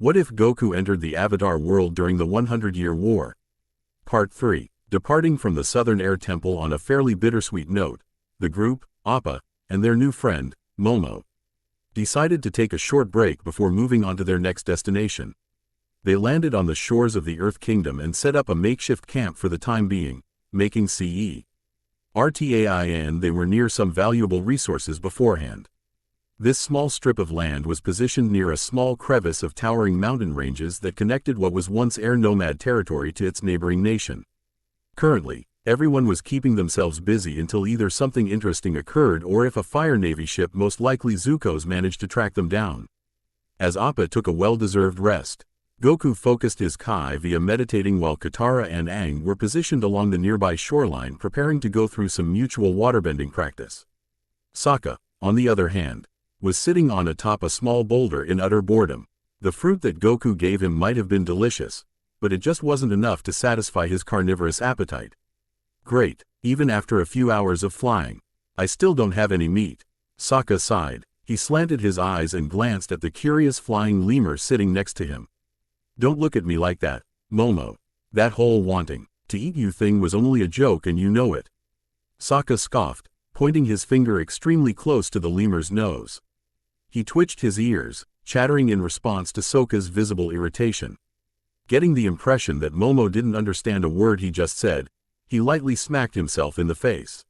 What if Goku entered the Avatar world during the 100-Year War? Part 3. Departing from the Southern Air Temple on a fairly bittersweet note, the group, Appa, and their new friend, Momo, decided to take a short break before moving on to their next destination. They landed on the shores of the Earth Kingdom and set up a makeshift camp for the time being, making certain they were near some valuable resources beforehand. This small strip of land was positioned near a small crevice of towering mountain ranges that connected what was once air nomad territory to its neighboring nation. Currently, everyone was keeping themselves busy until either something interesting occurred or if a Fire Navy ship, most likely Zuko's, managed to track them down. As Appa took a well-deserved rest, Goku focused his Kai via meditating while Katara and Aang were positioned along the nearby shoreline preparing to go through some mutual waterbending practice. Sokka, on the other hand, was sitting on atop a small boulder in utter boredom. The fruit that Goku gave him might have been delicious, but it just wasn't enough to satisfy his carnivorous appetite. Great, even after a few hours of flying, I still don't have any meat. Sokka sighed. He slanted his eyes and glanced at the curious flying lemur sitting next to him. Don't look at me like that, Momo. That whole wanting to eat you thing was only a joke and you know it. Sokka scoffed, pointing his finger extremely close to the lemur's nose. He twitched his ears, chattering in response to Sokka's visible irritation. Getting the impression that Momo didn't understand a word he just said, he lightly smacked himself in the face.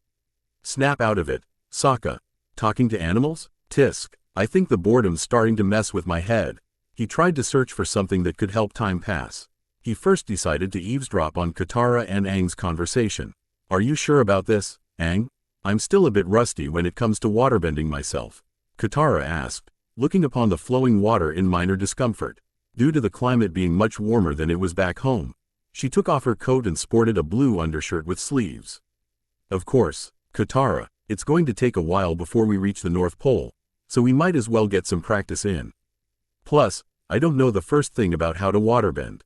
Snap out of it, Sokka. Talking to animals? Tisk. I think the boredom's starting to mess with my head. He tried to search for something that could help time pass. He first decided to eavesdrop on Katara and Aang's conversation. Are you sure about this, Aang? I'm still a bit rusty when it comes to waterbending myself, Katara asked, looking upon the flowing water in minor discomfort. Due to the climate being much warmer than it was back home, she took off her coat and sported a blue undershirt with sleeves. Of course, Katara, it's going to take a while before we reach the North Pole, so we might as well get some practice in. Plus, I don't know the first thing about how to waterbend.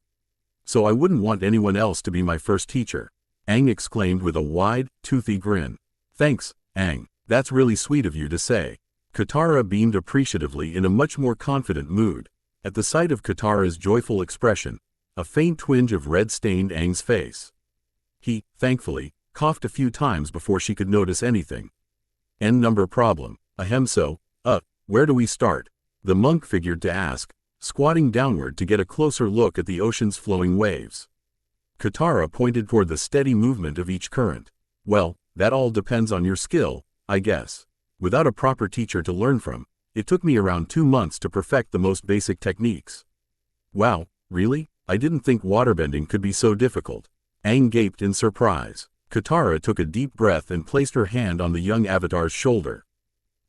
So I wouldn't want anyone else to be my first teacher, Aang exclaimed with a wide, toothy grin. Thanks, Aang, that's really sweet of you to say. Katara beamed appreciatively in a much more confident mood. At the sight of Katara's joyful expression, a faint twinge of red stained Aang's face. He, thankfully, coughed a few times before she could notice anything. N-number problem, ahem. So, where do we start? The monk figured to ask, squatting downward to get a closer look at the ocean's flowing waves. Katara pointed toward the steady movement of each current. Well, that all depends on your skill, I guess. Without a proper teacher to learn from, it took me around 2 months to perfect the most basic techniques. Wow, really? I didn't think waterbending could be so difficult. Aang gaped in surprise. Katara took a deep breath and placed her hand on the young avatar's shoulder.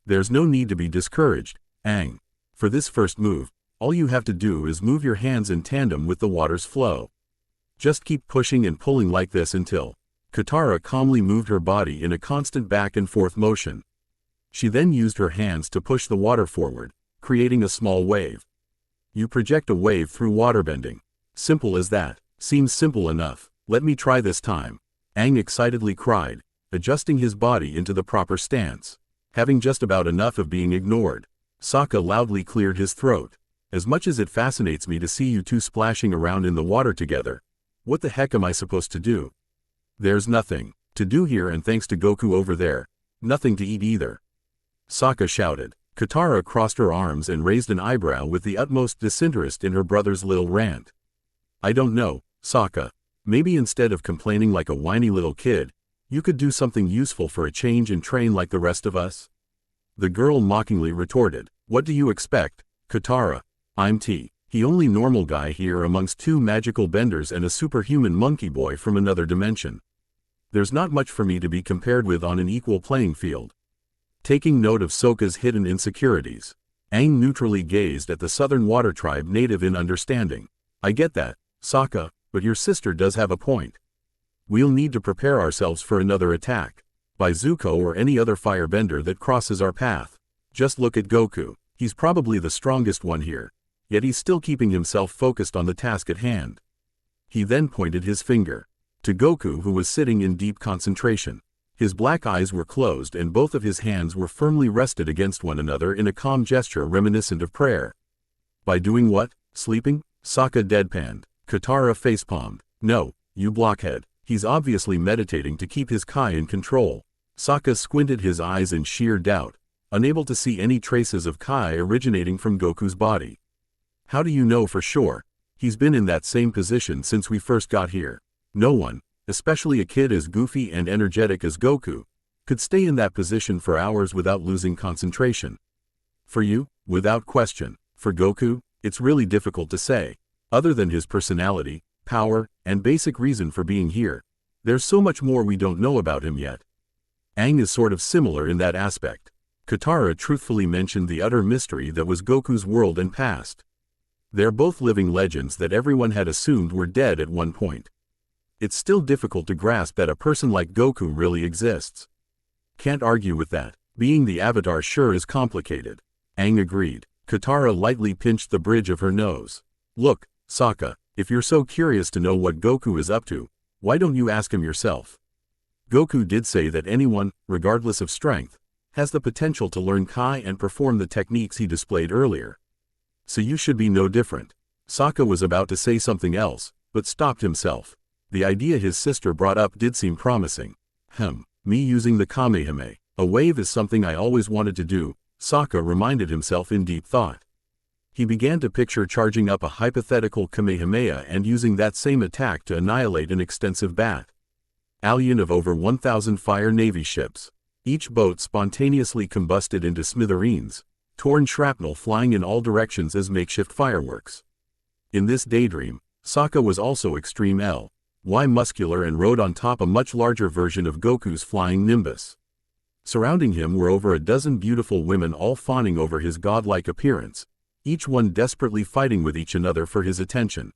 There's no need to be discouraged, Aang. For this first move, all you have to do is move your hands in tandem with the water's flow. Just keep pushing and pulling like this until... Katara calmly moved her body in a constant back and forth motion. She then used her hands to push the water forward, creating a small wave. You project a wave through waterbending. Simple as that. Seems simple enough. Let me try this time, Aang excitedly cried, adjusting his body into the proper stance. Having just about enough of being ignored, Sokka loudly cleared his throat. As much as it fascinates me to see you two splashing around in the water together, what the heck am I supposed to do? There's nothing to do here, and thanks to Goku over there, nothing to eat either, Sokka shouted. Katara crossed her arms and raised an eyebrow with the utmost disinterest in her brother's little rant. I don't know, Sokka. Maybe instead of complaining like a whiny little kid, you could do something useful for a change and train like the rest of us? The girl mockingly retorted. What do you expect, Katara? I'm the only normal guy here amongst 2 magical benders and a superhuman monkey boy from another dimension. There's not much for me to be compared with on an equal playing field. Taking note of Sokka's hidden insecurities, Aang neutrally gazed at the Southern Water Tribe native in understanding. I get that, Sokka, but your sister does have a point. We'll need to prepare ourselves for another attack by Zuko or any other firebender that crosses our path. Just look at Goku. He's probably the strongest one here, yet he's still keeping himself focused on the task at hand. He then pointed his finger to Goku, who was sitting in deep concentration. His black eyes were closed and both of his hands were firmly rested against one another in a calm gesture reminiscent of prayer. By doing what, Sleeping? Sokka deadpanned. Katara facepalmed. No, you blockhead. He's obviously meditating to keep his Kai in control. Sokka squinted his eyes in sheer doubt, unable to see any traces of Kai originating from Goku's body. How do you know for sure? He's been in that same position since we first got here. No one, especially a kid as goofy and energetic as Goku, could stay in that position for hours without losing concentration. For you, without question. For Goku, it's really difficult to say. Other than his personality, power, and basic reason for being here, there's so much more we don't know about him yet. Aang is sort of similar in that aspect. Katara truthfully mentioned the utter mystery that was Goku's world and past. They're both living legends that everyone had assumed were dead at one point. It's still difficult to grasp that a person like Goku really exists. Can't argue with that. Being the Avatar sure is complicated. Aang agreed. Katara lightly pinched the bridge of her nose. Look, Sokka, if you're so curious to know what Goku is up to, why don't you ask him yourself? Goku did say that anyone, regardless of strength, has the potential to learn Kai and perform the techniques he displayed earlier. So you should be no different. Sokka was about to say something else, but stopped himself. The idea his sister brought up did seem promising. Me using the Kamehameha. A wave is something I always wanted to do, Sokka reminded himself in deep thought. He began to picture charging up a hypothetical Kamehameha and using that same attack to annihilate an extensive battalion of over 1,000 Fire Navy ships. Each boat spontaneously combusted into smithereens, torn shrapnel flying in all directions as makeshift fireworks. In this daydream, Sokka was also extreme Ly muscular and rode on top a much larger version of Goku's flying Nimbus. Surrounding him were over a dozen beautiful women, all fawning over his godlike appearance, each one desperately fighting with each another for his attention.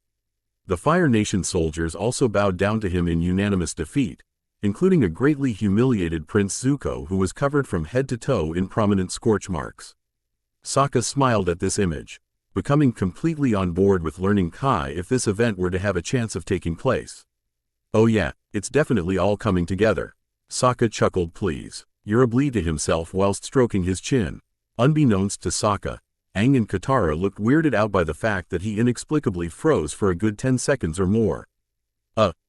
The Fire Nation soldiers also bowed down to him in unanimous defeat, including a greatly humiliated Prince Zuko who was covered from head to toe in prominent scorch marks. Sokka smiled at this image, becoming completely on board with learning Kai if this event were to have a chance of taking place. Oh yeah, it's definitely all coming together. Sokka chuckled. Please. Yurabli to himself whilst stroking his chin. Unbeknownst to Sokka, Aang and Katara looked weirded out by the fact that he inexplicably froze for a good 10 seconds or more.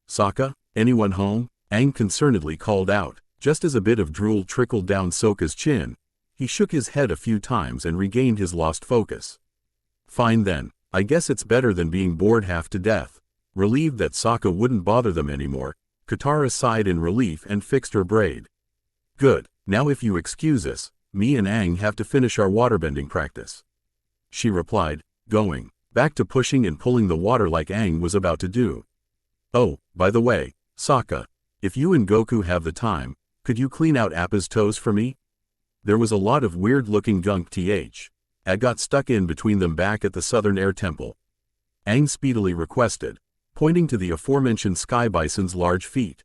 Sokka, anyone home? Aang concernedly called out. Just as a bit of drool trickled down Sokka's chin, he shook his head a few times and regained his lost focus. Fine then, I guess it's better than being bored half to death. Relieved that Sokka wouldn't bother them anymore, Katara sighed in relief and fixed her braid. Good, now if you excuse us, me and Aang have to finish our waterbending practice. She replied, going back to pushing and pulling the water like Aang was about to do. Oh, by the way, Sokka, if you and Goku have the time, could you clean out Appa's toes for me? There was a lot of weird-looking gunk got stuck in between them back at the Southern Air Temple. Aang speedily requested, pointing to the aforementioned sky bison's large feet.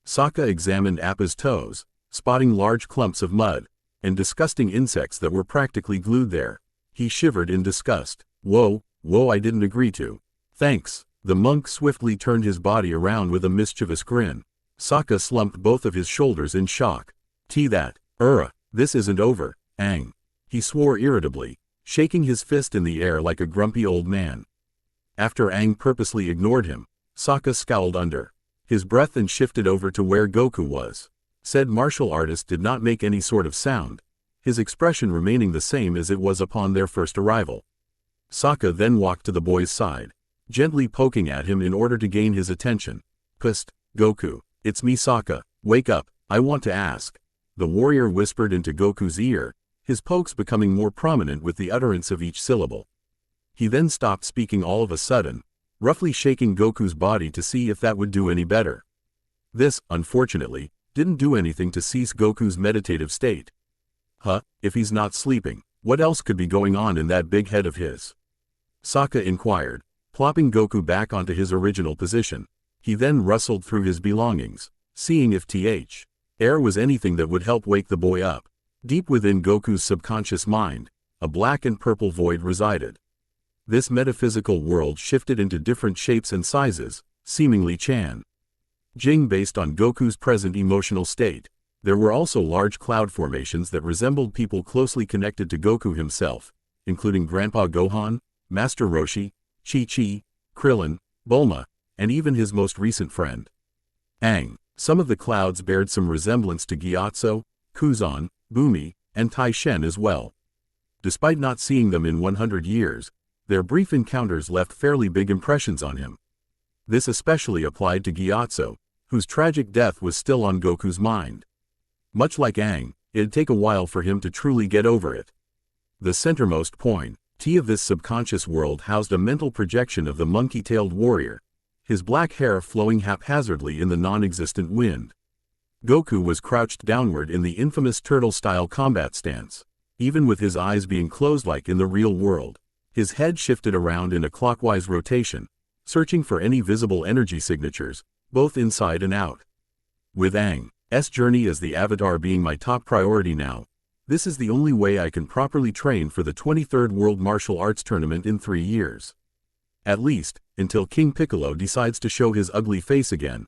Sokka examined Appa's toes, spotting large clumps of mud and disgusting insects that were practically glued there. He shivered in disgust. Whoa, I didn't agree to. Thanks. The monk swiftly turned his body around with a mischievous grin. Sokka slumped both of his shoulders in shock. This isn't over, Aang. He swore irritably, shaking his fist in the air like a grumpy old man. After Aang purposely ignored him, Sokka scowled under his breath and shifted over to where Goku was. Said martial artist did not make any sort of sound, his expression remaining the same as it was upon their first arrival. Sokka then walked to the boy's side, gently poking at him in order to gain his attention. Psst, Goku, it's me Sokka, wake up, I want to ask. The warrior whispered into Goku's ear, his pokes becoming more prominent with the utterance of each syllable. He then stopped speaking all of a sudden, roughly shaking Goku's body to see if that would do any better. This, unfortunately, didn't do anything to cease Goku's meditative state. If he's not sleeping, what else could be going on in that big head of his? Sokka inquired, plopping Goku back onto his original position. He then rustled through his belongings, seeing if air was anything that would help wake the boy up. Deep within Goku's subconscious mind, a black and purple void resided. This metaphysical world shifted into different shapes and sizes, seemingly changing based on Goku's present emotional state. There were also large cloud formations that resembled people closely connected to Goku himself, including Grandpa Gohan, Master Roshi, Chi-Chi, Krillin, Bulma, and even his most recent friend, Aang. Some of the clouds bared some resemblance to Gyatso, Kuzan, Bumi, and Tai Shen as well. Despite not seeing them in 100 years, their brief encounters left fairly big impressions on him. This especially applied to Gyatso, whose tragic death was still on Goku's mind. Much like Aang, it'd take a while for him to truly get over it. The centermost point of this subconscious world housed a mental projection of the monkey-tailed warrior, his black hair flowing haphazardly in the non-existent wind. Goku was crouched downward in the infamous turtle-style combat stance, even with his eyes being closed like in the real world. His head shifted around in a clockwise rotation, searching for any visible energy signatures, both inside and out. With Aang's journey as the Avatar being my top priority now, this is the only way I can properly train for the 23rd World Martial Arts Tournament in 3 years. At least, until King Piccolo decides to show his ugly face again.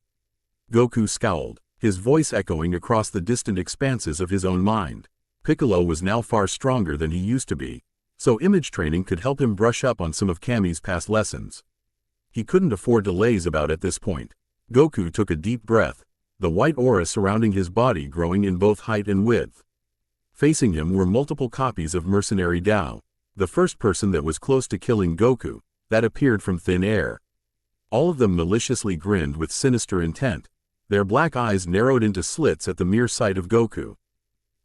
Goku scowled, his voice echoing across the distant expanses of his own mind. Piccolo was now far stronger than he used to be, so image training could help him brush up on some of Kami's past lessons. He couldn't afford delays about at this point. Goku took a deep breath, the white aura surrounding his body growing in both height and width. Facing him were multiple copies of Mercenary Tao, the first person that was close to killing Goku, that appeared from thin air. All of them maliciously grinned with sinister intent, their black eyes narrowed into slits at the mere sight of Goku.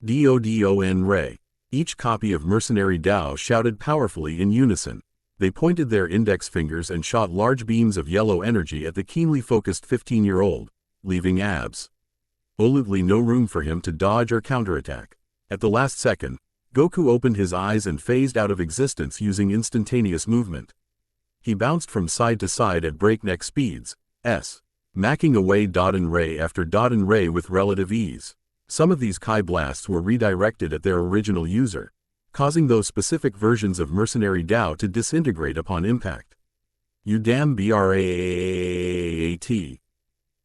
Don Ray. Each copy of Mercenary Tao shouted powerfully in unison. They pointed their index fingers and shot large beams of yellow energy at the keenly focused 15-year-old, leaving absolutely no room for him to dodge or counterattack. At the last second, Goku opened his eyes and phased out of existence using instantaneous movement. He bounced from side to side at breakneck speeds, macking away Don Ray after Don Ray with relative ease. Some of these Kai blasts were redirected at their original user, causing those specific versions of Mercenary Tao to disintegrate upon impact. "You damn brat!"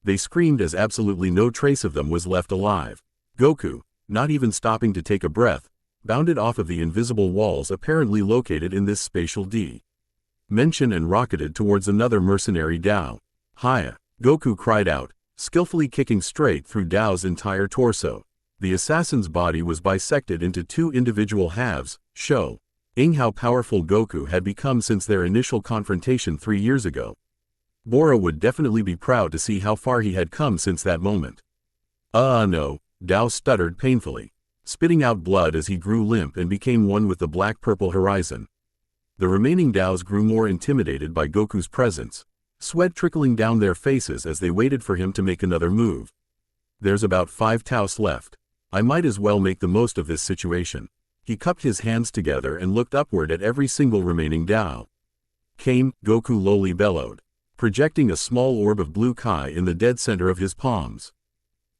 They screamed as absolutely no trace of them was left alive. Goku, not even stopping to take a breath, bounded off of the invisible walls apparently located in this spatial dimension and rocketed towards another Mercenary Tao. "Hiya!" Goku cried out, skillfully kicking straight through Tao's entire torso. The assassin's body was bisected into 2 individual halves, showing how powerful Goku had become since their initial confrontation 3 years ago. Bora would definitely be proud to see how far he had come since that moment. No, Tao stuttered painfully, spitting out blood as he grew limp and became one with the black-purple horizon. The remaining Taos grew more intimidated by Goku's presence, sweat trickling down their faces as they waited for him to make another move. "There's about 5 Taos left. I might as well make the most of this situation." He cupped his hands together and looked upward at every single remaining Tao. "Came," Goku lowly bellowed, projecting a small orb of blue Kai in the dead center of his palms.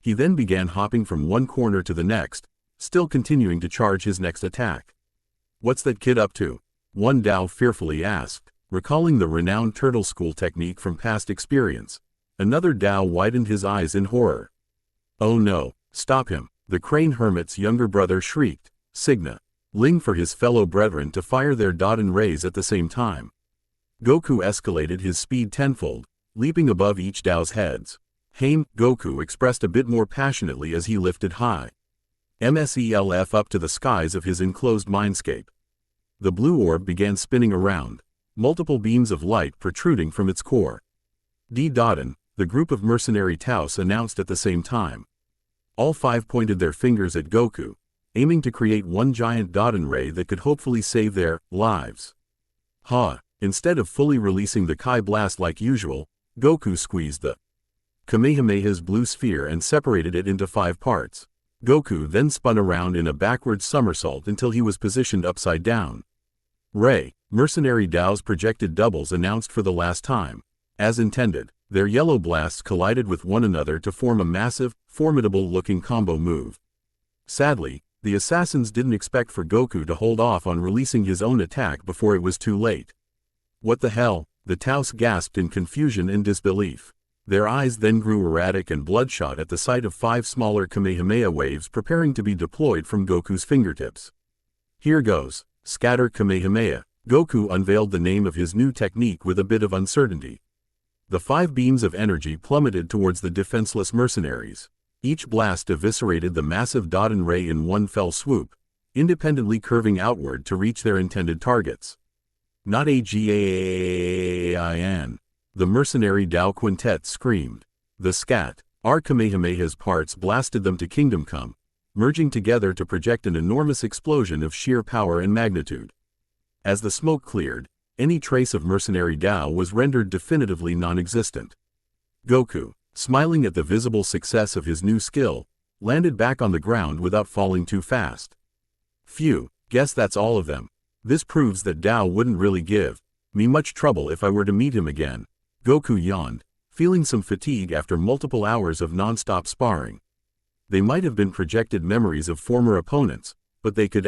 He then began hopping from one corner to the next, still continuing to charge his next attack. "What's that kid up to?" one Tao fearfully asked, recalling the renowned turtle school technique from past experience. Another Tao widened his eyes in horror. "Oh no, stop him," the Crane Hermit's younger brother shrieked, signaling for his fellow brethren to fire their Don Rays at the same time. Goku escalated his speed tenfold, leaping above each Tao's heads. "Haim," Goku expressed a bit more passionately as he lifted high MSELF up to the skies of his enclosed mindscape. The blue orb began spinning around, multiple beams of light protruding from its core. Don, the group of mercenary Taos announced at the same time. All 5 pointed their fingers at Goku, aiming to create one giant Don Ray that could hopefully save their lives. Instead of fully releasing the Kai blast like usual, Goku squeezed the Kamehameha's blue sphere and separated it into 5 parts. Goku then spun around in a backward somersault until he was positioned upside down. Mercenary Tao's projected doubles announced for the last time. As intended, their yellow blasts collided with one another to form a massive, formidable-looking combo move. Sadly, the assassins didn't expect for Goku to hold off on releasing his own attack before it was too late. "What the hell?" the Taos gasped in confusion and disbelief. Their eyes then grew erratic and bloodshot at the sight of 5 smaller Kamehameha waves preparing to be deployed from Goku's fingertips. "Here goes." Scatter Kamehameha. Goku unveiled the name of his new technique with a bit of uncertainty. The 5 beams of energy plummeted towards the defenseless mercenaries. Each blast eviscerated the massive Dodon ray in one fell swoop, independently curving outward to reach their intended targets. Not a Gain, the mercenary Tao Quintet screamed. The scat, our Kamehameha's parts blasted them to kingdom come, merging together to project an enormous explosion of sheer power and magnitude. As the smoke cleared, any trace of mercenary Tao was rendered definitively non-existent. Goku, smiling at the visible success of his new skill, landed back on the ground without falling too fast. Phew, guess that's all of them. This proves that Tao wouldn't really give me much trouble if I were to meet him again. Goku yawned, feeling some fatigue after multiple hours of non-stop sparring. They might have been projected memories of former opponents, but they could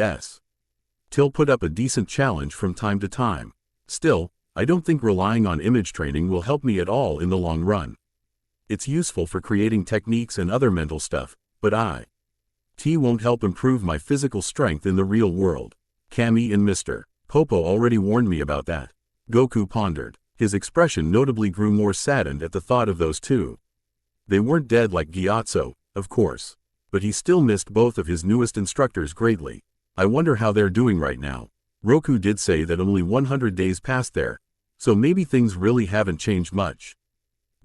still put up a decent challenge from time to time. Still, I don't think relying on image training will help me at all in the long run. It's useful for creating techniques and other mental stuff, but it won't help improve my physical strength in the real world. Kami and Mr. Popo already warned me about that. Goku pondered. His expression notably grew more saddened at the thought of those two. They weren't dead like Gyatso, of course, but he still missed both of his newest instructors greatly. I wonder how they're doing right now. Roku did say that only 100 days passed there, so maybe things really haven't changed much.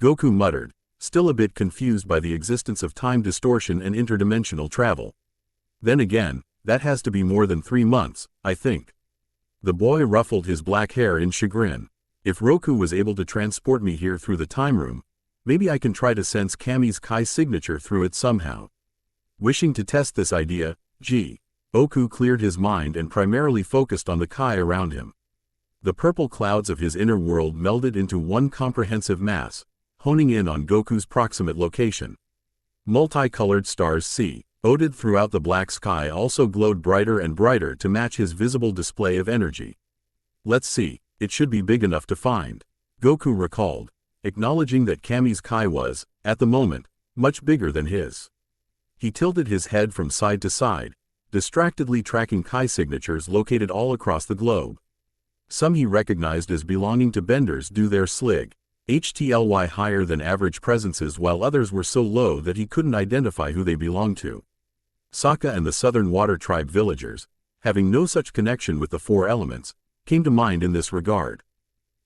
Goku muttered, still a bit confused by the existence of time distortion and interdimensional travel. Then again, that has to be more than 3 months, I think. The boy ruffled his black hair in chagrin. If Roku was able to transport me here through the time room, maybe I can try to sense Kami's Kai signature through it somehow. Wishing to test this idea, Goku cleared his mind and primarily focused on the Kai around him. The purple clouds of his inner world melded into one comprehensive mass, honing in on Goku's proximate location. Multicolored stars scattered throughout the black sky also glowed brighter and brighter to match his visible display of energy. Let's see. It should be big enough to find, Goku recalled, acknowledging that Kami's Kai was, at the moment, much bigger than his. He tilted his head from side to side, distractedly tracking Kai signatures located all across the globe. Some he recognized as belonging to benders due their HTLY higher than average presences, while others were so low that he couldn't identify who they belonged to. Sokka and the Southern Water Tribe villagers, having no such connection with the 4 elements, came to mind in this regard.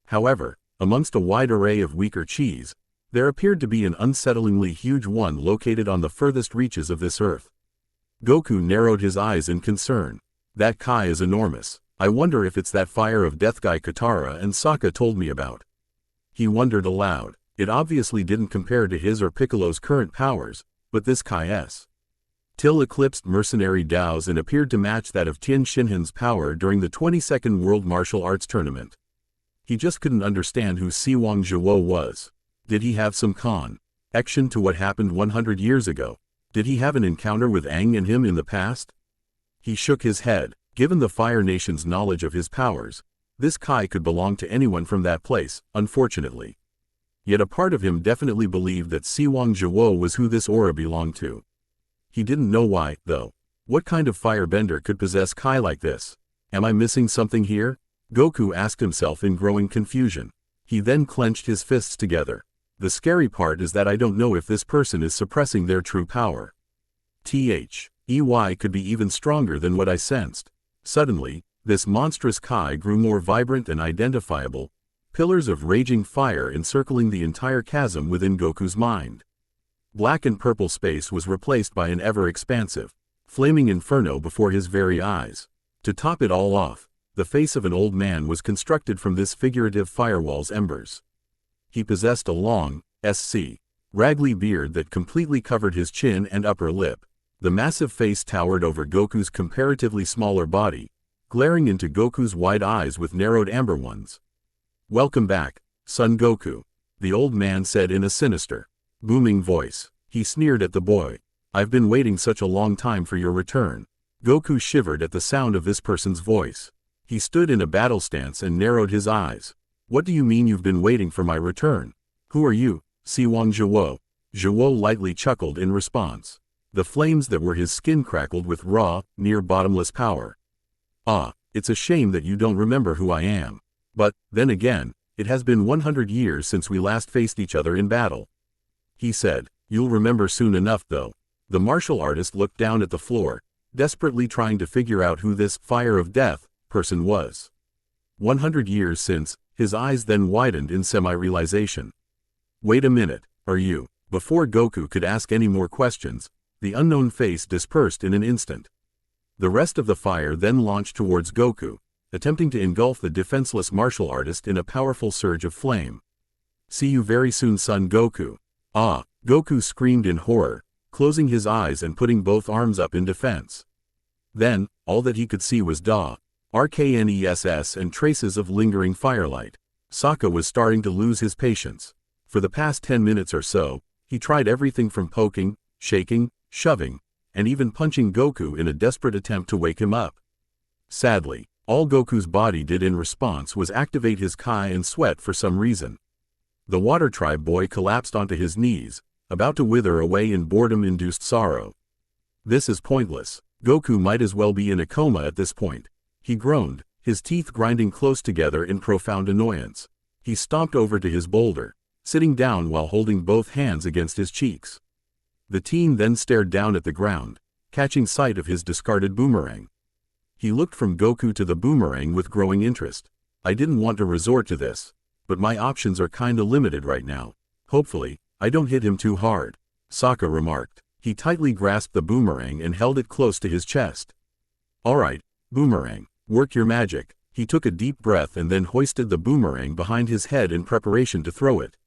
However, amongst a wide array of weaker chis, there appeared to be an unsettlingly huge one located on the furthest reaches of this earth. Goku narrowed his eyes in concern. That Kai is enormous. I wonder if it's that fire of death guy Katara and Sokka told me about. He wondered aloud. It obviously didn't compare to his or Piccolo's current powers, but this Kai's till eclipsed mercenary Dao's and appeared to match that of Tien Shinhan's power during the 22nd World Martial Arts Tournament. He just couldn't understand who Siwang Zhuo was. Did he have some connection to what happened 100 years ago? Did he have an encounter with Aang and him in the past? He shook his head. Given the Fire Nation's knowledge of his powers, this Kai could belong to anyone from that place, unfortunately. Yet a part of him definitely believed that Siwang Zhuo was who this aura belonged to. He didn't know why, though. What kind of firebender could possess Kai like this? Am I missing something here? Goku asked himself in growing confusion. He then clenched his fists together. The scary part is that I don't know if this person is suppressing their true power. They could be even stronger than what I sensed. Suddenly, this monstrous Kai grew more vibrant and identifiable, pillars of raging fire encircling the entire chasm within Goku's mind. Black and purple space was replaced by an ever-expansive, flaming inferno before his very eyes. To top it all off, the face of an old man was constructed from this figurative firewall's embers. He possessed a long, raggly beard that completely covered his chin and upper lip. The massive face towered over Goku's comparatively smaller body, glaring into Goku's wide eyes with narrowed amber ones. "Welcome back, Son Goku," the old man said in a sinister, booming voice. He sneered at the boy. "I've been waiting such a long time for your return." Goku shivered at the sound of this person's voice. He stood in a battle stance and narrowed his eyes. "What do you mean you've been waiting for my return? Who are you, Siwang Zhuo?" Zhuo lightly chuckled in response. The flames that were his skin crackled with raw, near-bottomless power. "Ah, It's a shame that you don't remember who I am. But, then again, it has been 100 years since we last faced each other in battle. He said, "You'll remember soon enough though." The martial artist looked down at the floor, desperately trying to figure out who this fire of death person was. 100 years since, his eyes then widened in semi-realization. Wait a minute, are you? Before Goku could ask any more questions, the unknown face dispersed in an instant. The rest of the fire then launched towards Goku, attempting to engulf the defenseless martial artist in a powerful surge of flame. "See you very soon, son Goku." "Ah!" Goku screamed in horror, closing his eyes and putting both arms up in defense. Then, all that he could see was RKNESS and traces of lingering firelight. Sokka was starting to lose his patience. For the past 10 minutes or so, he tried everything from poking, shaking, shoving, and even punching Goku in a desperate attempt to wake him up. Sadly, all Goku's body did in response was activate his Kai and sweat for some reason. The Water Tribe boy collapsed onto his knees, about to wither away in boredom-induced sorrow. "This is pointless. Goku might as well be in a coma at this point," he groaned, his teeth grinding close together in profound annoyance. He stomped over to his boulder, sitting down while holding both hands against his cheeks. The teen then stared down at the ground, catching sight of his discarded boomerang. He looked from Goku to the boomerang with growing interest. "I didn't want to resort to this, but my options are kinda limited right now. Hopefully, I don't hit him too hard," Sokka remarked. He tightly grasped the boomerang and held it close to his chest. "Alright, boomerang, work your magic." He took a deep breath and then hoisted the boomerang behind his head in preparation to throw it.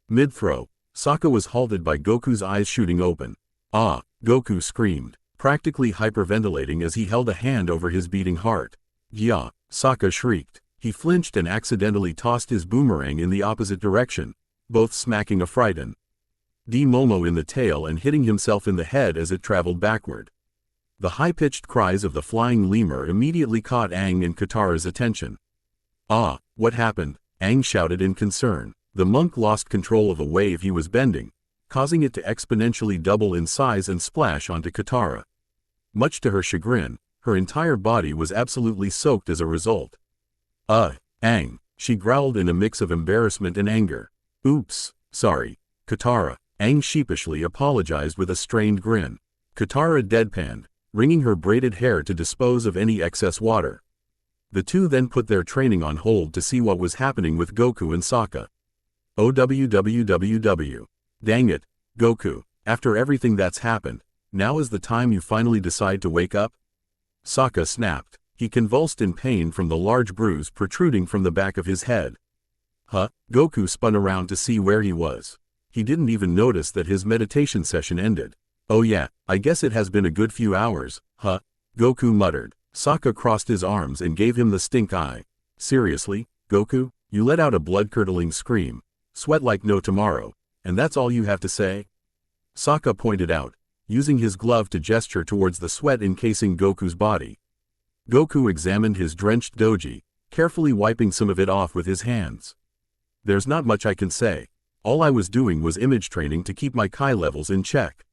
Mid-throw, Sokka was halted by Goku's eyes shooting open. "Ah!" Goku screamed, practically hyperventilating as he held a hand over his beating heart. "Yeah!" Sokka shrieked. He flinched and accidentally tossed his boomerang in the opposite direction, both smacking a frightened Momo in the tail and hitting himself in the head as it traveled backward. The high-pitched cries of the flying lemur immediately caught Aang and Katara's attention. "Ah, what happened?" Aang shouted in concern. The monk lost control of a wave he was bending, causing it to exponentially double in size and splash onto Katara. Much to her chagrin, her entire body was absolutely soaked as a result. Aang," she growled in a mix of embarrassment and anger. "Oops, sorry, Katara." Aang sheepishly apologized with a strained grin. Katara deadpanned, wringing her braided hair to dispose of any excess water. The two then put their training on hold to see what was happening with Goku and Sokka. OWWWW. Dang it, Goku, after everything that's happened, now is the time you finally decide to wake up? Sokka snapped. He convulsed in pain from the large bruise protruding from the back of his head. Goku spun around to see where he was. He didn't even notice that his meditation session ended. "Oh yeah, I guess it has been a good few hours, huh?" Goku muttered. Sokka crossed his arms and gave him the stink eye. "Seriously, Goku? You let out a blood-curdling scream, sweat like no tomorrow, and that's all you have to say?" Sokka pointed out, using his glove to gesture towards the sweat encasing Goku's body. Goku examined his drenched doji, carefully wiping some of it off with his hands. "There's not much I can say. All I was doing was image training to keep my Kai levels in check."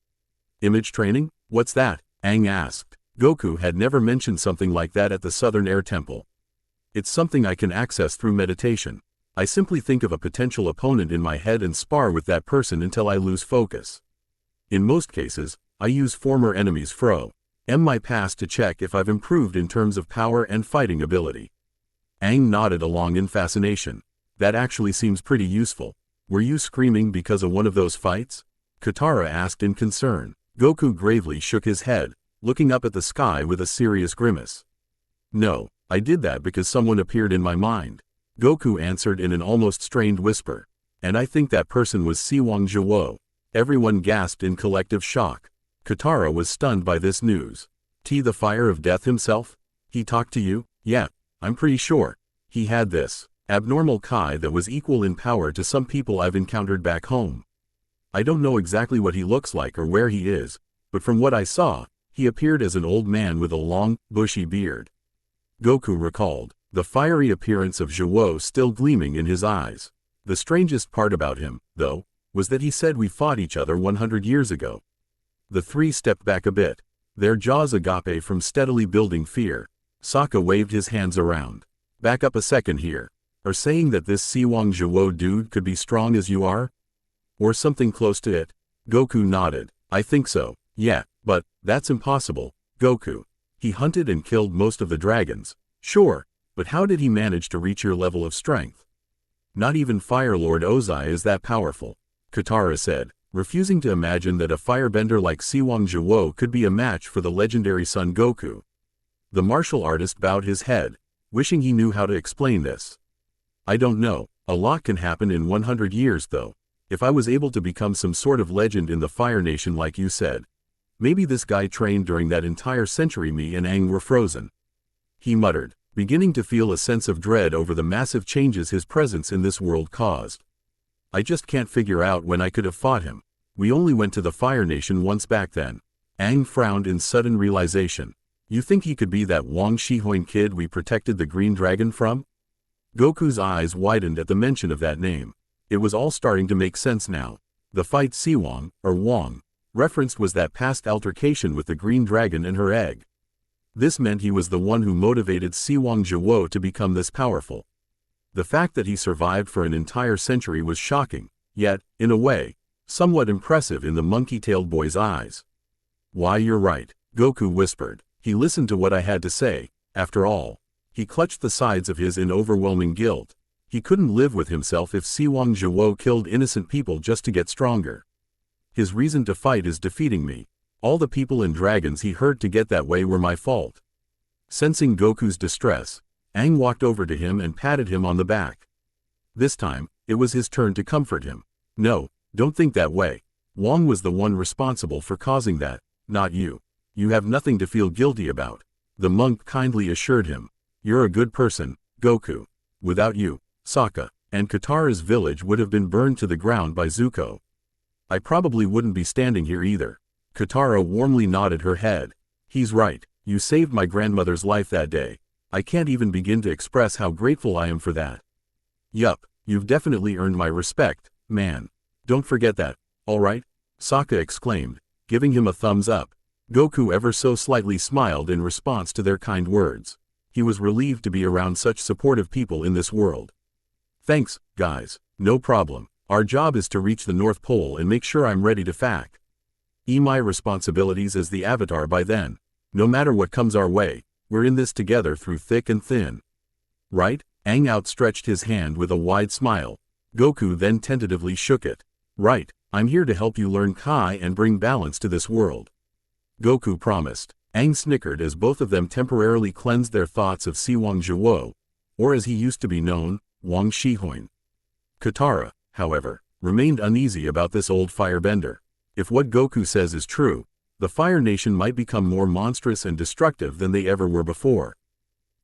"Image training? What's that?" Aang asked. Goku had never mentioned something like that at the Southern Air Temple. "It's something I can access through meditation. I simply think of a potential opponent in my head and spar with that person until I lose focus. In most cases, I use former enemies' my past to check if I've improved in terms of power and fighting ability." Aang nodded along in fascination. "That actually seems pretty useful. Were you screaming because of one of those fights?" Katara asked in concern. Goku gravely shook his head, looking up at the sky with a serious grimace. "No, I did that because someone appeared in my mind," Goku answered in an almost strained whisper. "And I think that person was Siwang Zhuo." Everyone gasped in collective shock. Katara was stunned by this news. The Fire of Death himself? He talked to you? Yeah, I'm pretty sure. He had this abnormal Kai that was equal in power to some people I've encountered back home. I don't know exactly what he looks like or where he is, but from what I saw, he appeared as an old man with a long, bushy beard. Goku recalled, the fiery appearance of Zhuo still gleaming in his eyes. The strangest part about him, though, was that he said we fought each other 100 years ago. The three stepped back a bit, their jaws agape from steadily building fear. Sokka waved his hands around. Back up a second here. Are saying that this Siwang Zhuo dude could be strong as you are? Or something close to it? Goku nodded. I think so. Yeah, but that's impossible, Goku. He hunted and killed most of the dragons. Sure, but how did he manage to reach your level of strength? Not even Fire Lord Ozai is that powerful, Katara said, refusing to imagine that a firebender like Siwang Zhuo could be a match for the legendary Son Goku. The martial artist bowed his head, wishing he knew how to explain this. I don't know. A lot can happen in 100 years though. If I was able to become some sort of legend in the Fire Nation like you said. Maybe this guy trained during that entire century me and Aang were frozen. He muttered, beginning to feel a sense of dread over the massive changes his presence in this world caused. I just can't figure out when I could have fought him. We only went to the Fire Nation once back then. Aang frowned in sudden realization. You think he could be that Wang Shihoin kid we protected the Green Dragon from? Goku's eyes widened at the mention of that name. It was all starting to make sense now. The fight Siwang, or Wang, referenced was that past altercation with the Green Dragon and her egg. This meant he was the one who motivated Siwang Zhuo to become this powerful. The fact that he survived for an entire century was shocking, yet, in a way, somewhat impressive in the monkey-tailed boy's eyes. Why, you're right, Goku whispered. He listened to what I had to say. After all, he clutched the sides of his in overwhelming guilt. He couldn't live with himself if Siwang Zhuo killed innocent people just to get stronger. His reason to fight is defeating me. All the people and dragons he hurt to get that way were my fault. Sensing Goku's distress, Aang walked over to him and patted him on the back. This time, it was his turn to comfort him. No, don't think that way. Wang was the one responsible for causing that, not you. You have nothing to feel guilty about. The monk kindly assured him. You're a good person, Goku. Without you, Sokka, and Katara's village would have been burned to the ground by Zuko. I probably wouldn't be standing here either. Katara warmly nodded her head. He's right, you saved my grandmother's life that day. I can't even begin to express how grateful I am for that. Yup, you've definitely earned my respect, man. Don't forget that, alright? Sokka exclaimed, giving him a thumbs up. Goku ever so slightly smiled in response to their kind words. He was relieved to be around such supportive people in this world. Thanks, guys. No problem. Our job is to reach the North Pole and make sure I'm ready to fac. My responsibilities as the Avatar by then. No matter what comes our way, we're in this together through thick and thin. Right? Aang outstretched his hand with a wide smile. Goku then tentatively shook it. Right, I'm here to help you learn Kai and bring balance to this world. Goku promised. Aang snickered as both of them temporarily cleansed their thoughts of Siwang Zhuo, or as he used to be known, Wang Shihoin. Katara, however, remained uneasy about this old firebender. If what Goku says is true, the Fire Nation might become more monstrous and destructive than they ever were before.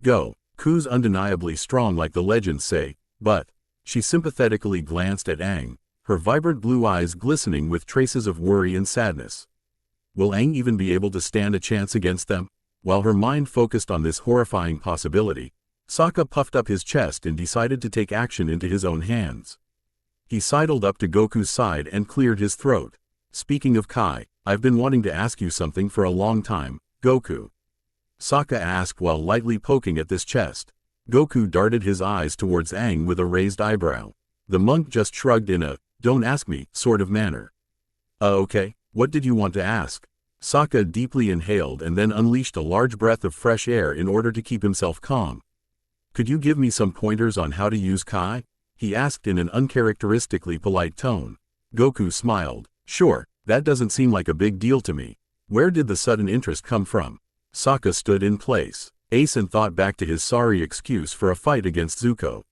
Goku's undeniably strong like the legends say, but, she sympathetically glanced at Aang, her vibrant blue eyes glistening with traces of worry and sadness. Will Aang even be able to stand a chance against them? While her mind focused on this horrifying possibility, Sokka puffed up his chest and decided to take action into his own hands. He sidled up to Goku's side and cleared his throat. Speaking of Kai, I've been wanting to ask you something for a long time, Goku. Sokka asked while lightly poking at this chest. Goku darted his eyes towards Aang with a raised eyebrow. The monk just shrugged in a, don't ask me, sort of manner. Okay. What did you want to ask? Sokka deeply inhaled and then unleashed a large breath of fresh air in order to keep himself calm. Could you give me some pointers on how to use Kai? He asked in an uncharacteristically polite tone. Goku smiled. Sure, that doesn't seem like a big deal to me. Where did the sudden interest come from? Sokka stood in place. Asen thought back to his sorry excuse for a fight against Zuko.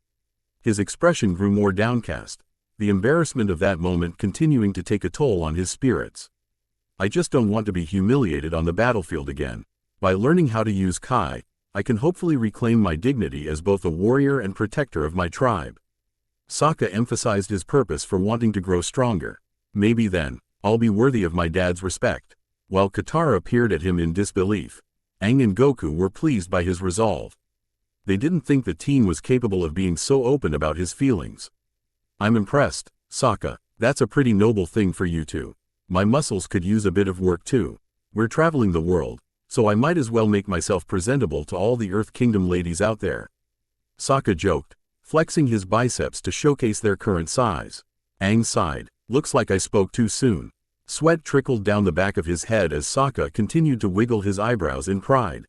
His expression grew more downcast, the embarrassment of that moment continuing to take a toll on his spirits. I just don't want to be humiliated on the battlefield again. By learning how to use Kai, I can hopefully reclaim my dignity as both a warrior and protector of my tribe. Sokka emphasized his purpose for wanting to grow stronger. Maybe then, I'll be worthy of my dad's respect. While Katara peered at him in disbelief, Aang and Goku were pleased by his resolve. They didn't think the teen was capable of being so open about his feelings. I'm impressed, Sokka. That's a pretty noble thing for you two. My muscles could use a bit of work too. We're traveling the world, so I might as well make myself presentable to all the Earth Kingdom ladies out there. Sokka joked, flexing his biceps to showcase their current size. Aang sighed. Looks like I spoke too soon. Sweat trickled down the back of his head as Sokka continued to wiggle his eyebrows in pride.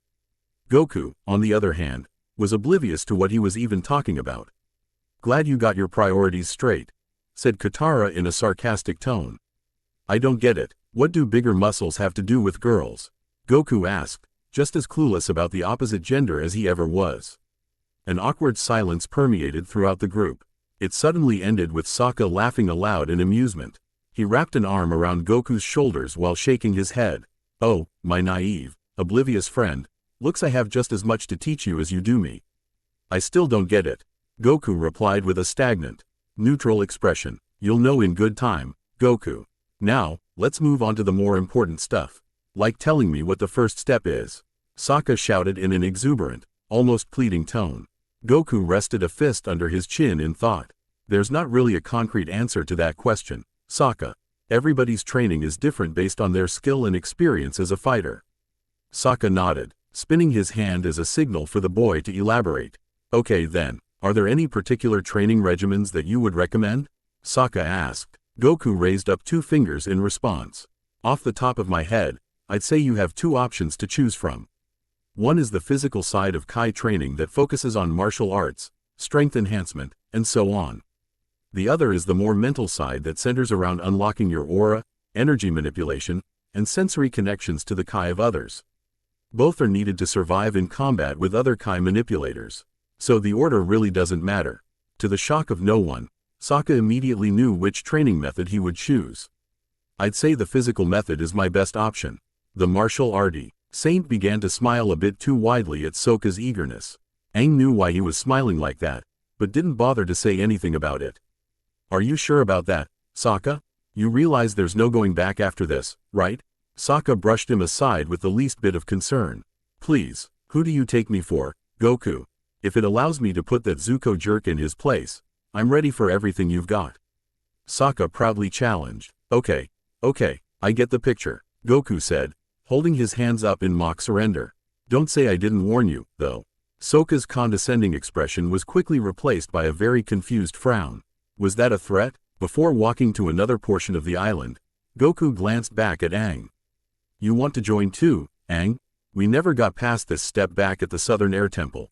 Goku, on the other hand, was oblivious to what he was even talking about. Glad you got your priorities straight, said Katara in a sarcastic tone. I don't get it. What do bigger muscles have to do with girls? Goku asked, just as clueless about the opposite gender as he ever was. An awkward silence permeated throughout the group. It suddenly ended with Sokka laughing aloud in amusement. He wrapped an arm around Goku's shoulders while shaking his head. Oh, my naive, oblivious friend, looks I have just as much to teach you as you do me. I still don't get it. Goku replied with a stagnant, neutral expression. You'll know in good time, Goku. Now, let's move on to the more important stuff. Like telling me what the first step is. Sokka shouted in an exuberant, almost pleading tone. Goku rested a fist under his chin in thought. There's not really a concrete answer to that question, Sokka. Everybody's training is different based on their skill and experience as a fighter. Sokka nodded, spinning his hand as a signal for the boy to elaborate. Okay then, are there any particular training regimens that you would recommend? Sokka asked. Goku raised up 2 fingers in response. Off the top of my head, I'd say you have 2 options to choose from. One is the physical side of Kai training that focuses on martial arts, strength enhancement, and so on. The other is the more mental side that centers around unlocking your aura, energy manipulation, and sensory connections to the Kai of others. Both are needed to survive in combat with other Kai manipulators. So the order really doesn't matter. To the shock of no one, Sokka immediately knew which training method he would choose. I'd say the physical method is my best option. The martial arty. Saint began to smile a bit too widely at Sokka's eagerness. Aang knew why he was smiling like that, but didn't bother to say anything about it. Are you sure about that, Sokka? You realize there's no going back after this, right? Sokka brushed him aside with the least bit of concern. Please, who do you take me for, Goku? If it allows me to put that Zuko jerk in his place, I'm ready for everything you've got. Sokka proudly challenged. Okay, I get the picture, Goku said, holding his hands up in mock surrender. Don't say I didn't warn you, though. Sokka's condescending expression was quickly replaced by a very confused frown. Was that a threat? Before walking to another portion of the island, Goku glanced back at Aang. You want to join too, Aang? We never got past this step back at the Southern Air Temple.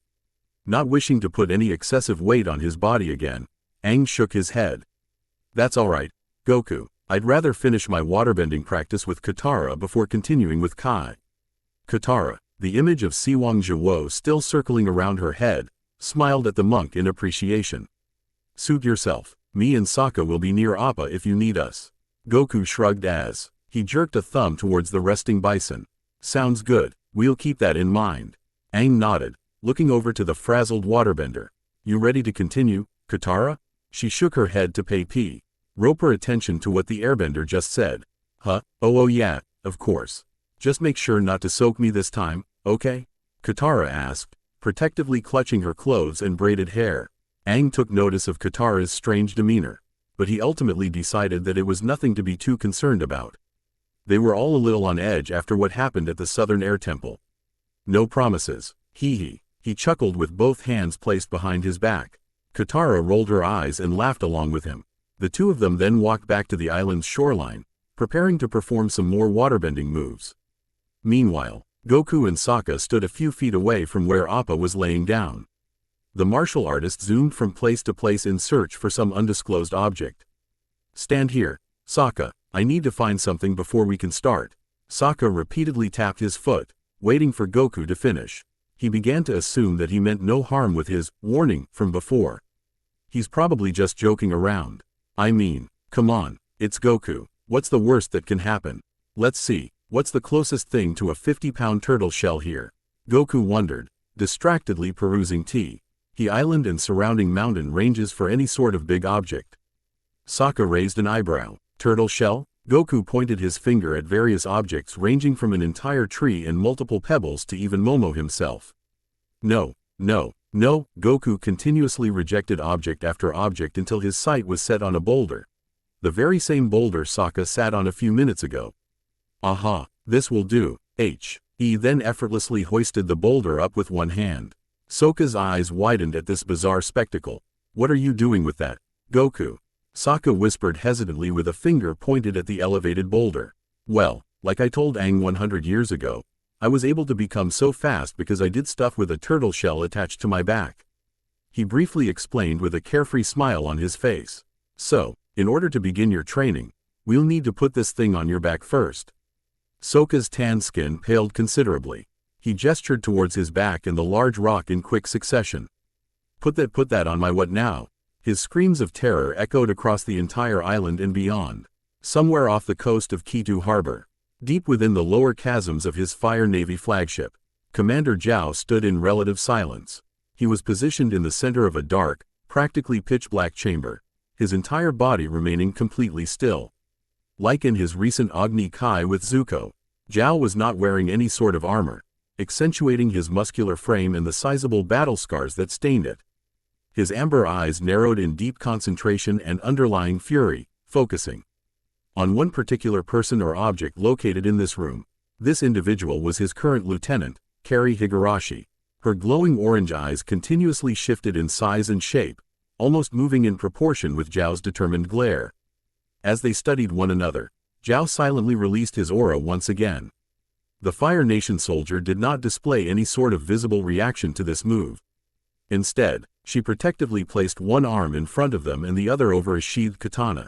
Not wishing to put any excessive weight on his body again, Aang shook his head. That's alright, Goku. I'd rather finish my waterbending practice with Katara before continuing with Kai. Katara, the image of Siwang Zhuo still circling around her head, smiled at the monk in appreciation. Suit yourself. Me and Sokka will be near Appa if you need us. Goku shrugged as he jerked a thumb towards the resting bison. Sounds good. We'll keep that in mind. Aang nodded, looking over to the frazzled waterbender. You ready to continue, Katara? She shook her head to pay Roper attention to what the airbender just said. Huh? Oh yeah, of course. Just make sure not to soak me this time, okay? Katara asked, protectively clutching her clothes and braided hair. Aang took notice of Katara's strange demeanor, but he ultimately decided that it was nothing to be too concerned about. They were all a little on edge after what happened at the Southern Air Temple. No promises. He chuckled with both hands placed behind his back. Katara rolled her eyes and laughed along with him. The two of them then walked back to the island's shoreline, preparing to perform some more waterbending moves. Meanwhile, Goku and Sokka stood a few feet away from where Appa was laying down. The martial artist zoomed from place to place in search for some undisclosed object. Stand here, Sokka, I need to find something before we can start. Sokka repeatedly tapped his foot, waiting for Goku to finish. He began to assume that he meant no harm with his warning from before. He's probably just joking around. I mean, come on, it's Goku. What's the worst that can happen? Let's see, what's the closest thing to a 50-pound turtle shell here? Goku wondered, distractedly perusing the island and surrounding mountain ranges for any sort of big object. Sokka raised an eyebrow. Turtle shell? Goku pointed his finger at various objects ranging from an entire tree and multiple pebbles to even Momo himself. No. Goku continuously rejected object after object until his sight was set on a boulder. The very same boulder Sokka sat on a few minutes ago. Aha, this will do. He then effortlessly hoisted the boulder up with one hand. Sokka's eyes widened at this bizarre spectacle. "What are you doing with that, Goku?" Sokka whispered hesitantly with a finger pointed at the elevated boulder. "Well, like I told Aang 100 years ago, I was able to become so fast because I did stuff with a turtle shell attached to my back," he briefly explained with a carefree smile on his face. "So, in order to begin your training, we'll need to put this thing on your back first." Sokka's tan skin paled considerably. He gestured towards his back and the large rock in quick succession. Put that on my what now?" His screams of terror echoed across the entire island and beyond. Somewhere off the coast of Kitu Harbor, deep within the lower chasms of his Fire Navy flagship, Commander Zhao stood in relative silence. He was positioned in the center of a dark, practically pitch-black chamber, his entire body remaining completely still. Like in his recent Agni Kai with Zuko, Zhao was not wearing any sort of armor, accentuating his muscular frame and the sizable battle scars that stained it. His amber eyes narrowed in deep concentration and underlying fury, focusing on one particular person or object located in this room. This individual was his current lieutenant, Kari Higurashi. Her glowing orange eyes continuously shifted in size and shape, almost moving in proportion with Zhao's determined glare. As they studied one another, Zhao silently released his aura once again. The Fire Nation soldier did not display any sort of visible reaction to this move. Instead, she protectively placed one arm in front of them and the other over a sheathed katana.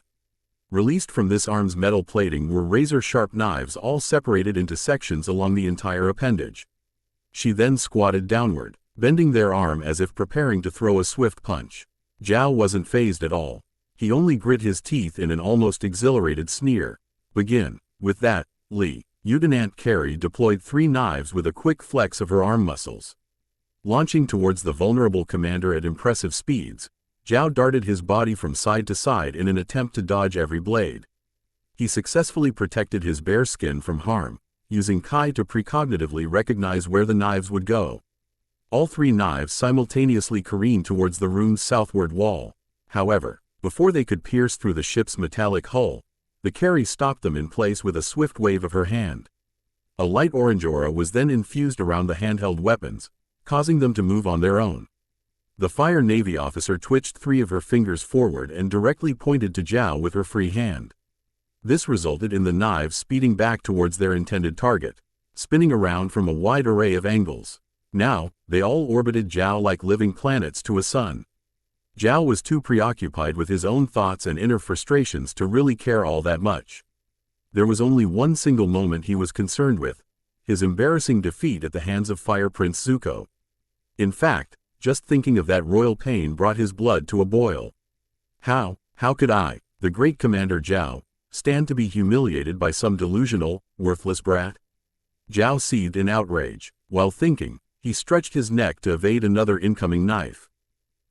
Released from this arm's metal plating were razor-sharp knives all separated into sections along the entire appendage. She then squatted downward, bending their arm as if preparing to throw a swift punch. Zhao wasn't fazed at all. He only grit his teeth in an almost exhilarated sneer. "Begin." With that, Lieutenant Kari deployed 3 knives with a quick flex of her arm muscles. Launching towards the vulnerable commander at impressive speeds, Zhao darted his body from side to side in an attempt to dodge every blade. He successfully protected his bare skin from harm, using Kai to precognitively recognize where the knives would go. All 3 knives simultaneously careened towards the room's southward wall. However, before they could pierce through the ship's metallic hull, the Kari stopped them in place with a swift wave of her hand. A light orange aura was then infused around the handheld weapons, causing them to move on their own. The Fire Navy officer twitched 3 of her fingers forward and directly pointed to Zhao with her free hand. This resulted in the knives speeding back towards their intended target, spinning around from a wide array of angles. Now, they all orbited Zhao like living planets to a sun. Zhao was too preoccupied with his own thoughts and inner frustrations to really care all that much. There was only one single moment he was concerned with: his embarrassing defeat at the hands of Fire Prince Zuko. In fact, just thinking of that royal pain brought his blood to a boil. How could I, the great Commander Zhao, stand to be humiliated by some delusional, worthless brat? Zhao seethed in outrage. While thinking, he stretched his neck to evade another incoming knife.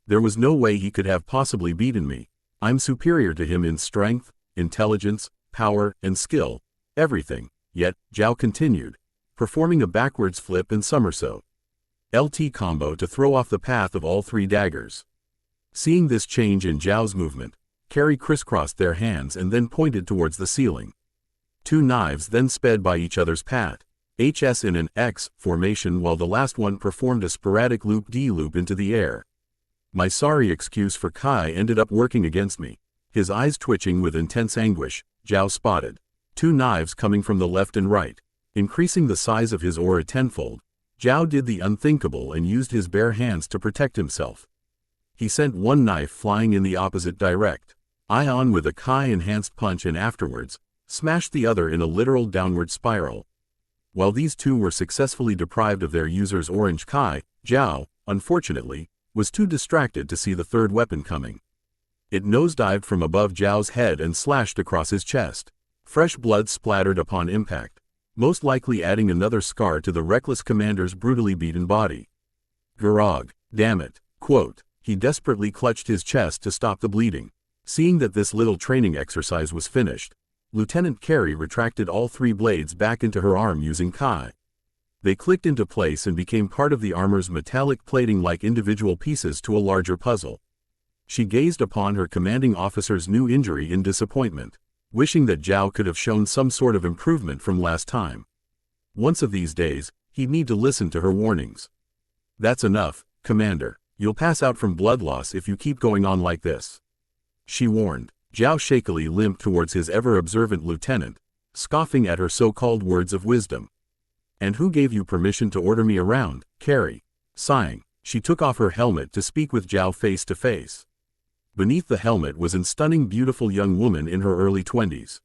There was no way he could have possibly beaten me. I'm superior to him in strength, intelligence, power, and skill, everything. Yet, Zhao continued, performing a backwards flip and somersault. LT combo to throw off the path of all 3 daggers. Seeing this change in Zhao's movement, Kari crisscrossed their hands and then pointed towards the ceiling. 2 knives then sped by each other's path, HS in an X formation, while the last one performed a sporadic loop-de-loop into the air. My sorry excuse for Kai ended up working against me. His eyes twitching with intense anguish, Zhao spotted 2 knives coming from the left and right. Increasing the size of his aura tenfold, Zhao did the unthinkable and used his bare hands to protect himself. He sent one knife flying in the opposite direction with a Kai-enhanced punch and afterwards, smashed the other in a literal downward spiral. While these 2 were successfully deprived of their user's orange Kai, Zhao, unfortunately, was too distracted to see the 3rd weapon coming. It nosedived from above Zhao's head and slashed across his chest. Fresh blood splattered upon impact, most likely adding another scar to the reckless commander's brutally beaten body. Garog, damn it. He desperately clutched his chest to stop the bleeding. Seeing that this little training exercise was finished, Lieutenant Kari retracted all 3 blades back into her arm using Kai. They clicked into place and became part of the armor's metallic plating like individual pieces to a larger puzzle. She gazed upon her commanding officer's new injury in disappointment, wishing that Zhao could have shown some sort of improvement from last time. Once of these days, he'd need to listen to her warnings. That's enough, Commander. You'll pass out from blood loss if you keep going on like this, she warned. Zhao shakily limped towards his ever-observant lieutenant, scoffing at her so-called words of wisdom. And who gave you permission to order me around, Carrie? Sighing, she took off her helmet to speak with Zhao face to face. Beneath the helmet was a stunning beautiful young woman in her early 20s.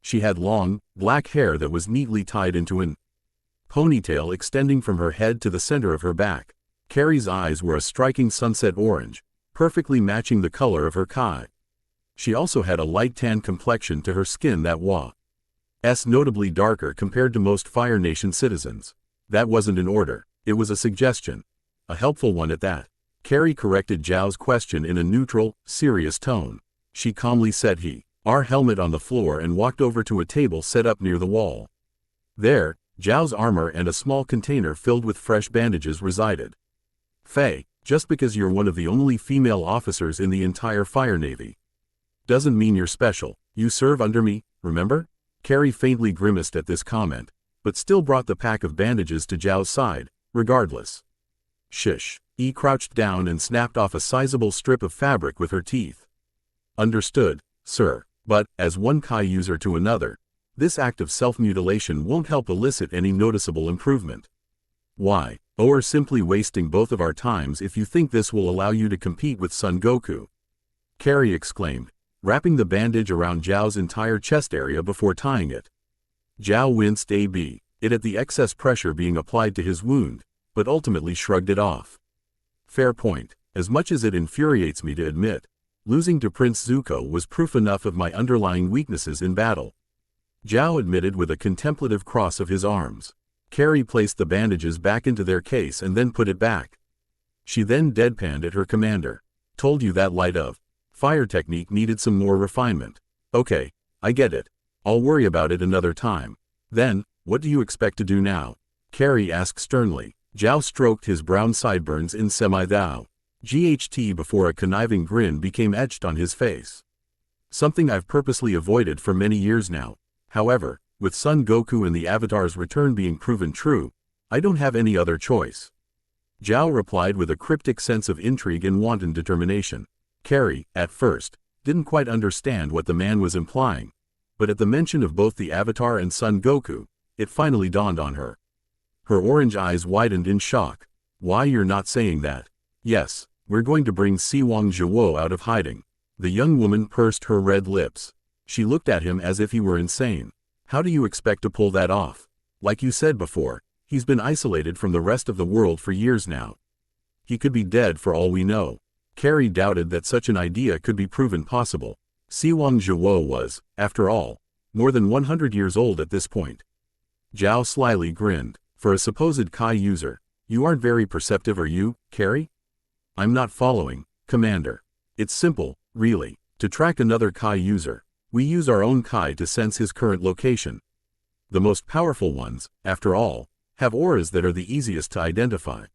She had long, black hair that was neatly tied into an ponytail extending from her head to the center of her back. Carrie's eyes were a striking sunset orange, perfectly matching the color of her kai. She also had a light tan complexion to her skin that was notably darker compared to most Fire Nation citizens. That wasn't an order, it was a suggestion. A helpful one at that. Carrie corrected Zhao's question in a neutral, serious tone. She calmly set her helmet on the floor and walked over to a table set up near the wall. There, Zhao's armor and a small container filled with fresh bandages resided. Faye, just because you're one of the only female officers in the entire Fire Navy doesn't mean you're special. You serve under me, remember? Carrie faintly grimaced at this comment, but still brought the pack of bandages to Zhao's side, regardless. Shish. He crouched down and snapped off a sizable strip of fabric with her teeth. Understood, sir. But, as one Kai user to another, this act of self-mutilation won't help elicit any noticeable improvement. Why? Or simply wasting both of our times if you think this will allow you to compete with Son Goku. Carrie exclaimed, wrapping the bandage around Zhao's entire chest area before tying it. Zhao winced a bit at the excess pressure being applied to his wound, but ultimately shrugged it off. Fair point. As much as it infuriates me to admit, losing to Prince Zuko was proof enough of my underlying weaknesses in battle. Zhao admitted with a contemplative cross of his arms. Carrie placed the bandages back into their case and then put it back. She then deadpanned at her commander. Told you that light of fire technique needed some more refinement. Okay, I get it. I'll worry about it another time. Then, what do you expect to do now? Carrie asked sternly. Zhao stroked his brown sideburns in semi-thou. GHT before a conniving grin became etched on his face. Something I've purposely avoided for many years now. However, with Son Goku and the Avatar's return being proven true, I don't have any other choice. Zhao replied with a cryptic sense of intrigue and wanton determination. Carrie, at first, didn't quite understand what the man was implying, but at the mention of both the Avatar and Son Goku, it finally dawned on her. Her orange eyes widened in shock. Why, you're not saying that? Yes, we're going to bring Siwang Zhuo out of hiding. The young woman pursed her red lips. She looked at him as if he were insane. How do you expect to pull that off? Like you said before, he's been isolated from the rest of the world for years now. He could be dead for all we know. Carrie doubted that such an idea could be proven possible. Siwang Zhuo was, after all, more than 100 years old at this point. Zhao slyly grinned. For a supposed Kai user, you aren't very perceptive, are you, Carrie? I'm not following, Commander. It's simple, really. To track another Kai user, we use our own Kai to sense his current location. The most powerful ones, after all, have auras that are the easiest to identify.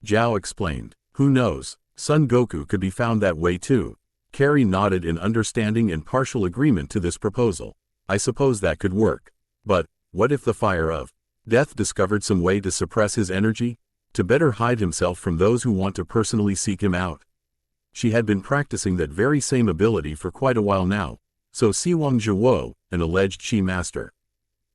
Zhao explained. Who knows, Son Goku could be found that way too. Carrie nodded in understanding and partial agreement to this proposal. I suppose that could work. But, what if the fire of death discovered some way to suppress his energy, to better hide himself from those who want to personally seek him out? She had been practicing that very same ability for quite a while now, so Siwang Zhuo, an alleged Chi master,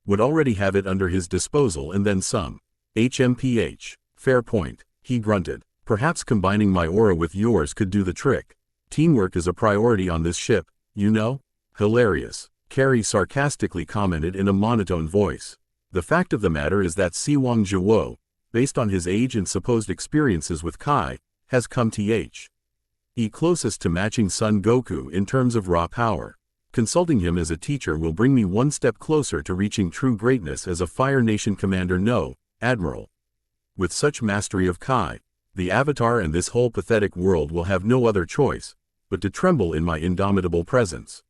would already have it under his disposal and then some. HMPH. Fair point, he grunted. Perhaps combining my aura with yours could do the trick. Teamwork is a priority on this ship, you know? Hilarious. Carrie sarcastically commented in a monotone voice. The fact of the matter is that Siwang Zhuo, based on his age and supposed experiences with Kai, has come the closest to matching Son Goku in terms of raw power. Consulting him as a teacher will bring me one step closer to reaching true greatness as a Fire Nation commander. No, Admiral. With such mastery of Kai, the Avatar and this whole pathetic world will have no other choice but to tremble in my indomitable presence.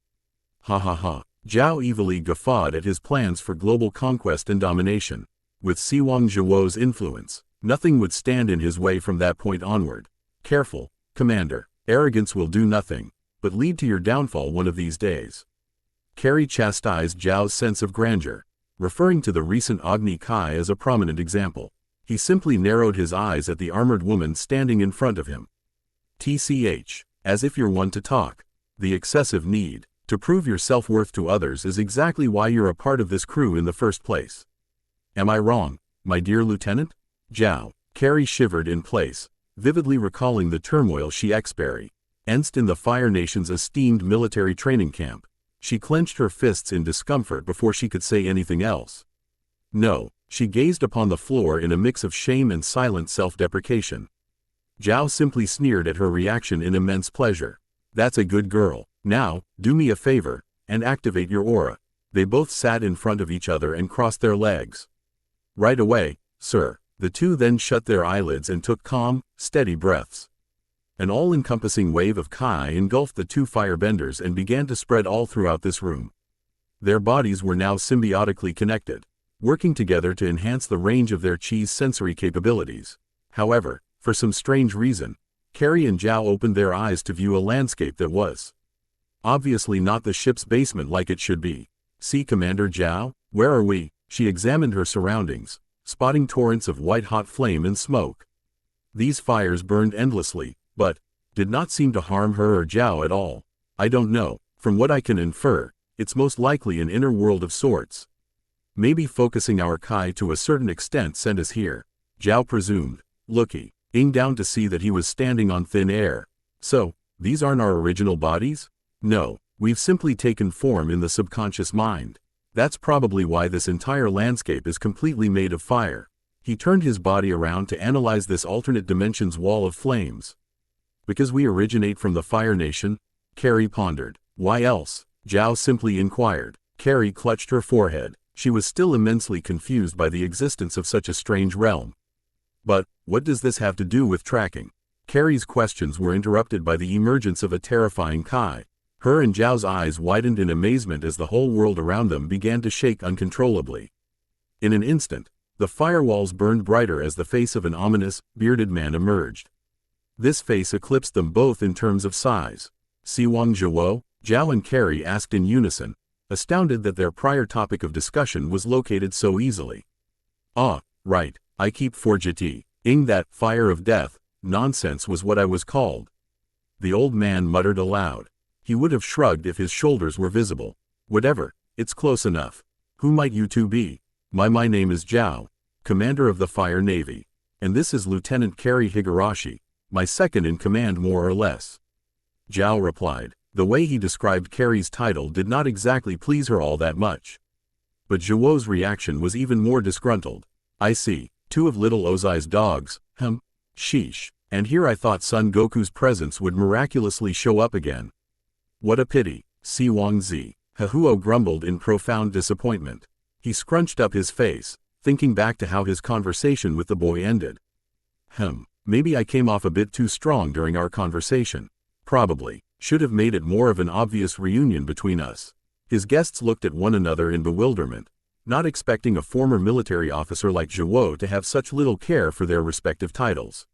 Ha ha ha. Zhao evilly guffawed at his plans for global conquest and domination. With Siwang Zhuo's influence, nothing would stand in his way from that point onward. Careful, Commander. Arrogance will do nothing but lead to your downfall one of these days. Carrie chastised Zhao's sense of grandeur. referring to the recent Agni Kai as a prominent example. He simply narrowed his eyes at the armored woman standing in front of him. TCH, as if you're one to talk. The excessive need to prove your self-worth to others is exactly why you're a part of this crew in the first place. Am I wrong, my dear Lieutenant? Zhao. Carrie shivered in place, vividly recalling the turmoil she experienced in the Fire Nation's esteemed military training camp. She clenched her fists in discomfort before she could say anything else. No, she gazed upon the floor in a mix of shame and silent self-deprecation. Zhao simply sneered at her reaction in immense pleasure. That's a good girl. Now, do me a favor, and activate your aura. They both sat in front of each other and crossed their legs. Right away, sir. The two then shut their eyelids and took calm, steady breaths. An all-encompassing wave of Kai engulfed the two firebenders and began to spread all throughout this room. Their bodies were now symbiotically connected, working together to enhance the range of their Chi's sensory capabilities. However, for some strange reason, Carrie and Zhao opened their eyes to view a landscape that was obviously not the ship's basement like it should be. See, Commander Zhao, where are we? She examined her surroundings, spotting torrents of white-hot flame and smoke. These fires burned endlessly, but did not seem to harm her or Zhao at all. I don't know. From what I can infer, it's most likely an inner world of sorts. Maybe focusing our Kai to a certain extent sent us here, Zhao presumed, looking down to see that he was standing on thin air. So, these aren't our original bodies? No, we've simply taken form in the subconscious mind. That's probably why this entire landscape is completely made of fire. He turned his body around to analyze this alternate dimension's wall of flames. Because we originate from the Fire Nation? Carrie pondered. Why else? Zhao simply inquired. Carrie clutched her forehead. She was still immensely confused by the existence of such a strange realm. But, what does this have to do with tracking? Carrie's questions were interrupted by the emergence of a terrifying Kai. Her and Zhao's eyes widened in amazement as the whole world around them began to shake uncontrollably. In an instant, the firewalls burned brighter as the face of an ominous, bearded man emerged. This face eclipsed them both in terms of size. Siwang Zhuo? Zhao and Carrie asked in unison, astounded that their prior topic of discussion was located so easily. Ah, right, I keep forgetting. That fire of death, nonsense was what I was called. The old man muttered aloud. He would have shrugged if his shoulders were visible. Whatever, it's close enough. Who might you two be? My name is Zhao, commander of the Fire Navy. And this is Lieutenant Carrie Higurashi, my second in command more or less. Zhao replied. The way he described Carrie's title did not exactly please her all that much. But Zhuo's reaction was even more disgruntled. I see, two of little Ozai's dogs, sheesh. And here I thought Son Goku's presence would miraculously show up again. What a pity, Siwang Zi. Hahuo grumbled in profound disappointment. He scrunched up his face, thinking back to how his conversation with the boy ended. Maybe I came off a bit too strong during our conversation. Probably. Should have made it more of an obvious reunion between us. His guests looked at one another in bewilderment, not expecting a former military officer like Zhuo to have such little care for their respective titles.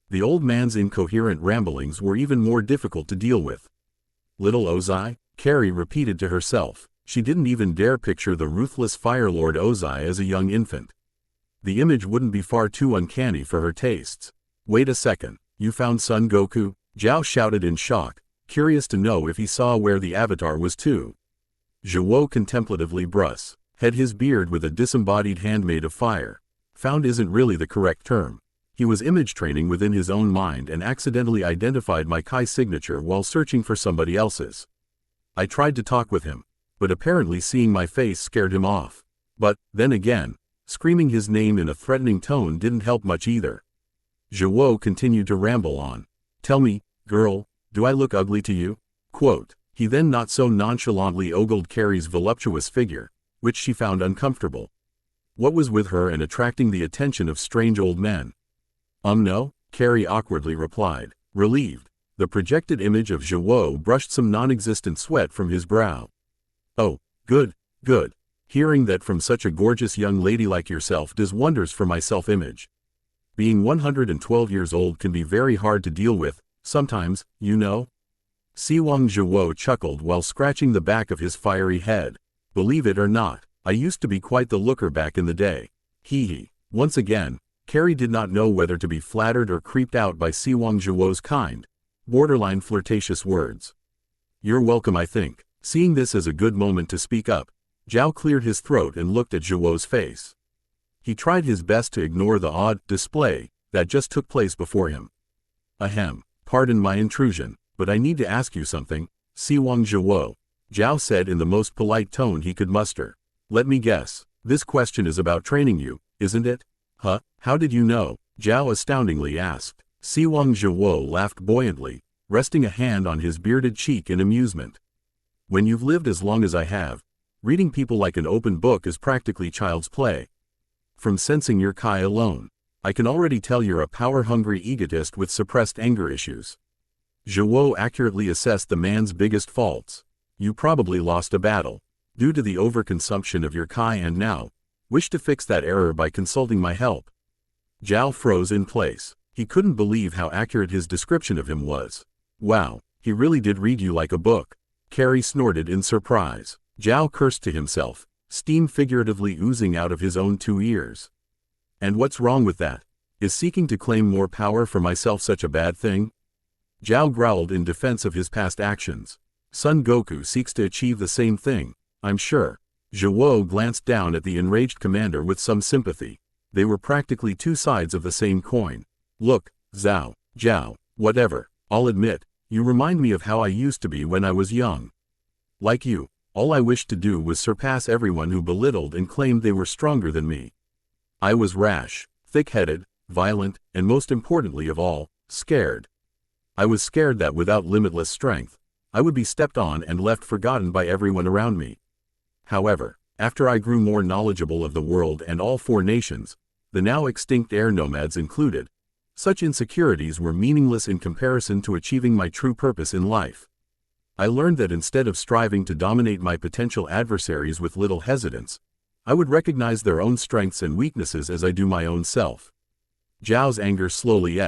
The old man's incoherent ramblings were even more difficult to deal with. Little Ozai? Carrie repeated to herself. She didn't even dare picture the ruthless Fire Lord Ozai as a young infant. The image wouldn't be far too uncanny for her tastes. Wait a second, you found Son Goku? Zhao shouted in shock, curious to know if he saw where the avatar was too. Zhuo contemplatively brushed his beard with a disembodied handmaid of fire. Found isn't really the correct term. He was image training within his own mind and accidentally identified my Kai signature while searching for somebody else's. I tried to talk with him, but apparently seeing my face scared him off. But, then again, screaming his name in a threatening tone didn't help much either. Zhuo continued to ramble on. Tell me, girl, do I look ugly to you? Quote. He then not so nonchalantly ogled Carrie's voluptuous figure, which she found uncomfortable. What was with her and attracting the attention of strange old men? No, Carrie awkwardly replied. Relieved, the projected image of Zhuo brushed some non-existent sweat from his brow. Oh, good, good. Hearing that from such a gorgeous young lady like yourself does wonders for my self-image. Being 112 years old can be very hard to deal with, sometimes, you know. Siwang Zhuo chuckled while scratching the back of his fiery head. Believe it or not, I used to be quite the looker back in the day. Hee hee. Once again, Carrie did not know whether to be flattered or creeped out by Siwang Zhuo's kind, borderline flirtatious words. You're welcome, I think. Seeing this as a good moment to speak up, Zhao cleared his throat and looked at Zhuo's face. He tried his best to ignore the odd display that just took place before him. Ahem. Pardon my intrusion, but I need to ask you something, Siwang Zhuo, Zhao said in the most polite tone he could muster. Let me guess. This question is about training you, isn't it? Huh? How did you know? Zhao astoundingly asked. Siwang Zhuo laughed buoyantly, resting a hand on his bearded cheek in amusement. When you've lived as long as I have, reading people like an open book is practically child's play. From sensing your Kai alone, I can already tell you're a power-hungry egotist with suppressed anger issues. Zhuo accurately assessed the man's biggest faults. You probably lost a battle due to the overconsumption of your Kai and now wish to fix that error by consulting my help. Zhao froze in place. He couldn't believe how accurate his description of him was. Wow, he really did read you like a book. Carrie snorted in surprise. Zhao cursed to himself, steam figuratively oozing out of his own 2 ears. And what's wrong with that? Is seeking to claim more power for myself such a bad thing? Zhao growled in defense of his past actions. Son Goku seeks to achieve the same thing, I'm sure. Zhuo glanced down at the enraged commander with some sympathy. They were practically two sides of the same coin. Look, Zhao, whatever, I'll admit, you remind me of how I used to be when I was young. Like you, all I wished to do was surpass everyone who belittled and claimed they were stronger than me. I was rash, thick-headed, violent, and most importantly of all, scared. I was scared that without limitless strength, I would be stepped on and left forgotten by everyone around me. However, after I grew more knowledgeable of the world and all 4 nations, the now extinct air nomads included, such insecurities were meaningless in comparison to achieving my true purpose in life. I learned that instead of striving to dominate my potential adversaries with little hesitance, I would recognize their own strengths and weaknesses as I do my own self. Zhao's anger slowly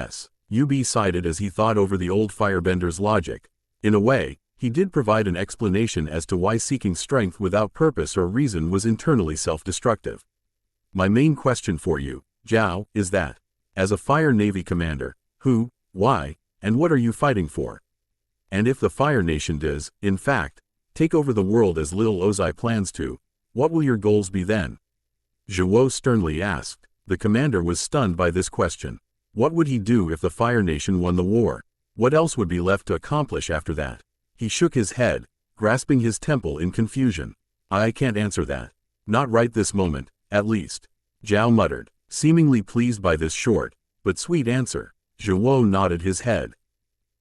subsided as he thought over the old firebender's logic. In a way, he did provide an explanation as to why seeking strength without purpose or reason was internally self-destructive. My main question for you, Zhao, is that, as a Fire Navy commander, who, why, and what are you fighting for? And if the Fire Nation does, in fact, take over the world as Little Ozai plans to, what will your goals be then? Zhuo sternly asked. The commander was stunned by this question. What would he do if the Fire Nation won the war? What else would be left to accomplish after that? He shook his head, grasping his temple in confusion. I can't answer that. Not right this moment, at least. Zhao muttered, seemingly pleased by this short, but sweet answer. Zhuo nodded his head.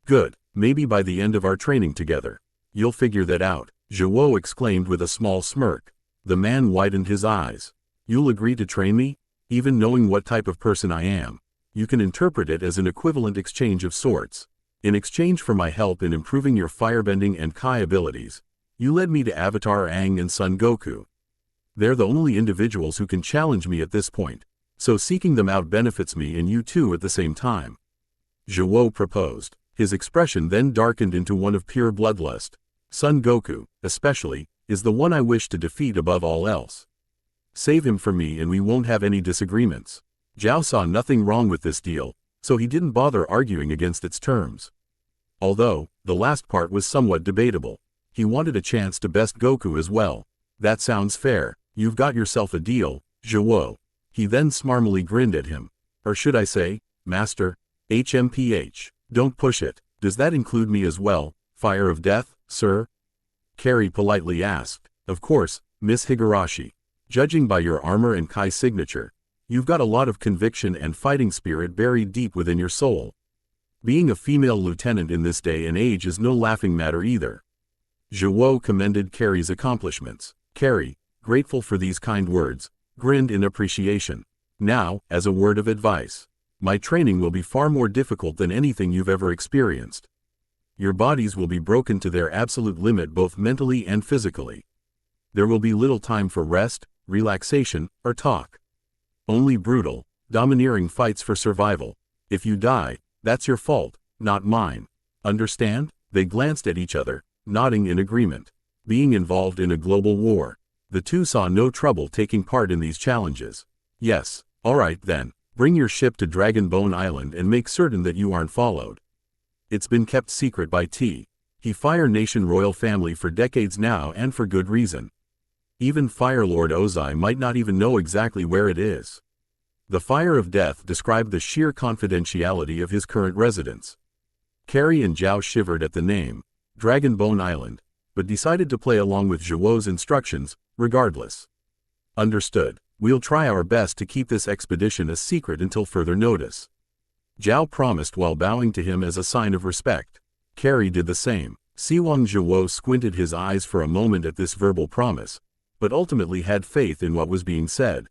Good, maybe by the end of our training together, you'll figure that out, Zhuo exclaimed with a small smirk. The man widened his eyes. You'll agree to train me? Even knowing what type of person I am. You can interpret it as an equivalent exchange of sorts. In exchange for my help in improving your firebending and Kai abilities, you led me to Avatar Aang and Son Goku. They're the only individuals who can challenge me at this point, so seeking them out benefits me and you too at the same time. Zhuo proposed. His expression then darkened into one of pure bloodlust. Son Goku, especially, is the one I wish to defeat above all else. Save him for me and we won't have any disagreements. Zhao saw nothing wrong with this deal, so he didn't bother arguing against its terms. Although, the last part was somewhat debatable. He wanted a chance to best Goku as well. That sounds fair. You've got yourself a deal, Zhuo. He then smarmily grinned at him. Or should I say, Master? HMPH. Don't push it. Does that include me as well, Fire of Death, sir? Carrie politely asked. Of course, Miss Higurashi. Judging by your armor and Kai signature, you've got a lot of conviction and fighting spirit buried deep within your soul. Being a female lieutenant in this day and age is no laughing matter either. Zhuo commended Carrie's accomplishments. Carrie, grateful for these kind words, grinned in appreciation. Now, as a word of advice, my training will be far more difficult than anything you've ever experienced. Your bodies will be broken to their absolute limit both mentally and physically. There will be little time for rest, relaxation, or talk. Only brutal, domineering fights for survival. If you die, that's your fault, not mine. Understand? They glanced at each other, nodding in agreement. Being involved in a global war, The two saw no trouble taking part in these challenges. Yes, alright then, bring your ship to Dragon Bone Island and make certain that you aren't followed. It's been kept secret by the Fire Nation royal family for decades now, and for good reason. Even Fire Lord Ozai might not even know exactly where it is. The Fire of Death described the sheer confidentiality of his current residence. Carrie and Zhao shivered at the name, Dragon Bone Island, but decided to play along with Zhou's instructions, regardless. Understood. We'll try our best to keep this expedition a secret until further notice. Zhao promised while bowing to him as a sign of respect. Carrie did the same. Zhou squinted his eyes for a moment at this verbal promise, but ultimately had faith in what was being said.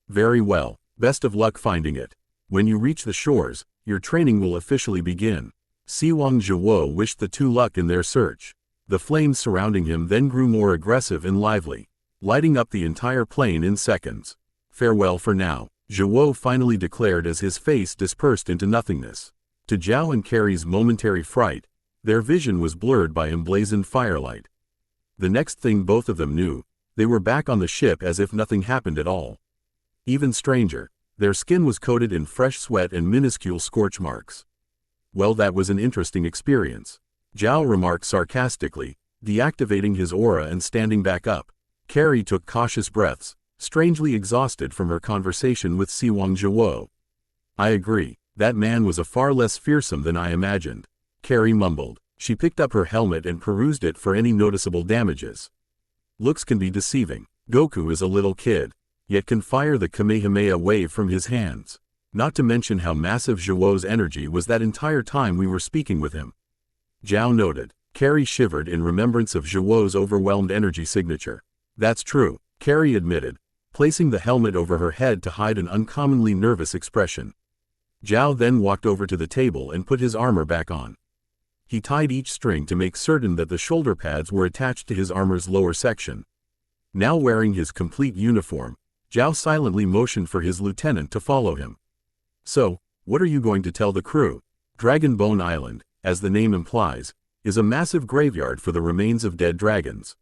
Very well. Best of luck finding it. When you reach the shores, your training will officially begin. Zhou wished the two luck in their search. The flames surrounding him then grew more aggressive and lively, lighting up the entire plain in seconds. Farewell for now, Zhou finally declared as his face dispersed into nothingness. To Zhao and Carrie's momentary fright, their vision was blurred by emblazoned firelight. The next thing both of them knew, they were back on the ship as if nothing happened at all. Even stranger, their skin was coated in fresh sweat and minuscule scorch marks. Well, that was an interesting experience, Zhao remarked sarcastically, deactivating his aura and standing back up. Carrie took cautious breaths, strangely exhausted from her conversation with Zhou. I agree, that man was a far less fearsome than I imagined, Carrie mumbled. She picked up her helmet and perused it for any noticeable damages. Looks can be deceiving. Goku is a little kid, yet can fire the Kamehameha wave from his hands. Not to mention how massive Zhou's energy was that entire time we were speaking with him. Zhao noted. Carrie shivered in remembrance of Zhou's overwhelmed energy signature. That's true, Carrie admitted, placing the helmet over her head to hide an uncommonly nervous expression. Zhao then walked over to the table and put his armor back on. He tied each string to make certain that the shoulder pads were attached to his armor's lower section. Now wearing his complete uniform, Zhao silently motioned for his lieutenant to follow him. So, what are you going to tell the crew? Dragon Bone Island, as the name implies, is a massive graveyard for the remains of dead dragons.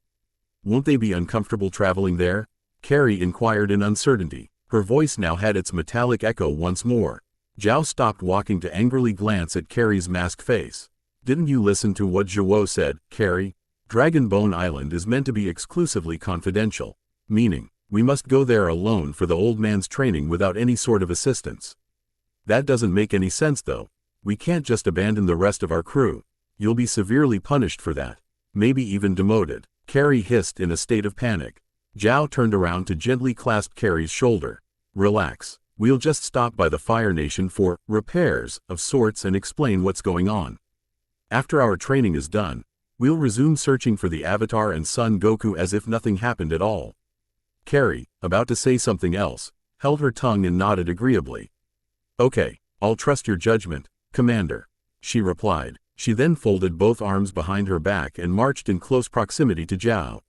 Won't they be uncomfortable traveling there? Carrie inquired in uncertainty. Her voice now had its metallic echo once more. Zhao stopped walking to angrily glance at Carrie's masked face. Didn't you listen to what Zhou said, Carrie? Dragon Bone Island is meant to be exclusively confidential, meaning, we must go there alone for the old man's training without any sort of assistance. That doesn't make any sense though. We can't just abandon the rest of our crew. You'll be severely punished for that. Maybe even demoted, Carrie hissed in a state of panic. Zhao turned around to gently clasp Carrie's shoulder. Relax. We'll just stop by the Fire Nation for repairs of sorts and explain what's going on. After our training is done, we'll resume searching for the Avatar and Son Goku as if nothing happened at all. Carrie, about to say something else, held her tongue and nodded agreeably. Okay, I'll trust your judgment, Commander, she replied. She then folded both arms behind her back and marched in close proximity to Zhao.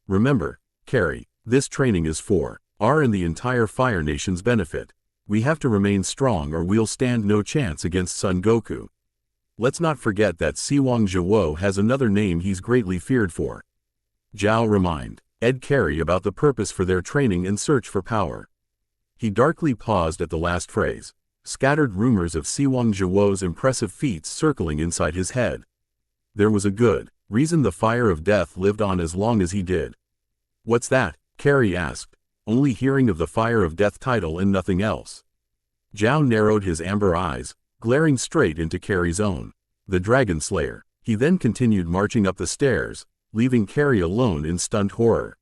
Remember, Carrie, this training is for our and the entire Fire Nation's benefit. We have to remain strong or we'll stand no chance against Son Goku. Let's not forget that Zhou has another name he's greatly feared for. Zhao reminded Carrie about the purpose for their training and search for power. He darkly paused at the last phrase, scattered rumors of Zhou's impressive feats circling inside his head. There was a good reason the Fire of Death lived on as long as he did. What's that? Carrie asked, only hearing of the Fire of Death title and nothing else. Zhao narrowed his amber eyes, glaring straight into Carrie's own. The Dragon Slayer. He then continued marching up the stairs, leaving Carrie alone in stunned horror.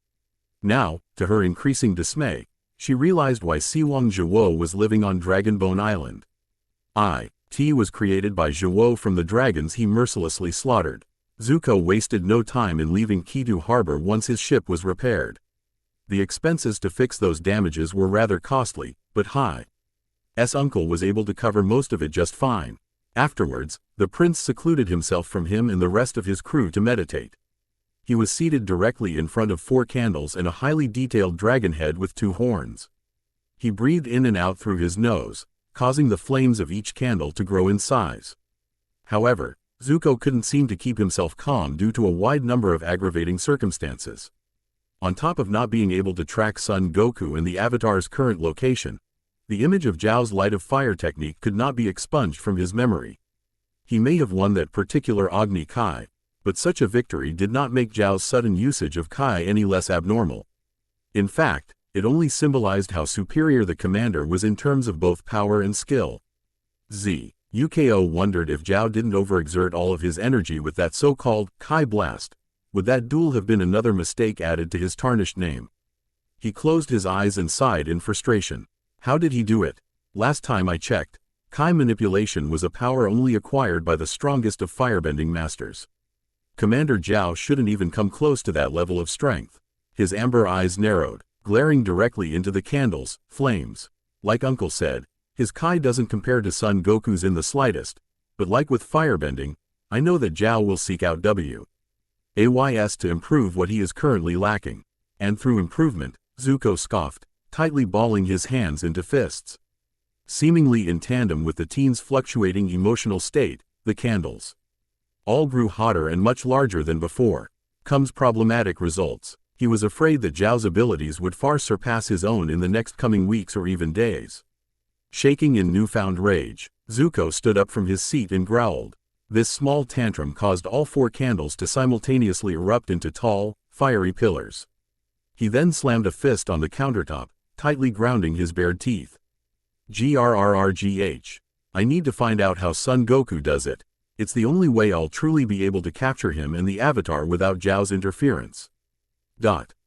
Now, to her increasing dismay, she realized why Zhou was living on Dragon Bone Island. It was created by Zhou from the dragons he mercilessly slaughtered. Zuko wasted no time in leaving Kitu Harbor once his ship was repaired. The expenses to fix those damages were rather costly, but Hai's uncle was able to cover most of it just fine. Afterwards, the prince secluded himself from him and the rest of his crew to meditate. He was seated directly in front of 4 candles and a highly detailed dragon head with 2 horns. He breathed in and out through his nose, causing the flames of each candle to grow in size. However, Zuko couldn't seem to keep himself calm due to a wide number of aggravating circumstances. On top of not being able to track Son Goku and the Avatar's current location, the image of Zhao's light of fire technique could not be expunged from his memory. He may have won that particular Agni Kai, but such a victory did not make Zhao's sudden usage of Kai any less abnormal. In fact, it only symbolized how superior the commander was in terms of both power and skill. Uko wondered if Zhao didn't overexert all of his energy with that so-called Kai Blast. Would that duel have been another mistake added to his tarnished name? He closed his eyes and sighed in frustration. How did he do it? Last time I checked, Kai manipulation was a power only acquired by the strongest of firebending masters. Commander Zhao shouldn't even come close to that level of strength. His amber eyes narrowed, glaring directly into the candles' flames. Like Uncle said, his Kai doesn't compare to Son Goku's in the slightest, but like with firebending, I know that Zhao will seek out ways to improve what he is currently lacking. And through improvement, Zuko scoffed, tightly balling his hands into fists. Seemingly in tandem with the teen's fluctuating emotional state, the candles all grew hotter and much larger than before. Comes problematic results. He was afraid that Zhao's abilities would far surpass his own in the next coming weeks or even days. Shaking in newfound rage, Zuko stood up from his seat and growled. This small tantrum caused all 4 candles to simultaneously erupt into tall, fiery pillars. He then slammed a fist on the countertop, tightly grounding his bared teeth. Grrrgh. I need to find out how Son Goku does it. It's the only way I'll truly be able to capture him and the Avatar without Zhao's interference.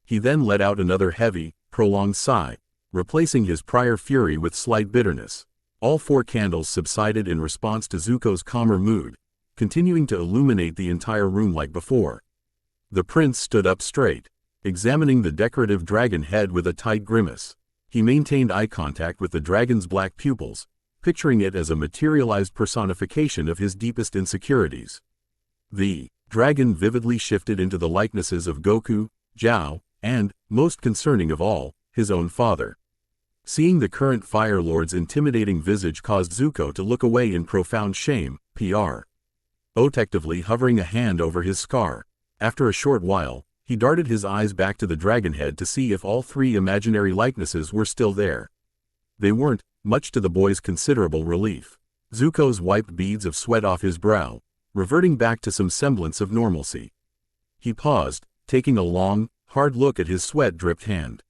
He then let out another heavy, prolonged sigh, replacing his prior fury with slight bitterness. All 4 candles subsided in response to Zuko's calmer mood, continuing to illuminate the entire room like before. The prince stood up straight, examining the decorative dragon head with a tight grimace. He maintained eye contact with the dragon's black pupils, picturing it as a materialized personification of his deepest insecurities. The dragon vividly shifted into the likenesses of Goku, Zhao, and, most concerning of all, his own father. Seeing the current Fire Lord's intimidating visage caused Zuko to look away in profound shame, protectively hovering a hand over his scar. After a short while, he darted his eyes back to the dragon head to see if all 3 imaginary likenesses were still there. They weren't, much to the boy's considerable relief. Zuko's wiped beads of sweat off his brow, reverting back to some semblance of normalcy. He paused, taking a long, hard look at his sweat-dripped hand.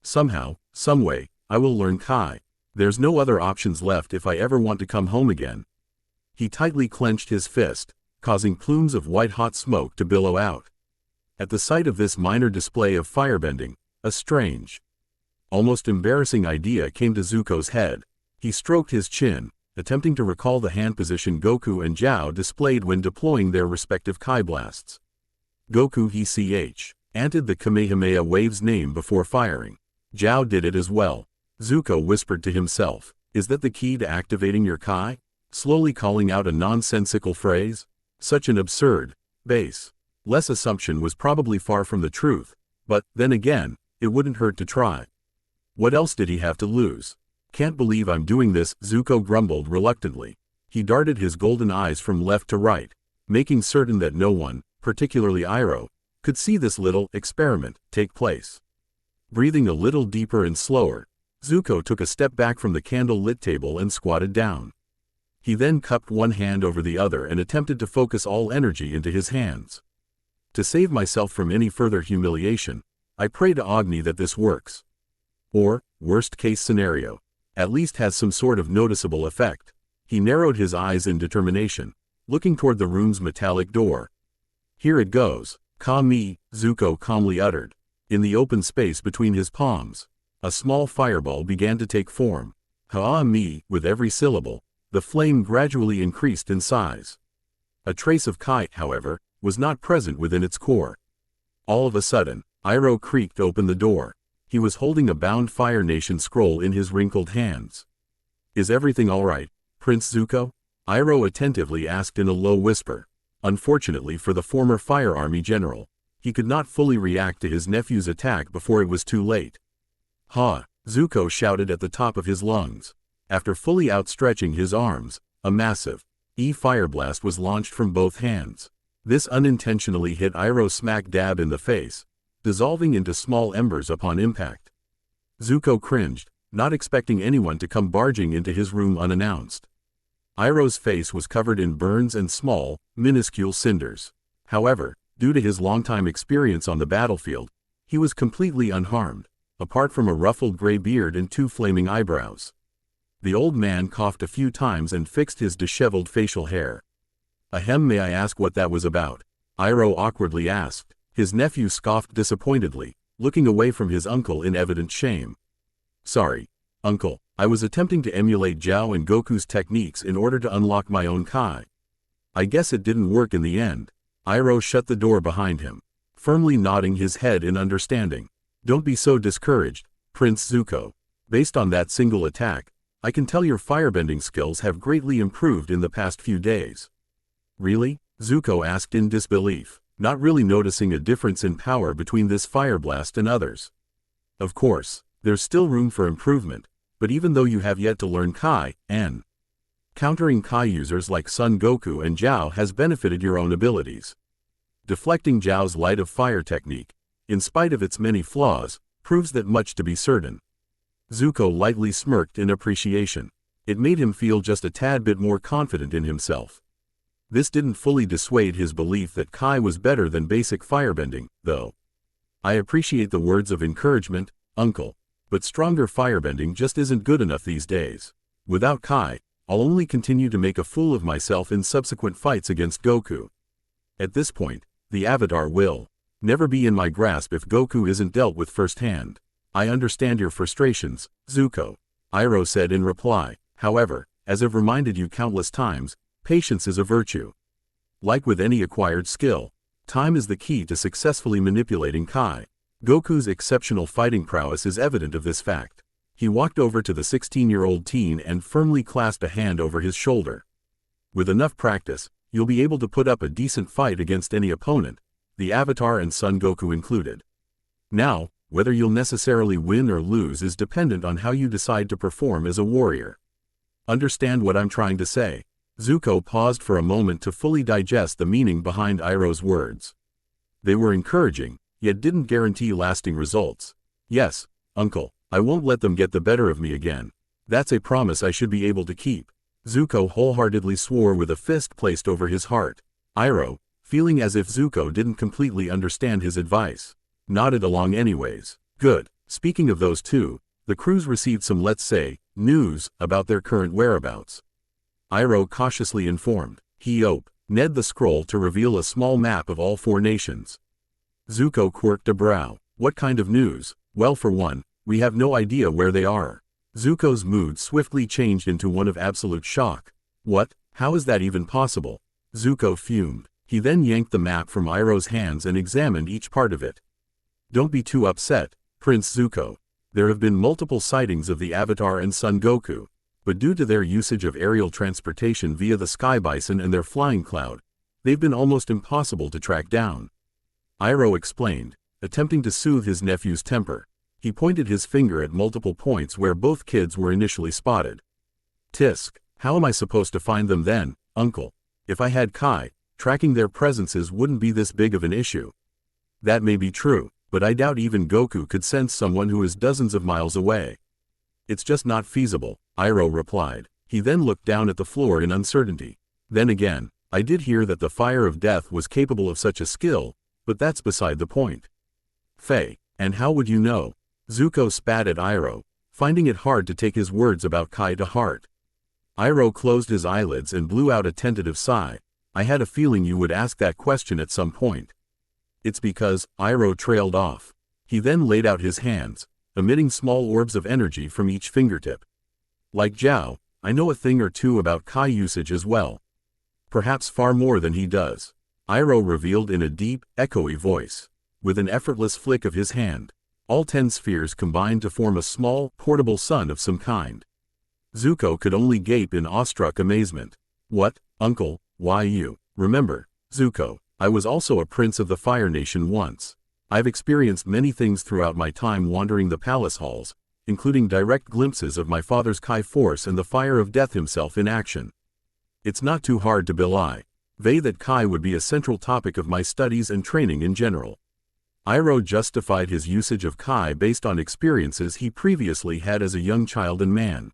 Somehow, someway, I will learn Kai. There's no other options left if I ever want to come home again. He tightly clenched his fist, causing plumes of white-hot smoke to billow out. At the sight of this minor display of firebending, a strange, almost embarrassing idea came to Zuko's head. He stroked his chin, attempting to recall the hand position Goku and Zhao displayed when deploying their respective Kai blasts. Goku anted the Kamehameha wave's name before firing. Zhao did it as well. Zuko whispered to himself, "Is that the key to activating your Kai?" Slowly calling out a nonsensical phrase. Such an absurd, base, less assumption was probably far from the truth, but, then again, it wouldn't hurt to try. What else did he have to lose? Can't believe I'm doing this, Zuko grumbled reluctantly. He darted his golden eyes from left to right, making certain that no one, particularly Iroh, could see this little experiment take place. Breathing a little deeper and slower, Zuko took a step back from the candle-lit table and squatted down. He then cupped one hand over the other and attempted to focus all energy into his hands. To save myself from any further humiliation, I pray to Agni that this works. Or, worst-case scenario, at least has some sort of noticeable effect. He narrowed his eyes in determination, looking toward the room's metallic door. Here it goes. Ka-mi, Zuko calmly uttered. In the open space between his palms, a small fireball began to take form. Ha-mi, with every syllable, the flame gradually increased in size. A trace of Kai, however, was not present within its core. All of a sudden, Iroh creaked open the door. He was holding a bound Fire Nation scroll in his wrinkled hands. "Is everything all right, Prince Zuko?" Iroh attentively asked in a low whisper. Unfortunately for the former Fire Army general, he could not fully react to his nephew's attack before it was too late. "Ha!" Zuko shouted at the top of his lungs. After fully outstretching his arms, a massive fire blast was launched from both hands. This unintentionally hit Iroh smack dab in the face, dissolving into small embers upon impact. Zuko cringed, not expecting anyone to come barging into his room unannounced. Iroh's face was covered in burns and small, minuscule cinders. However, due to his longtime experience on the battlefield, he was completely unharmed, apart from a ruffled gray beard and 2 flaming eyebrows. The old man coughed a few times and fixed his disheveled facial hair. "Ahem, may I ask what that was about?" Iroh awkwardly asked. His nephew scoffed disappointedly, looking away from his uncle in evident shame. "Sorry, uncle, I was attempting to emulate Zhao and Goku's techniques in order to unlock my own Kai. I guess it didn't work in the end." Iroh shut the door behind him, firmly nodding his head in understanding. "Don't be so discouraged, Prince Zuko. Based on that single attack, I can tell your firebending skills have greatly improved in the past few days." "Really?" Zuko asked in disbelief, not really noticing a difference in power between this fire blast and others. "Of course, there's still room for improvement, but even though you have yet to learn Kai, countering Kai users like Son Goku and Zhao has benefited your own abilities. Deflecting Zhao's light of fire technique, in spite of its many flaws, proves that much to be certain." Zuko lightly smirked in appreciation. It made him feel just a tad bit more confident in himself. This didn't fully dissuade his belief that Kai was better than basic firebending, though. "I appreciate the words of encouragement, uncle, but stronger firebending just isn't good enough these days. Without Kai, I'll only continue to make a fool of myself in subsequent fights against Goku. At this point, the Avatar will never be in my grasp if Goku isn't dealt with firsthand." "I understand your frustrations, Zuko," Iroh said in reply. "However, as I've reminded you countless times, patience is a virtue. Like with any acquired skill, time is the key to successfully manipulating Kai. Goku's exceptional fighting prowess is evident of this fact." He walked over to the 16-year-old teen and firmly clasped a hand over his shoulder. "With enough practice, you'll be able to put up a decent fight against any opponent, the Avatar and Son Goku included. Now, whether you'll necessarily win or lose is dependent on how you decide to perform as a warrior. Understand what I'm trying to say?" Zuko paused for a moment to fully digest the meaning behind Iroh's words. They were encouraging, yet didn't guarantee lasting results. "Yes, uncle, I won't let them get the better of me again. That's a promise I should be able to keep." Zuko wholeheartedly swore with a fist placed over his heart. Iroh, feeling as if Zuko didn't completely understand his advice, nodded along anyways. "Good. Speaking of those two, the crews received some, let's say, news about their current whereabouts," Iroh cautiously informed. He opened the scroll to reveal a small map of all 4 nations. Zuko quirked a brow. "What kind of news?" "Well, for one, we have no idea where they are." Zuko's mood swiftly changed into one of absolute shock. "What? How is that even possible?" Zuko fumed. He then yanked the map from Iroh's hands and examined each part of it. "Don't be too upset, Prince Zuko. There have been multiple sightings of the Avatar and Son Goku, but due to their usage of aerial transportation via the Sky Bison and their flying cloud, they've been almost impossible to track down," Iroh explained, attempting to soothe his nephew's temper. He pointed his finger at multiple points where both kids were initially spotted. "Tisk, how am I supposed to find them then, uncle? If I had Kai, tracking their presences wouldn't be this big of an issue." "That may be true, but I doubt even Goku could sense someone who is dozens of miles away. It's just not feasible," Iroh replied. He then looked down at the floor in uncertainty. "Then again, I did hear that the Fire of Death was capable of such a skill, but that's beside the point." "Faye, and how would you know?" Zuko spat at Iroh, finding it hard to take his words about Kai to heart. Iroh closed his eyelids and blew out a tentative sigh. "I had a feeling you would ask that question at some point." "It's because," Iroh trailed off. He then laid out his hands, emitting small orbs of energy from each fingertip. "Like Zhao, I know a thing or two about Kai usage as well. Perhaps far more than he does," Iroh revealed in a deep, echoey voice. With an effortless flick of his hand, all 10 spheres combined to form a small, portable sun of some kind. Zuko could only gape in awestruck amazement. "What, uncle, why you?" "Remember, Zuko, I was also a prince of the Fire Nation once. I've experienced many things throughout my time wandering the palace halls, including direct glimpses of my father's Kai force and the Fire of Death himself in action. It's not too hard to belie that Kai would be a central topic of my studies and training in general." Iroh justified his usage of Kai based on experiences he previously had as a young child and man.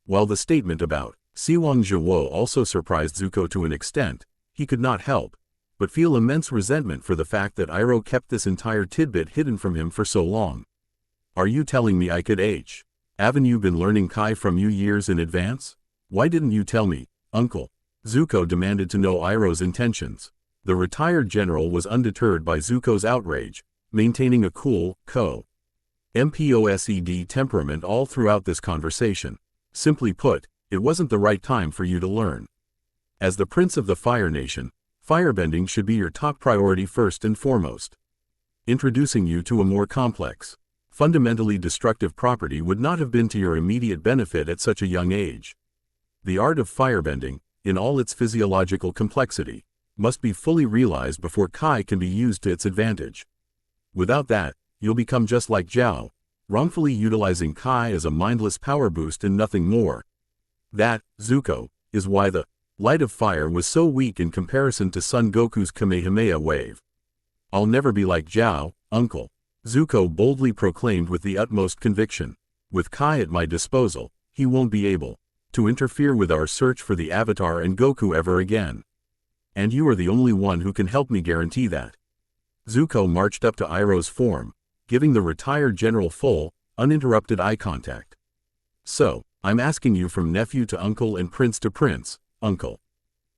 While the statement about Siwang Zhuo also surprised Zuko to an extent, he could not help but feel immense resentment for the fact that Iroh kept this entire tidbit hidden from him for so long. Are you telling me I could H? Haven't you been learning Kai from you years in advance? Why didn't you tell me, Uncle? Zuko demanded to know Iroh's intentions. The retired general was undeterred by Zuko's outrage, maintaining a cool, composed temperament all throughout this conversation. Simply put, it wasn't the right time for you to learn. As the Prince of the Fire Nation, firebending should be your top priority first and foremost. Introducing you to a more complex, fundamentally destructive property would not have been to your immediate benefit at such a young age. The art of firebending, in all its physiological complexity, must be fully realized before Kai can be used to its advantage. Without that, you'll become just like Zhao, wrongfully utilizing Kai as a mindless power boost and nothing more. That, Zuko, is why the light of fire was so weak in comparison to Son Goku's Kamehameha wave. I'll never be like Zhao, Uncle, Zuko boldly proclaimed with the utmost conviction. With Kai at my disposal, he won't be able to interfere with our search for the Avatar and Goku ever again. And you are the only one who can help me guarantee that. Zuko marched up to Iroh's form, giving the retired general full, uninterrupted eye contact. So, I'm asking you from nephew to uncle and prince to prince, Uncle.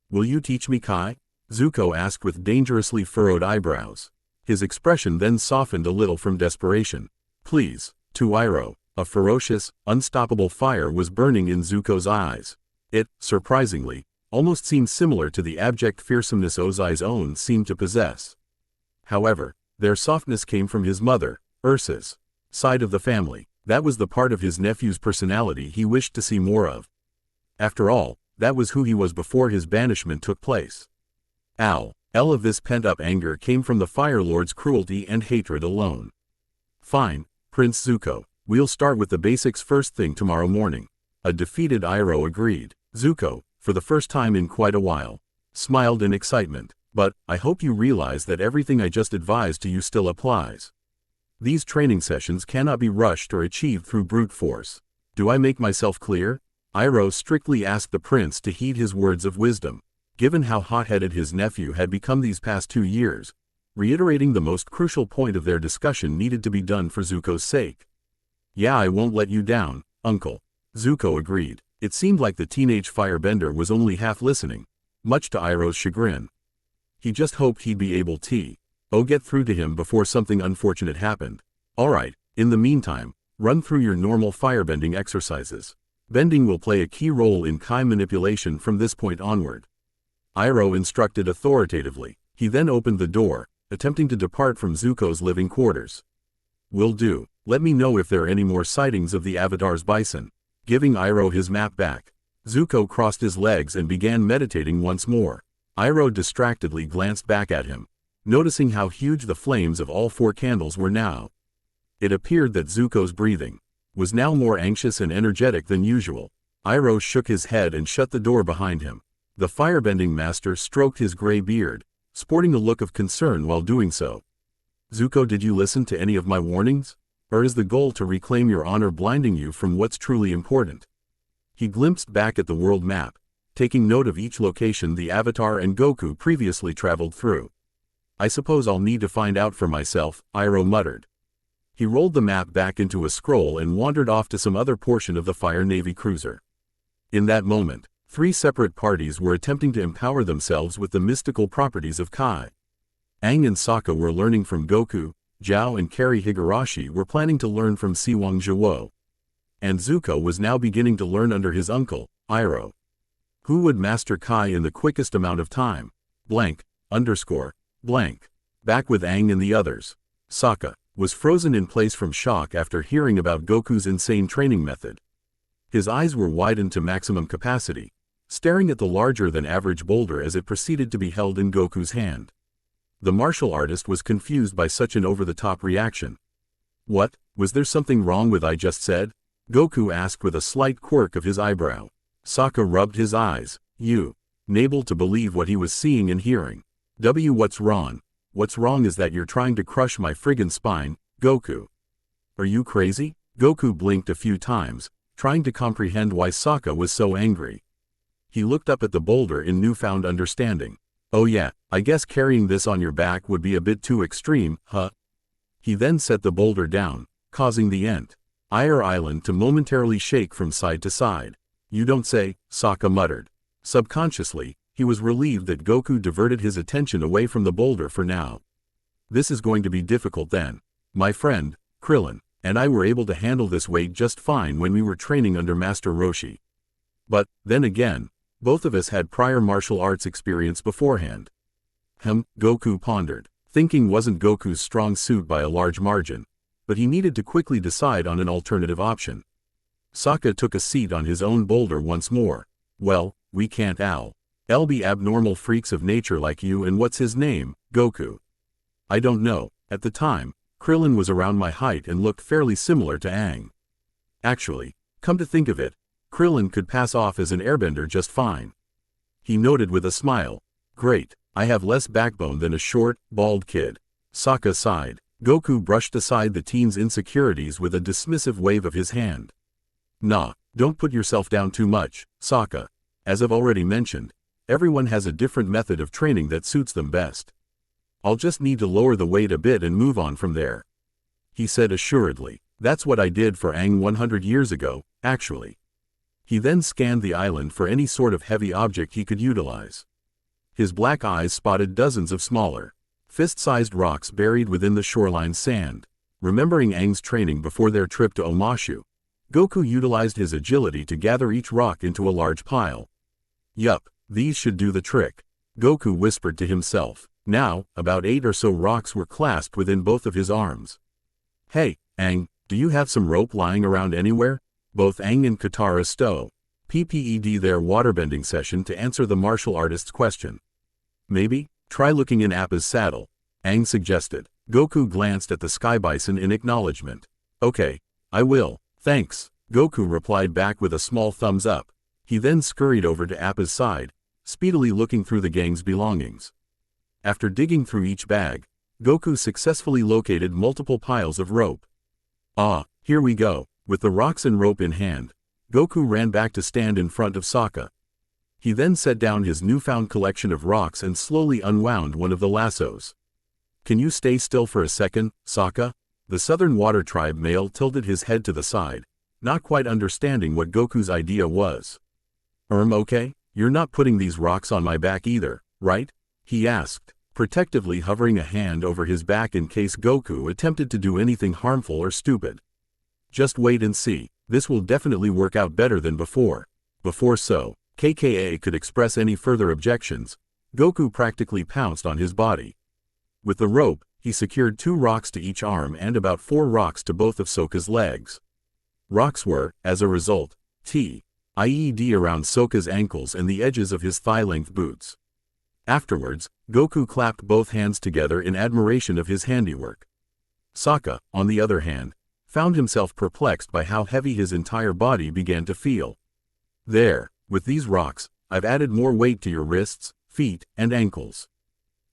Will you teach me Kai? Zuko asked with dangerously furrowed eyebrows. His expression then softened a little from desperation. Please, to Iroh. A ferocious, unstoppable fire was burning in Zuko's eyes. It, surprisingly, almost seemed similar to the abject fearsomeness Ozai's own seemed to possess. However, their softness came from his mother, Ursa's side of the family. That was the part of his nephew's personality he wished to see more of. After all, that was who he was before his banishment took place. All of this pent-up anger came from the Fire Lord's cruelty and hatred alone. Fine, Prince Zuko, we'll start with the basics first thing tomorrow morning. A defeated Iroh agreed. Zuko, for the first time in quite a while, smiled in excitement. But, I hope you realize that everything I just advised to you still applies. These training sessions cannot be rushed or achieved through brute force. Do I make myself clear? Iroh strictly asked the prince to heed his words of wisdom. Given how hot-headed his nephew had become these past 2 years, reiterating the most crucial point of their discussion needed to be done for Zuko's sake. Yeah, I won't let you down, Uncle. Zuko agreed. It seemed like the teenage firebender was only half listening, much to Iroh's chagrin. He just hoped he'd be able to get through to him before something unfortunate happened. Alright, in the meantime, run through your normal firebending exercises. Bending will play a key role in Kai manipulation from this point onward. Iroh instructed authoritatively. He then opened the door, attempting to depart from Zuko's living quarters. Will do. Let me know if there are any more sightings of the Avatar's bison. Giving Iroh his map back, Zuko crossed his legs and began meditating once more. Iroh distractedly glanced back at him, noticing how huge the flames of all 4 candles were now. It appeared that Zuko's breathing was now more anxious and energetic than usual. Iroh shook his head and shut the door behind him. The firebending master stroked his gray beard, sporting a look of concern while doing so. Zuko, did you listen to any of my warnings? Or is the goal to reclaim your honor blinding you from what's truly important? He glimpsed back at the world map, taking note of each location the Avatar and Goku previously traveled through. I suppose I'll need to find out for myself, Iroh muttered. He rolled the map back into a scroll and wandered off to some other portion of the Fire Navy cruiser. In that moment, 3 separate parties were attempting to empower themselves with the mystical properties of Kai. Aang and Sokka were learning from Goku, Zhao and Kari Higurashi were planning to learn from Siwang Zhuo. And Zuko was now beginning to learn under his uncle, Iroh. Who would master Kai in the quickest amount of time? Back with Aang and the others. Sokka was frozen in place from shock after hearing about Goku's insane training method. His eyes were widened to maximum capacity, staring at the larger-than-average boulder as it proceeded to be held in Goku's hand. The martial artist was confused by such an over-the-top reaction. What, was there something wrong with I just said? Goku asked with a slight quirk of his eyebrow. Sokka rubbed his eyes, unable to believe what he was seeing and hearing. What's wrong? What's wrong is that you're trying to crush my friggin' spine, Goku. Are you crazy? Goku blinked a few times, trying to comprehend why Sokka was so angry. He looked up at the boulder in newfound understanding. Oh yeah, I guess carrying this on your back would be a bit too extreme, huh? He then set the boulder down, causing the entire island to momentarily shake from side to side. You don't say, Sokka muttered. Subconsciously, he was relieved that Goku diverted his attention away from the boulder for now. This is going to be difficult then. My friend, Krillin, and I were able to handle this weight just fine when we were training under Master Roshi. But, then again, both of us had prior martial arts experience beforehand. Goku pondered. Thinking wasn't Goku's strong suit by a large margin, but he needed to quickly decide on an alternative option. Sokka took a seat on his own boulder once more. Well, we can't be abnormal freaks of nature like you and what's his name, Goku. I don't know. At the time, Krillin was around my height and looked fairly similar to Aang. Actually, come to think of it, Krillin could pass off as an airbender just fine. He noted with a smile. Great, I have less backbone than a short, bald kid. Sokka sighed. Goku brushed aside the teen's insecurities with a dismissive wave of his hand. Nah, don't put yourself down too much, Sokka. As I've already mentioned, everyone has a different method of training that suits them best. I'll just need to lower the weight a bit and move on from there. He said assuredly. That's what I did for Aang 100 years ago, actually. He then scanned the island for any sort of heavy object he could utilize. His black eyes spotted dozens of smaller, fist-sized rocks buried within the shoreline sand. Remembering Aang's training before their trip to Omashu, Goku utilized his agility to gather each rock into a large pile. Yup, these should do the trick, Goku whispered to himself. Now, about 8 or so rocks were clasped within both of his arms. Hey, Aang, do you have some rope lying around anywhere? Both Aang and Katara stowed their waterbending session to answer the martial artist's question. Maybe, try looking in Appa's saddle, Aang suggested. Goku glanced at the sky bison in acknowledgement. Okay, I will, thanks, Goku replied back with a small thumbs up. He then scurried over to Appa's side, speedily looking through the gang's belongings. After digging through each bag, Goku successfully located multiple piles of rope. Ah, here we go. With the rocks and rope in hand, Goku ran back to stand in front of Sokka. He then set down his newfound collection of rocks and slowly unwound one of the lassos. Can you stay still for a second, Sokka? The Southern Water Tribe male tilted his head to the side, not quite understanding what Goku's idea was. Okay? You're not putting these rocks on my back either, right? He asked, protectively hovering a hand over his back in case Goku attempted to do anything harmful or stupid. Just wait and see, this will definitely work out better than before. Before KKA could express any further objections, Goku practically pounced on his body. With the rope, he secured 2 rocks to each arm and about 4 rocks to both of Sokka's legs. Rocks were, as a result, tied around Sokka's ankles and the edges of his thigh-length boots. Afterwards, Goku clapped both hands together in admiration of his handiwork. Sokka, on the other hand, found himself perplexed by how heavy his entire body began to feel. There, with these rocks, I've added more weight to your wrists, feet, and ankles.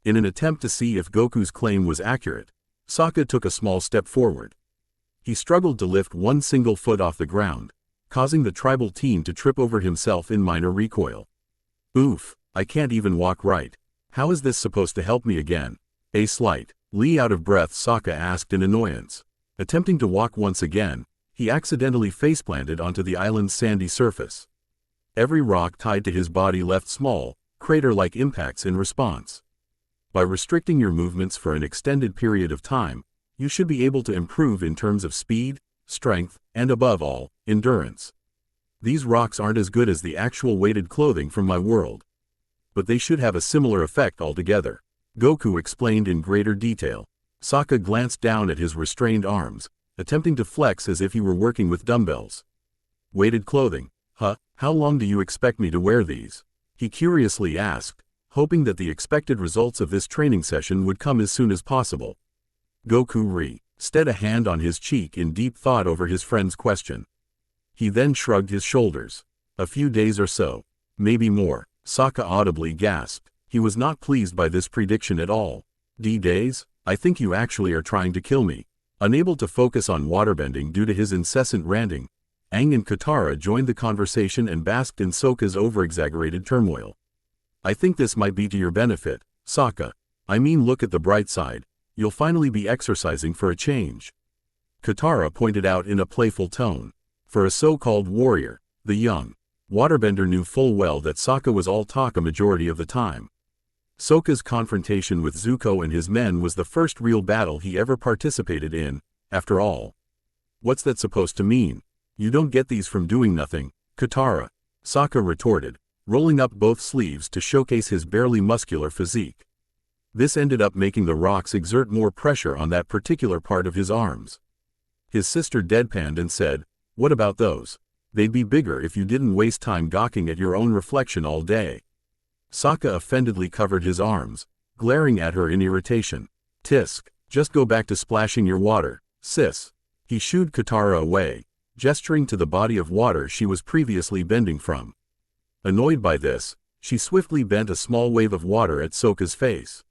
In an attempt to see if Goku's claim was accurate, Sokka took a small step forward. He struggled to lift one single foot off the ground, causing the tribal teen to trip over himself in minor recoil. Oof, I can't even walk right. How is this supposed to help me again? A slightly out of breath Sokka asked in annoyance. Attempting to walk once again, he accidentally faceplanted onto the island's sandy surface. Every rock tied to his body left small, crater-like impacts in response. By restricting your movements for an extended period of time, you should be able to improve in terms of speed, strength, and above all, endurance. These rocks aren't as good as the actual weighted clothing from my world, but they should have a similar effect altogether, Goku explained in greater detail. Sokka glanced down at his restrained arms, attempting to flex as if he were working with dumbbells. Weighted clothing, huh? How long do you expect me to wear these? He curiously asked, hoping that the expected results of this training session would come as soon as possible. Goku rested a hand on his cheek in deep thought over his friend's question. He then shrugged his shoulders. A few days or so, maybe more, Sokka audibly gasped. He was not pleased by this prediction at all. D-days? I think you actually are trying to kill me. Unable to focus on waterbending due to his incessant ranting, Aang and Katara joined the conversation and basked in Sokka's over-exaggerated turmoil. I think this might be to your benefit, Sokka. I mean, look at the bright side. You'll finally be exercising for a change. Katara pointed out in a playful tone. For a so-called warrior, the young waterbender knew full well that Sokka was all talk a majority of the time. Sokka's confrontation with Zuko and his men was the first real battle he ever participated in, after all. What's that supposed to mean? You don't get these from doing nothing, Katara, Sokka retorted, rolling up both sleeves to showcase his barely muscular physique. This ended up making the rocks exert more pressure on that particular part of his arms. His sister deadpanned and said, "What about those? They'd be bigger if you didn't waste time gawking at your own reflection all day." Sokka offendedly covered his arms, glaring at her in irritation. "Tisk, just go back to splashing your water, sis." He shooed Katara away, gesturing to the body of water she was previously bending from. Annoyed by this, she swiftly bent a small wave of water at Sokka's face.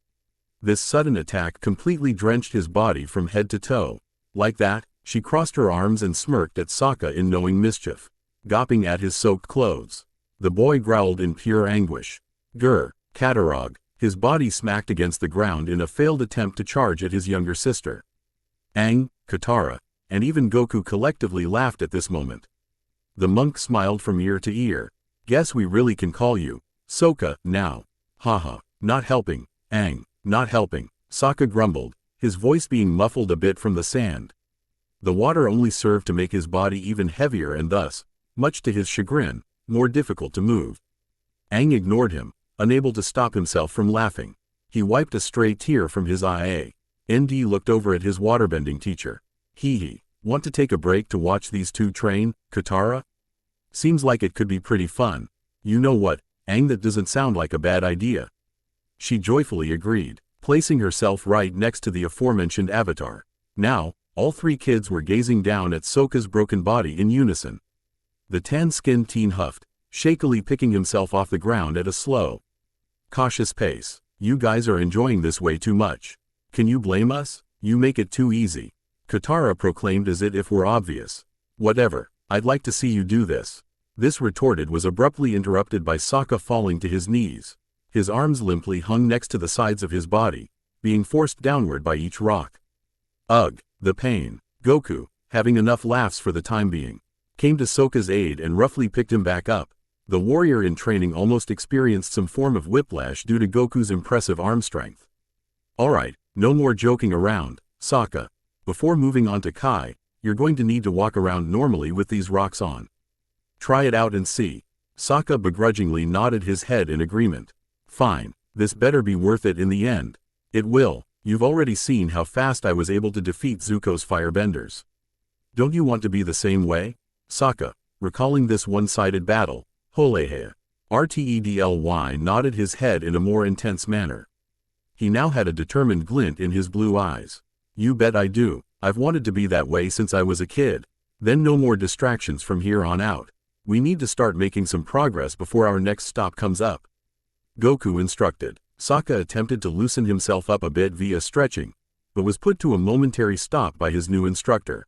This sudden attack completely drenched his body from head to toe. Like that, she crossed her arms and smirked at Sokka in knowing mischief, gawping at his soaked clothes. The boy growled in pure anguish. Grr, Kakarot, his body smacked against the ground in a failed attempt to charge at his younger sister. Aang, Katara, and even Goku collectively laughed at this moment. The monk smiled from ear to ear. "Guess we really can call you Sokka now. Haha, not helping, Aang, not helping," Sokka grumbled, his voice being muffled a bit from the sand. The water only served to make his body even heavier and thus, much to his chagrin, more difficult to move. Aang ignored him, unable to stop himself from laughing. He wiped a stray tear from his eye. ND looked over at his waterbending teacher. Hee, want to take a break to watch these two train, Katara? Seems like it could be pretty fun. You know what, Aang, that doesn't sound like a bad idea. She joyfully agreed, placing herself right next to the aforementioned avatar. Now, all three kids were gazing down at Sokka's broken body in unison. The tan-skinned teen huffed, shakily picking himself off the ground at a slow, cautious pace. "You guys are enjoying this way too much. Can you blame us? You make it too easy," Katara proclaimed as if were obvious. "Whatever, I'd like to see you do this." This retorted was abruptly interrupted by Sokka falling to his knees. His arms limply hung next to the sides of his body, being forced downward by each rock. Ugh, the pain. Goku, having enough laughs for the time being, came to Sokka's aid and roughly picked him back up. The warrior in training almost experienced some form of whiplash due to Goku's impressive arm strength. "Alright, no more joking around, Sokka. Before moving on to Kai, you're going to need to walk around normally with these rocks on. Try it out and see." Sokka begrudgingly nodded his head in agreement. "Fine, this better be worth it in the end." "It will. You've already seen how fast I was able to defeat Zuko's firebenders. Don't you want to be the same way?" Sokka, recalling this one-sided battle, Holehe. Rtedly nodded his head in a more intense manner. He now had a determined glint in his blue eyes. "You bet I do. I've wanted to be that way since I was a kid. Then no more distractions from here on out. We need to start making some progress before our next stop comes up," Goku instructed. Sokka attempted to loosen himself up a bit via stretching, but was put to a momentary stop by his new instructor.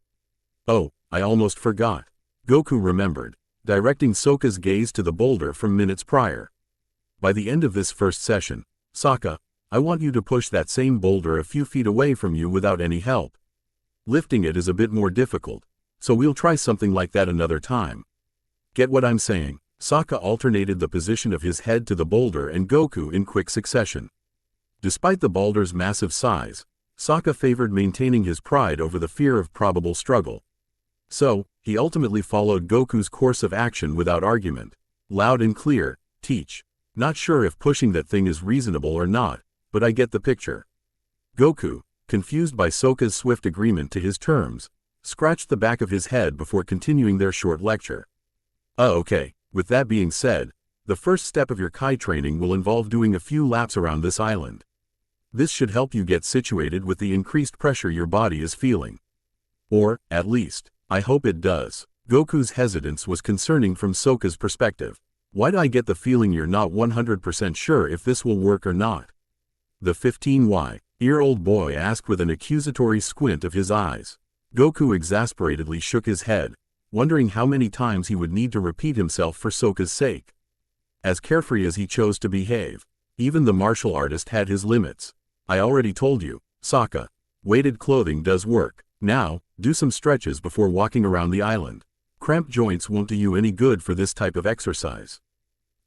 "Oh, I almost forgot," Goku remembered, directing Sokka's gaze to the boulder from minutes prior. "By the end of this first session, Sokka, I want you to push that same boulder a few feet away from you without any help. Lifting it is a bit more difficult, so we'll try something like that another time. Get what I'm saying?" Sokka alternated the position of his head to the boulder and Goku in quick succession. Despite the boulder's massive size, Sokka favored maintaining his pride over the fear of probable struggle. So, he ultimately followed Goku's course of action without argument. Loud and clear, "Teach. Not sure if pushing that thing is reasonable or not, but I get the picture." Goku, confused by Sokka's swift agreement to his terms, scratched the back of his head before continuing their short lecture. Okay. With that being said, the first step of your Kai training will involve doing a few laps around this island. This should help you get situated with the increased pressure your body is feeling. Or, at least, I hope it does. Goku's hesitance was concerning from Sokka's perspective. "Why do I get the feeling you're not 100% sure if this will work or not?" The 15Y. Year-old boy asked with an accusatory squint of his eyes. Goku exasperatedly shook his head, wondering how many times he would need to repeat himself for Sokka's sake. As carefree as he chose to behave, even the martial artist had his limits. I already told you, Sokka. Weighted clothing does work. Now, do some stretches before walking around the island. Cramped joints won't do you any good for this type of exercise.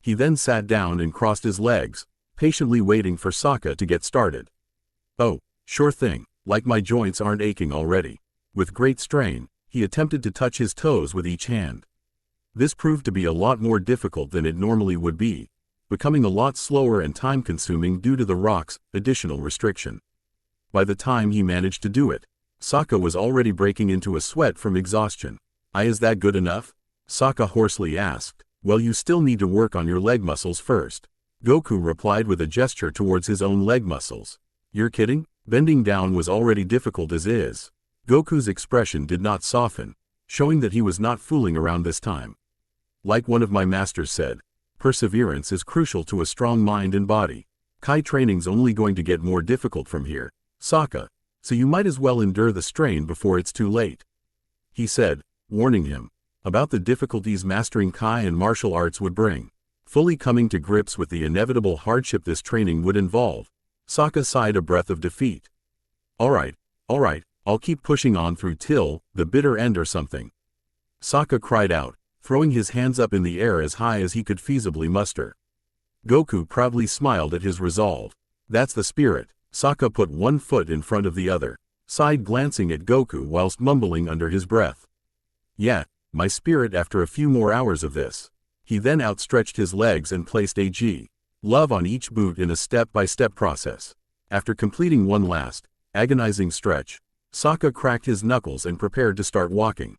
He then sat down and crossed his legs, patiently waiting for Sokka to get started. Oh, sure thing, like my joints aren't aching already. With great strain, he attempted to touch his toes with each hand. This proved to be a lot more difficult than it normally would be, becoming a lot slower and time-consuming due to the rock's additional restriction. By the time he managed to do it, Sokka was already breaking into a sweat from exhaustion. Is that good enough? Sokka hoarsely asked. Well, you still need to work on your leg muscles first. Goku replied with a gesture towards his own leg muscles. You're kidding? Bending down was already difficult as is. Goku's expression did not soften, showing that he was not fooling around this time. Like one of my masters said, perseverance is crucial to a strong mind and body. Kai training's only going to get more difficult from here, Sokka, so you might as well endure the strain before it's too late. He said, warning him about the difficulties mastering Kai and martial arts would bring. Fully coming to grips with the inevitable hardship this training would involve, Sokka sighed a breath of defeat. Alright, I'll keep pushing on through till the bitter end or something. Sokka cried out, throwing his hands up in the air as high as he could feasibly muster. Goku proudly smiled at his resolve. That's the spirit. Sokka put one foot in front of the other, sighed glancing at Goku whilst mumbling under his breath. Yeah, my spirit after a few more hours of this. He then outstretched his legs and placed a love on each boot in a step-by-step process. After completing one last, agonizing stretch, Sokka cracked his knuckles and prepared to start walking.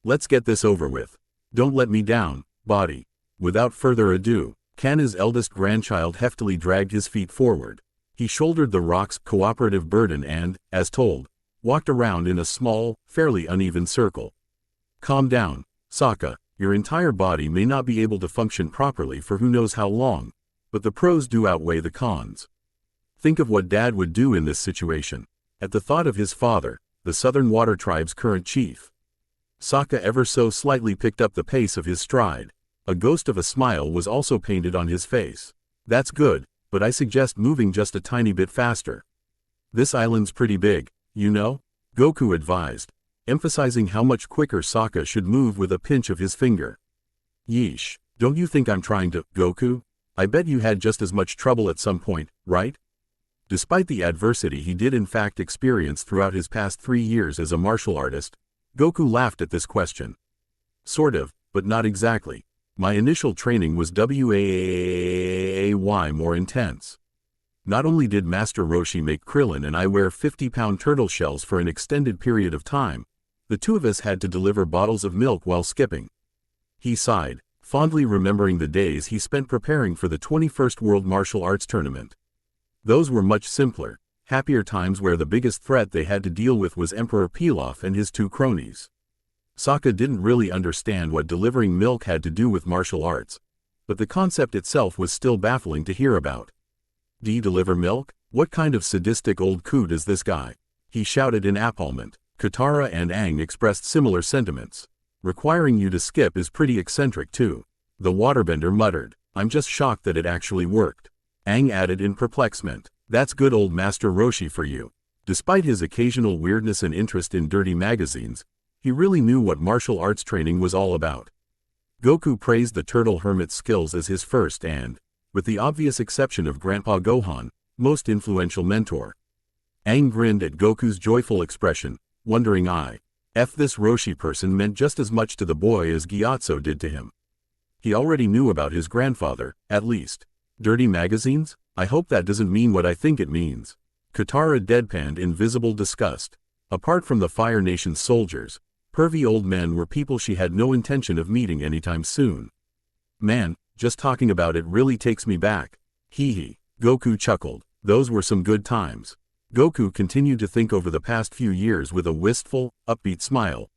Let's get this over with. Don't let me down, body. Without further ado, Kanna's eldest grandchild heftily dragged his feet forward. He shouldered the rock's cooperative burden and, as told, walked around in a small, fairly uneven circle. Calm down, Sokka. Your entire body may not be able to function properly for who knows how long, but the pros do outweigh the cons. Think of what Dad would do in this situation. At the thought of his father, the Southern Water Tribe's current chief, Sokka ever so slightly picked up the pace of his stride. A ghost of a smile was also painted on his face. That's good, but I suggest moving just a tiny bit faster. This island's pretty big, you know? Goku advised, emphasizing how much quicker Sokka should move with a pinch of his finger. Yeesh, don't you think I'm trying to, Goku? I bet you had just as much trouble at some point, right? Despite the adversity he did in fact experience throughout his past 3 years as a martial artist, Goku laughed at this question. Sort of, but not exactly. My initial training was way more intense. Not only did Master Roshi make Krillin and I wear 50-pound turtle shells for an extended period of time, the two of us had to deliver bottles of milk while skipping. He sighed, fondly remembering the days he spent preparing for the 21st World Martial Arts Tournament. Those were much simpler, happier times where the biggest threat they had to deal with was Emperor Pilaf and his 2 cronies. Sokka didn't really understand what delivering milk had to do with martial arts, but the concept itself was still baffling to hear about. Do you deliver milk? What kind of sadistic old coot is this guy? He shouted in appallment. Katara and Aang expressed similar sentiments. Requiring you to skip is pretty eccentric too. The waterbender muttered. I'm just shocked that it actually worked. Aang added in perplexement. That's good old Master Roshi for you. Despite his occasional weirdness and interest in dirty magazines, he really knew what martial arts training was all about. Goku praised the turtle hermit's skills as his first and, with the obvious exception of Grandpa Gohan, most influential mentor. Aang grinned at Goku's joyful expression, wondering if this Roshi person meant just as much to the boy as Gyatso did to him. He already knew about his grandfather, at least. Dirty magazines? I hope that doesn't mean what I think it means. Katara deadpanned in visible disgust. Apart from the Fire Nation's soldiers, pervy old men were people she had no intention of meeting anytime soon. Man, just talking about it really takes me back. Hee hee. Goku chuckled. Those were some good times. Goku continued to think over the past few years with a wistful, upbeat smile.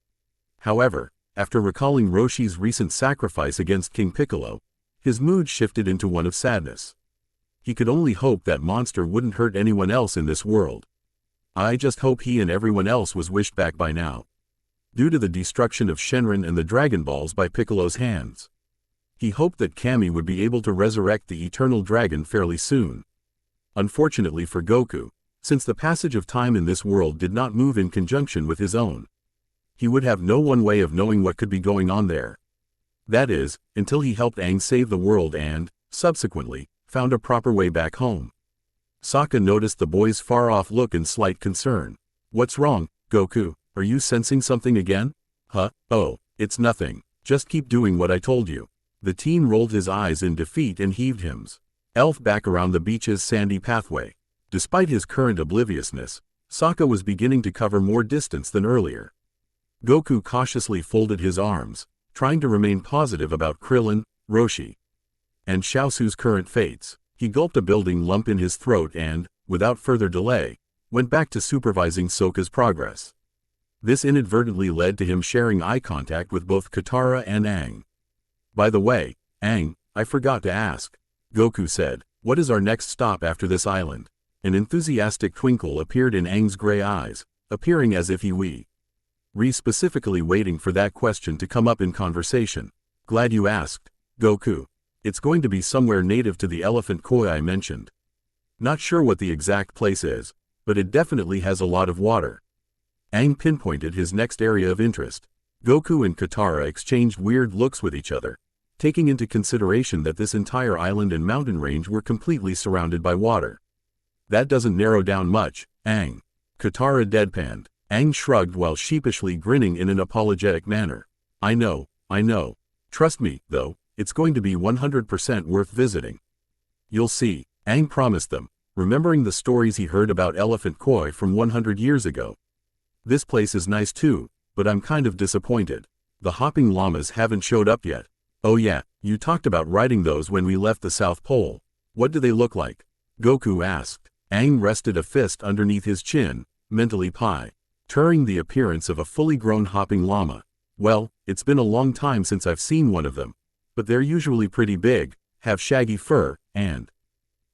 However, after recalling Roshi's recent sacrifice against King Piccolo, his mood shifted into one of sadness. He could only hope that monster wouldn't hurt anyone else in this world. I just hope he and everyone else was wished back by now. Due to the destruction of Shenron and the Dragon Balls by Piccolo's hands. He hoped that Kami would be able to resurrect the Eternal Dragon fairly soon. Unfortunately for Goku, since the passage of time in this world did not move in conjunction with his own, he would have no one way of knowing what could be going on there. That is, until he helped Aang save the world and, subsequently, found a proper way back home. Sokka noticed the boy's far-off look in slight concern. What's wrong, Goku? Are you sensing something again? Huh? Oh, it's nothing. Just keep doing what I told you. The teen rolled his eyes in defeat and heaved his elf back around the beach's sandy pathway. Despite his current obliviousness, Sokka was beginning to cover more distance than earlier. Goku cautiously folded his arms, trying to remain positive about Krillin, Roshi, and Chaozu's current fates. He gulped a building lump in his throat and, without further delay, went back to supervising Sokka's progress. This inadvertently led to him sharing eye contact with both Katara and Aang. By the way, Aang, I forgot to ask. Goku said, what is our next stop after this island? An enthusiastic twinkle appeared in Aang's gray eyes, appearing as if he were specifically waiting for that question to come up in conversation. Glad you asked, Goku. It's going to be somewhere native to the elephant koi I mentioned. Not sure what the exact place is, but it definitely has a lot of water. Aang pinpointed his next area of interest. Goku and Katara exchanged weird looks with each other, taking into consideration that this entire island and mountain range were completely surrounded by water. That doesn't narrow down much, Aang. Katara deadpanned. Aang shrugged while sheepishly grinning in an apologetic manner. I know. Trust me, though, it's going to be 100% worth visiting. You'll see, Aang promised them, remembering the stories he heard about Elephant Koi from 100 years ago. This place is nice too, but I'm kind of disappointed. The hopping llamas haven't showed up yet. Oh yeah, you talked about riding those when we left the South Pole. What do they look like? Goku asked. Aang rested a fist underneath his chin, mentally picturing the appearance of a fully grown hopping llama. Well, it's been a long time since I've seen one of them, but they're usually pretty big, have shaggy fur, and...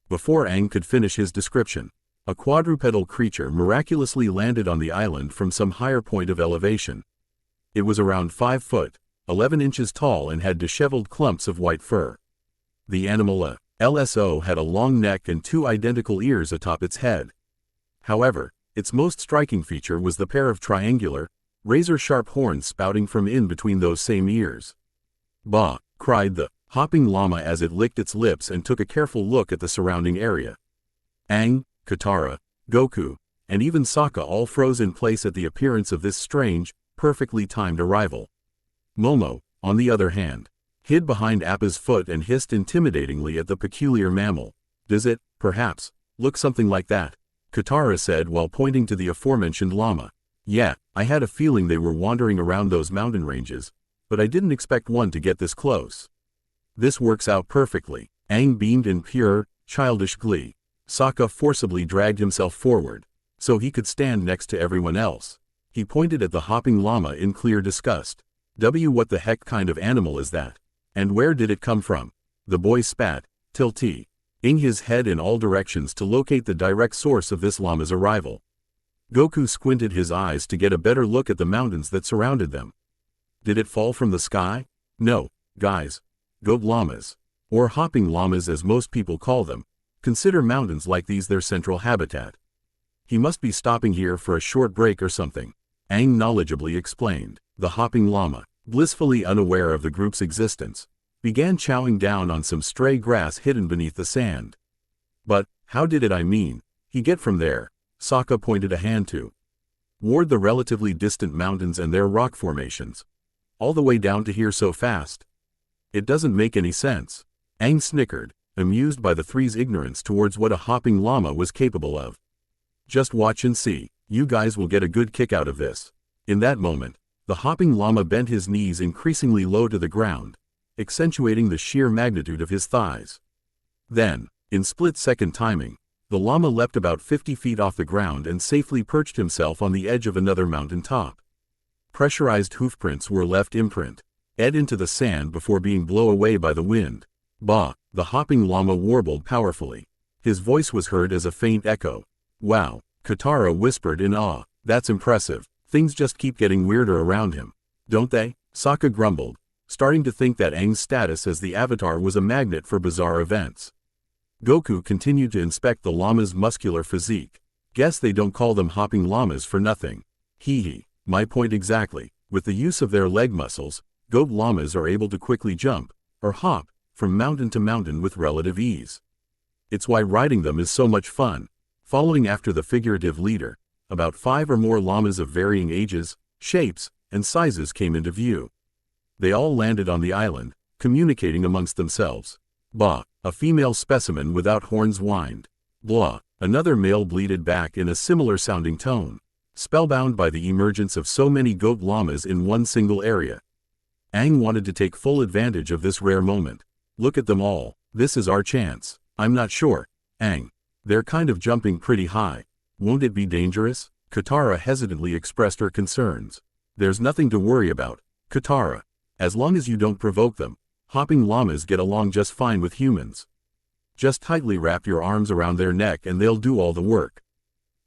Before Aang could finish his description, a quadrupedal creature miraculously landed on the island from some higher point of elevation. It was around 5 foot, 11 inches tall and had disheveled clumps of white fur. The animal LSO had a long neck and 2 identical ears atop its head. However, its most striking feature was the pair of triangular, razor-sharp horns spouting from in between those same ears. Bah! Cried the hopping llama as it licked its lips and took a careful look at the surrounding area. Aang, Katara, Goku, and even Sokka all froze in place at the appearance of this strange, perfectly timed arrival. Momo, on the other hand, hid behind Appa's foot and hissed intimidatingly at the peculiar mammal. Does it, perhaps, look something like that? Katara said while pointing to the aforementioned llama. Yeah, I had a feeling they were wandering around those mountain ranges, but I didn't expect one to get this close. This works out perfectly. Aang beamed in pure, childish glee. Sokka forcibly dragged himself forward, so he could stand next to everyone else. He pointed at the hopping llama in clear disgust. What the heck kind of animal is that? And where did it come from? The boy spat, tilting his head in all directions to locate the direct source of this llama's arrival. Goku squinted his eyes to get a better look at the mountains that surrounded them. Did it fall from the sky? No, guys. Goat llamas, or hopping llamas as most people call them, consider mountains like these their central habitat. He must be stopping here for a short break or something, Aang knowledgeably explained. The hopping llama, blissfully unaware of the group's existence, began chowing down on some stray grass hidden beneath the sand. But, how did he get from there? Sokka pointed a hand toward the relatively distant mountains and their rock formations. All the way down to here so fast? It doesn't make any sense. Aang snickered, amused by the three's ignorance towards what a hopping llama was capable of. Just watch and see, you guys will get a good kick out of this. In that moment, the hopping llama bent his knees increasingly low to the ground, accentuating the sheer magnitude of his thighs. Then, in split-second timing, the llama leapt about 50 feet off the ground and safely perched himself on the edge of another mountain top. Pressurized hoofprints were left imprint into the sand before being blown away by the wind. Bah! The hopping llama warbled powerfully. His voice was heard as a faint echo. Wow, Katara whispered in awe. That's impressive. Things just keep getting weirder around him, don't they? Sokka grumbled, starting to think that Aang's status as the Avatar was a magnet for bizarre events. Goku continued to inspect the llama's muscular physique. Guess they don't call them hopping llamas for nothing. Hee hee, my point exactly. With the use of their leg muscles, goat llamas are able to quickly jump, or hop, from mountain to mountain with relative ease. It's why riding them is so much fun. Following after the figurative leader, about 5 or more llamas of varying ages, shapes, and sizes came into view. They all landed on the island, communicating amongst themselves. Bah, a female specimen without horns whined. Blah, another male bleated back in a similar sounding tone, spellbound by the emergence of so many goat llamas in one single area. Aang wanted to take full advantage of this rare moment. Look at them all, this is our chance. I'm not sure, Aang. They're kind of jumping pretty high. Won't it be dangerous? Katara hesitantly expressed her concerns. There's nothing to worry about, Katara. As long as you don't provoke them, hopping llamas get along just fine with humans. Just tightly wrap your arms around their neck and they'll do all the work.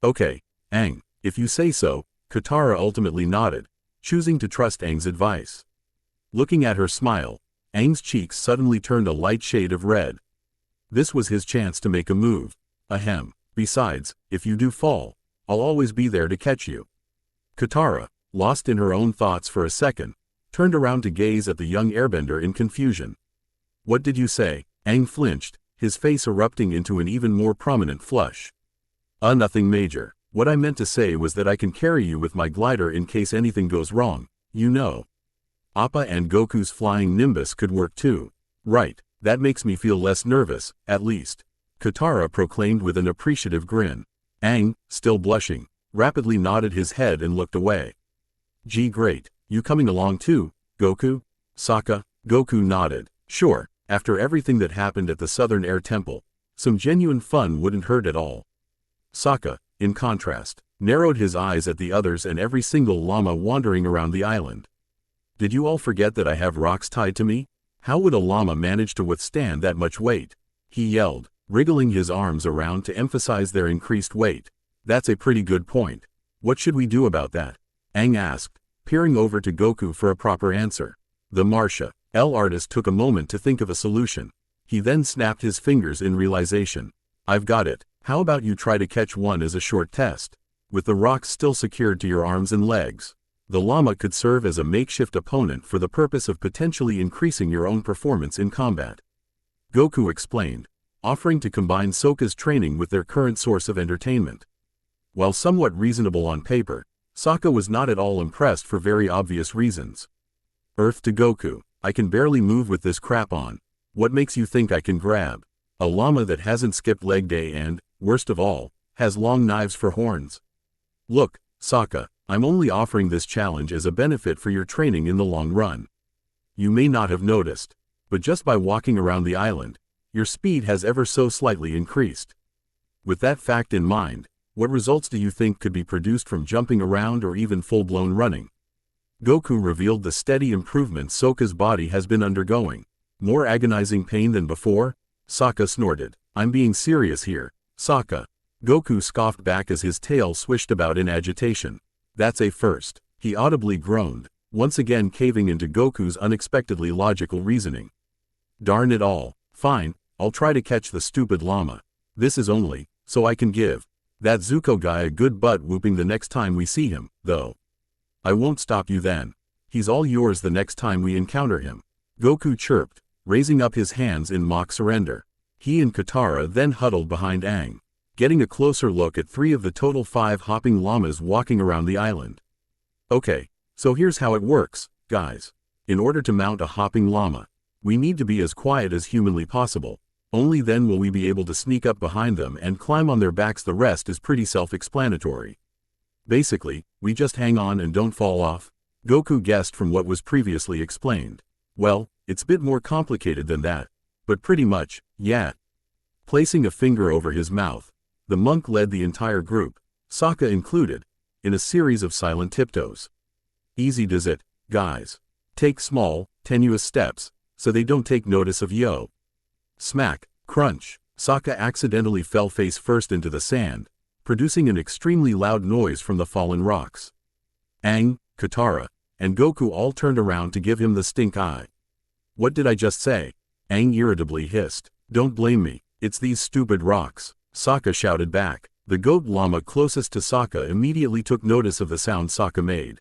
Okay, Aang, if you say so, Katara ultimately nodded, choosing to trust Aang's advice. Looking at her smile, Aang's cheeks suddenly turned a light shade of red. This was his chance to make a move. Ahem. Besides, if you do fall, I'll always be there to catch you. Katara, lost in her own thoughts for a second, turned around to gaze at the young airbender in confusion. What did you say? Aang flinched, his face erupting into an even more prominent flush. Nothing major. What I meant to say was that I can carry you with my glider in case anything goes wrong, you know. Appa and Goku's flying Nimbus could work too. Right, that makes me feel less nervous, at least. Katara proclaimed with an appreciative grin. Aang, still blushing, rapidly nodded his head and looked away. Gee great, you coming along too, Goku? Sokka? Goku nodded. Sure, after everything that happened at the Southern Air Temple, some genuine fun wouldn't hurt at all. Sokka, in contrast, narrowed his eyes at the others and every single llama wandering around the island. Did you all forget that I have rocks tied to me? How would a llama manage to withstand that much weight? He yelled, wriggling his arms around to emphasize their increased weight. That's a pretty good point. What should we do about that? Aang asked, peering over to Goku for a proper answer. The Martial artist took a moment to think of a solution. He then snapped his fingers in realization. I've got it. How about you try to catch one as a short test? With the rocks still secured to your arms and legs. The llama could serve as a makeshift opponent for the purpose of potentially increasing your own performance in combat. Goku explained, offering to combine Sokka's training with their current source of entertainment. While somewhat reasonable on paper, Sokka was not at all impressed for very obvious reasons. Earth to Goku, I can barely move with this crap on. What makes you think I can grab a llama that hasn't skipped leg day and, worst of all, has long knives for horns? Look, Sokka, I'm only offering this challenge as a benefit for your training in the long run. You may not have noticed, but just by walking around the island, your speed has ever so slightly increased. With that fact in mind, what results do you think could be produced from jumping around or even full-blown running? Goku revealed the steady improvement Sokka's body has been undergoing. More agonizing pain than before? Sokka snorted. I'm being serious here, Sokka. Goku scoffed back as his tail swished about in agitation. That's a first. He audibly groaned, once again caving into Goku's unexpectedly logical reasoning. Darn it all. Fine, I'll try to catch the stupid llama. This is only so I can give that Zuko guy a good butt whooping the next time we see him, though. I won't stop you then. He's all yours the next time we encounter him. Goku chirped, raising up his hands in mock surrender. He and Katara then huddled behind Aang, getting a closer look at 3 of the total 5 hopping llamas walking around the island. Okay, so here's how it works, guys. In order to mount a hopping llama, we need to be as quiet as humanly possible. Only then will we be able to sneak up behind them and climb on their backs. The rest is pretty self-explanatory. Basically, we just hang on and don't fall off. Goku guessed from what was previously explained. Well, it's a bit more complicated than that, but pretty much, yeah. Placing a finger over his mouth, the monk led the entire group, Sokka included, in a series of silent tiptoes. Easy does it, guys. Take small, tenuous steps, so they don't take notice of yo. Smack, crunch, Sokka accidentally fell face first into the sand, producing an extremely loud noise from the fallen rocks. Aang, Katara, and Goku all turned around to give him the stink eye. "What did I just say?" Aang irritably hissed. "Don't blame me, it's these stupid rocks," Sokka shouted back. The goat llama closest to Sokka immediately took notice of the sound Sokka made.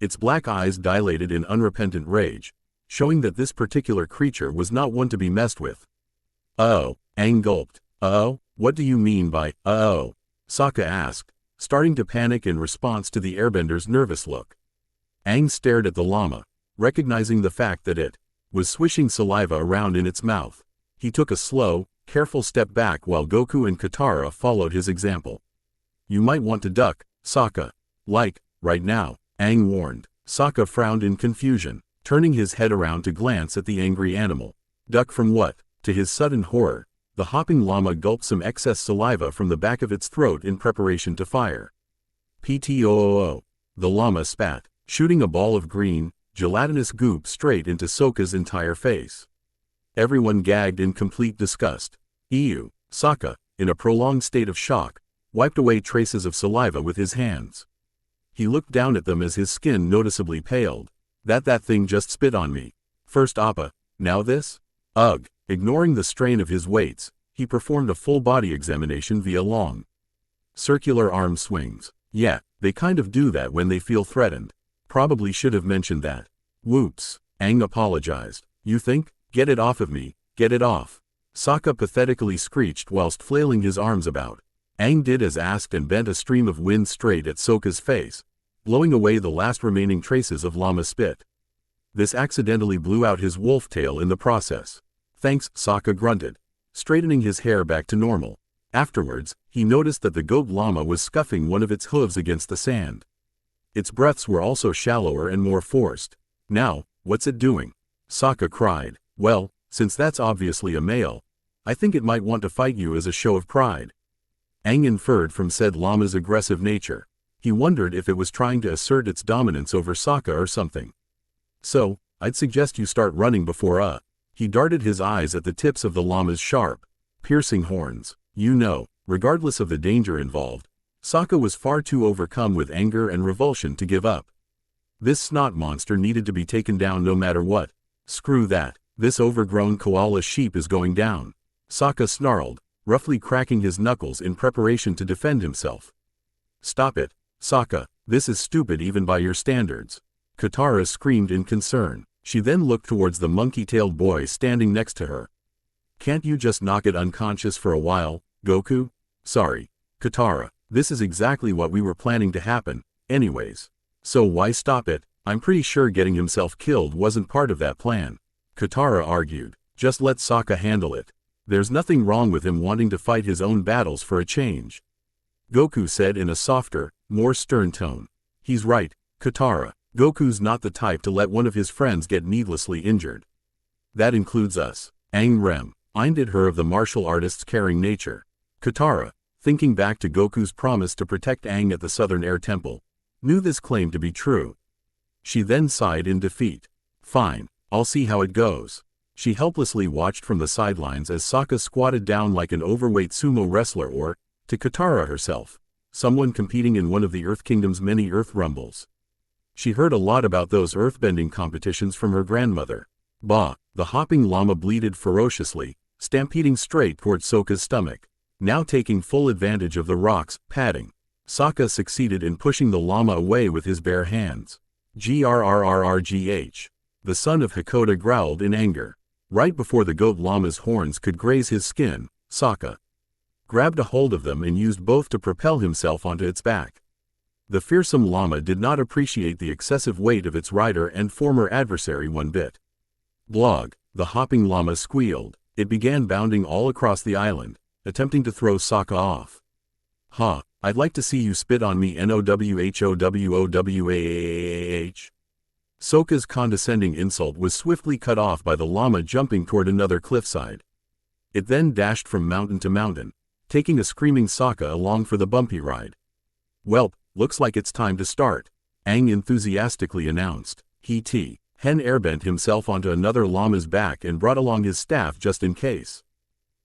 Its black eyes dilated in unrepentant rage, showing that this particular creature was not one to be messed with. "Uh-oh," Aang gulped. "Uh-oh? What do you mean by uh-oh?" Sokka asked, starting to panic in response to the airbender's nervous look. Aang stared at the llama, recognizing the fact that it was swishing saliva around in its mouth. He took a slow, careful step back while Goku and Katara followed his example. "You might want to duck, Sokka. Like, right now," Aang warned. Sokka frowned in confusion, turning his head around to glance at the angry animal. Duck from what? To his sudden horror, the hopping llama gulped some excess saliva from the back of its throat in preparation to fire. "Ptoo," the llama spat, shooting a ball of green, gelatinous goop straight into Sokka's entire face. Everyone gagged in complete disgust. Ew. Sokka, in a prolonged state of shock, wiped away traces of saliva with his hands. He looked down at them as his skin noticeably paled. That thing just spit on me. First Appa, now this? Ugh. Ignoring the strain of his weights, he performed a full body examination via long, circular arm swings. Yeah, they kind of do that when they feel threatened. Probably should have mentioned that. Whoops. Aang apologized. "You think? Get it off of me, get it off." Sokka pathetically screeched whilst flailing his arms about. Aang did as asked and bent a stream of wind straight at Sokka's face, blowing away the last remaining traces of llama spit. This accidentally blew out his wolf tail in the process. "Thanks," Sokka grunted, straightening his hair back to normal. Afterwards, he noticed that the goat llama was scuffing one of its hooves against the sand. Its breaths were also shallower and more forced. "Now, what's it doing?" Sokka cried. "Well, since that's obviously a male, I think it might want to fight you as a show of pride." Aang inferred from said llama's aggressive nature. He wondered if it was trying to assert its dominance over Sokka or something. "So, I'd suggest you start running before He darted his eyes at the tips of the llama's sharp, piercing horns. Regardless of the danger involved, Sokka was far too overcome with anger and revulsion to give up. This snot monster needed to be taken down no matter what. "Screw that. This overgrown koala sheep is going down," Sokka snarled, roughly cracking his knuckles in preparation to defend himself. "Stop it, Sokka. This is stupid even by your standards," Katara screamed in concern. She then looked towards the monkey-tailed boy standing next to her. "Can't you just knock it unconscious for a while, Goku?" "Sorry, Katara. This is exactly what we were planning to happen, anyways. So why stop it? I'm pretty sure getting himself killed wasn't part of that plan," Katara argued. "Just let Sokka handle it. There's nothing wrong with him wanting to fight his own battles for a change," Goku said in a softer, more stern tone. "He's right, Katara. Goku's not the type to let one of his friends get needlessly injured. That includes us." Aang reminded her of the martial artist's caring nature. Katara, thinking back to Goku's promise to protect Aang at the Southern Air Temple, knew this claim to be true. She then sighed in defeat. "Fine, I'll see how it goes." She helplessly watched from the sidelines as Sokka squatted down like an overweight sumo wrestler or, to Katara herself, someone competing in one of the Earth Kingdom's many Earth Rumbles. She heard a lot about those earthbending competitions from her grandmother. Bah! The hopping llama bleated ferociously, stampeding straight towards Sokka's stomach. Now taking full advantage of the rocks, padding, Sokka succeeded in pushing the llama away with his bare hands. "Grrrrgh." The son of Hakoda growled in anger. Right before the goat llama's horns could graze his skin, Sokka grabbed a hold of them and used both to propel himself onto its back. The fearsome llama did not appreciate the excessive weight of its rider and former adversary one bit. Blog, the hopping llama squealed. It began bounding all across the island, attempting to throw Sokka off. "Ha, I'd like to see you spit on me NOWHOWOWAAH." Sokka's condescending insult was swiftly cut off by the llama jumping toward another cliffside. It then dashed from mountain to mountain, taking a screaming Sokka along for the bumpy ride. "Welp, looks like it's time to start," Aang enthusiastically announced. Hen airbent himself onto another llama's back and brought along his staff just in case.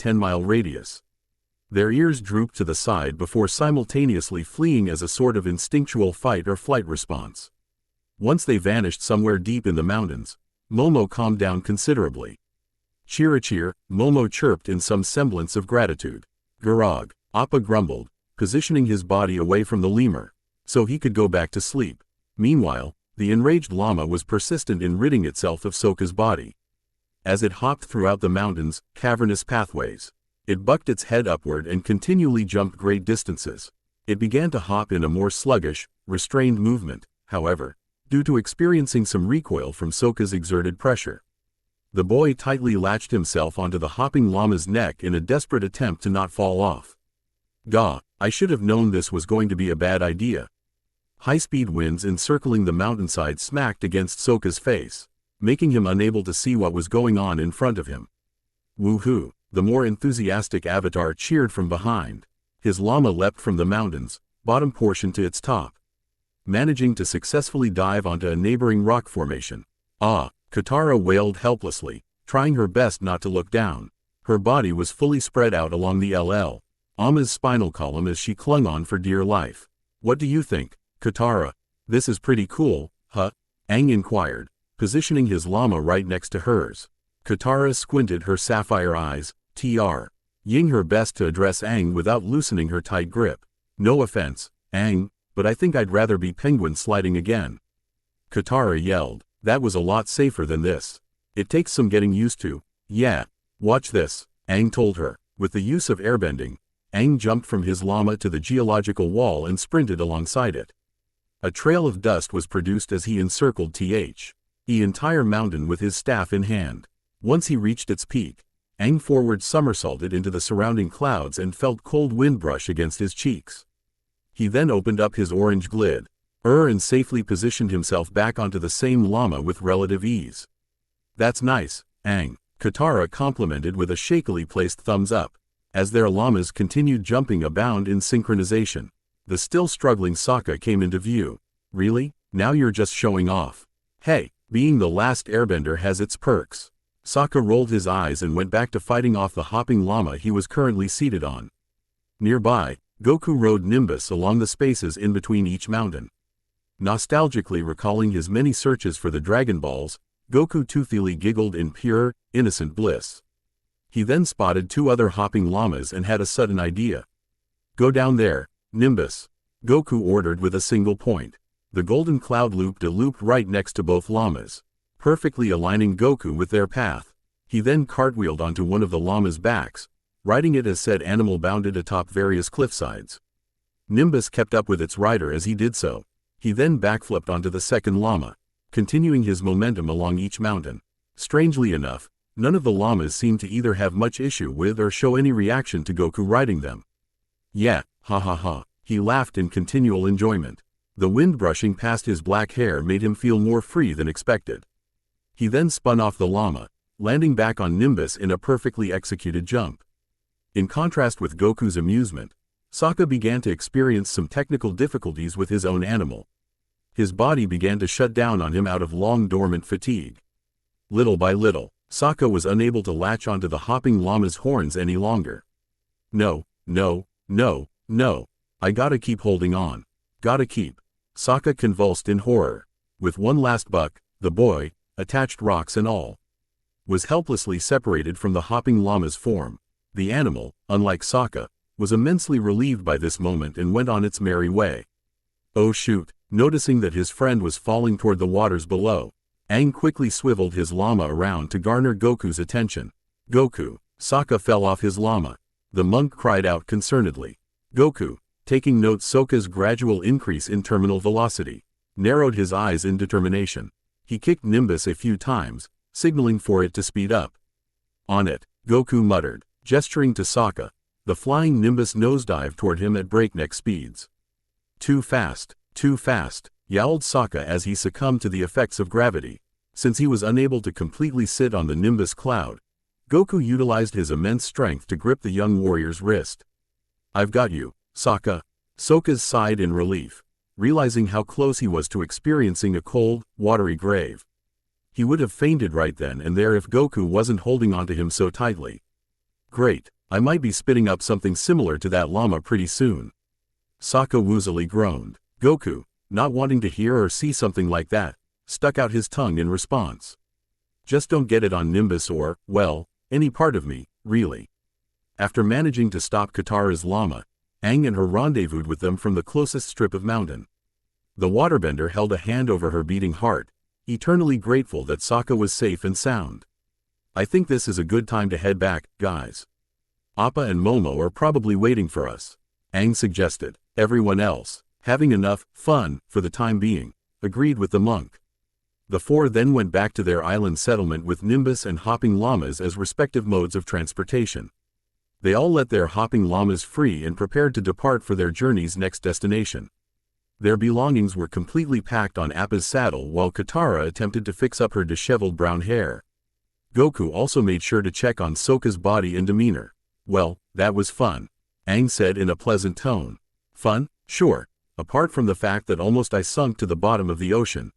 10-mile radius. Their ears drooped to the side before simultaneously fleeing as a sort of instinctual fight or flight response. Once they vanished somewhere deep in the mountains, Momo calmed down considerably. "Cheer-a-cheer," Momo chirped in some semblance of gratitude. "Garog," Appa grumbled, positioning his body away from the lemur, so he could go back to sleep. Meanwhile, the enraged llama was persistent in ridding itself of Sokka's body. As it hopped throughout the mountain's cavernous pathways, it bucked its head upward and continually jumped great distances. It began to hop in a more sluggish, restrained movement, however, due to experiencing some recoil from Sokka's exerted pressure. The boy tightly latched himself onto the hopping llama's neck in a desperate attempt to not fall off. "Gah, I should have known this was going to be a bad idea." High-speed winds encircling the mountainside smacked against Sokka's face, making him unable to see what was going on in front of him. "Woohoo!" The more enthusiastic Avatar cheered from behind. His llama leapt from the mountain's bottom portion to its top, managing to successfully dive onto a neighboring rock formation. "Ah!" Katara wailed helplessly, trying her best not to look down. Her body was fully spread out along the Llama's spinal column as she clung on for dear life. "What do you think, Katara? This is pretty cool, huh?" Aang inquired, positioning his llama right next to hers. Katara squinted her sapphire eyes, ying her best to address Aang without loosening her tight grip. "No offense, Aang, but I think I'd rather be penguin sliding again." Katara yelled, "That was a lot safer than this. It takes some getting used to." "Yeah. Watch this," Aang told her. With the use of airbending, Aang jumped from his llama to the geological wall and sprinted alongside it. A trail of dust was produced as he encircled the entire mountain with his staff in hand. Once he reached its peak, Aang forward somersaulted into the surrounding clouds and felt cold wind brush against his cheeks. He then opened up his orange glid and safely positioned himself back onto the same llama with relative ease. "That's nice, Aang," Katara complimented with a shakily placed thumbs up. As their llamas continued jumping abound in synchronization, the still struggling Sokka came into view. "Really? Now you're just showing off." "Hey, being the last airbender has its perks." Sokka rolled his eyes and went back to fighting off the hopping llama he was currently seated on. Nearby, Goku rode Nimbus along the spaces in between each mountain. Nostalgically recalling his many searches for the Dragon Balls, Goku toothily giggled in pure, innocent bliss. He then spotted two other hopping llamas and had a sudden idea. "Go down there, Nimbus," Goku ordered with a single point. The golden cloud looped right next to both llamas, perfectly aligning Goku with their path. He then cartwheeled onto one of the llama's backs, riding it as said animal bounded atop various cliffsides. Nimbus kept up with its rider as he did so. He then backflipped onto the second llama, continuing his momentum along each mountain. Strangely enough, none of the llamas seemed to either have much issue with or show any reaction to Goku riding them. Yeah, ha ha ha, he laughed in continual enjoyment. The wind brushing past his black hair made him feel more free than expected. He then spun off the llama, landing back on Nimbus in a perfectly executed jump. In contrast with Goku's amusement, Sokka began to experience some technical difficulties with his own animal. His body began to shut down on him out of long dormant fatigue. Little by little, Sokka was unable to latch onto the hopping llama's horns any longer. No, no, no, no. I gotta keep holding on. Gotta keep. Sokka convulsed in horror. With one last buck, the boy, attached rocks and all, was helplessly separated from the hopping llama's form. The animal, unlike Sokka, was immensely relieved by this moment and went on its merry way. Oh shoot! Noticing that his friend was falling toward the waters below, Aang quickly swiveled his llama around to garner Goku's attention. Goku! Sokka fell off his llama. The monk cried out concernedly. Goku, taking note Sokka's gradual increase in terminal velocity, narrowed his eyes in determination. He kicked Nimbus a few times, signaling for it to speed up. On it, Goku muttered, gesturing to Sokka. The flying Nimbus nosedived toward him at breakneck speeds. Too fast, yowled Sokka as he succumbed to the effects of gravity. Since he was unable to completely sit on the Nimbus cloud, Goku utilized his immense strength to grip the young warrior's wrist. I've got you, Sokka. Sokka sighed in relief, realizing how close he was to experiencing a cold, watery grave. He would have fainted right then and there if Goku wasn't holding onto him so tightly. Great, I might be spitting up something similar to that llama pretty soon. Sokka woozily groaned. Goku, not wanting to hear or see something like that, stuck out his tongue in response. Just don't get it on Nimbus or, well, any part of me, really. After managing to stop Katara's llama, Aang and her rendezvoused with them from the closest strip of mountain. The waterbender held a hand over her beating heart, eternally grateful that Sokka was safe and sound. I think this is a good time to head back, guys. Appa and Momo are probably waiting for us, Aang suggested. Everyone else, having enough fun for the time being, agreed with the monk. The four then went back to their island settlement with Nimbus and hopping llamas as respective modes of transportation. They all let their hopping llamas free and prepared to depart for their journey's next destination. Their belongings were completely packed on Appa's saddle while Katara attempted to fix up her disheveled brown hair. Goku also made sure to check on Sokka's body and demeanor. Well, that was fun, Aang said in a pleasant tone. Fun? Sure, apart from the fact that almost I sunk to the bottom of the ocean.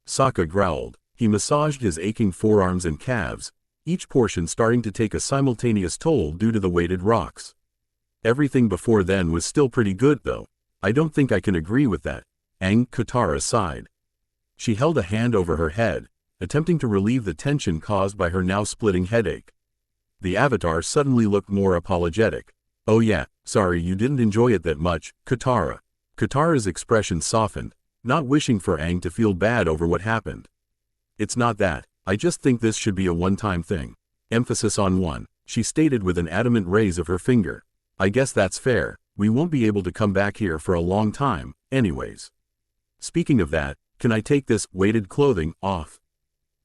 Sokka growled. He massaged his aching forearms and calves, each portion starting to take a simultaneous toll due to the weighted rocks. Everything before then was still pretty good though. I don't think I can agree with that, Aang. Katara sighed. She held a hand over her head, attempting to relieve the tension caused by her now splitting headache. The Avatar suddenly looked more apologetic. Oh yeah, sorry you didn't enjoy it that much, Katara. Katara's expression softened, not wishing for Aang to feel bad over what happened. It's not that, I just think this should be a one-time thing. Emphasis on one, she stated with an adamant raise of her finger. I guess that's fair, we won't be able to come back here for a long time, anyways. Speaking of that, can I take this weighted clothing off?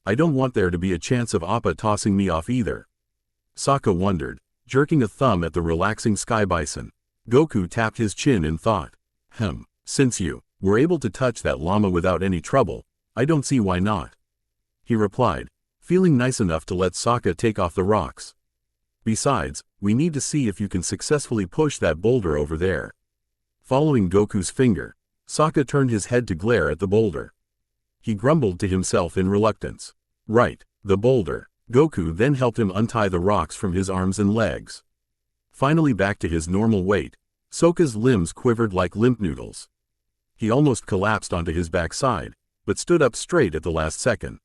I don't want there to be a chance of Appa tossing me off either. Sokka wondered, jerking a thumb at the relaxing sky bison. Goku tapped his chin in thought. Since you were able to touch that llama without any trouble, I don't see why not. He replied, feeling nice enough to let Sokka take off the rocks. Besides, we need to see if you can successfully push that boulder over there. Following Goku's finger, Sokka turned his head to glare at the boulder. He grumbled to himself in reluctance. Right, the boulder. Goku then helped him untie the rocks from his arms and legs. Finally back to his normal weight, Sokka's limbs quivered like limp noodles. He almost collapsed onto his backside, but stood up straight at the last second.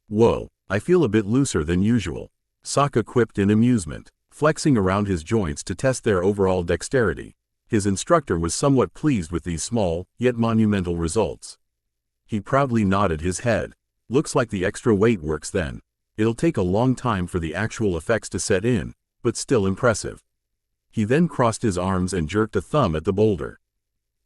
Whoa, I feel a bit looser than usual, Sokka quipped in amusement, flexing around his joints to test their overall dexterity. His instructor was somewhat pleased with these small, yet monumental results. He proudly nodded his head. Looks like the extra weight works then. It'll take a long time for the actual effects to set in, but still impressive. He then crossed his arms and jerked a thumb at the boulder.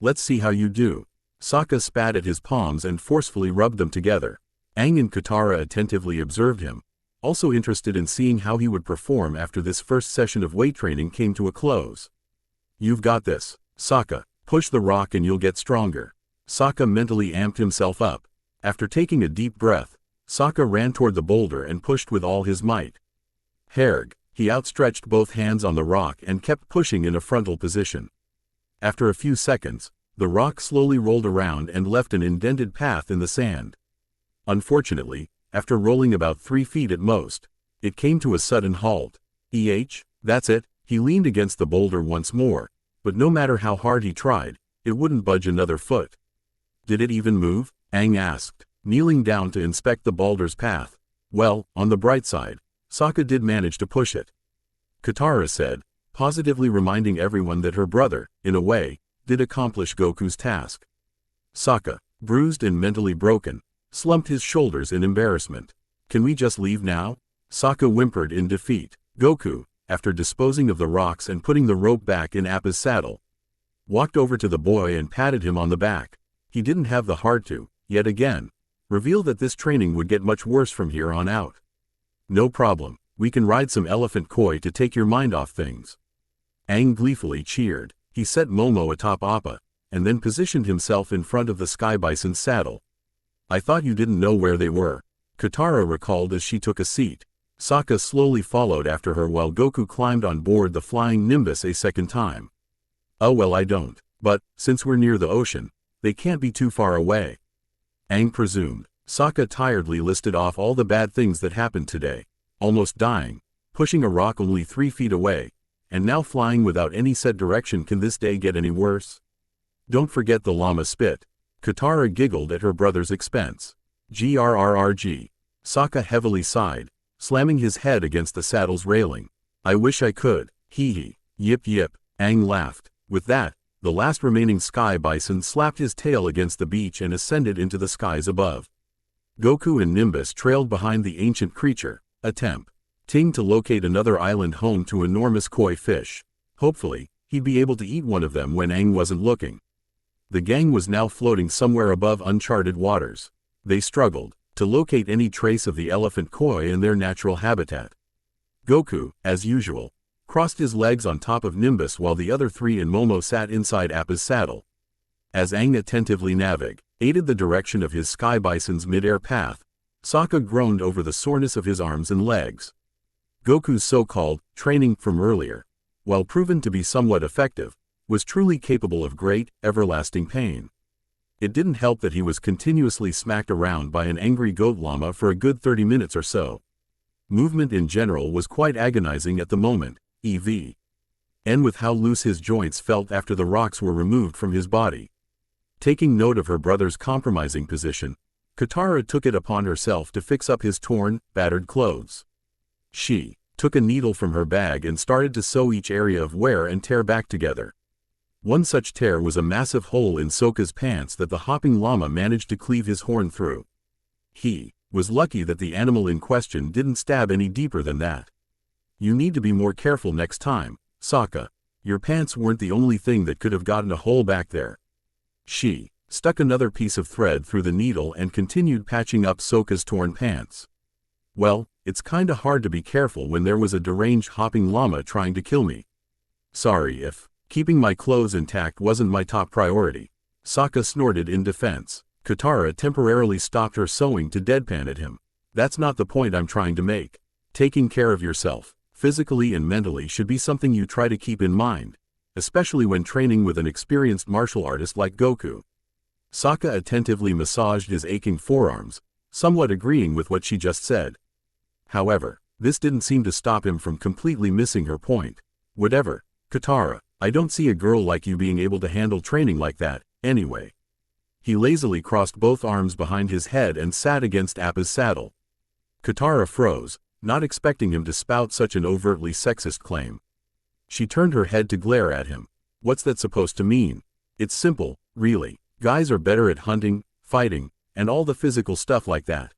"Let's see how you do." Sokka spat at his palms and forcefully rubbed them together. Aang and Katara attentively observed him, also interested in seeing how he would perform after this first session of weight training came to a close. "You've got this, Sokka. Push the rock and you'll get stronger." Sokka mentally amped himself up. After taking a deep breath, Sokka ran toward the boulder and pushed with all his might. Herg, he outstretched both hands on the rock and kept pushing in a frontal position. After a few seconds, the rock slowly rolled around and left an indented path in the sand. Unfortunately, after rolling about 3 feet at most, it came to a sudden halt. That's it. He leaned against the boulder once more, but no matter how hard he tried, it wouldn't budge another foot. "Did it even move?" Aang asked, kneeling down to inspect the boulder's path. "Well, on the bright side, Sokka did manage to push it," Katara said, positively reminding everyone that her brother, in a way, did accomplish Goku's task. Sokka, bruised and mentally broken, slumped his shoulders in embarrassment. "Can we just leave now?" Sokka whimpered in defeat. Goku, after disposing of the rocks and putting the rope back in Appa's saddle, walked over to the boy and patted him on the back. He didn't have the heart to, yet again, reveal that this training would get much worse from here on out. "No problem, we can ride some elephant koi to take your mind off things." Aang gleefully cheered. He set Momo atop Appa, and then positioned himself in front of the sky bison's saddle. "I thought you didn't know where they were," Katara recalled as she took a seat. Sokka slowly followed after her while Goku climbed on board the flying Nimbus a second time. "Oh well, I don't, but, since we're near the ocean, they can't be too far away," Aang presumed. Sokka tiredly listed off all the bad things that happened today. Almost dying, pushing a rock only 3 feet away, and now flying without any set direction. Can this day get any worse? "Don't forget the llama spit." Katara giggled at her brother's expense. "Grrrg." Sokka heavily sighed, slamming his head against the saddle's railing. "I wish I could. Hee. Yip yip." Aang laughed. With that, the last remaining sky bison slapped his tail against the beach and ascended into the skies above. Goku and Nimbus trailed behind the ancient creature, attempting to locate another island home to enormous koi fish. Hopefully, he'd be able to eat one of them when Aang wasn't looking. The gang was now floating somewhere above uncharted waters. They struggled to locate any trace of the elephant koi in their natural habitat. Goku, as usual, crossed his legs on top of Nimbus while the other 3 and Momo sat inside Appa's saddle. As Aang attentively navigated the direction of his sky bison's mid-air path, Sokka groaned over the soreness of his arms and legs. Goku's so-called training from earlier, while proven to be somewhat effective, was truly capable of great, everlasting pain. It didn't help that he was continuously smacked around by an angry goat llama for a good 30 minutes or so. Movement in general was quite agonizing at the moment, and with how loose his joints felt after the rocks were removed from his body. Taking note of her brother's compromising position, Katara took it upon herself to fix up his torn, battered clothes. She took a needle from her bag and started to sew each area of wear and tear back together. One such tear was a massive hole in Sokka's pants that the hopping llama managed to cleave his horn through. He was lucky that the animal in question didn't stab any deeper than that. "You need to be more careful next time, Sokka. Your pants weren't the only thing that could have gotten a hole back there." She stuck another piece of thread through the needle and continued patching up Sokka's torn pants. "Well, it's kinda hard to be careful when there was a deranged hopping llama trying to kill me. Sorry if keeping my clothes intact wasn't my top priority," Sokka snorted in defense. Katara temporarily stopped her sewing to deadpan at him. "That's not the point I'm trying to make. Taking care of yourself, physically and mentally, should be something you try to keep in mind, especially when training with an experienced martial artist like Goku." Sokka attentively massaged his aching forearms, somewhat agreeing with what she just said. However, this didn't seem to stop him from completely missing her point. "Whatever, Katara, I don't see a girl like you being able to handle training like that, anyway." He lazily crossed both arms behind his head and sat against Appa's saddle. Katara froze, not expecting him to spout such an overtly sexist claim. She turned her head to glare at him. "What's that supposed to mean? It's simple, really. Guys are better at hunting, fighting, and all the physical stuff like that.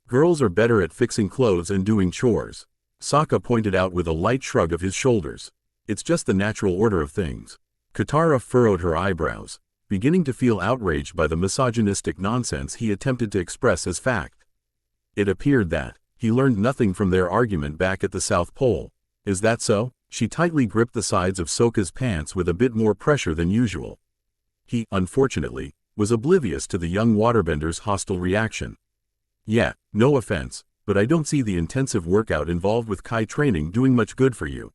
Girls are better at fixing clothes and doing chores. Sokka pointed out with a light shrug of his shoulders. It's just the natural order of things. Katara furrowed her eyebrows, beginning to feel outraged by the misogynistic nonsense he attempted to express as fact. It appeared that he learned nothing from their argument back at the South Pole. Is that so? She tightly gripped the sides of Sokka's pants with a bit more pressure than usual. He, unfortunately, was oblivious to the young waterbender's hostile reaction. Yeah, no offense, but I don't see the intensive workout involved with Kai training doing much good for you.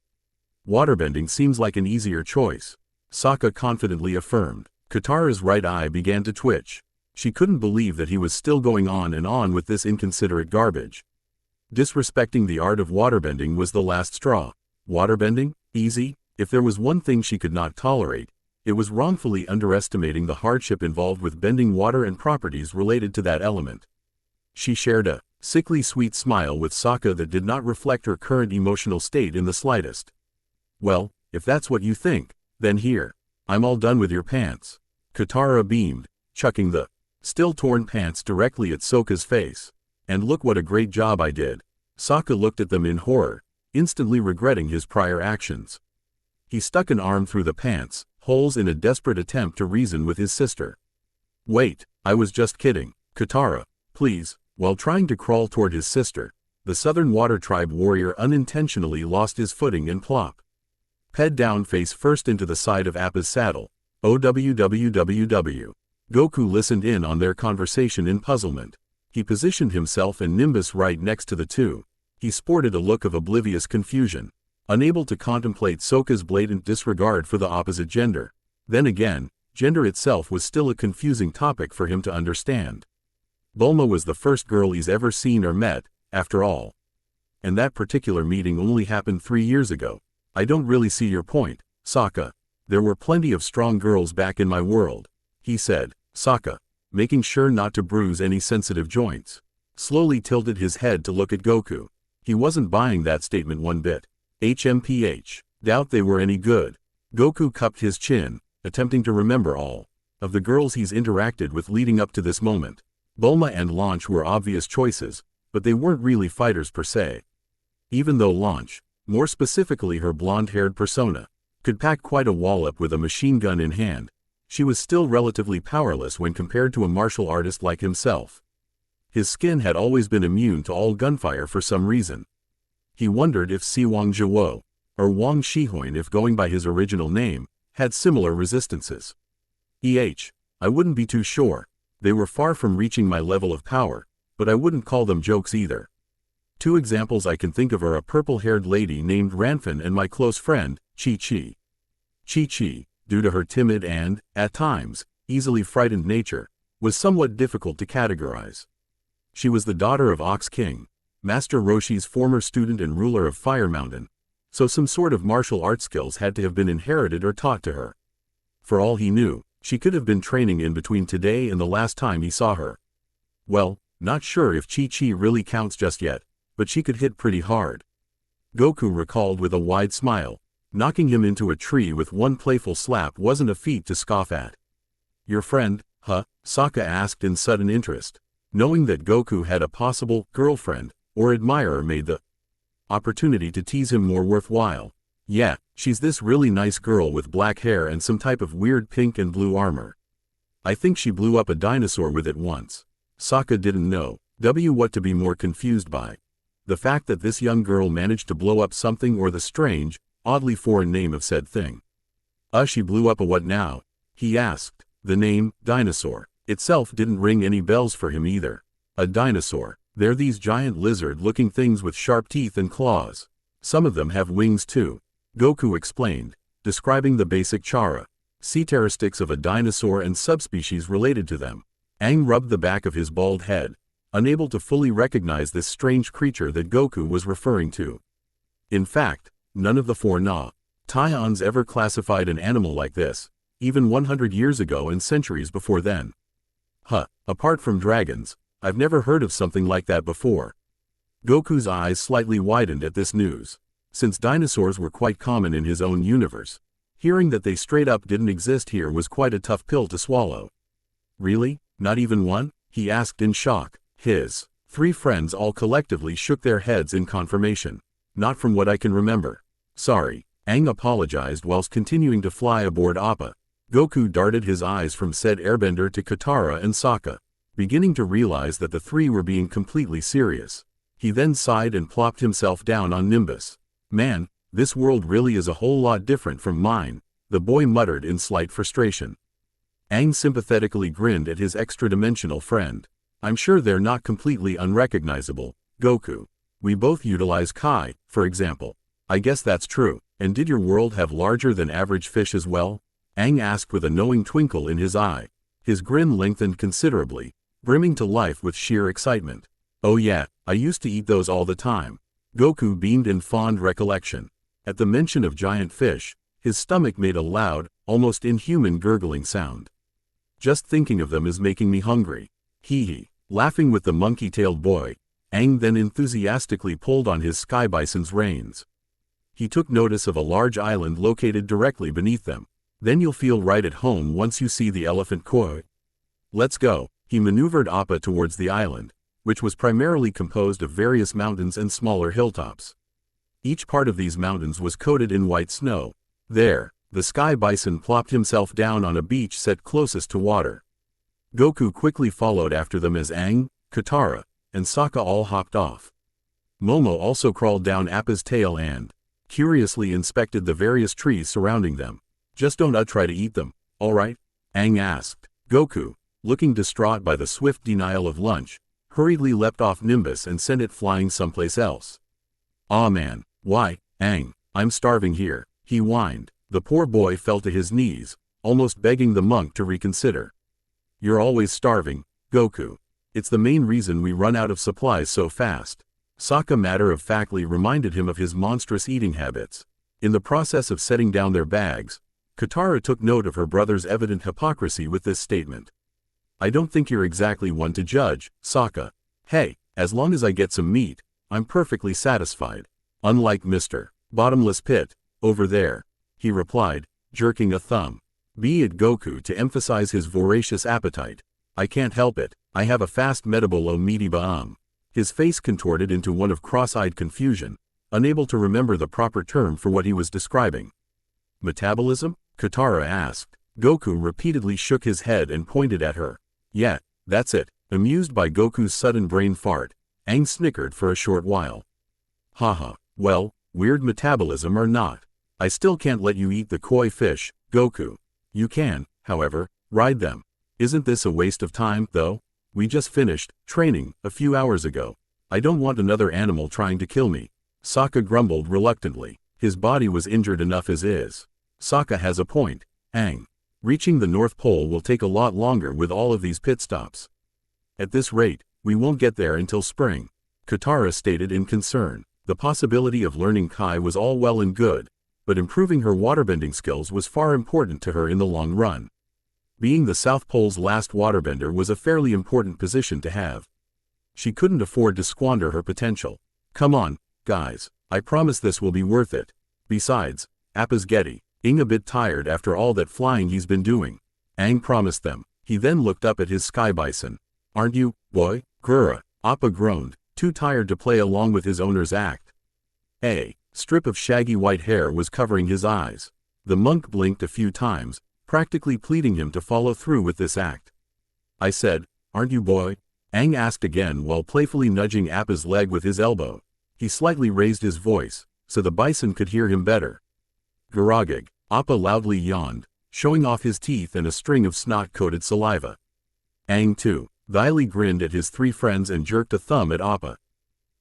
Waterbending seems like an easier choice, Sokka confidently affirmed. Katara's right eye began to twitch. She couldn't believe that he was still going on and on with this inconsiderate garbage. Disrespecting the art of waterbending was the last straw. Waterbending? Easy? If there was one thing she could not tolerate, it was wrongfully underestimating the hardship involved with bending water and properties related to that element. She shared a sickly sweet smile with Sokka that did not reflect her current emotional state in the slightest. Well, if that's what you think, then here. I'm all done with your pants. Katara beamed, chucking the still torn pants directly at Sokka's face. And look what a great job I did. Sokka looked at them in horror, instantly regretting his prior actions. He stuck an arm through the pants holes in a desperate attempt to reason with his sister. Wait, I was just kidding. Katara, please. While trying to crawl toward his sister, the Southern Water Tribe warrior unintentionally lost his footing and plop. Head down face first into the side of Appa's saddle. OWWWW. Goku listened in on their conversation in puzzlement. He positioned himself and Nimbus right next to the two. He sported a look of oblivious confusion, unable to contemplate Sokka's blatant disregard for the opposite gender. Then again, gender itself was still a confusing topic for him to understand. Bulma was the first girl he's ever seen or met, after all. And that particular meeting only happened 3 years ago. I don't really see your point, Sokka. There were plenty of strong girls back in my world, he said. Sokka, making sure not to bruise any sensitive joints, slowly tilted his head to look at Goku. He wasn't buying that statement one bit. HMPH. Doubt they were any good. Goku cupped his chin, attempting to remember all of the girls he's interacted with leading up to this moment. Bulma and Launch were obvious choices, but they weren't really fighters per se. Even though Launch, more specifically her blonde-haired persona, could pack quite a wallop with a machine gun in hand, she was still relatively powerless when compared to a martial artist like himself. His skin had always been immune to all gunfire for some reason. He wondered if Siwang Zhuo, or Wang Shihuan if going by his original name, had similar resistances. I wouldn't be too sure. They were far from reaching my level of power, but I wouldn't call them jokes either. 2 examples I can think of are a purple-haired lady named Ranfan and my close friend, Chi-Chi. Chi-Chi, due to her timid and, at times, easily frightened nature, was somewhat difficult to categorize. She was the daughter of Ox King, Master Roshi's former student and ruler of Fire Mountain, so some sort of martial arts skills had to have been inherited or taught to her. For all he knew, she could have been training in between today and the last time he saw her. Well, not sure if Chi-Chi really counts just yet, but she could hit pretty hard. Goku recalled with a wide smile. Knocking him into a tree with one playful slap wasn't a feat to scoff at. Your friend, huh? Sokka asked in sudden interest. Knowing that Goku had a possible girlfriend or admirer made the opportunity to tease him more worthwhile. Yeah, she's this really nice girl with black hair and some type of weird pink and blue armor. I think she blew up a dinosaur with it once. Sokka didn't know what to be more confused by. The fact that this young girl managed to blow up something or the strange, oddly foreign name of said thing. She blew up a what now? He asked. The name, dinosaur, itself didn't ring any bells for him either. A dinosaur. They're these giant lizard-looking things with sharp teeth and claws. Some of them have wings too. Goku explained, describing the basic characteristics of a dinosaur and subspecies related to them. Aang rubbed the back of his bald head, unable to fully recognize this strange creature that Goku was referring to. In fact, none of the 4 Taions ever classified an animal like this, even 100 years ago and centuries before then. Apart from dragons, I've never heard of something like that before. Goku's eyes slightly widened at this news. Since dinosaurs were quite common in his own universe, hearing that they straight up didn't exist here was quite a tough pill to swallow. Really? Not even one? He asked in shock. His 3 friends all collectively shook their heads in confirmation. Not from what I can remember. Sorry. Aang apologized whilst continuing to fly aboard Appa. Goku darted his eyes from said airbender to Katara and Sokka, beginning to realize that the three were being completely serious. He then sighed and plopped himself down on Nimbus. Man, this world really is a whole lot different from mine, the boy muttered in slight frustration. Aang sympathetically grinned at his extra-dimensional friend. I'm sure they're not completely unrecognizable, Goku. We both utilize Kai, for example. I guess that's true. And did your world have larger than average fish as well? Aang asked with a knowing twinkle in his eye. His grin lengthened considerably, brimming to life with sheer excitement. Oh yeah, I used to eat those all the time. Goku beamed in fond recollection. At the mention of giant fish, his stomach made a loud, almost inhuman gurgling sound. Just thinking of them is making me hungry. Hee hee. Laughing with the monkey-tailed boy, Aang then enthusiastically pulled on his sky bison's reins. He took notice of a large island located directly beneath them. Then you'll feel right at home once you see the elephant koi. Let's go. He maneuvered Appa towards the island, which was primarily composed of various mountains and smaller hilltops. Each part of these mountains was coated in white snow. There, the sky bison plopped himself down on a beach set closest to water. Goku quickly followed after them as Aang, Katara, and Sokka all hopped off. Momo also crawled down Appa's tail and curiously inspected the various trees surrounding them. Just don't try to eat them, alright? Aang asked. Goku, looking distraught by the swift denial of lunch, hurriedly leapt off Nimbus and sent it flying someplace else. Aw man, why, Aang, I'm starving here, he whined. The poor boy fell to his knees, almost begging the monk to reconsider. You're always starving, Goku. It's the main reason we run out of supplies so fast. Sokka matter-of-factly reminded him of his monstrous eating habits. In the process of setting down their bags, Katara took note of her brother's evident hypocrisy with this statement. I don't think you're exactly one to judge, Sokka. Hey, as long as I get some meat, I'm perfectly satisfied. Unlike Mr. Bottomless Pit, over there, he replied, jerking a thumb. Be it Goku to emphasize his voracious appetite. I can't help it, I have a fast metabolo-meaty-ba-um. His face contorted into one of cross-eyed confusion, unable to remember the proper term for what he was describing. Metabolism? Katara asked. Goku repeatedly shook his head and pointed at her. Yeah, that's it. Amused by Goku's sudden brain fart, Aang snickered for a short while. Haha, well, weird metabolism or not, I still can't let you eat the koi fish, Goku. You can, however, ride them. Isn't this a waste of time, though? We just finished training a few hours ago. I don't want another animal trying to kill me. Sokka grumbled reluctantly. His body was injured enough as is. Sokka has a point, Aang. Reaching the North Pole will take a lot longer with all of these pit stops. At this rate, we won't get there until spring, Katara stated in concern. The possibility of learning Kai was all well and good, but improving her waterbending skills was far important to her in the long run. Being the South Pole's last waterbender was a fairly important position to have. She couldn't afford to squander her potential. Come on, guys, I promise this will be worth it. Besides, Appa's getting a bit tired after all that flying he's been doing. Aang promised them. He then looked up at his sky bison. Aren't you, boy? Grr. Appa groaned, too tired to play along with his owner's act. A strip of shaggy white hair was covering his eyes. The monk blinked a few times, practically pleading him to follow through with this act. I said, aren't you, boy? Aang asked again while playfully nudging Appa's leg with his elbow. He slightly raised his voice, so the bison could hear him better. Garagig. Appa loudly yawned, showing off his teeth and a string of snot-coated saliva. Aang too, Viley grinned at his three friends and jerked a thumb at Appa.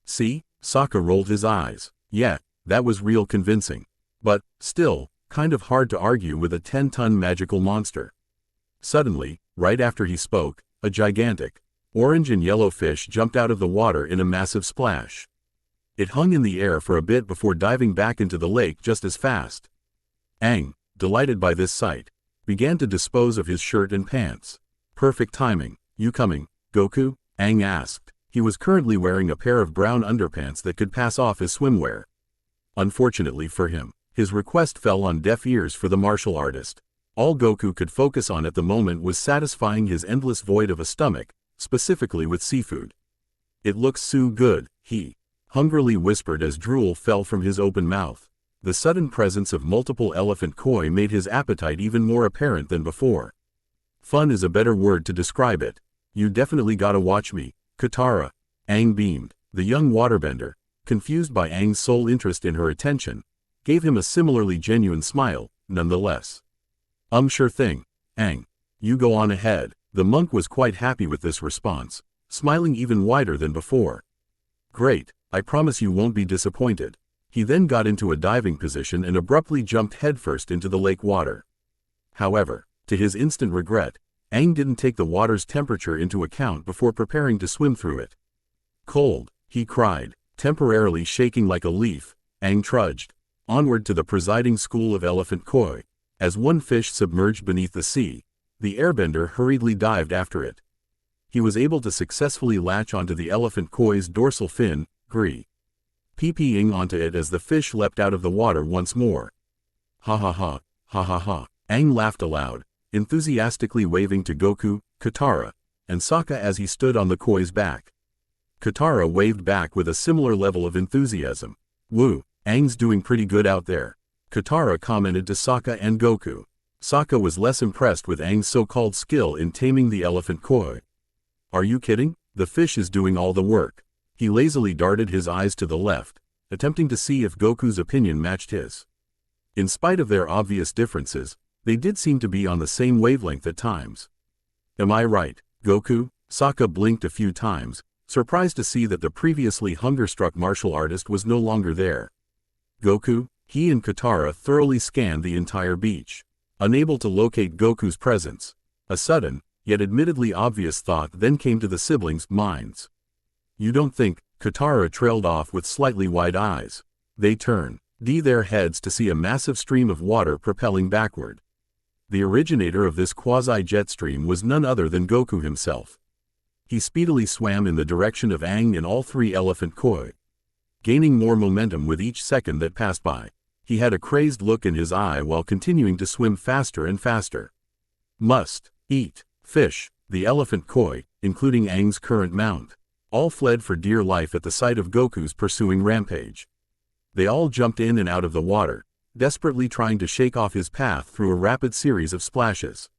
See? Sokka rolled his eyes. Yeah, that was real convincing. But, still, kind of hard to argue with a 10-ton magical monster. Suddenly, right after he spoke, a gigantic, orange and yellow fish jumped out of the water in a massive splash. It hung in the air for a bit before diving back into the lake just as fast. Aang, delighted by this sight, began to dispose of his shirt and pants. Perfect timing. You coming, Goku? Aang asked. He was currently wearing a pair of brown underpants that could pass off as swimwear. Unfortunately for him, his request fell on deaf ears for the martial artist. All Goku could focus on at the moment was satisfying his endless void of a stomach, specifically with seafood. It looks so good, he hungrily whispered as drool fell from his open mouth. The sudden presence of multiple elephant koi made his appetite even more apparent than before. Fun is a better word to describe it. You definitely gotta watch me, Katara. Aang beamed. The young waterbender, confused by Aang's sole interest in her attention, gave him a similarly genuine smile, nonetheless. Sure thing, Aang. You go on ahead. The monk was quite happy with this response, smiling even wider than before. Great, I promise you won't be disappointed. He then got into a diving position and abruptly jumped headfirst into the lake water. However, to his instant regret, Aang didn't take the water's temperature into account before preparing to swim through it. Cold, he cried, temporarily shaking like a leaf. Aang trudged onward to the presiding school of elephant koi. As one fish submerged beneath the sea, the airbender hurriedly dived after it. He was able to successfully latch onto the elephant koi's dorsal fin, peeing onto it as the fish leapt out of the water once more. Ha ha ha, ha ha ha. Aang laughed aloud, enthusiastically waving to Goku, Katara, and Sokka as he stood on the koi's back. Katara waved back with a similar level of enthusiasm. Woo, Aang's doing pretty good out there, Katara commented to Sokka and Goku. Sokka was less impressed with Aang's so-called skill in taming the elephant koi. Are you kidding? The fish is doing all the work. He lazily darted his eyes to the left, attempting to see if Goku's opinion matched his. In spite of their obvious differences, they did seem to be on the same wavelength at times. Am I right, Goku? Sokka blinked a few times, surprised to see that the previously hunger-struck martial artist was no longer there. Goku? He and Katara thoroughly scanned the entire beach, unable to locate Goku's presence. A sudden, yet admittedly obvious thought then came to the siblings' minds. You don't think? Katara trailed off with slightly wide eyes. They turned their heads to see a massive stream of water propelling backward. The originator of this quasi-jet stream was none other than Goku himself. He speedily swam in the direction of Aang and all three elephant koi, gaining more momentum with each second that passed by. He had a crazed look in his eye while continuing to swim faster and faster. Must eat fish. The elephant koi, including Aang's current mount, all fled for dear life at the sight of Goku's pursuing rampage. They all jumped in and out of the water, desperately trying to shake off his path through a rapid series of splashes.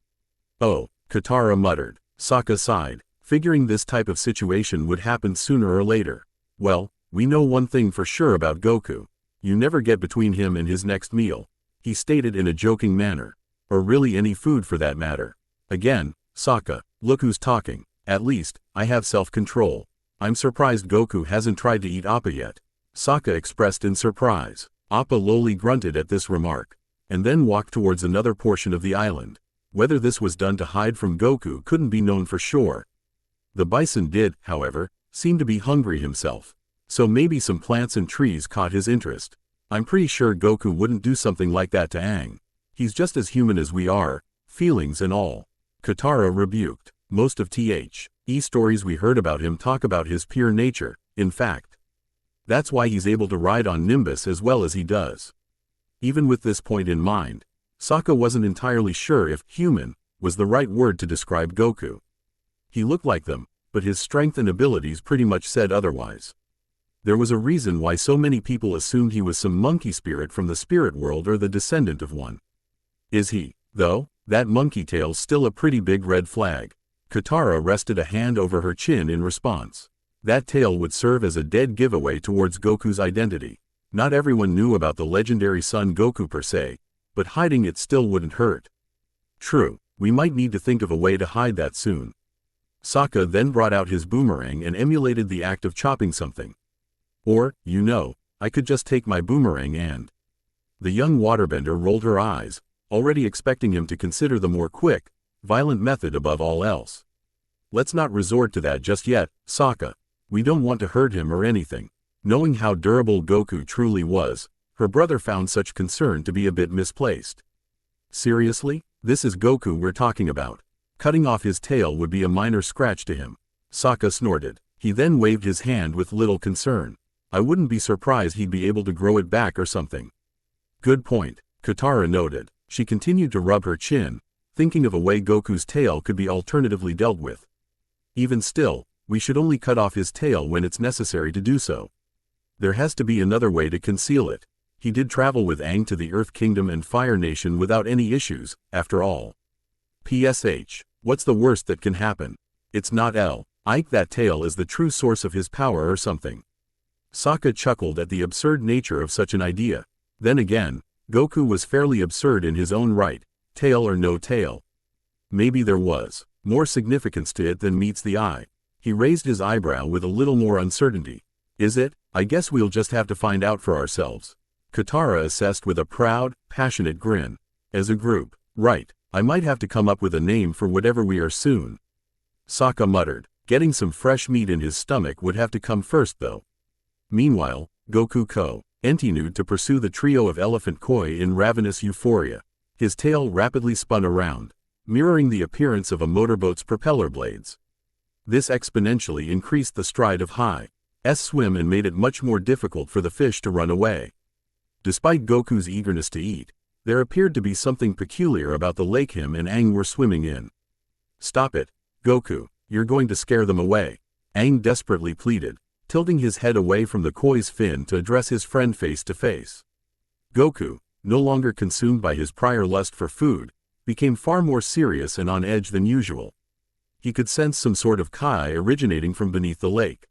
Oh, Katara muttered. Sokka sighed, figuring this type of situation would happen sooner or later. Well, we know one thing for sure about Goku. You never get between him and his next meal, he stated in a joking manner. Or really any food for that matter. Again, Sokka, look who's talking. At least, I have self-control. I'm surprised Goku hasn't tried to eat Appa yet. Sokka expressed in surprise. Appa lowly grunted at this remark, and then walked towards another portion of the island. Whether this was done to hide from Goku couldn't be known for sure. The bison did, however, seem to be hungry himself. So maybe some plants and trees caught his interest. I'm pretty sure Goku wouldn't do something like that to Aang. He's just as human as we are, feelings and all. Katara rebuked. Most of the stories we heard about him talk about his pure nature, in fact. That's why he's able to ride on Nimbus as well as he does. Even with this point in mind, Sokka wasn't entirely sure if human was the right word to describe Goku. He looked like them, but his strength and abilities pretty much said otherwise. There was a reason why so many people assumed he was some monkey spirit from the spirit world or the descendant of one. Is he, though? That monkey tail's still a pretty big red flag. Katara rested a hand over her chin in response. That tail would serve as a dead giveaway towards Goku's identity. Not everyone knew about the legendary son Goku per se, but hiding it still wouldn't hurt. True, we might need to think of a way to hide that soon. Sokka then brought out his boomerang and emulated the act of chopping something. Or, I could just take my boomerang and... The young waterbender rolled her eyes, already expecting him to consider the more quick, violent method above all else. Let's not resort to that just yet, Sokka. We don't want to hurt him or anything. Knowing how durable Goku truly was, her brother found such concern to be a bit misplaced. Seriously? This is Goku we're talking about. Cutting off his tail would be a minor scratch to him. Sokka snorted. He then waved his hand with little concern. I wouldn't be surprised he'd be able to grow it back or something. Good point, Katara noted. She continued to rub her chin, thinking of a way Goku's tail could be alternatively dealt with. Even still, we should only cut off his tail when it's necessary to do so. There has to be another way to conceal it. He did travel with Aang to the Earth Kingdom and Fire Nation without any issues, after all. PSH. What's the worst that can happen? It's not Ike, that tail is the true source of his power or something. Sokka chuckled at the absurd nature of such an idea. Then again, Goku was fairly absurd in his own right, tail or no tail. Maybe there was more significance to it than meets the eye. He raised his eyebrow with a little more uncertainty. Is it? I guess we'll just have to find out for ourselves. Katara assessed with a proud, passionate grin. As a group, right, I might have to come up with a name for whatever we are soon. Sokka muttered. Getting some fresh meat in his stomach would have to come first though. Meanwhile, Goku continued to pursue the trio of elephant koi in ravenous euphoria. His tail rapidly spun around, mirroring the appearance of a motorboat's propeller blades. This exponentially increased the stride of Hai's swim and made it much more difficult for the fish to run away. Despite Goku's eagerness to eat, there appeared to be something peculiar about the lake him and Aang were swimming in. Stop it, Goku, you're going to scare them away, Aang desperately pleaded, tilting his head away from the koi's fin to address his friend face to face. Goku, no longer consumed by his prior lust for food, became far more serious and on edge than usual. He could sense some sort of kai originating from beneath the lake.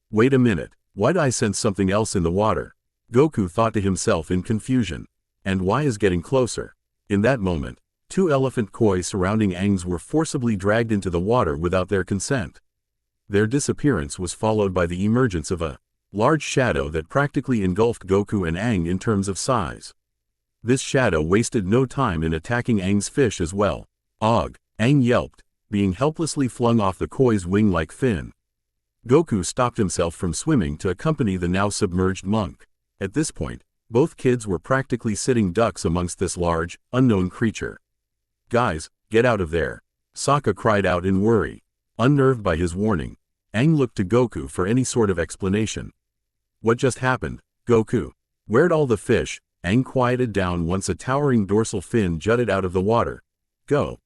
Wait a minute, why'd I sense something else in the water? Goku thought to himself in confusion. And why is getting closer? In that moment, 2 elephant koi surrounding Aang's were forcibly dragged into the water without their consent. Their disappearance was followed by the emergence of a large shadow that practically engulfed Goku and Aang in terms of size. This shadow wasted no time in attacking Aang's fish as well. Og! Aang yelped, being helplessly flung off the koi's wing-like fin. Goku stopped himself from swimming to accompany the now submerged monk. At this point, both kids were practically sitting ducks amongst this large, unknown creature. Guys, get out of there! Sokka cried out in worry. Unnerved by his warning, Aang looked to Goku for any sort of explanation. What just happened, Goku? Where'd all the fish? Aang quieted down once a towering dorsal fin jutted out of the water. Go!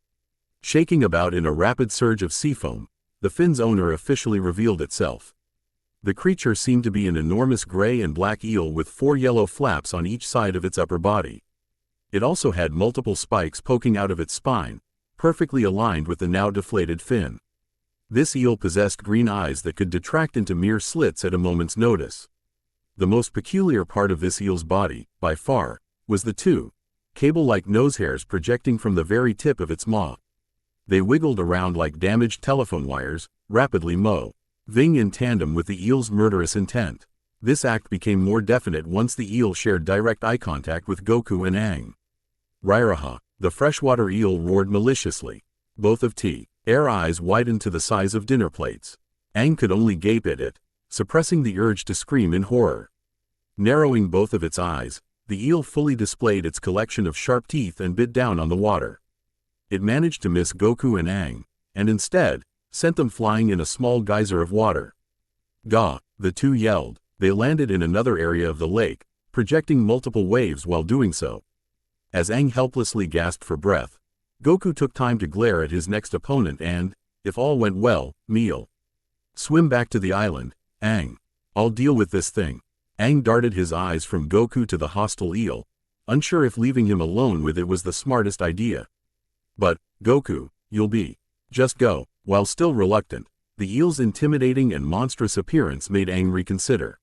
Shaking about in a rapid surge of sea foam, the fin's owner officially revealed itself. The creature seemed to be an enormous gray and black eel with 4 yellow flaps on each side of its upper body. It also had multiple spikes poking out of its spine, perfectly aligned with the now deflated fin. This eel possessed green eyes that could detract into mere slits at a moment's notice. The most peculiar part of this eel's body, by far, was the 2 cable-like nose hairs projecting from the very tip of its maw. They wiggled around like damaged telephone wires, rapidly moving in tandem with the eel's murderous intent. This act became more definite once the eel shared direct eye contact with Goku and Aang. Rairaha! The freshwater eel roared maliciously. Both of Air eyes widened to the size of dinner plates. Aang could only gape at it, suppressing the urge to scream in horror. Narrowing both of its eyes, the eel fully displayed its collection of sharp teeth and bit down on the water. It managed to miss Goku and Aang, and instead, sent them flying in a small geyser of water. Gah! The 2 yelled. They landed in another area of the lake, projecting multiple waves while doing so. As Aang helplessly gasped for breath, Goku took time to glare at his next opponent and, if all went well, swim back to the island, Aang. I'll deal with this thing. Aang darted his eyes from Goku to the hostile eel, unsure if leaving him alone with it was the smartest idea. But, Goku, you'll be. Just go. While still reluctant, the eel's intimidating and monstrous appearance made Aang reconsider.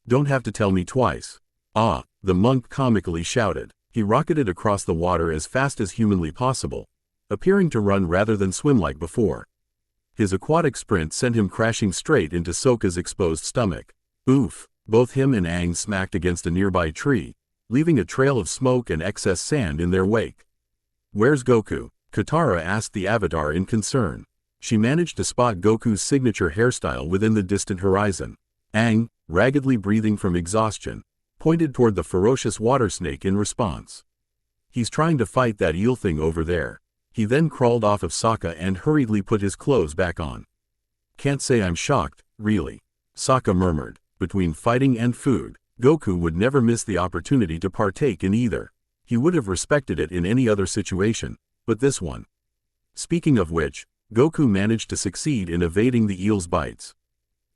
Don't have to tell me twice. Ah! The monk comically shouted. He rocketed across the water as fast as humanly possible, appearing to run rather than swim like before. His aquatic sprint sent him crashing straight into Sokka's exposed stomach. Oof! Both him and Aang smacked against a nearby tree, leaving a trail of smoke and excess sand in their wake. Where's Goku? Katara asked the Avatar in concern. She managed to spot Goku's signature hairstyle within the distant horizon. Aang, raggedly breathing from exhaustion, pointed toward the ferocious water snake in response. He's trying to fight that eel thing over there. He then crawled off of Sokka and hurriedly put his clothes back on. Can't say I'm shocked, really. Sokka murmured. Between fighting and food, Goku would never miss the opportunity to partake in either. He would have respected it in any other situation, but this one. Speaking of which, Goku managed to succeed in evading the eel's bites.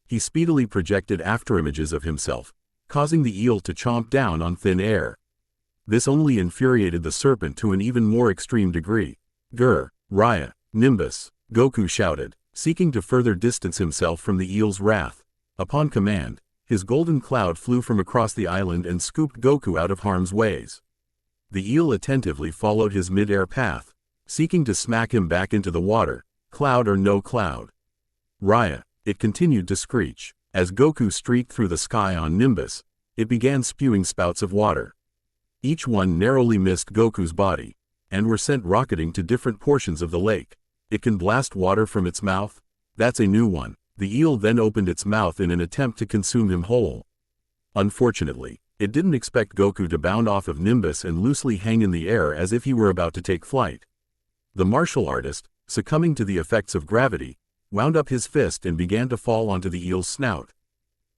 He speedily projected afterimages of himself, causing the eel to chomp down on thin air. This only infuriated the serpent to an even more extreme degree. "Grr, Raya, Nimbus," Goku shouted, seeking to further distance himself from the eel's wrath. Upon command, his golden cloud flew from across the island and scooped Goku out of harm's way. The eel attentively followed his mid-air path, seeking to smack him back into the water, cloud or no cloud. "Raya," it continued to screech. As Goku streaked through the sky on Nimbus, it began spewing spouts of water. Each one narrowly missed Goku's body, and were sent rocketing to different portions of the lake. "It can blast water from its mouth? That's a new one." The eel then opened its mouth in an attempt to consume him whole. Unfortunately, it didn't expect Goku to bound off of Nimbus and loosely hang in the air as if he were about to take flight. The martial artist, succumbing to the effects of gravity, wound up his fist and began to fall onto the eel's snout.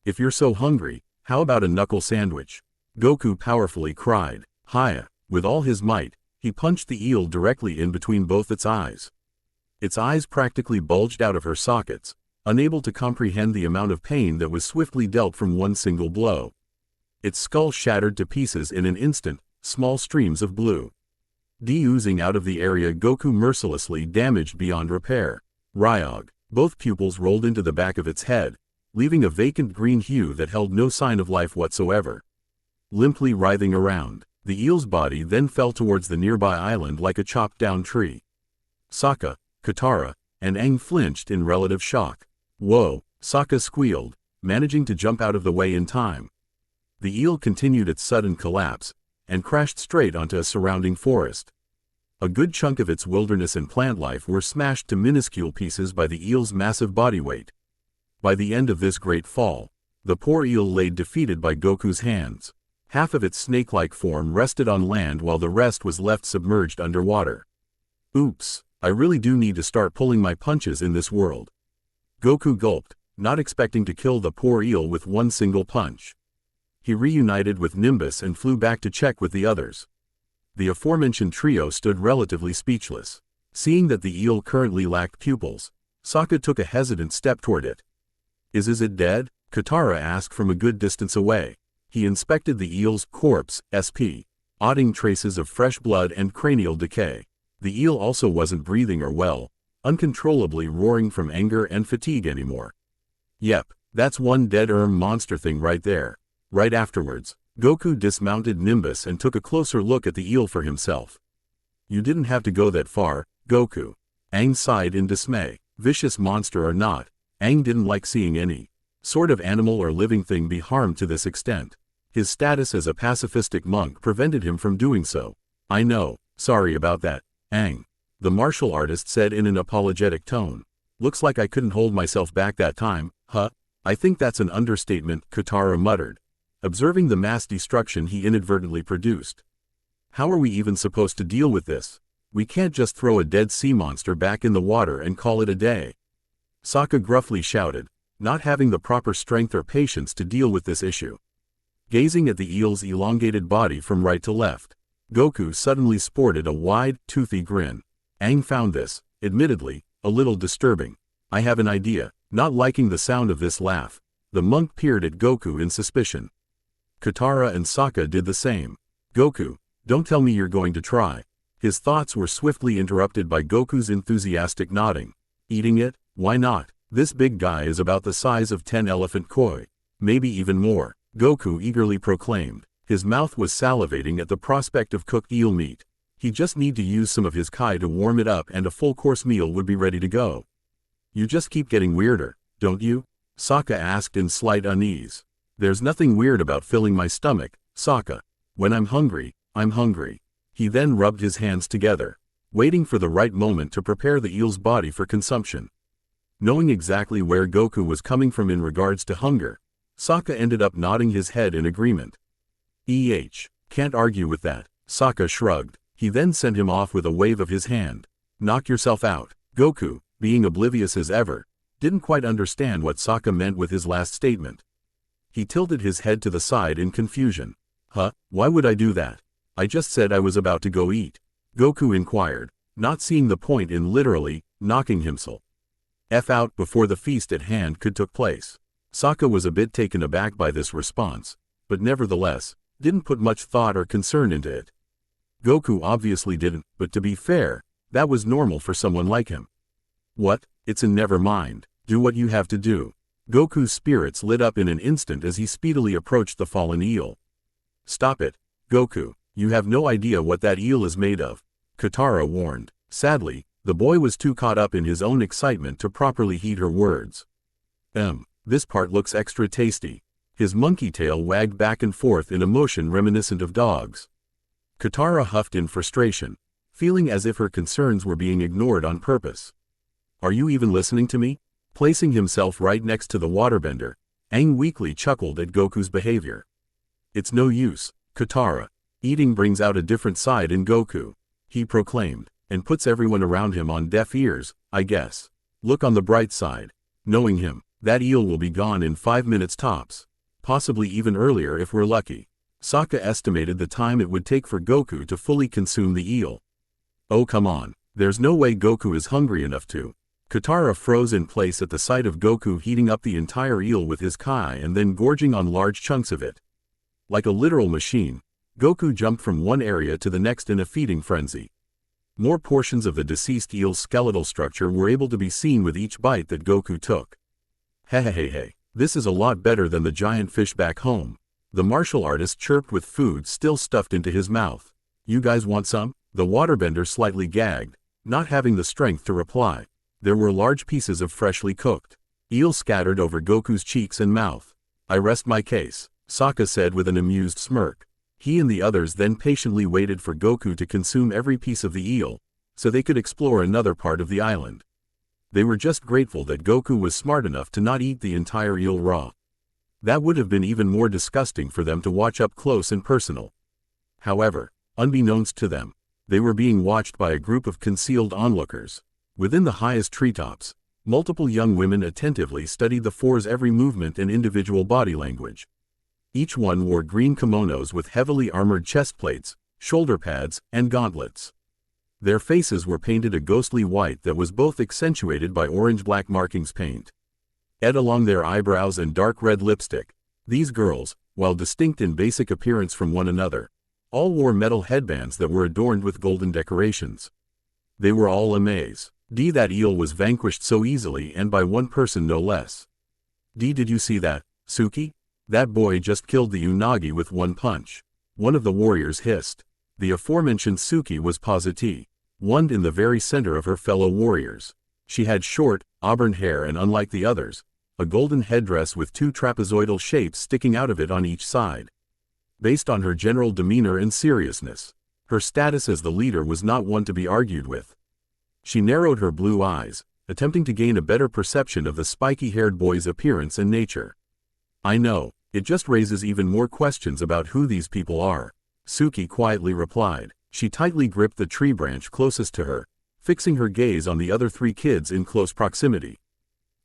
"If you're so hungry, how about a knuckle sandwich?" Goku powerfully cried. "Hiya!" With all his might, he punched the eel directly in between both its eyes. Its eyes practically bulged out of her sockets, unable to comprehend the amount of pain that was swiftly dealt from one single blow. Its skull shattered to pieces in an instant, small streams of blue oozing out of the area Goku mercilessly damaged beyond repair. "Ryog." Both pupils rolled into the back of its head, leaving a vacant green hue that held no sign of life whatsoever. Limply writhing around, the eel's body then fell towards the nearby island like a chopped-down tree. Sokka, Katara, and Aang flinched in relative shock. "Whoa," Sokka squealed, managing to jump out of the way in time. The eel continued its sudden collapse, and crashed straight onto a surrounding forest. A good chunk of its wilderness and plant life were smashed to minuscule pieces by the eel's massive body weight. By the end of this great fall, the poor eel lay defeated by Goku's hands. Half of its snake-like form rested on land while the rest was left submerged underwater. "Oops, I really do need to start pulling my punches in this world." Goku gulped, not expecting to kill the poor eel with one single punch. He reunited with Nimbus and flew back to check with the others. The aforementioned trio stood relatively speechless. Seeing that the eel currently lacked pupils, Sokka took a hesitant step toward it. Is it dead?" Katara asked from a good distance away. He inspected the eel's corpse, spotting traces of fresh blood and cranial decay. The eel also wasn't breathing or uncontrollably roaring from anger and fatigue anymore. "Yep, that's one dead monster thing right there." Right afterwards, Goku dismounted Nimbus and took a closer look at the eel for himself. "You didn't have to go that far, Goku." Aang sighed in dismay. Vicious monster or not, Aang didn't like seeing any sort of animal or living thing be harmed to this extent. His status as a pacifistic monk prevented him from doing so. "I know, sorry about that, Aang," the martial artist said in an apologetic tone. "Looks like I couldn't hold myself back that time, huh?" "I think that's an understatement," Katara muttered, observing the mass destruction he inadvertently produced. "How are we even supposed to deal with this? We can't just throw a dead sea monster back in the water and call it a day." Sokka gruffly shouted, not having the proper strength or patience to deal with this issue. Gazing at the eel's elongated body from right to left, Goku suddenly sported a wide, toothy grin. Aang found this, admittedly, a little disturbing. "I have an idea." Not liking the sound of this laugh, the monk peered at Goku in suspicion. Katara and Sokka did the same. "Goku, don't tell me you're going to try." His thoughts were swiftly interrupted by Goku's enthusiastic nodding. "Eating it? Why not? This big guy is about the size of 10 elephant koi. Maybe even more," Goku eagerly proclaimed. His mouth was salivating at the prospect of cooked eel meat. He just need to use some of his kai to warm it up and a full-course meal would be ready to go. "You just keep getting weirder, don't you?" Sokka asked in slight unease. "There's nothing weird about filling my stomach, Sokka. When I'm hungry, I'm hungry." He then rubbed his hands together, waiting for the right moment to prepare the eel's body for consumption. Knowing exactly where Goku was coming from in regards to hunger, Sokka ended up nodding his head in agreement. Can't argue with that," Sokka shrugged. He then sent him off with a wave of his hand. "Knock yourself out." Goku, being oblivious as ever, didn't quite understand what Sokka meant with his last statement. He tilted his head to the side in confusion. "Huh, why would I do that? I just said I was about to go eat," Goku inquired, not seeing the point in literally knocking himself out before the feast at hand could take place. Sokka was a bit taken aback by this response, but nevertheless, didn't put much thought or concern into it. Goku obviously didn't, but to be fair, that was normal for someone like him. What? It's a never mind. Do what you have to do. Goku's spirits lit up in an instant as he speedily approached the fallen eel. Stop it, Goku. You have no idea what that eel is made of, Katara warned. Sadly, the boy was too caught up in his own excitement to properly heed her words. This part looks extra tasty. His monkey tail wagged back and forth in a motion reminiscent of dogs. Katara huffed in frustration, feeling as if her concerns were being ignored on purpose. Are you even listening to me? Placing himself right next to the waterbender, Aang weakly chuckled at Goku's behavior. It's no use, Katara. Eating brings out a different side in Goku, he proclaimed, and puts everyone around him on deaf ears, I guess. Look on the bright side. Knowing him, that eel will be gone in 5 minutes tops. Possibly even earlier if we're lucky. Sokka estimated the time it would take for Goku to fully consume the eel. Oh come on, there's no way Goku is hungry enough to. Katara froze in place at the sight of Goku heating up the entire eel with his kai and then gorging on large chunks of it. Like a literal machine, Goku jumped from one area to the next in a feeding frenzy. More portions of the deceased eel's skeletal structure were able to be seen with each bite that Goku took. Hey, this is a lot better than the giant fish back home. The martial artist chirped with food still stuffed into his mouth. You guys want some? The waterbender slightly gagged, not having the strength to reply. There were large pieces of freshly cooked eel scattered over Goku's cheeks and mouth. I rest my case, Sokka said with an amused smirk. He and the others then patiently waited for Goku to consume every piece of the eel, so they could explore another part of the island. They were just grateful that Goku was smart enough to not eat the entire eel raw. That would have been even more disgusting for them to watch up close and personal. However, unbeknownst to them, they were being watched by a group of concealed onlookers. Within the highest treetops, multiple young women attentively studied the four's every movement and individual body language. Each one wore green kimonos with heavily armored chest plates, shoulder pads, and gauntlets. Their faces were painted a ghostly white that was both accentuated by orange-black markings paint. Along their eyebrows and dark red lipstick, these girls, while distinct in basic appearance from one another, all wore metal headbands that were adorned with golden decorations. They were all amazed. That eel was vanquished so easily and by one person no less. Did you see that, Suki? That boy just killed the Unagi with one punch. One of the warriors hissed. The aforementioned Suki was positive, one in the very center of her fellow warriors. She had short, auburn hair and unlike the others, a golden headdress with two trapezoidal shapes sticking out of it on each side. Based on her general demeanor and seriousness, her status as the leader was not one to be argued with. She narrowed her blue eyes, attempting to gain a better perception of the spiky-haired boy's appearance and nature. I know, it just raises even more questions about who these people are, Suki quietly replied. She tightly gripped the tree branch closest to her, fixing her gaze on the other 3 kids in close proximity.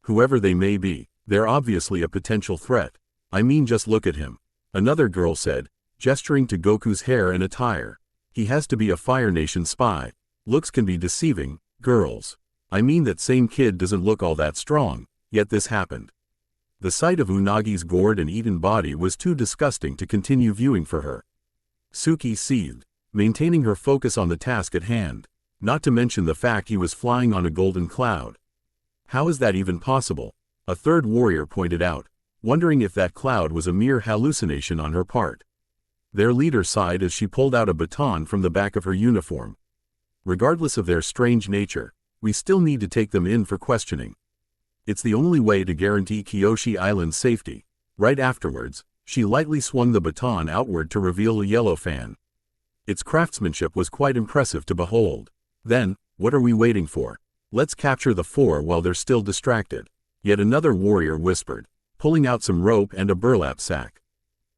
Whoever they may be, they're obviously a potential threat. I mean, just look at him, another girl said, gesturing to Goku's hair and attire. He has to be a Fire Nation spy. Looks can be deceiving, girls. I mean, that same kid doesn't look all that strong, yet this happened. The sight of Unagi's gored and eaten body was too disgusting to continue viewing for her. Suki seethed, maintaining her focus on the task at hand, not to mention the fact he was flying on a golden cloud. How is that even possible? A third warrior pointed out, wondering if that cloud was a mere hallucination on her part. Their leader sighed as she pulled out a baton from the back of her uniform. Regardless of their strange nature, we still need to take them in for questioning. It's the only way to guarantee Kyoshi Island's safety. Right afterwards, she lightly swung the baton outward to reveal a yellow fan. Its craftsmanship was quite impressive to behold. Then, what are we waiting for? Let's capture the 4 while they're still distracted. Yet another warrior whispered, pulling out some rope and a burlap sack.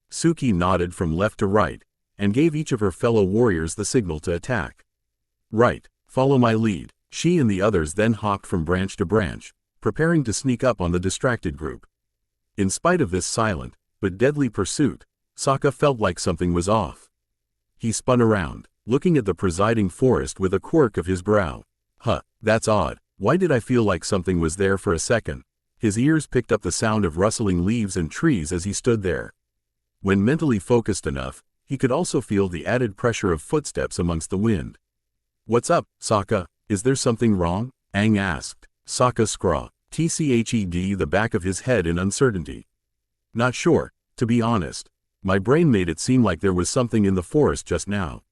Suki nodded from left to right, and gave each of her fellow warriors the signal to attack. Right, follow my lead. She and the others then hopped from branch to branch, preparing to sneak up on the distracted group. In spite of this silent, but deadly pursuit, Sokka felt like something was off. He spun around, looking at the presiding forest with a quirk of his brow. That's odd. Why did I feel like something was there for a second? His ears picked up the sound of rustling leaves and trees as he stood there. When mentally focused enough, he could also feel the added pressure of footsteps amongst the wind. "What's up, Sokka? Is there something wrong?" Aang asked. Sokka scrawled the back of his head in uncertainty. "Not sure, to be honest. My brain made it seem like there was something in the forest just now.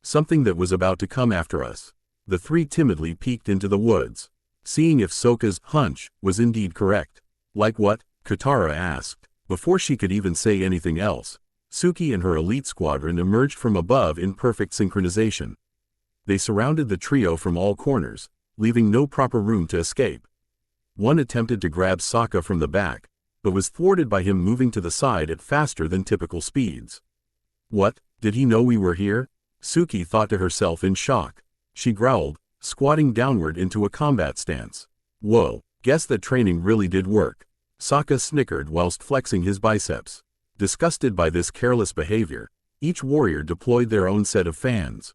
Something that was about to come after us." The three timidly peeked into the woods, seeing if Sokka's hunch was indeed correct. "Like what?" Katara asked. Before she could even say anything else, Suki and her elite squadron emerged from above in perfect synchronization. They surrounded the trio from all corners, leaving no proper room to escape. One attempted to grab Sokka from the back, but was thwarted by him moving to the side at faster than typical speeds. "What, did he know we were here?" Suki thought to herself in shock. She growled, squatting downward into a combat stance. "Whoa, guess that training really did work." Sokka snickered whilst flexing his biceps. Disgusted by this careless behavior, each warrior deployed their own set of fans.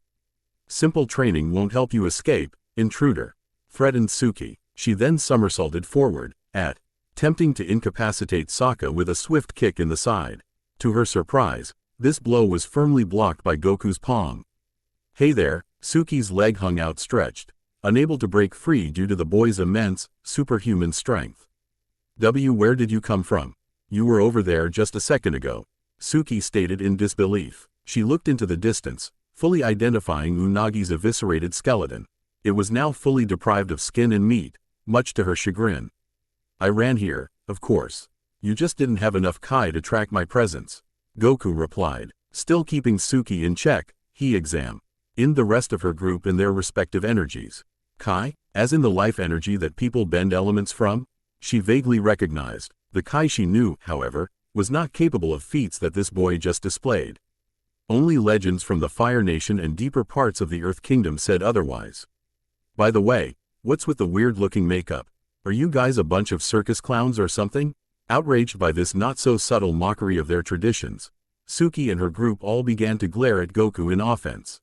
"Simple training won't help you escape, intruder," threatened Suki. She then somersaulted forward, attempting to incapacitate Sokka with a swift kick in the side. To her surprise, this blow was firmly blocked by Goku's palm. "Hey there," Suki's leg hung outstretched, unable to break free due to the boy's immense, superhuman strength. Where did you come from? You were over there just a second ago," Suki stated in disbelief. She looked into the distance, fully identifying Unagi's eviscerated skeleton. It was now fully deprived of skin and meat, much to her chagrin. "I ran here, of course. You just didn't have enough Kai to track my presence," Goku replied. Still keeping Suki in check, he examined the rest of her group in their respective energies. Kai, as in the life energy that people bend elements from? She vaguely recognized. The Kai she knew, however, was not capable of feats that this boy just displayed. Only legends from the Fire Nation and deeper parts of the Earth Kingdom said otherwise. "By the way, what's with the weird-looking makeup? Are you guys a bunch of circus clowns or something?" Outraged by this not-so-subtle mockery of their traditions, Suki and her group all began to glare at Goku in offense.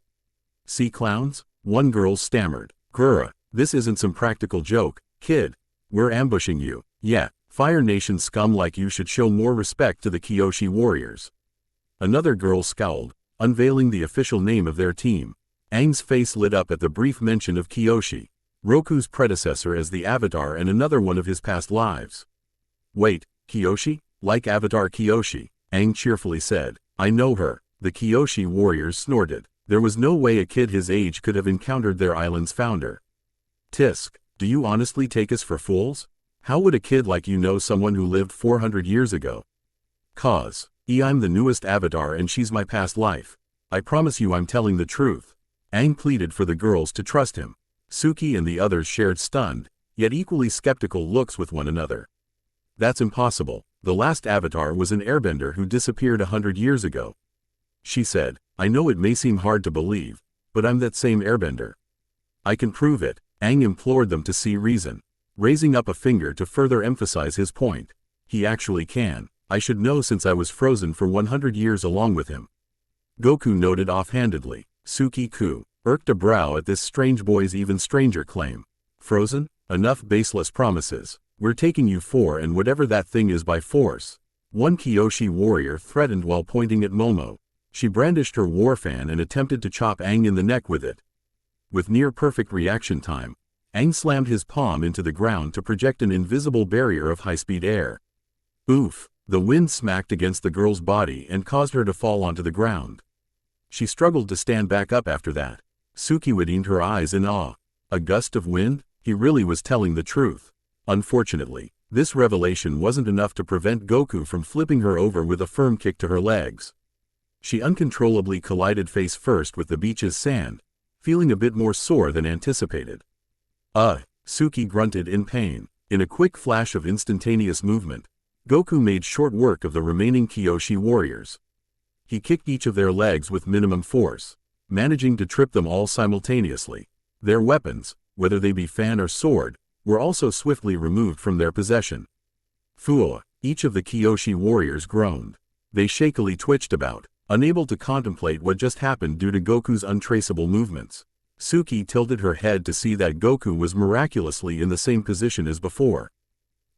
"See clowns?" one girl stammered. "Grr, this isn't some practical joke, kid. We're ambushing you. Yeah, Fire Nation scum like you should show more respect to the Kyoshi warriors." Another girl scowled, unveiling the official name of their team. Aang's face lit up at the brief mention of Kyoshi, Roku's predecessor as the Avatar and another one of his past lives. "Wait, Kyoshi? Like Avatar Kyoshi," Aang cheerfully said. "I know her." The Kyoshi warriors snorted. There was no way a kid his age could have encountered their island's founder. "Tisk, do you honestly take us for fools? How would a kid like you know someone who lived 400 years ago?" I'm the newest Avatar and she's my past life. I promise you I'm telling the truth." Aang pleaded for the girls to trust him. Suki and the others shared stunned, yet equally skeptical looks with one another. "That's impossible. The last Avatar was an airbender who disappeared 100 years ago," she said. "I know it may seem hard to believe, but I'm that same airbender." "I can prove it," Aang implored them to see reason, raising up a finger to further emphasize his point. "He actually can. I should know since I was frozen for 100 years along with him." Goku noted offhandedly. Suki irked a brow at this strange boy's even stranger claim. "Frozen? Enough baseless promises. We're taking you for and whatever that thing is by force," one Kyoshi warrior threatened while pointing at Momo. She brandished her war fan and attempted to chop Aang in the neck with it. With near-perfect reaction time, Aang slammed his palm into the ground to project an invisible barrier of high-speed air. Oof! The wind smacked against the girl's body and caused her to fall onto the ground. She struggled to stand back up after that. Suki widened her eyes in awe. A gust of wind? He really was telling the truth. Unfortunately, this revelation wasn't enough to prevent Goku from flipping her over with a firm kick to her legs. She uncontrollably collided face first with the beach's sand, feeling a bit more sore than anticipated. Suki grunted in pain. In a quick flash of instantaneous movement, Goku made short work of the remaining Kyoshi warriors. He kicked each of their legs with minimum force, managing to trip them all simultaneously. Their weapons, whether they be fan or sword, were also swiftly removed from their possession. "Fool!" Each of the Kyoshi warriors groaned. They shakily twitched about, unable to contemplate what just happened due to Goku's untraceable movements. Suki tilted her head to see that Goku was miraculously in the same position as before.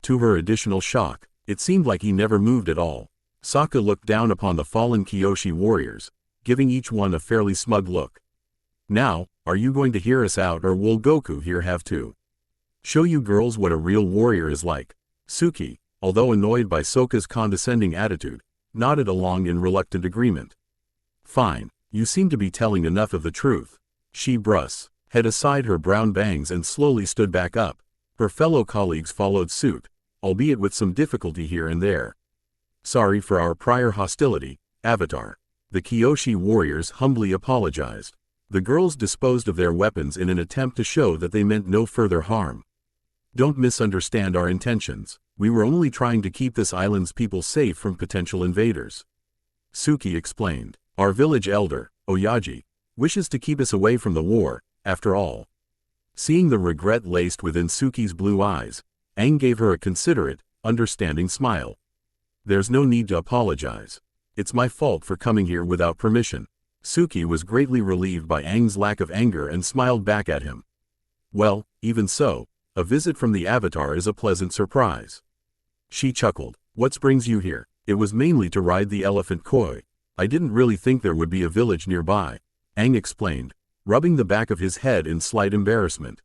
To her additional shock, it seemed like he never moved at all. Sokka looked down upon the fallen Kyoshi warriors, giving each one a fairly smug look. Now, are you going to hear us out, or will Goku here have to show you girls what a real warrior is like? Suki, although annoyed by Sokka's condescending attitude, nodded along in reluctant agreement. Fine, you seem to be telling enough of the truth. She brushed aside her brown bangs and slowly stood back up. Her fellow colleagues followed suit, albeit with some difficulty here and there. Sorry for our prior hostility, Avatar. The Kyoshi warriors humbly apologized. The girls disposed of their weapons in an attempt to show that they meant no further harm. Don't misunderstand our intentions. We were only trying to keep this island's people safe from potential invaders. Suki explained. Our village elder, Oyaji, wishes to keep us away from the war, after all. Seeing the regret laced within Suki's blue eyes, Aang gave her a considerate, understanding smile. There's no need to apologize. It's my fault for coming here without permission. Suki was greatly relieved by Aang's lack of anger and smiled back at him. Well, even so, a visit from the Avatar is a pleasant surprise. She chuckled. What brings you here? It was mainly to ride the elephant koi. I didn't really think there would be a village nearby, Aang explained, rubbing the back of his head in slight embarrassment.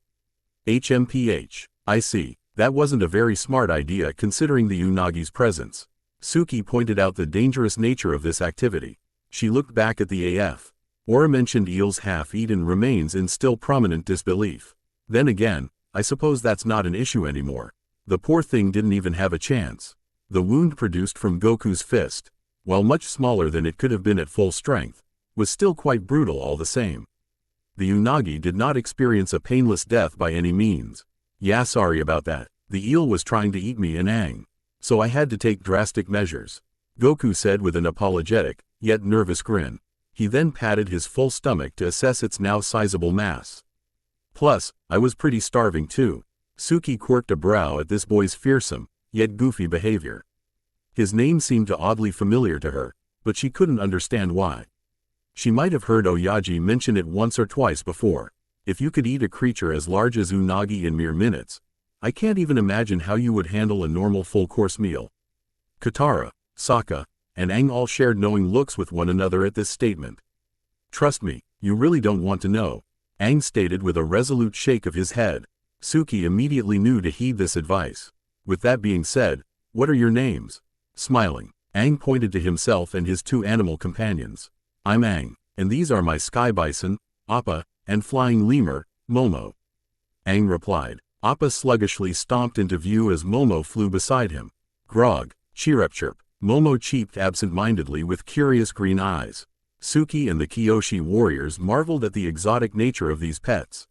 HMPH. I see. That wasn't a very smart idea considering the Unagi's presence. Suki pointed out the dangerous nature of this activity. She looked back at the aforementioned eel's half-eaten remains in still prominent disbelief. Then again, I suppose that's not an issue anymore. The poor thing didn't even have a chance. The wound produced from Goku's fist, while much smaller than it could have been at full strength, was still quite brutal all the same. The Unagi did not experience a painless death by any means. Yeah, sorry about that. The eel was trying to eat me and Aang, so I had to take drastic measures, Goku said with an apologetic, yet nervous grin. He then patted his full stomach to assess its now sizable mass. Plus, I was pretty starving too. Suki quirked a brow at this boy's fearsome, yet goofy behavior. His name seemed oddly familiar to her, but she couldn't understand why. She might have heard Oyaji mention it once or twice before. If you could eat a creature as large as Unagi in mere minutes, I can't even imagine how you would handle a normal full-course meal. Katara, Sokka, and Aang all shared knowing looks with one another at this statement. Trust me, you really don't want to know, Aang stated with a resolute shake of his head. Suki immediately knew to heed this advice. With that being said, what are your names? Smiling, Aang pointed to himself and his two animal companions. I'm Aang, and these are my sky bison, Appa, and flying lemur, Momo. Aang replied. Appa sluggishly stomped into view as Momo flew beside him. Grog, chirp, Momo cheeped absent-mindedly with curious green eyes. Suki and the Kyoshi warriors marveled at the exotic nature of these pets.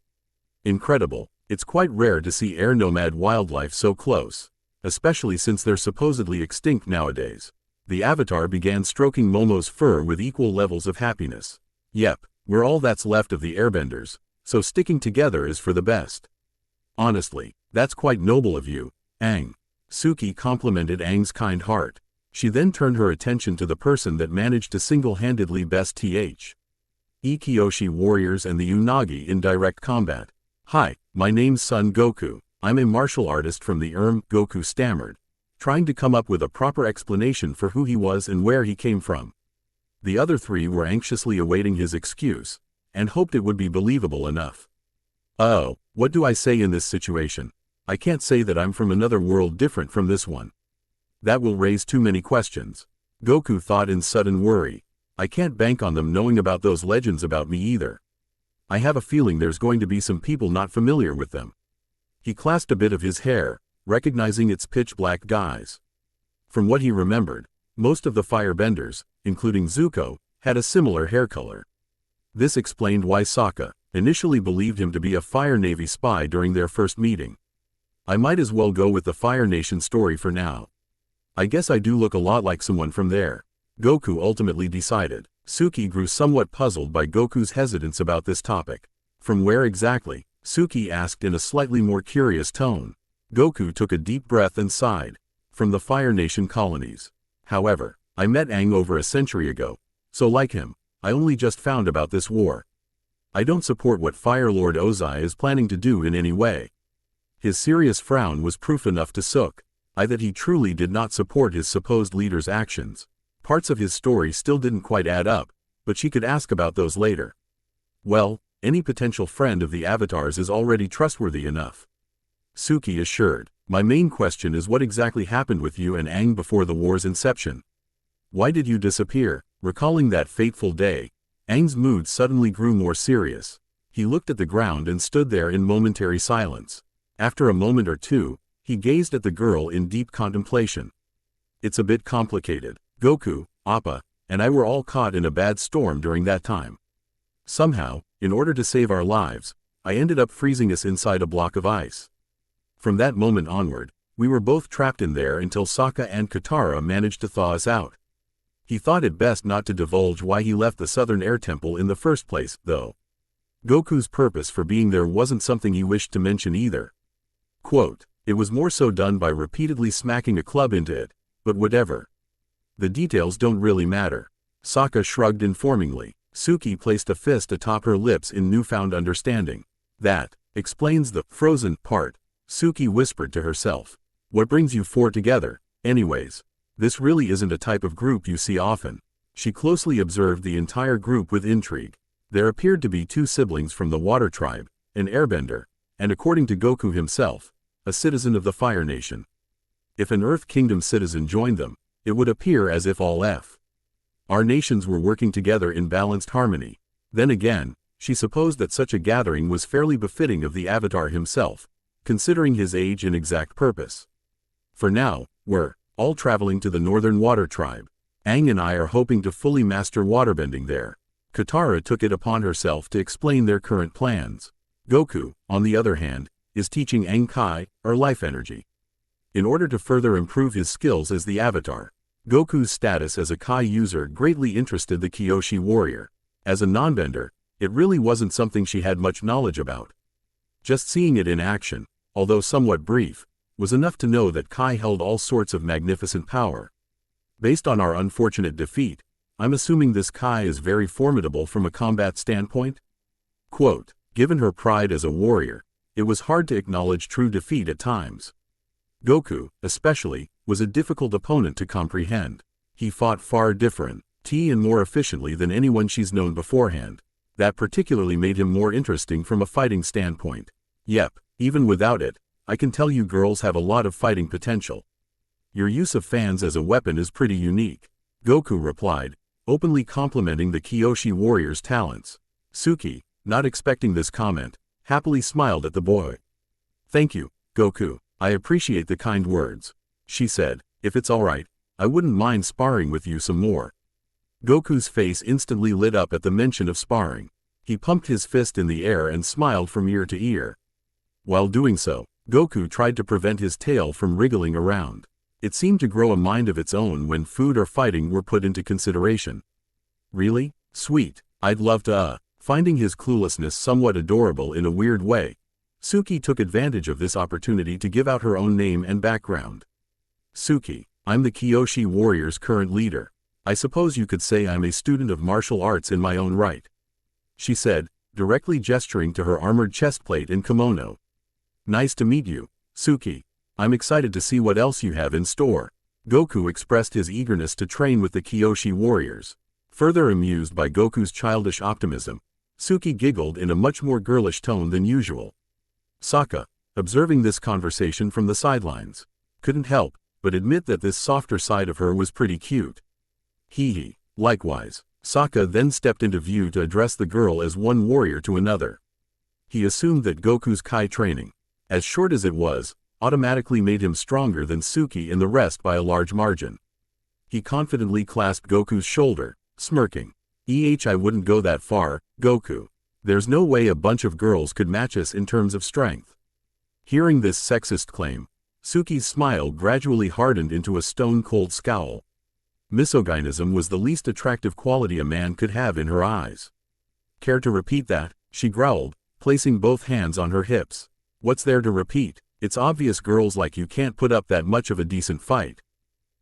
Incredible, it's quite rare to see air nomad wildlife so close, especially since they're supposedly extinct nowadays. The Avatar began stroking Momo's fur with equal levels of happiness. Yep, we're all that's left of the airbenders, so sticking together is for the best. Honestly, that's quite noble of you, Aang. Suki complimented Aang's kind heart. She then turned her attention to the person that managed to single-handedly best Kyoshi warriors and the Unagi in direct combat. Hi, my name's Son Goku. I'm a martial artist from the Goku stammered, trying to come up with a proper explanation for who he was and where he came from. The other three were anxiously awaiting his excuse, and hoped it would be believable enough. Oh, what do I say in this situation? I can't say that I'm from another world different from this one. That will raise too many questions. Goku thought in sudden worry. I can't bank on them knowing about those legends about me either. I have a feeling there's going to be some people not familiar with them. He clasped a bit of his hair, recognizing its pitch-black dyes. From what he remembered, most of the firebenders, including Zuko, had a similar hair color. This explained why Sokka initially believed him to be a Fire Navy spy during their first meeting. I might as well go with the Fire Nation story for now. I guess I do look a lot like someone from there, Goku ultimately decided. Suki grew somewhat puzzled by Goku's hesitance about this topic. From where exactly? Suki asked in a slightly more curious tone. Goku took a deep breath and sighed. From the Fire Nation colonies. However, I met Aang over a century ago, so like him, I only just found about this war. I don't support what Fire Lord Ozai is planning to do in any way. His serious frown was proof enough to Suk, that he truly did not support his supposed leader's actions. Parts of his story still didn't quite add up, but she could ask about those later. Well, any potential friend of the Avatar's is already trustworthy enough, Suki assured. My main question is what exactly happened with you and Aang before the war's inception? Why did you disappear? Recalling that fateful day, Aang's mood suddenly grew more serious. He looked at the ground and stood there in momentary silence. After a moment or two, he gazed at the girl in deep contemplation. It's a bit complicated. Goku, Appa, and I were all caught in a bad storm during that time. Somehow, in order to save our lives, I ended up freezing us inside a block of ice. From that moment onward, we were both trapped in there until Sokka and Katara managed to thaw us out. He thought it best not to divulge why he left the Southern Air Temple in the first place, though. Goku's purpose for being there wasn't something he wished to mention either. Quote, it was more so done by repeatedly smacking a club into it, but whatever. The details don't really matter. Sokka shrugged informingly. Suki placed a fist atop her lips in newfound understanding. That explains the frozen part, Suki whispered to herself. What brings you four together, anyways? This really isn't a type of group you see often. She closely observed the entire group with intrigue. There appeared to be two siblings from the Water Tribe, an airbender, and according to Goku himself, a citizen of the Fire Nation. If an Earth Kingdom citizen joined them, it would appear as if all our nations were working together in balanced harmony. Then again, she supposed that such a gathering was fairly befitting of the Avatar himself, considering his age and exact purpose. For now, we're all traveling to the Northern Water Tribe. Aang and I are hoping to fully master waterbending there. Katara took it upon herself to explain their current plans. Goku, on the other hand, is teaching Aang Kai, or life energy, in order to further improve his skills as the Avatar. Goku's status as a Kai user greatly interested the Kyoshi warrior. As a non-bender, it really wasn't something she had much knowledge about. Just seeing it in action, although somewhat brief, was enough to know that Kai held all sorts of magnificent power. Based on our unfortunate defeat, I'm assuming this Kai is very formidable from a combat standpoint? Quote, given her pride as a warrior, it was hard to acknowledge true defeat at times. Goku, especially, was a difficult opponent to comprehend. He fought far different, and more efficiently than anyone she's known beforehand. That particularly made him more interesting from a fighting standpoint. Yep, even without it, I can tell you girls have a lot of fighting potential. Your use of fans as a weapon is pretty unique, Goku replied, openly complimenting the Kyoshi warrior's talents. Suki, not expecting this comment, happily smiled at the boy. Thank you, Goku, I appreciate the kind words, she said. If it's alright, I wouldn't mind sparring with you some more. Goku's face instantly lit up at the mention of sparring. He pumped his fist in the air and smiled from ear to ear. While doing so, Goku tried to prevent his tail from wriggling around. It seemed to grow a mind of its own when food or fighting were put into consideration. Really? Sweet, I'd love to, Finding his cluelessness somewhat adorable in a weird way, Suki took advantage of this opportunity to give out her own name and background. Suki, I'm the Kyoshi warrior's current leader. I suppose you could say I'm a student of martial arts in my own right, she said, directly gesturing to her armored chestplate and kimono. Nice to meet you, Suki. I'm excited to see what else you have in store. Goku expressed his eagerness to train with the Kyoshi warriors. Further amused by Goku's childish optimism, Suki giggled in a much more girlish tone than usual. Sokka, observing this conversation from the sidelines, couldn't help but admit that this softer side of her was pretty cute. Hee. Likewise, Sokka then stepped into view to address the girl as one warrior to another. He assumed that Goku's Kai training, as short as it was, automatically made him stronger than Suki and the rest by a large margin. He confidently clasped Goku's shoulder, smirking. I wouldn't go that far, Goku. There's no way a bunch of girls could match us in terms of strength. Hearing this sexist claim, Suki's smile gradually hardened into a stone-cold scowl. Misogynism was the least attractive quality a man could have in her eyes. Care to repeat that? She growled, placing both hands on her hips. What's there to repeat? It's obvious girls like you can't put up that much of a decent fight.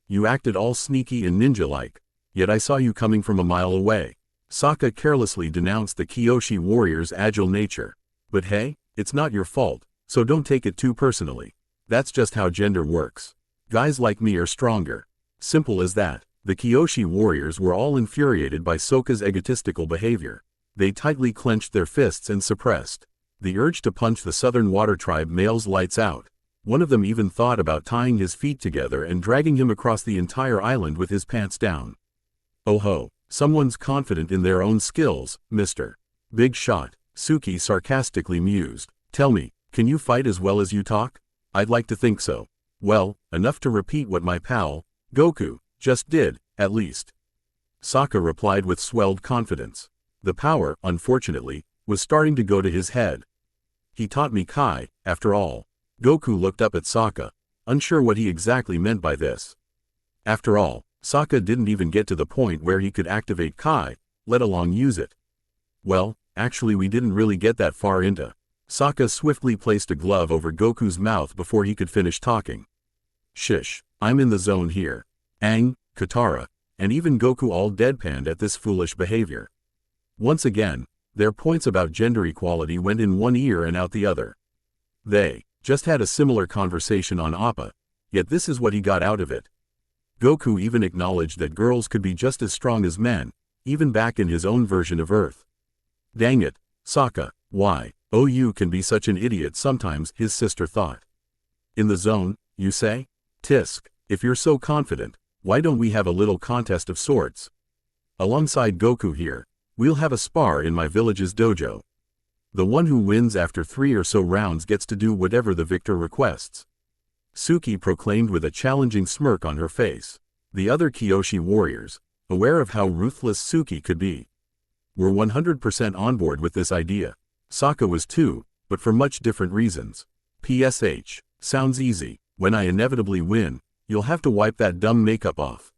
You acted all sneaky and ninja-like, yet I saw you coming from a mile away. Sokka carelessly denounced the Kyoshi warrior's agile nature. But hey, it's not your fault, so don't take it too personally. That's just how gender works. Guys like me are stronger. Simple as that. The Kyoshi warriors were all infuriated by Sokka's egotistical behavior. They tightly clenched their fists and suppressed the urge to punch the Southern Water Tribe male's lights out. One of them even thought about tying his feet together and dragging him across the entire island with his pants down. Oh ho, someone's confident in their own skills, Mr. Big Shot, Suki sarcastically mused. Tell me, can you fight as well as you talk? I'd like to think so. Well, enough to repeat what my pal, Goku, just did, at least. Sokka replied with swelled confidence. The power, unfortunately, was starting to go to his head. He taught me Kai, after all. Goku looked up at Sokka, unsure what he exactly meant by this. After all, Sokka didn't even get to the point where he could activate Kai, let alone use it. Well, actually we didn't really get that far into. Sokka swiftly placed a glove over Goku's mouth before he could finish talking. Shish, I'm in the zone here. Aang, Katara, and even Goku all deadpanned at this foolish behavior. Once again, their points about gender equality went in one ear and out the other. They just had a similar conversation on Appa, yet this is what he got out of it. Goku even acknowledged that girls could be just as strong as men, even back in his own version of Earth. Dang it, Sokka, why, oh you can be such an idiot sometimes, his sister thought. In the zone, you say? Tisk, if you're so confident, why don't we have a little contest of sorts? Alongside Goku here, we'll have a spar in my village's dojo. The one who wins after 3 or so rounds gets to do whatever the victor requests. Suki proclaimed with a challenging smirk on her face. The other Kyoshi warriors, aware of how ruthless Suki could be, were 100% on board with this idea. Sokka was too, but for much different reasons. PSH, sounds easy. When I inevitably win, you'll have to wipe that dumb makeup off.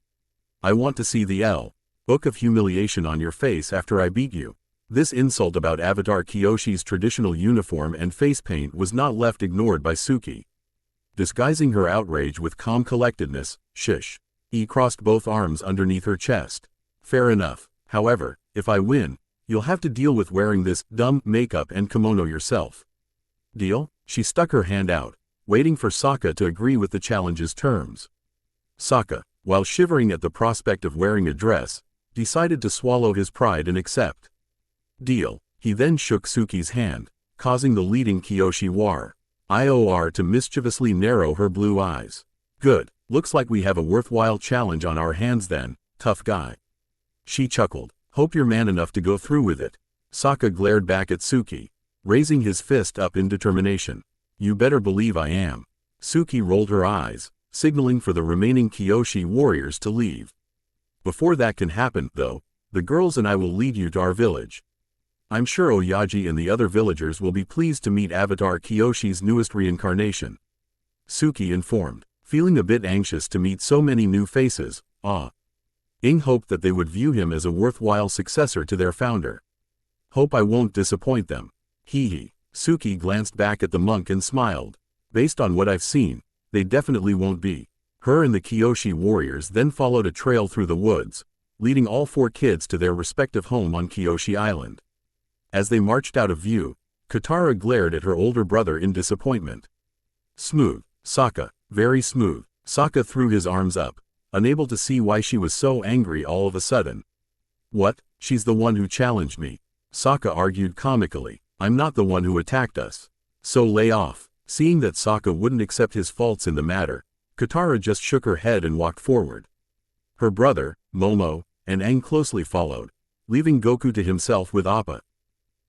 I want to see the look of humiliation on your face after I beat you. This insult about Avatar Kyoshi's traditional uniform and face paint was not left ignored by Suki. Disguising her outrage with calm collectedness, shish. He crossed both arms underneath her chest. Fair enough. However, if I win, you'll have to deal with wearing this dumb makeup and kimono yourself. Deal? She stuck her hand out, waiting for Sokka to agree with the challenge's terms. Sokka, while shivering at the prospect of wearing a dress, decided to swallow his pride and accept. Deal. He then shook Suki's hand, causing the leading Kyoshi warrior to mischievously narrow her blue eyes. Good, looks like we have a worthwhile challenge on our hands then, tough guy. She chuckled. Hope you're man enough to go through with it. Sokka glared back at Suki, raising his fist up in determination. You better believe I am. Suki rolled her eyes, signaling for the remaining Kyoshi warriors to leave. Before that can happen, though, the girls and I will lead you to our village. I'm sure Oyaji and the other villagers will be pleased to meet Avatar Kyoshi's newest reincarnation. Suki informed, feeling a bit anxious to meet so many new faces. Ing hoped that they would view him as a worthwhile successor to their founder. Hope I won't disappoint them. Hee hee. Suki glanced back at the monk and smiled. Based on what I've seen, they definitely won't be. Her and the Kyoshi warriors then followed a trail through the woods, leading all 4 kids to their respective home on Kyoshi Island. As they marched out of view, Katara glared at her older brother in disappointment. Smooth, Sokka, very smooth. Sokka threw his arms up, unable to see why she was so angry all of a sudden. What? She's the one who challenged me. Sokka argued comically. I'm not the one who attacked us. So lay off. Seeing that Sokka wouldn't accept his faults in the matter, Katara just shook her head and walked forward. Her brother, Momo, and Aang closely followed, leaving Goku to himself with Appa.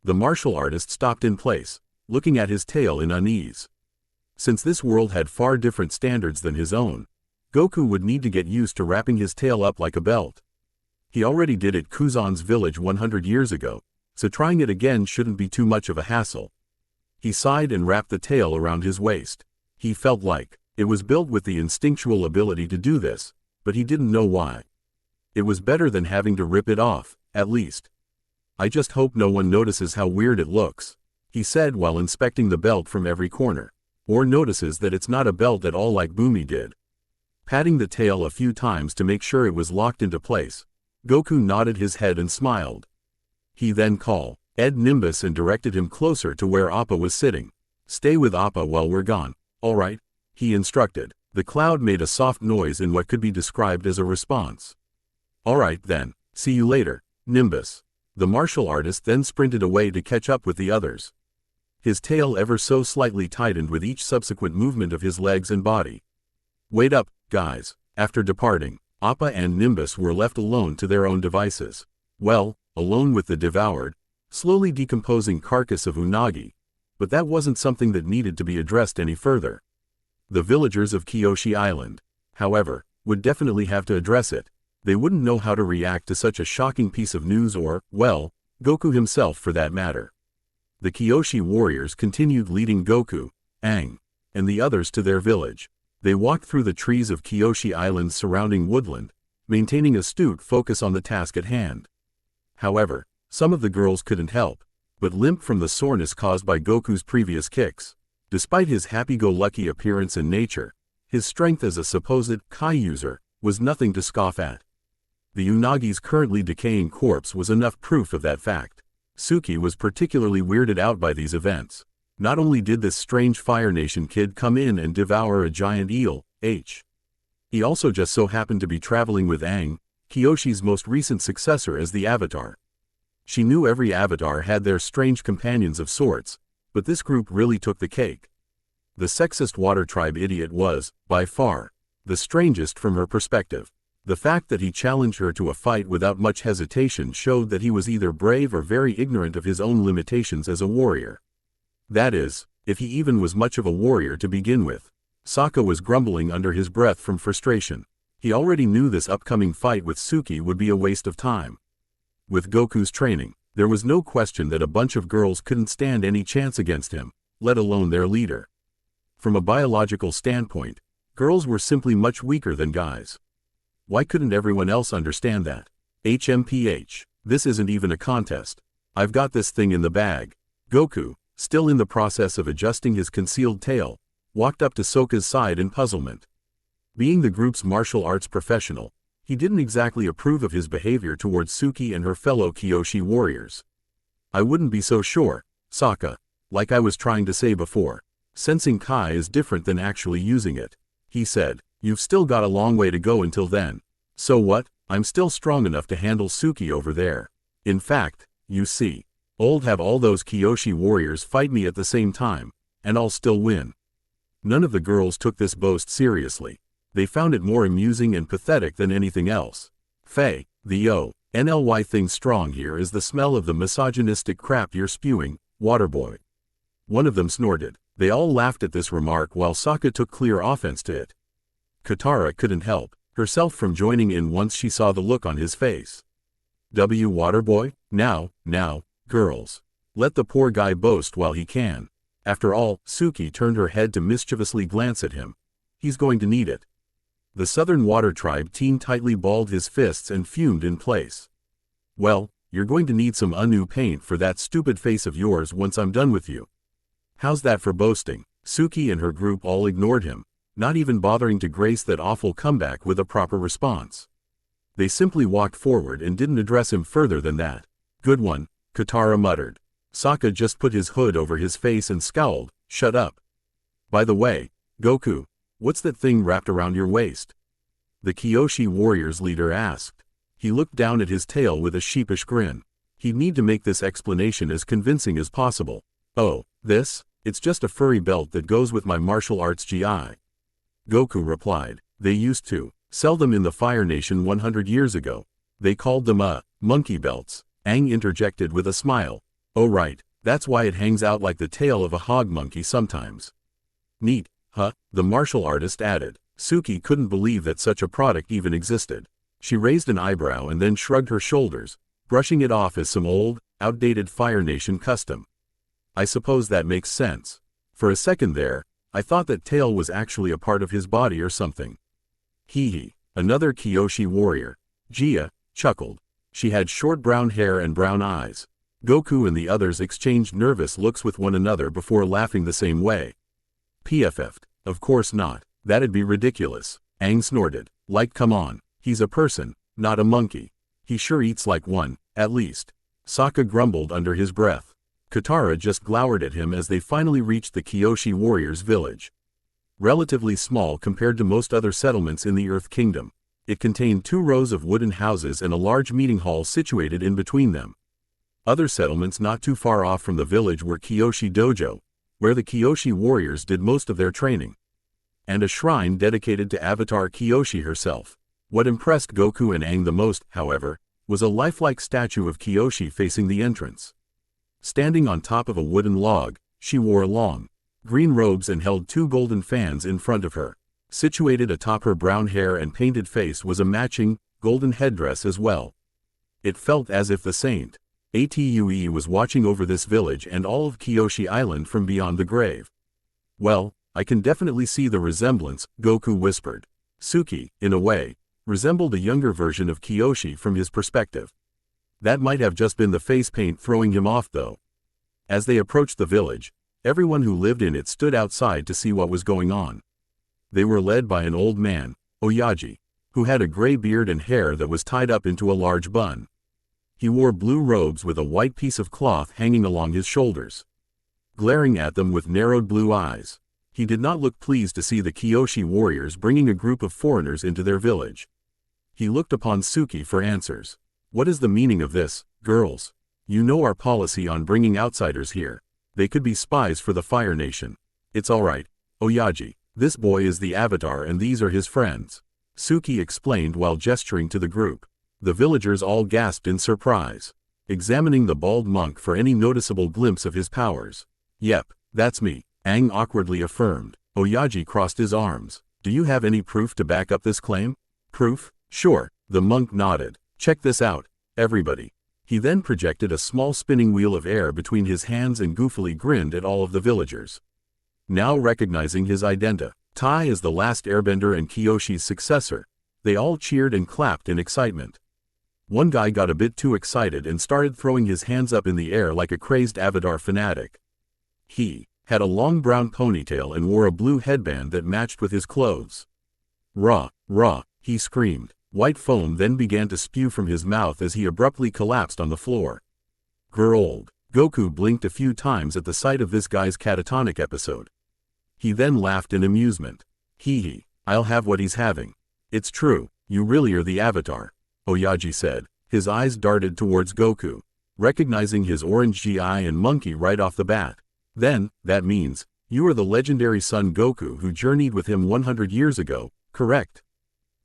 The martial artist stopped in place, looking at his tail in unease. Since this world had far different standards than his own, Goku would need to get used to wrapping his tail up like a belt. He already did it Kuzan's village 100 years ago, so trying it again shouldn't be too much of a hassle. He sighed and wrapped the tail around his waist. He felt like it was built with the instinctual ability to do this, but he didn't know why. It was better than having to rip it off, at least. I just hope no one notices how weird it looks, he said while inspecting the belt from every corner. Or notices that it's not a belt at all like Bumi did. Patting the tail a few times to make sure it was locked into place, Goku nodded his head and smiled. He then called Ed Nimbus and directed him closer to where Appa was sitting. Stay with Appa while we're gone, alright? He instructed. The cloud made a soft noise in what could be described as a response. Alright then, see you later, Nimbus. The martial artist then sprinted away to catch up with the others. His tail ever so slightly tightened with each subsequent movement of his legs and body. Wait up, guys. After departing, Appa and Nimbus were left alone to their own devices. Well, alone with the devoured, slowly decomposing carcass of Unagi. But that wasn't something that needed to be addressed any further. The villagers of Kyoshi Island, however, would definitely have to address it. They wouldn't know how to react to such a shocking piece of news or, well, Goku himself for that matter. The Kyoshi warriors continued leading Goku, Aang, and the others to their village. They walked through the trees of Kyoshi Island's surrounding woodland, maintaining astute focus on the task at hand. However, some of the girls couldn't help but limp from the soreness caused by Goku's previous kicks. Despite his happy-go-lucky appearance and nature, his strength as a supposed Kai user was nothing to scoff at. The Unagi's currently decaying corpse was enough proof of that fact. Suki was particularly weirded out by these events. Not only did this strange Fire Nation kid come in and devour a giant eel, he also just so happened to be traveling with Aang, Kyoshi's most recent successor as the Avatar. She knew every Avatar had their strange companions of sorts, but this group really took the cake. The sexist Water Tribe idiot was, by far, the strangest from her perspective. The fact that he challenged her to a fight without much hesitation showed that he was either brave or very ignorant of his own limitations as a warrior. That is, if he even was much of a warrior to begin with. Sokka was grumbling under his breath from frustration. He already knew this upcoming fight with Suki would be a waste of time. With Goku's training, there was no question that a bunch of girls couldn't stand any chance against him, let alone their leader. From a biological standpoint, girls were simply much weaker than guys. Why couldn't everyone else understand that? HMPH, this isn't even a contest. I've got this thing in the bag. Goku, still in the process of adjusting his concealed tail, walked up to Sokka's side in puzzlement. Being the group's martial arts professional, he didn't exactly approve of his behavior towards Suki and her fellow Kyoshi warriors. I wouldn't be so sure, Sokka. Like I was trying to say before, sensing Kai is different than actually using it, he said. You've still got a long way to go until then. So what? I'm still strong enough to handle Suki over there. In fact, you see, I'll have all those Kyoshi warriors fight me at the same time, and I'll still win. None of the girls took this boast seriously. They found it more amusing and pathetic than anything else. Faye, the ONLY thing strong here is the smell of the misogynistic crap you're spewing, Waterboy. One of them snorted. They all laughed at this remark while Sokka took clear offense to it. Katara couldn't help herself from joining in once she saw the look on his face. Waterboy? Now, girls. Let the poor guy boast while he can. After all, Suki turned her head to mischievously glance at him. He's going to need it. The Southern Water Tribe teen tightly balled his fists and fumed in place. Well, you're going to need some new paint for that stupid face of yours once I'm done with you. How's that for boasting? Suki and her group all ignored him, not even bothering to grace that awful comeback with a proper response. They simply walked forward and didn't address him further than that. Good one, Katara muttered. Sokka just put his hood over his face and scowled. Shut up. By the way, Goku, what's that thing wrapped around your waist? The Kyoshi warriors leader asked. He looked down at his tail with a sheepish grin. He'd need to make this explanation as convincing as possible. Oh, this? It's just a furry belt that goes with my martial arts GI. Goku replied. They used to sell them in the Fire Nation 100 years ago. They called them monkey belts. Aang interjected with a smile. Oh right, that's why it hangs out like the tail of a hog monkey sometimes. Neat, huh? The martial artist added. Suki couldn't believe that such a product even existed. She raised an eyebrow and then shrugged her shoulders, brushing it off as some old, outdated Fire Nation custom. I suppose that makes sense. For a second there, I thought that tail was actually a part of his body or something. Hee. Another Kyoshi warrior, Jia, chuckled. She had short brown hair and brown eyes. Goku and the others exchanged nervous looks with one another before laughing the same way. PFF'd. Of course not. That'd be ridiculous. Aang snorted. Like come on, he's a person, not a monkey. He sure eats like one, at least. Sokka grumbled under his breath. Katara just glowered at him as they finally reached the Kyoshi warriors' village. Relatively small compared to most other settlements in the Earth Kingdom, It contained 2 rows of wooden houses and a large meeting hall situated in between them. Other settlements not too far off from the village were Kyoshi Dojo, where the Kyoshi warriors did most of their training, and a shrine dedicated to Avatar Kyoshi herself. What impressed Goku and Aang the most, however, was a lifelike statue of Kyoshi facing the entrance. Standing on top of a wooden log, she wore long, green robes and held 2 golden fans in front of her. Situated atop her brown hair and painted face was a matching, golden headdress as well. It felt as if the Saint Atue was watching over this village and all of Kyoshi Island from beyond the grave. Well, I can definitely see the resemblance, Goku whispered. Suki, in a way, resembled a younger version of Kyoshi from his perspective. That might have just been the face paint throwing him off though. As they approached the village, everyone who lived in it stood outside to see what was going on. They were led by an old man, Oyaji, who had a gray beard and hair that was tied up into a large bun. He wore blue robes with a white piece of cloth hanging along his shoulders. Glaring at them with narrowed blue eyes, he did not look pleased to see the Kyoshi warriors bringing a group of foreigners into their village. He looked upon Suki for answers. What is the meaning of this, girls? You know our policy on bringing outsiders here. They could be spies for the Fire Nation. It's alright, Oyaji. This boy is the Avatar and these are his friends. Suki explained while gesturing to the group. The villagers all gasped in surprise, examining the bald monk for any noticeable glimpse of his powers. Yep, that's me, Aang awkwardly affirmed. Oyaji crossed his arms. Do you have any proof to back up this claim? Proof? Sure, the monk nodded. Check this out, everybody. He then projected a small spinning wheel of air between his hands and goofily grinned at all of the villagers. Now recognizing his identity as the last airbender and Kyoshi's successor, they all cheered and clapped in excitement. One guy got a bit too excited and started throwing his hands up in the air like a crazed Avatar fanatic. He had a long brown ponytail and wore a blue headband that matched with his clothes. Rah, rah, he screamed. White foam then began to spew from his mouth as he abruptly collapsed on the floor. Grr. Goku blinked a few times at the sight of this guy's catatonic episode. He then laughed in amusement. Hee hee, I'll have what he's having. It's true, you really are the Avatar, Oyaji said. His eyes darted towards Goku, recognizing his orange GI and monkey right off the bat. Then, that means, you are the legendary Son Goku who journeyed with him 100 years ago, correct?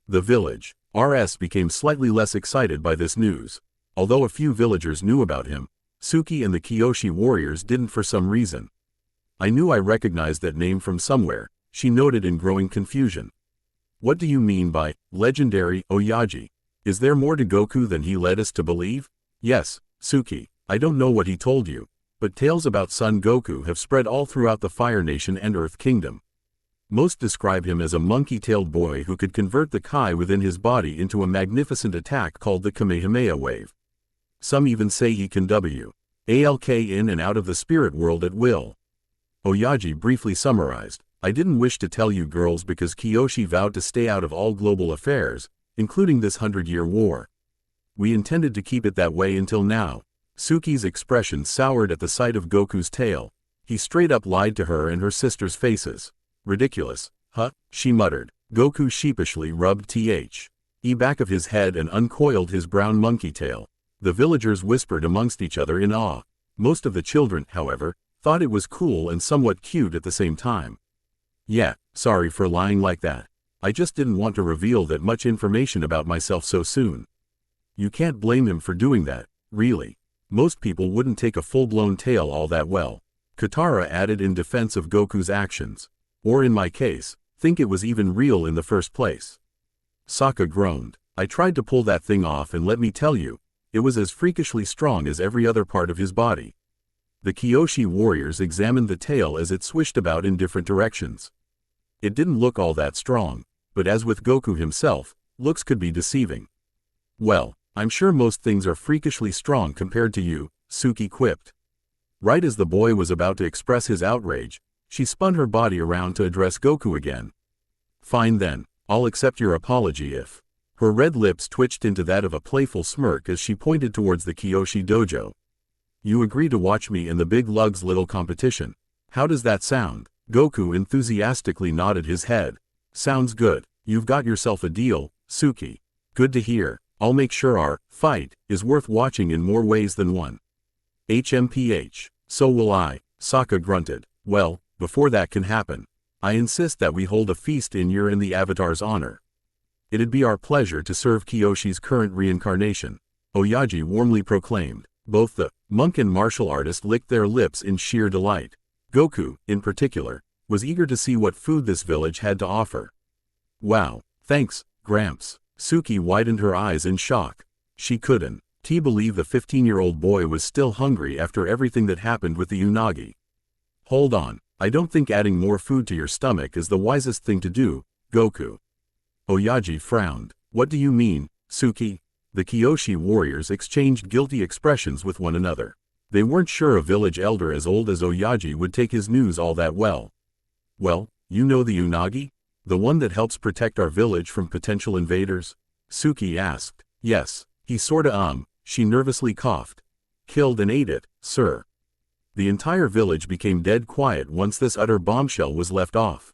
The village, RS became slightly less excited by this news. Although a few villagers knew about him, Suki and the Kyoshi warriors didn't for some reason. I knew I recognized that name from somewhere, she noted in growing confusion. What do you mean by legendary, Oyaji? Is there more to Goku than he led us to believe? Yes, Suki, I don't know what he told you, but tales about Son Goku have spread all throughout the Fire Nation and Earth Kingdom. Most describe him as a monkey-tailed boy who could convert the Kai within his body into a magnificent attack called the Kamehameha Wave. Some even say he can walk in and out of the spirit world at will. Oyaji briefly summarized. I didn't wish to tell you girls because Kyoshi vowed to stay out of all global affairs, including this 100-year war. We intended to keep it that way until now. Suki's expression soured at the sight of Goku's tail. He straight up lied to her and her sister's faces. Ridiculous, huh? She muttered. Goku sheepishly rubbed the back of his head and uncoiled his brown monkey tail. The villagers whispered amongst each other in awe. Most of the children, however, thought it was cool and somewhat cute at the same time. Yeah, sorry for lying like that. I just didn't want to reveal that much information about myself so soon. You can't blame him for doing that, really. Most people wouldn't take a full-blown tail all that well. Katara added in defense of Goku's actions. Or in my case, think it was even real in the first place. Sokka groaned. I tried to pull that thing off and let me tell you, it was as freakishly strong as every other part of his body. The Kyoshi warriors examined the tail as it swished about in different directions. It didn't look all that strong, but as with Goku himself, looks could be deceiving. Well, I'm sure most things are freakishly strong compared to you, Suki quipped. Right as the boy was about to express his outrage, she spun her body around to address Goku again. Fine then, I'll accept your apology if. Her red lips twitched into that of a playful smirk as she pointed towards the Kyoshi dojo. You agree to watch me in the Big Lug's little competition. How does that sound? Goku enthusiastically nodded his head. Sounds good. You've got yourself a deal, Suki. Good to hear. I'll make sure our fight is worth watching in more ways than one. HMPH. So will I, Sokka grunted. Well, before that can happen, I insist that we hold a feast in your and the Avatar's honor. It'd be our pleasure to serve Kyoshi's current reincarnation, Oyaji warmly proclaimed. Both the monk and martial artist licked their lips in sheer delight. Goku, in particular, was eager to see what food this village had to offer. Wow, thanks, Gramps. Suki widened her eyes in shock. She couldn't believe the 15-year-old boy was still hungry after everything that happened with the Unagi. Hold on, I don't think adding more food to your stomach is the wisest thing to do, Goku. Oyaji frowned. What do you mean, Suki? The Kyoshi warriors exchanged guilty expressions with one another. They weren't sure a village elder as old as Oyaji would take his news all that well. Well, you know the Unagi? The one that helps protect our village from potential invaders? Suki asked. Yes, he sorta she nervously coughed. Killed and ate it, sir. The entire village became dead quiet once this utter bombshell was left off.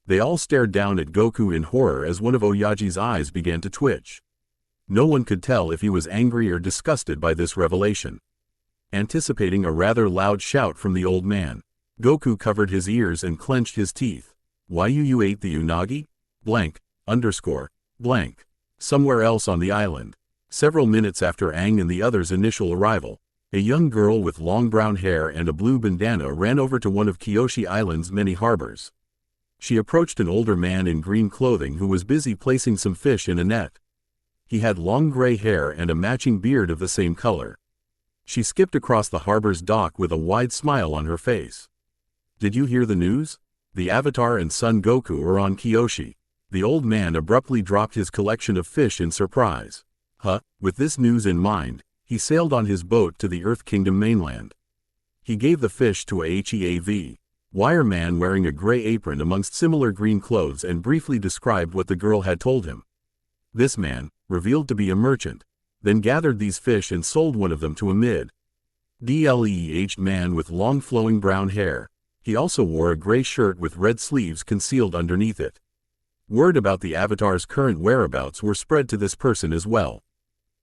They all stared down at Goku in horror as one of Oyaji's eyes began to twitch. No one could tell if he was angry or disgusted by this revelation. Anticipating a rather loud shout from the old man, Goku covered his ears and clenched his teeth. Why you ate the Unagi? Blank, underscore, blank. Somewhere else on the island. Several minutes after Aang and the others' initial arrival, a young girl with long brown hair and a blue bandana ran over to one of Kyoshi Island's many harbors. She approached an older man in green clothing who was busy placing some fish in a net. He had long gray hair and a matching beard of the same color. She skipped across the harbor's dock with a wide smile on her face. Did you hear the news? The Avatar and Son Goku are on Kyoshi. The old man abruptly dropped his collection of fish in surprise. With this news in mind, he sailed on his boat to the Earth Kingdom mainland. He gave the fish to a HEAV wire man wearing a gray apron amongst similar green clothes and briefly described what the girl had told him. This man, revealed to be a merchant, then gathered these fish and sold one of them to a mid-aged man with long flowing brown hair. He also wore a gray shirt with red sleeves concealed underneath it. Word about the Avatar's current whereabouts were spread to this person as well.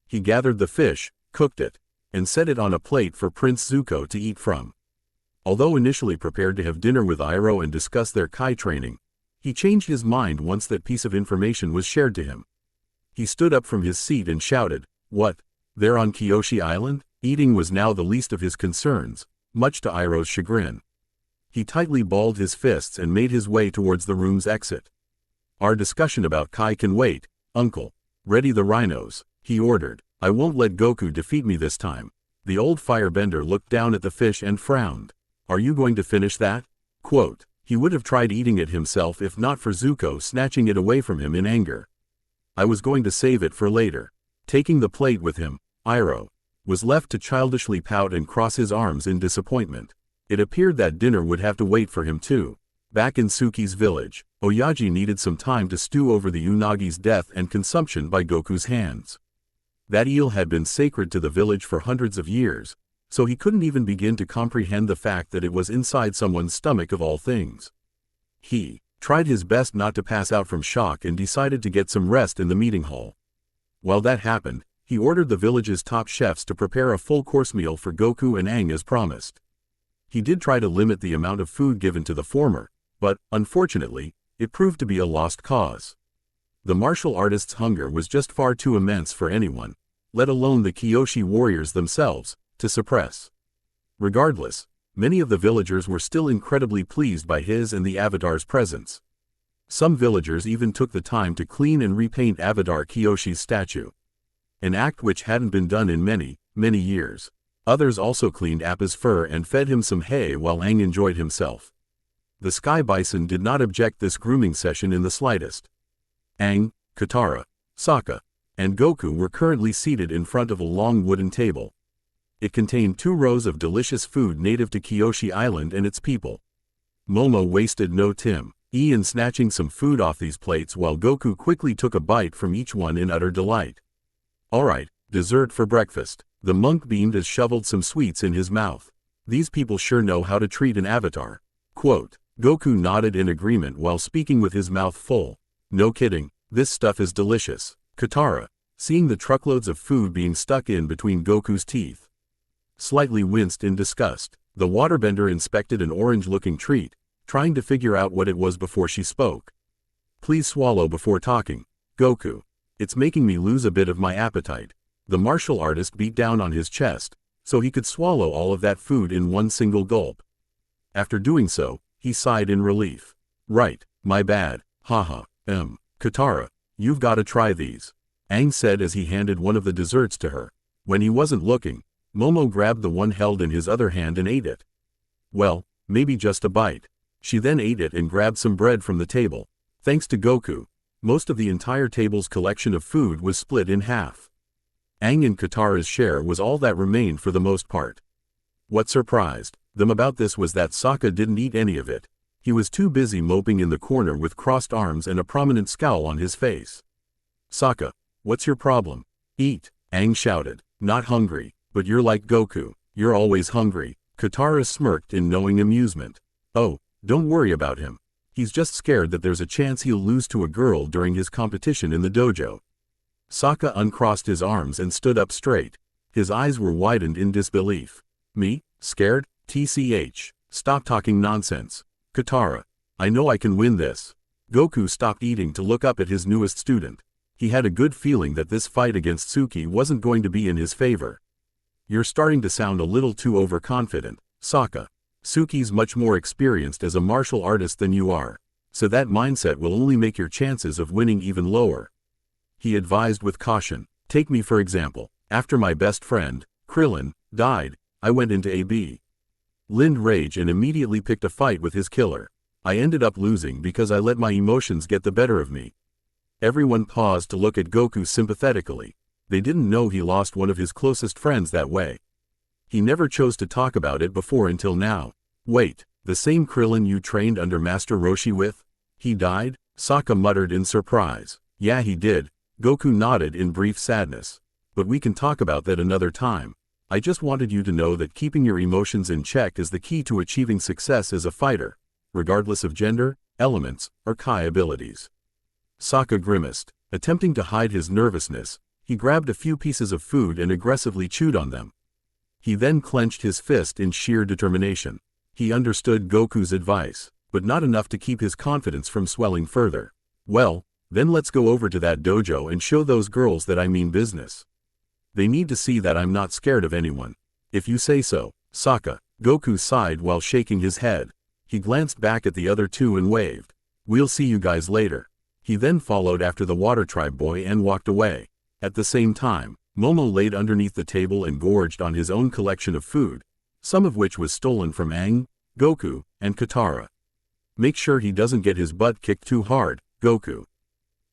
He gathered the fish, cooked it, and set it on a plate for Prince Zuko to eat from. Although initially prepared to have dinner with Iroh and discuss their Kai training, he changed his mind once that piece of information was shared to him. He stood up from his seat and shouted, "What? They're on Kyoshi Island?" Eating was now the least of his concerns, much to Iroh's chagrin. He tightly balled his fists and made his way towards the room's exit. Our discussion about Kai can wait, Uncle. Ready the rhinos, he ordered. I won't let Goku defeat me this time. The old firebender looked down at the fish and frowned. Are you going to finish that? Quote, he would have tried eating it himself if not for Zuko snatching it away from him in anger. I was going to save it for later. Taking the plate with him, Iroh was left to childishly pout and cross his arms in disappointment. It appeared that dinner would have to wait for him too. Back in Suki's village, Oyaji needed some time to stew over the Unagi's death and consumption by Goku's hands. That eel had been sacred to the village for hundreds of years, so he couldn't even begin to comprehend the fact that it was inside someone's stomach of all things. He tried his best not to pass out from shock and decided to get some rest in the meeting hall. While that happened, he ordered the village's top chefs to prepare a full-course meal for Goku and Aang as promised. He did try to limit the amount of food given to the former, but, unfortunately, it proved to be a lost cause. The martial artist's hunger was just far too immense for anyone, let alone the Kyoshi warriors themselves, to suppress. Regardless, many of the villagers were still incredibly pleased by his and the Avatar's presence. Some villagers even took the time to clean and repaint Avatar Kyoshi's statue. An act which hadn't been done in many, many years. Others also cleaned Appa's fur and fed him some hay while Aang enjoyed himself. The Sky Bison did not object this grooming session in the slightest. Aang, Katara, Sokka, and Goku were currently seated in front of a long wooden table. It contained 2 rows of delicious food native to Kyoshi Island and its people. Momo wasted no time in snatching some food off these plates while Goku quickly took a bite from each one in utter delight. Alright, dessert for breakfast. The monk beamed as shoveled some sweets in his mouth. These people sure know how to treat an avatar. Quote, Goku nodded in agreement while speaking with his mouth full. No kidding, This stuff is delicious. Katara, seeing the truckloads of food being stuck in between Goku's teeth, slightly winced in disgust. The waterbender inspected an orange-looking treat, trying to figure out what it was before she spoke. Please swallow before talking, Goku. It's making me lose a bit of my appetite. The martial artist beat down on his chest, so he could swallow all of that food in one single gulp. After doing so, he sighed in relief. Right, my bad, haha, Katara, you've gotta try these, Aang said as he handed one of the desserts to her. When he wasn't looking, Momo grabbed the one held in his other hand and ate it. Well, maybe just a bite. She then ate it and grabbed some bread from the table. Thanks to Goku, most of the entire table's collection of food was split in half. Aang and Katara's share was all that remained for the most part. What surprised them about this was that Sokka didn't eat any of it. He was too busy moping in the corner with crossed arms and a prominent scowl on his face. Sokka, what's your problem? Eat, Aang shouted. Not hungry, but you're like Goku, you're always hungry. Katara smirked in knowing amusement. Oh, don't worry about him. He's just scared that there's a chance he'll lose to a girl during his competition in the dojo. Sokka uncrossed his arms and stood up straight. His eyes were widened in disbelief. Me? Scared? TCH. Stop talking nonsense. Katara, I know I can win this. Goku stopped eating to look up at his newest student. He had a good feeling that this fight against Suki wasn't going to be in his favor. You're starting to sound a little too overconfident, Sokka. Suki's much more experienced as a martial artist than you are, so that mindset will only make your chances of winning even lower. He advised with caution. Take me for example. After my best friend, Krillin, died, I went into A.B. Lind rage and immediately picked a fight with his killer. I ended up losing because I let my emotions get the better of me. Everyone paused to look at Goku sympathetically. They didn't know he lost one of his closest friends that way. He never chose to talk about it before until now. Wait, the same Krillin you trained under Master Roshi with? He died? Sokka muttered in surprise. Yeah, he did. Goku nodded in brief sadness. But we can talk about that another time. I just wanted you to know that keeping your emotions in check is the key to achieving success as a fighter, regardless of gender, elements, or Kai abilities. Sokka grimaced. Attempting to hide his nervousness, he grabbed a few pieces of food and aggressively chewed on them. He then clenched his fist in sheer determination. He understood Goku's advice, but not enough to keep his confidence from swelling further. Well, then let's go over to that dojo and show those girls that I mean business. They need to see that I'm not scared of anyone. If you say so, Sokka. Goku sighed while shaking his head. He glanced back at the other two and waved. We'll see you guys later. He then followed after the Water Tribe boy and walked away. At the same time, Momo laid underneath the table and gorged on his own collection of food, some of which was stolen from Aang, Goku, and Katara. Make sure he doesn't get his butt kicked too hard, Goku.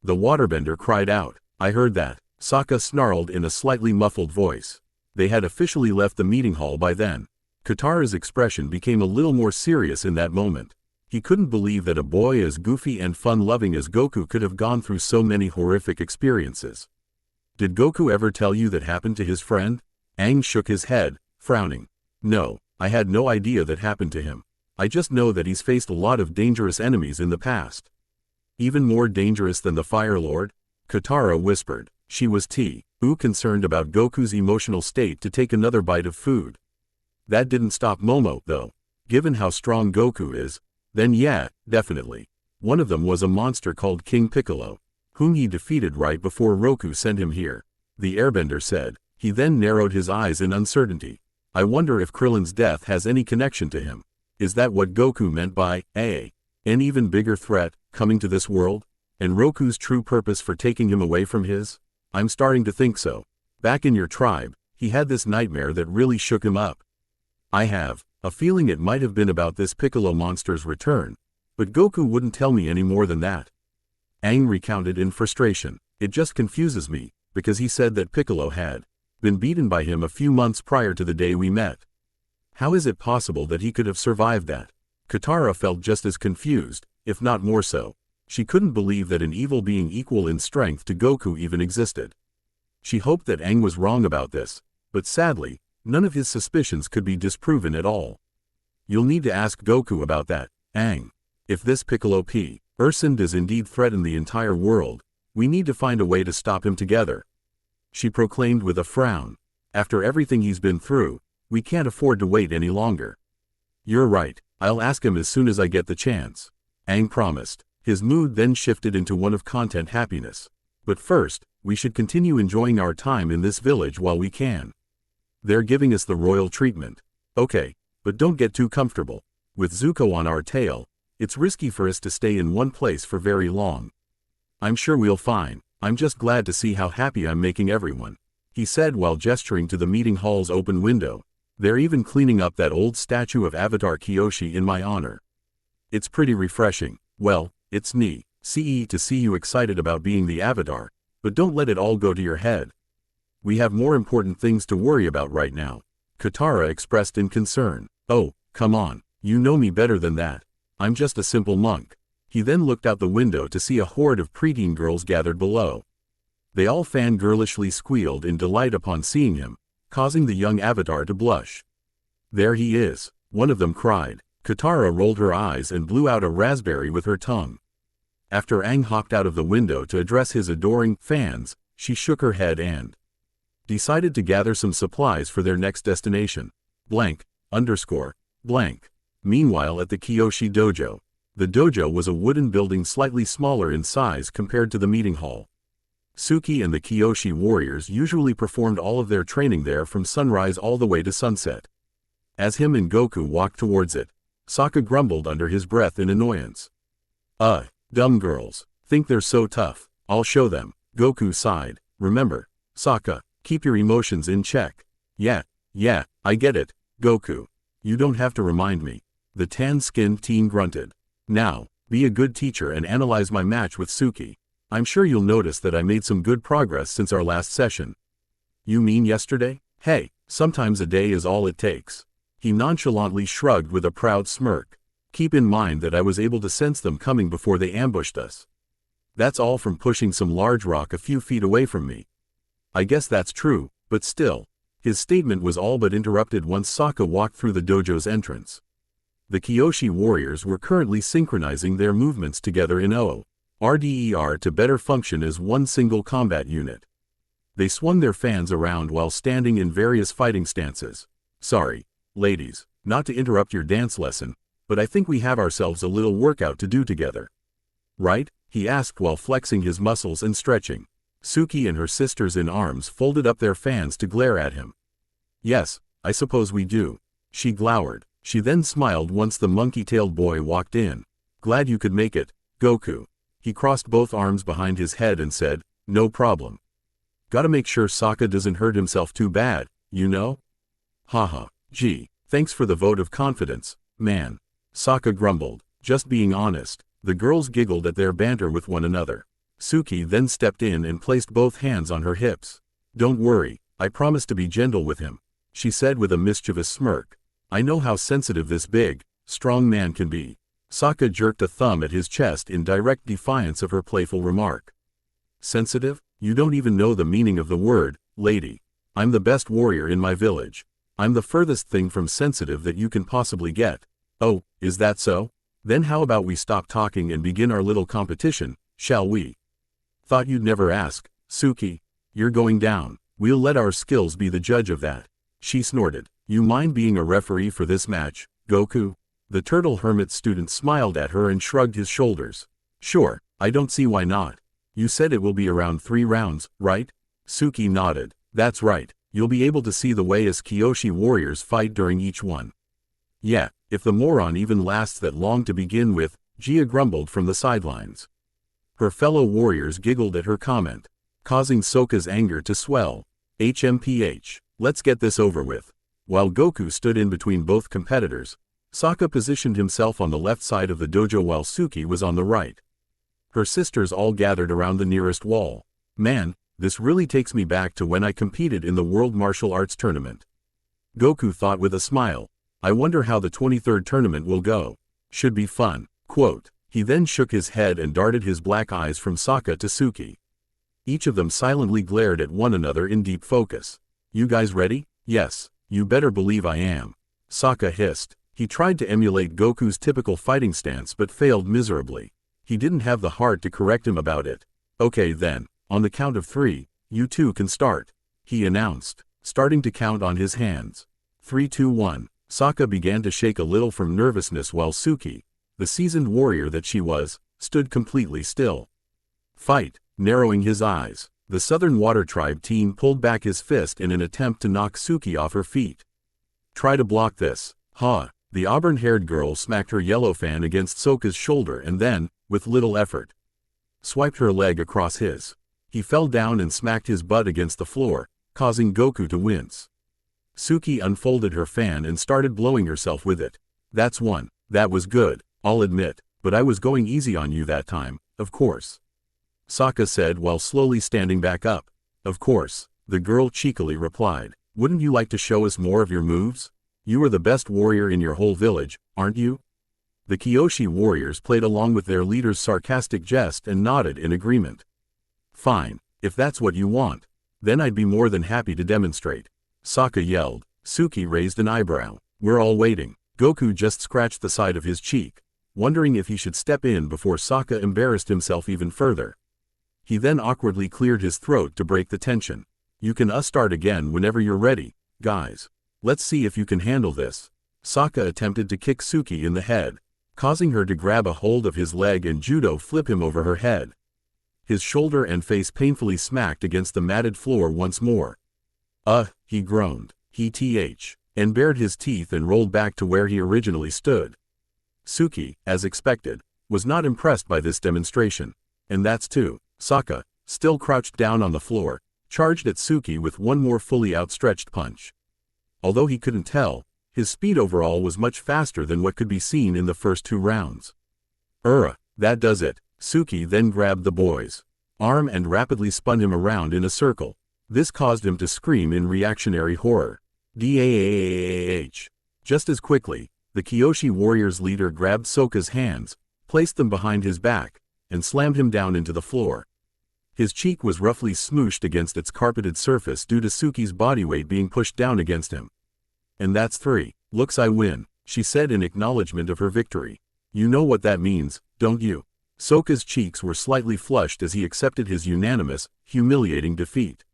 The waterbender cried out. I heard that. Sokka snarled in a slightly muffled voice. They had officially left the meeting hall by then. Katara's expression became a little more serious in that moment. He couldn't believe that a boy as goofy and fun-loving as Goku could have gone through so many horrific experiences. Did Goku ever tell you that happened to his friend? Aang shook his head, frowning. No, I had no idea that happened to him. I just know that he's faced a lot of dangerous enemies in the past. Even more dangerous than the Fire Lord? Katara whispered. She was too concerned about Goku's emotional state to take another bite of food. That didn't stop Momo, though. Given how strong Goku is, then yeah, definitely. One of them was a monster called King Piccolo, whom he defeated right before Roku sent him here, the airbender said. He then narrowed his eyes in uncertainty. I wonder if Krillin's death has any connection to him. Is that what Goku meant by an even bigger threat coming to this world? And Roku's true purpose for taking him away from his? I'm starting to think so. Back in your tribe, he had this nightmare that really shook him up. I have a feeling it might have been about this Piccolo monster's return, but Goku wouldn't tell me any more than that. Aang recounted in frustration. It just confuses me, because he said that Piccolo had been beaten by him a few months prior to the day we met. How is it possible that he could have survived that? Katara felt just as confused, if not more so. She couldn't believe that an evil being equal in strength to Goku even existed. She hoped that Aang was wrong about this, but sadly, none of his suspicions could be disproven at all. You'll need to ask Goku about that, Aang. If this Piccolo P. Urson does indeed threaten the entire world, We need to find a way to stop him together," she proclaimed with a frown. "After everything he's been through, we can't afford to wait any longer." "You're right, I'll ask him as soon as I get the chance," Aang promised. His mood then shifted into one of content happiness. "But first, we should continue enjoying our time in this village while we can. They're giving us the royal treatment. Okay, but don't get too comfortable. With Zuko on our tail, it's risky for us to stay in one place for very long. I'm sure we'll fine. I'm just glad to see how happy I'm making everyone," he said while gesturing to the meeting hall's open window. "They're even cleaning up that old statue of Avatar Kyoshi in my honor. It's pretty refreshing. Well, it's neat to see you excited about being the Avatar, but don't let it all go to your head. We have more important things to worry about right now," Katara expressed in concern. "Oh, come on, you know me better than that. I'm just a simple monk." He then looked out the window to see a horde of preteen girls gathered below. They all fangirlishly squealed in delight upon seeing him, causing the young Avatar to blush. "There he is," one of them cried. Katara rolled her eyes and blew out a raspberry with her tongue. After Aang hopped out of the window to address his adoring fans, she shook her head and decided to gather some supplies for their next destination. Blank. Meanwhile at the Kyoshi dojo. The dojo was a wooden building slightly smaller in size compared to the meeting hall. Suki and the Kyoshi warriors usually performed all of their training there from sunrise all the way to sunset. As him and Goku walked towards it, Sokka grumbled under his breath in annoyance. Dumb girls. Think they're so tough. I'll show them." Goku sighed. "Remember, Sokka, keep your emotions in check." Yeah, I get it, Goku. You don't have to remind me." The tan-skinned teen grunted. "Now, be a good teacher and analyze my match with Suki. I'm sure you'll notice that I made some good progress since our last session." "You mean yesterday? Hey, sometimes a day is all it takes." He nonchalantly shrugged with a proud smirk. "Keep in mind that I was able to sense them coming before they ambushed us. That's all from pushing some large rock a few feet away from me." "I guess that's true, but still." His statement was all but interrupted once Sokka walked through the dojo's entrance. The Kyoshi warriors were currently synchronizing their movements together in ORDER to better function as one single combat unit. They swung their fans around while standing in various fighting stances. "Sorry, ladies, not to interrupt your dance lesson, but I think we have ourselves a little workout to do together. Right?" he asked while flexing his muscles and stretching. Suki and her sisters in arms folded up their fans to glare at him. "Yes, I suppose we do," she glowered. She then smiled once the monkey-tailed boy walked in. "Glad you could make it, Goku." He crossed both arms behind his head and said, "No problem. Gotta make sure Sokka doesn't hurt himself too bad, you know?" "Haha, gee, thanks for the vote of confidence, man." Sokka grumbled. "Just being honest." The girls giggled at their banter with one another. Suki then stepped in and placed both hands on her hips. "Don't worry, I promise to be gentle with him," she said with a mischievous smirk. "I know how sensitive this big, strong man can be." Sokka jerked a thumb at his chest in direct defiance of her playful remark. "Sensitive? You don't even know the meaning of the word, lady. I'm the best warrior in my village. I'm the furthest thing from sensitive that you can possibly get." "Oh, is that so? Then how about we stop talking and begin our little competition, shall we?" "Thought you'd never ask, Suki. You're going down. We'll let our skills be the judge of that." She snorted. "You mind being a referee for this match, Goku?" The turtle hermit student smiled at her and shrugged his shoulders. "Sure, I don't see why not. You said it will be around 3 rounds, right?" Suki nodded. "That's right. You'll be able to see the way us Kyoshi warriors fight during each one." "Yeah, if the moron even lasts that long to begin with," Jia grumbled from the sidelines. Her fellow warriors giggled at her comment, causing Sokka's anger to swell. HMPH, let's get this over with. While Goku stood in between both competitors, Sokka positioned himself on the left side of the dojo while Suki was on the right. Her sisters all gathered around the nearest wall. "Man, this really takes me back to when I competed in the World Martial Arts Tournament." Goku thought with a smile. "I wonder how the 23rd tournament will go. Should be fun." Quote. He then shook his head and darted his black eyes from Sokka to Suki. Each of them silently glared at one another in deep focus. "You guys ready?" "Yes, you better believe I am," Sokka hissed. He tried to emulate Goku's typical fighting stance but failed miserably. He didn't have the heart to correct him about it. Okay then, on the count of 3, you two can start, he announced, starting to count on his hands. 3, 2, 1. Sokka began to shake a little from nervousness while Suki, the seasoned warrior that she was, stood completely still. Fight! Narrowing his eyes, the Southern Water Tribe team pulled back his fist in an attempt to knock Suki off her feet. Try to block this. Ha! The auburn-haired girl smacked her yellow fan against Sokka's shoulder and then, with little effort, swiped her leg across his. He fell down and smacked his butt against the floor, causing Goku to wince. Suki unfolded her fan and started blowing herself with it. That's one. That was good, I'll admit, but I was going easy on you that time, of course. Sokka said while slowly standing back up. Of course, the girl cheekily replied. Wouldn't you like to show us more of your moves? You are the best warrior in your whole village, aren't you? The Kyoshi warriors played along with their leader's sarcastic jest and nodded in agreement. Fine, if that's what you want, then I'd be more than happy to demonstrate, Sokka yelled. Suki raised an eyebrow. We're all waiting. Goku just scratched the side of his cheek, wondering if he should step in before Sokka embarrassed himself even further. He then awkwardly cleared his throat to break the tension. You can start again whenever you're ready, guys. Let's see if you can handle this. Sokka attempted to kick Suki in the head, causing her to grab a hold of his leg and judo flip him over her head. His shoulder and face painfully smacked against the matted floor once more. He groaned. And bared his teeth and rolled back to where he originally stood. Suki, as expected, was not impressed by this demonstration. And that's two. Sokka, still crouched down on the floor, charged at Suki with one more fully outstretched punch. Although he couldn't tell, his speed overall was much faster than what could be seen in the first 2 rounds. That does it. Suki then grabbed the boy's arm and rapidly spun him around in a circle. This caused him to scream in reactionary horror. Daah! Just as quickly, the Kyoshi warrior's leader grabbed Sokka's hands, placed them behind his back, and slammed him down into the floor. His cheek was roughly smooshed against its carpeted surface due to Suki's body weight being pushed down against him. And that's 3. Looks I win, she said in acknowledgement of her victory. You know what that means, don't you? Sokka's cheeks were slightly flushed as he accepted his unanimous, humiliating defeat.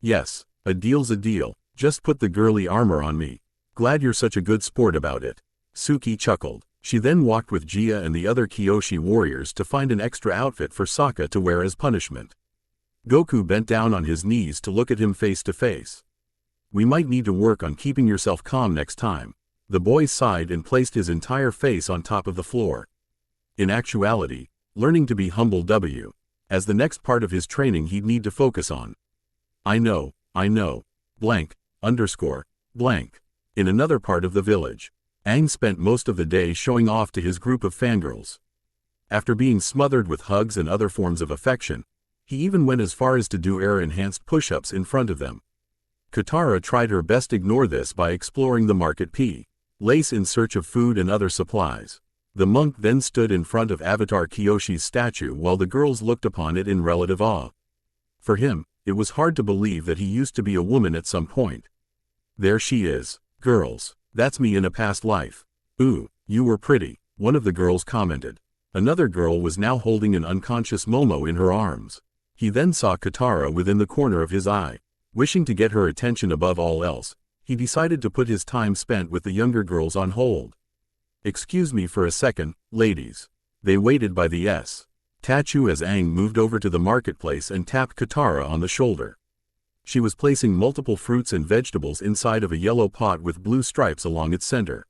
Yes, a deal's a deal, just put the girly armor on me. Glad you're such a good sport about it. Suki chuckled. She then walked with Jia and the other Kyoshi warriors to find an extra outfit for Sokka to wear as punishment. Goku bent down on his knees to look at him face to face. We might need to work on keeping yourself calm next time. The boy sighed and placed his entire face on top of the floor. In actuality, learning to be humble as the next part of his training he'd need to focus on. I know, blank. In another part of the village, Aang spent most of the day showing off to his group of fangirls. After being smothered with hugs and other forms of affection, he even went as far as to do air-enhanced push-ups in front of them. Katara tried her best to ignore this by exploring the market place in search of food and other supplies. The monk then stood in front of Avatar Kyoshi's statue while the girls looked upon it in relative awe. For him, it was hard to believe that he used to be a woman at some point. There she is, girls. That's me in a past life. Ooh, you were pretty, one of the girls commented. Another girl was now holding an unconscious Momo in her arms. He then saw Katara within the corner of his eye. Wishing to get her attention above all else, he decided to put his time spent with the younger girls on hold. Excuse me for a second, ladies. They waited by the statue as Aang moved over to the marketplace and tapped Katara on the shoulder. She was placing multiple fruits and vegetables inside of a yellow pot with blue stripes along its center.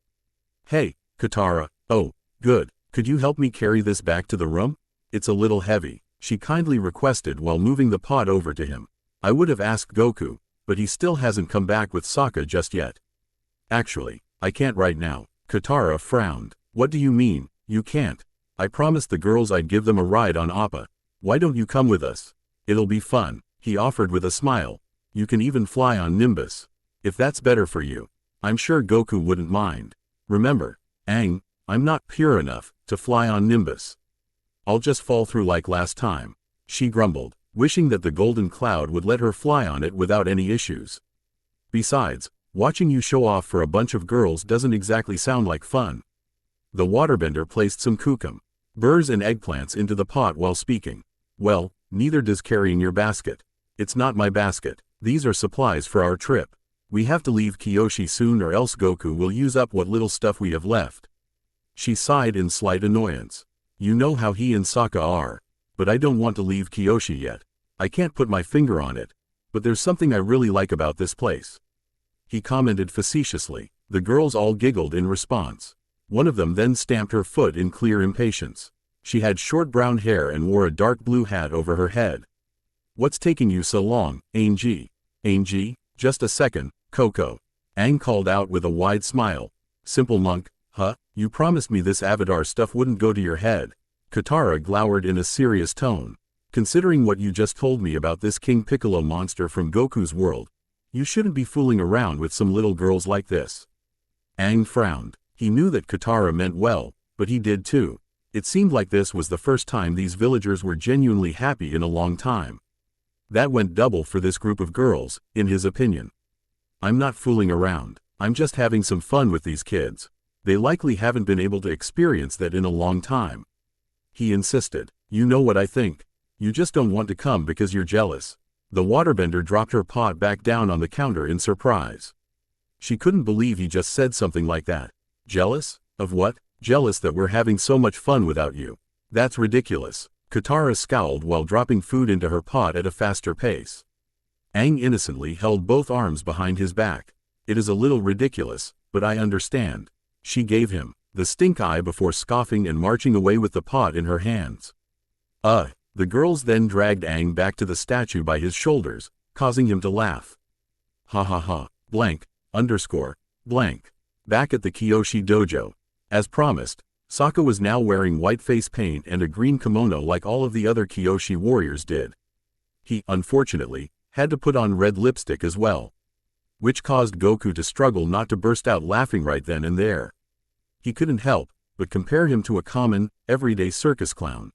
Hey, Katara, oh, good, could you help me carry this back to the room? It's a little heavy, she kindly requested while moving the pot over to him. I would have asked Goku, but he still hasn't come back with Sokka just yet. Actually, I can't right now. Katara frowned. What do you mean, you can't? I promised the girls I'd give them a ride on Appa. Why don't you come with us? It'll be fun, he offered with a smile. You can even fly on Nimbus. If that's better for you, I'm sure Goku wouldn't mind. Remember, Aang, I'm not pure enough to fly on Nimbus. I'll just fall through like last time, she grumbled, wishing that the golden cloud would let her fly on it without any issues. Besides, watching you show off for a bunch of girls doesn't exactly sound like fun. The waterbender placed some cucumbers and eggplants into the pot while speaking. Well, Neither does carrying your basket. It's not my basket. These are supplies for our trip. We have to leave Kyoshi soon or else Goku will use up what little stuff we have left. She sighed in slight annoyance. You know how he and Sokka are. But I don't want to leave Kyoshi yet. I can't put my finger on it. But there's something I really like about this place. He commented facetiously. The girls all giggled in response. One of them then stamped her foot in clear impatience. She had short brown hair and wore a dark blue hat over her head. What's taking you so long, Angie? Angie? Just a second, Coco. Aang called out with a wide smile. Simple monk, huh? You promised me this Avatar stuff wouldn't go to your head. Katara glowered in a serious tone. Considering what you just told me about this King Piccolo monster from Goku's world, you shouldn't be fooling around with some little girls like this. Aang frowned. He knew that Katara meant well, but he did too. It seemed like this was the first time these villagers were genuinely happy in a long time. That went double for this group of girls, in his opinion. I'm not fooling around. I'm just having some fun with these kids. They likely haven't been able to experience that in a long time. He insisted. You know what I think. You just don't want to come because you're jealous. The waterbender dropped her pot back down on the counter in surprise. She couldn't believe he just said something like that. Jealous? Of what? Jealous that we're having so much fun without you. That's ridiculous. Katara scowled while dropping food into her pot at a faster pace. Aang innocently held both arms behind his back. It is a little ridiculous, but I understand. She gave him the stink eye before scoffing and marching away with the pot in her hands. The girls then dragged Aang back to the statue by his shoulders, causing him to laugh. Ha ha ha, blank, underscore, blank. Back at the Kyoshi dojo. As promised, Sokka was now wearing white face paint and a green kimono like all of the other Kyoshi warriors did. He, unfortunately, had to put on red lipstick as well, which caused Goku to struggle not to burst out laughing right then and there. He couldn't help but compare him to a common, everyday circus clown.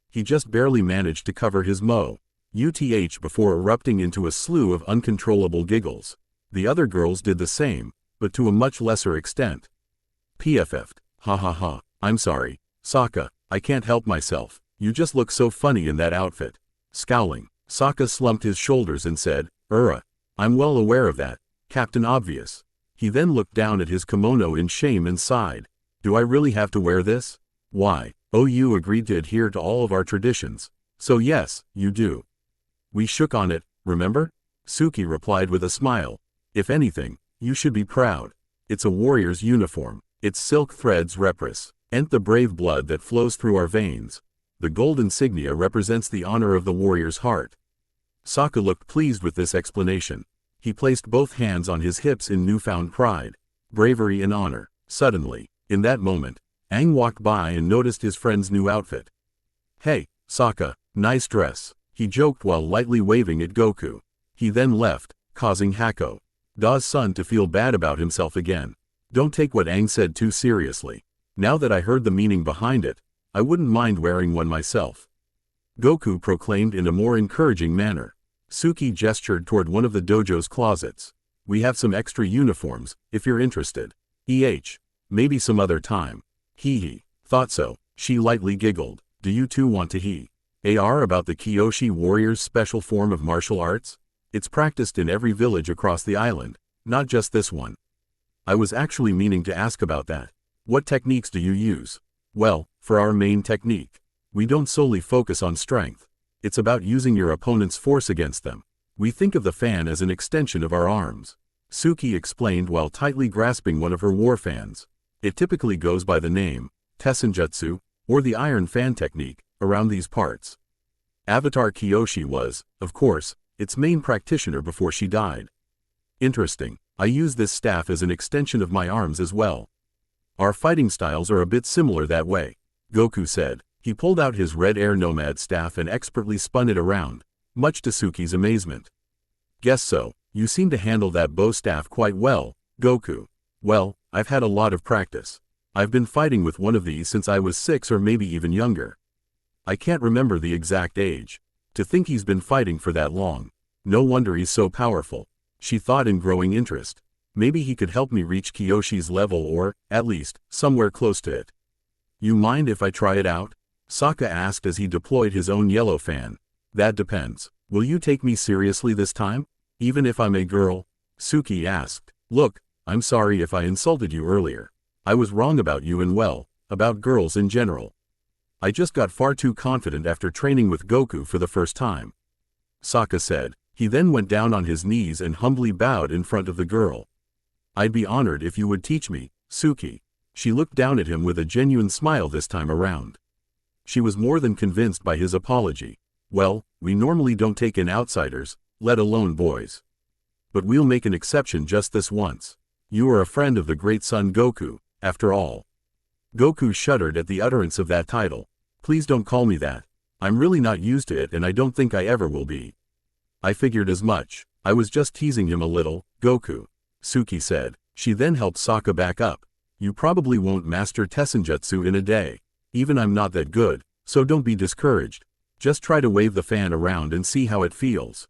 He just barely managed to cover his mouth before erupting into a slew of uncontrollable giggles. The other girls did the same, but to a much lesser extent. PFF'd. Ha ha ha. I'm sorry, Sokka, I can't help myself. You just look so funny in that outfit. Scowling, Sokka slumped his shoulders and said, I'm well aware of that, Captain Obvious. He then looked down at his kimono in shame and sighed. Do I really have to wear this? Why? Oh, you agreed to adhere to all of our traditions. So yes, you do. We shook on it, remember? Suki replied with a smile. If anything, you should be proud. It's a warrior's uniform. Its silk threads represent the brave blood that flows through our veins. The gold insignia represents the honor of the warrior's heart. Sokka looked pleased with this explanation. He placed both hands on his hips in newfound pride, bravery and honor. Suddenly, in that moment, Aang walked by and noticed his friend's new outfit. Hey, Sokka, nice dress, he joked while lightly waving at Goku. He then left, causing Da's son to feel bad about himself again. Don't take what Aang said too seriously. Now that I heard the meaning behind it, I wouldn't mind wearing one myself. Goku proclaimed in a more encouraging manner. Suki gestured toward one of the dojo's closets. We have some extra uniforms, if you're interested. Maybe some other time. Hee. Thought so. She lightly giggled. Do you two want to AR about the Kyoshi warrior's special form of martial arts? It's practiced in every village across the island, not just this one. I was actually meaning to ask about that. What techniques do you use? Well, for our main technique, we don't solely focus on strength. It's about using your opponent's force against them. We think of the fan as an extension of our arms. Suki explained while tightly grasping one of her war fans. It typically goes by the name Tessenjutsu, or the iron fan technique, around these parts. Avatar Kyoshi was, of course, its main practitioner before she died. Interesting. I use this staff as an extension of my arms as well. Our fighting styles are a bit similar that way, Goku said. He pulled out his red air nomad staff and expertly spun it around, much to Suki's amazement. Guess so. You seem to handle that bow staff quite well, Goku. Well, I've had a lot of practice. I've been fighting with one of these since I was 6 or maybe even younger. I can't remember the exact age. To think he's been fighting for that long. No wonder he's so powerful. She thought in growing interest. Maybe he could help me reach Kyoshi's level or, at least, somewhere close to it. You mind if I try it out? Sokka asked as he deployed his own yellow fan. That depends. Will you take me seriously this time? Even if I'm a girl? Suki asked. Look, I'm sorry if I insulted you earlier. I was wrong about you and well, about girls in general. I just got far too confident after training with Goku for the first time. Sokka said. He then went down on his knees and humbly bowed in front of the girl. I'd be honored if you would teach me, Suki. She looked down at him with a genuine smile this time around. She was more than convinced by his apology. Well, we normally don't take in outsiders, let alone boys. But we'll make an exception just this once. You are a friend of the great Son Goku, after all. Goku shuddered at the utterance of that title. Please don't call me that. I'm really not used to it and I don't think I ever will be. I figured as much. I was just teasing him a little, Goku, Suki said. She then helped Sokka back up. You probably won't master Tessenjutsu in a day. Even I'm not that good, so don't be discouraged. Just try to wave the fan around and see how it feels.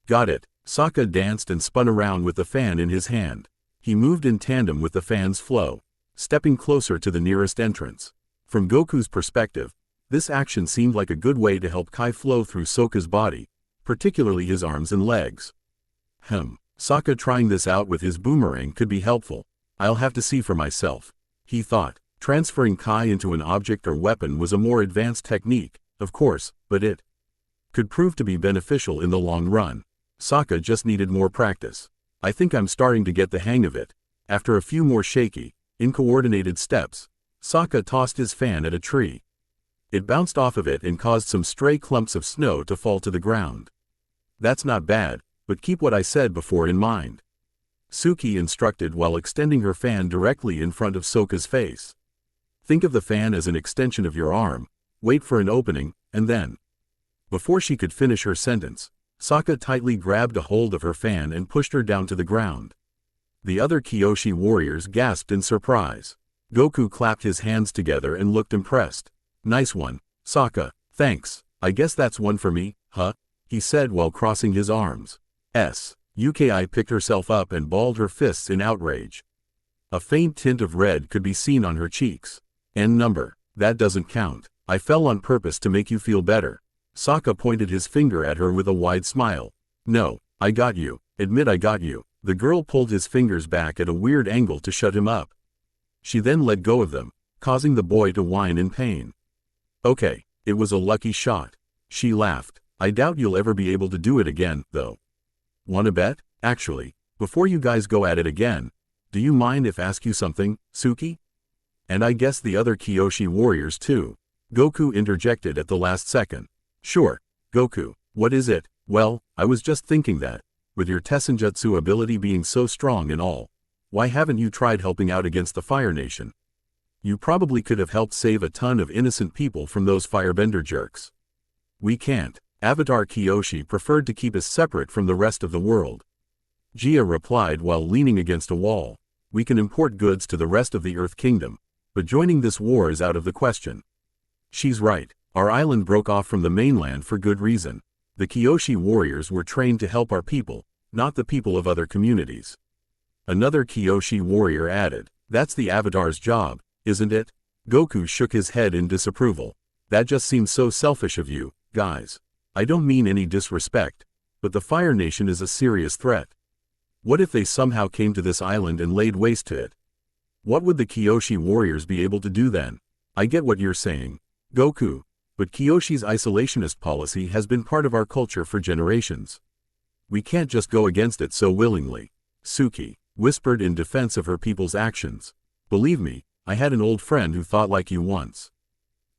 Got it. Sokka danced and spun around with the fan in his hand. He moved in tandem with the fan's flow, stepping closer to the nearest entrance. From Goku's perspective, this action seemed like a good way to help Kai flow through Sokka's body, particularly his arms and legs. Sokka trying this out with his boomerang could be helpful. I'll have to see for myself, he thought. Transferring Kai into an object or weapon was a more advanced technique, of course, but it could prove to be beneficial in the long run. Sokka just needed more practice. I think I'm starting to get the hang of it. After a few more shaky, uncoordinated steps, Sokka tossed his fan at a tree. It bounced off of it and caused some stray clumps of snow to fall to the ground. That's not bad, but keep what I said before in mind, Suki instructed while extending her fan directly in front of Sokka's face. Think of the fan as an extension of your arm, wait for an opening, and then. Before she could finish her sentence, Sokka tightly grabbed a hold of her fan and pushed her down to the ground. The other Kyoshi warriors gasped in surprise. Goku clapped his hands together and looked impressed. Nice one, Sokka, thanks. I guess that's one for me, huh? He said while crossing his arms. Uki picked herself up and balled her fists in outrage. A faint tint of red could be seen on her cheeks. N number, that doesn't count. I fell on purpose to make you feel better. Sokka pointed his finger at her with a wide smile. No, I got you. Admit I got you. The girl pulled his fingers back at a weird angle to shut him up. She then let go of them, causing the boy to whine in pain. Okay, it was a lucky shot. She laughed. I doubt you'll ever be able to do it again, though. Wanna bet? Actually, before you guys go at it again, do you mind if I ask you something, Suki? And I guess the other Kyoshi warriors too. Goku interjected at the last second. Sure, Goku, what is it? Well, I was just thinking that, with your Tessenjutsu ability being so strong and all, why haven't you tried helping out against the Fire Nation? You probably could have helped save a ton of innocent people from those firebender jerks. We can't. Avatar Kyoshi preferred to keep us separate from the rest of the world. Jia replied while leaning against a wall. We can import goods to the rest of the Earth Kingdom, but joining this war is out of the question. She's right. Our island broke off from the mainland for good reason. The Kyoshi warriors were trained to help our people, not the people of other communities. Another Kyoshi warrior added. That's the Avatar's job, isn't it? Goku shook his head in disapproval. That just seems so selfish of you, guys. I don't mean any disrespect, but the Fire Nation is a serious threat. What if they somehow came to this island and laid waste to it? What would the Kyoshi warriors be able to do then? I get what you're saying, Goku, but Kyoshi's isolationist policy has been part of our culture for generations. We can't just go against it so willingly. Suki whispered in defense of her people's actions. Believe me, I had an old friend who thought like you once.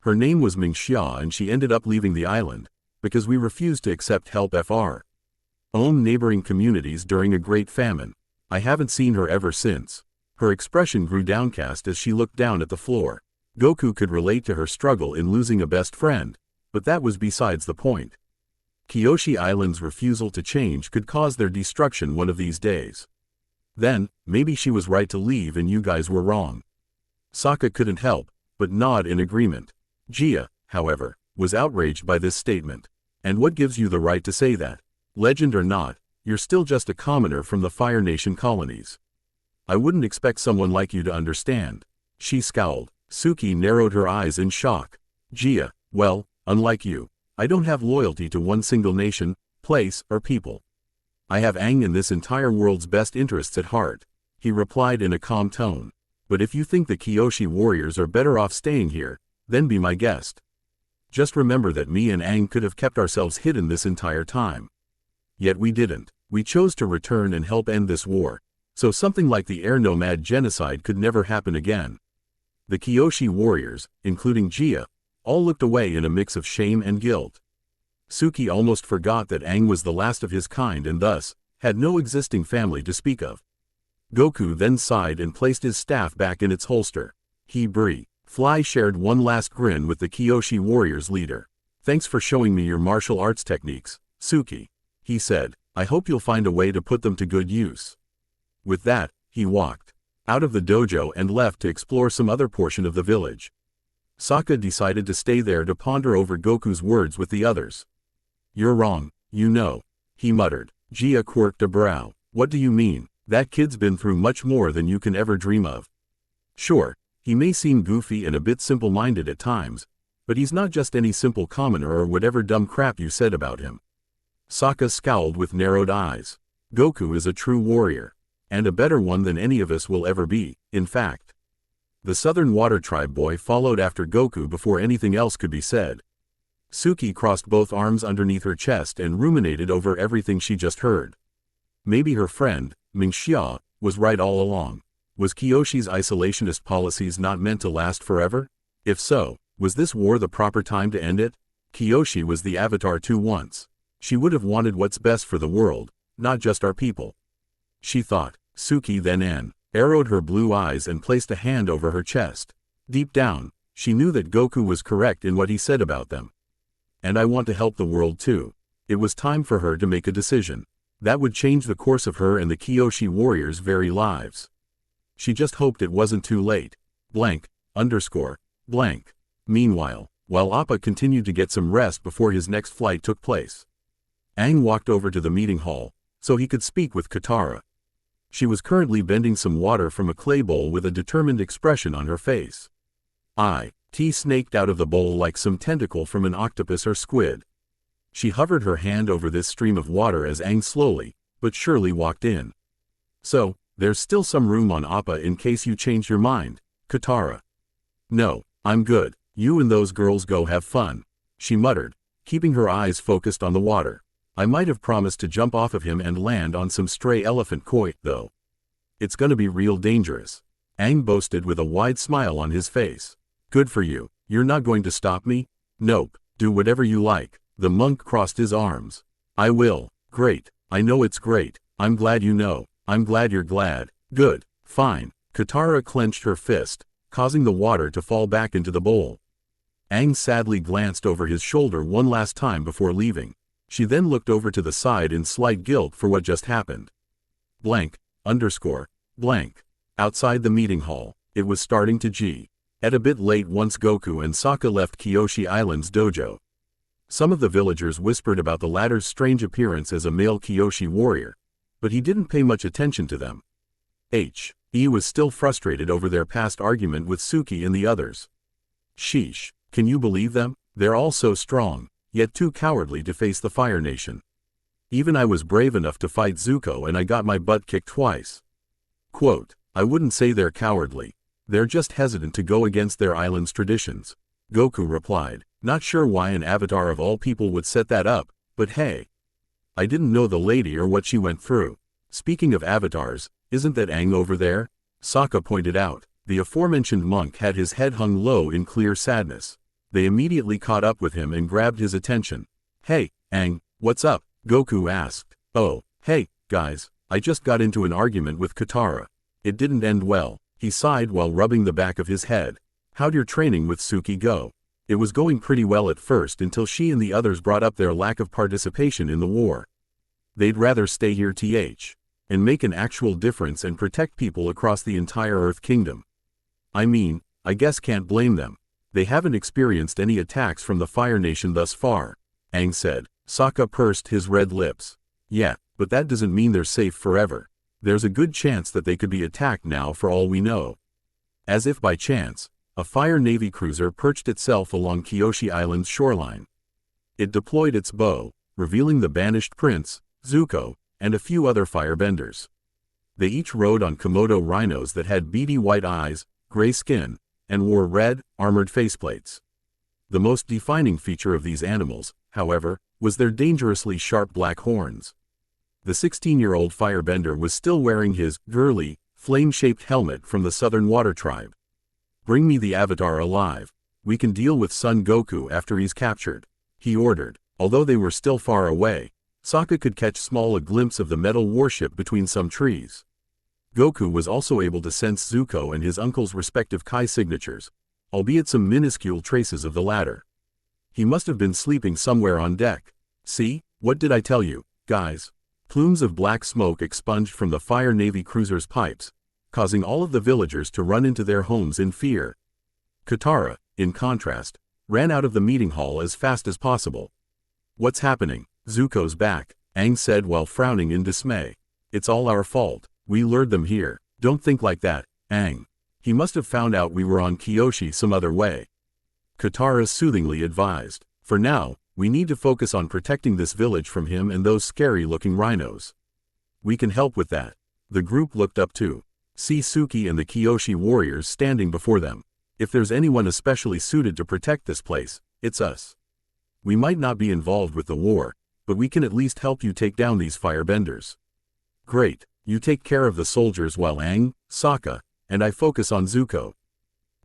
Her name was Mingxia and she ended up leaving the island, because we refused to accept help from own neighboring communities during a great famine. I haven't seen her ever since. Her expression grew downcast as she looked down at the floor. Goku could relate to her struggle in losing a best friend, but that was besides the point. Kyoshi Island's refusal to change could cause their destruction one of these days. Then, maybe she was right to leave and you guys were wrong. Sokka couldn't help but nod in agreement. Jia, however, was outraged by this statement. And what gives you the right to say that? Legend or not, you're still just a commoner from the Fire Nation colonies. I wouldn't expect someone like you to understand. She scowled. Suki narrowed her eyes in shock. Jia, well, unlike you, I don't have loyalty to one single nation, place, or people. I have Aang and this entire world's best interests at heart, he replied in a calm tone. But if you think the Kyoshi warriors are better off staying here, then be my guest. Just remember that me and Aang could have kept ourselves hidden this entire time. Yet we didn't. We chose to return and help end this war, so something like the air nomad genocide could never happen again. The Kyoshi warriors, including Jia, all looked away in a mix of shame and guilt. Suki almost forgot that Aang was the last of his kind and thus, had no existing family to speak of. Goku then sighed and placed his staff back in its holster. He breathed. Fly shared one last grin with the Kyoshi warriors' leader. Thanks for showing me your martial arts techniques, Suki, he said. I hope you'll find a way to put them to good use. With that, he walked out of the dojo and left to explore some other portion of the village. Sokka decided to stay there to ponder over Goku's words with the others. You're wrong, you know, he muttered. Jia quirked a brow. What do you mean? That kid's been through much more than you can ever dream of. Sure, he may seem goofy and a bit simple-minded at times, but he's not just any simple commoner or whatever dumb crap you said about him. Sokka scowled with narrowed eyes. Goku is a true warrior, and a better one than any of us will ever be, in fact. The Southern Water Tribe boy followed after Goku before anything else could be said. Suki crossed both arms underneath her chest and ruminated over everything she just heard. Maybe her friend, Ming Xia, was right all along. Was Kyoshi's isolationist policies not meant to last forever? If so, was this war the proper time to end it? Kyoshi was the Avatar too once. She would have wanted what's best for the world, not just our people. She thought. Suki then arrowed her blue eyes and placed a hand over her chest. Deep down, she knew that Goku was correct in what he said about them. And I want to help the world too. It was time for her to make a decision. That would change the course of her and the Kyoshi warriors' very lives. She just hoped it wasn't too late. Blank. Meanwhile, while Appa continued to get some rest before his next flight took place, Aang walked over to the meeting hall, so he could speak with Katara. She was currently bending some water from a clay bowl with a determined expression on her face. Tea snaked out of the bowl like some tentacle from an octopus or squid. She hovered her hand over this stream of water as Aang slowly, but surely walked in. So, there's still some room on Appa in case you change your mind, Katara. No, I'm good. You and those girls go have fun, she muttered, keeping her eyes focused on the water. I might have promised to jump off of him and land on some stray elephant koi, though. It's gonna be real dangerous. Aang boasted with a wide smile on his face. Good for you. You're not going to stop me? Nope. Do whatever you like. The monk crossed his arms. I will. Great. I know it's great. I'm glad you know. I'm glad you're glad. Good. Fine. Katara clenched her fist, causing the water to fall back into the bowl. Aang sadly glanced over his shoulder one last time before leaving. She then looked over to the side in slight guilt for what just happened. Outside the meeting hall, it was starting to get a bit late once Goku and Sokka left Kyoshi Island's dojo. Some of the villagers whispered about the latter's strange appearance as a male Kyoshi warrior, but he didn't pay much attention to them. He was still frustrated over their past argument with Suki and the others. Sheesh, can you believe them? They're all so strong, yet too cowardly to face the Fire Nation. Even I was brave enough to fight Zuko and I got my butt kicked twice. Quote, I wouldn't say they're cowardly. They're just hesitant to go against their island's traditions. Goku replied, not sure why an avatar of all people would set that up, but hey. I didn't know the lady or what she went through. Speaking of avatars, isn't that Aang over there? Sokka pointed out. The aforementioned monk had his head hung low in clear sadness. They immediately caught up with him and grabbed his attention. Hey, Aang, what's up? Goku asked. Oh, hey, guys, I just got into an argument with Katara. It didn't end well. He sighed while rubbing the back of his head. How'd your training with Suki go? It was going pretty well at first until she and the others brought up their lack of participation in the war. They'd rather stay here and make an actual difference and protect people across the entire Earth Kingdom. I mean, I guess can't blame them. They haven't experienced any attacks from the Fire Nation thus far, Aang said. Sokka pursed his red lips. Yeah, but that doesn't mean they're safe forever. There's a good chance that they could be attacked now for all we know. As if by chance, a Fire Navy cruiser perched itself along Kyoshi Island's shoreline. It deployed its bow, revealing the banished prince, Zuko, and a few other firebenders. They each rode on Komodo rhinos that had beady white eyes, gray skin, and wore red, armored faceplates. The most defining feature of these animals, however, was their dangerously sharp black horns. The 16-year-old firebender was still wearing his girly, flame-shaped helmet from the Southern Water Tribe. "Bring me the Avatar alive. We can deal with Son Goku after he's captured," he ordered. Although they were still far away, Sokka could catch a glimpse of the metal warship between some trees. Goku was also able to sense Zuko and his uncle's respective Kai signatures, albeit some minuscule traces of the latter. He must have been sleeping somewhere on deck. "See, what did I tell you, guys?" Plumes of black smoke expunged from the Fire Navy cruiser's pipes, causing all of the villagers to run into their homes in fear. Katara, in contrast, ran out of the meeting hall as fast as possible. "What's happening?" "Zuko's back," Aang said while frowning in dismay. "It's all our fault. We lured them here." "Don't think like that, Aang. He must have found out we were on Kyoshi some other way," Katara soothingly advised. "For now, we need to focus on protecting this village from him and those scary-looking rhinos." "We can help with that." The group looked up to see Suki and the Kyoshi warriors standing before them. "If there's anyone especially suited to protect this place, it's us. We might not be involved with the war, but we can at least help you take down these firebenders." "Great. You take care of the soldiers while Aang, Sokka, and I focus on Zuko,"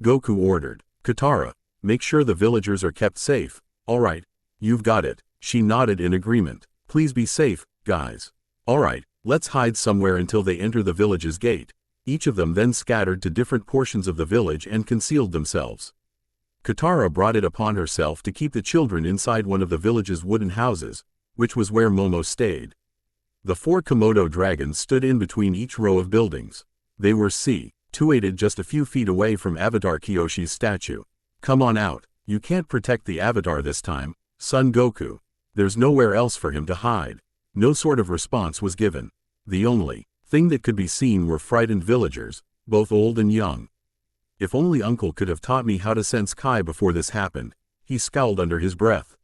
Goku ordered. "Katara, make sure the villagers are kept safe." "All right. You've got it." She nodded in agreement. "Please be safe, guys." "All right, let's hide somewhere until they enter the village's gate." Each of them then scattered to different portions of the village and concealed themselves. Katara brought it upon herself to keep the children inside one of the village's wooden houses, which was where Momo stayed. The 4 Komodo dragons stood in between each row of buildings. They were situated just a few feet away from Avatar Kyoshi's statue. "Come on out. You can't protect the Avatar this time, Son Goku. There's nowhere else for him to hide." No sort of response was given. The only thing that could be seen were frightened villagers, both old and young. "If only Uncle could have taught me how to sense Kai before this happened," he scowled under his breath.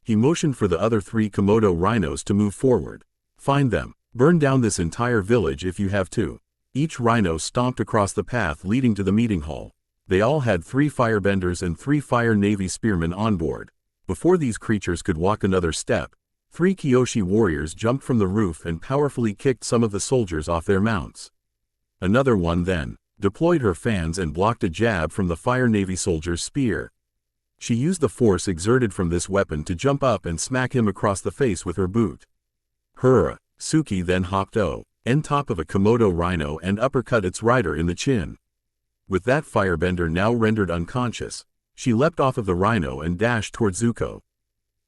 He motioned for the other 3 Komodo rhinos to move forward. "Find them. Burn down this entire village if you have to." Each rhino stomped across the path leading to the meeting hall. They all had 3 firebenders and 3 Fire Navy spearmen on board. Before these creatures could walk another step, 3 Kyoshi warriors jumped from the roof and powerfully kicked some of the soldiers off their mounts. Another one then deployed her fans and blocked a jab from the Fire Navy soldier's spear. She used the force exerted from this weapon to jump up and smack him across the face with her boot. Hurrah! Suki then hopped on top of a Komodo rhino and uppercut its rider in the chin. With that firebender now rendered unconscious, she leapt off of the rhino and dashed toward Zuko.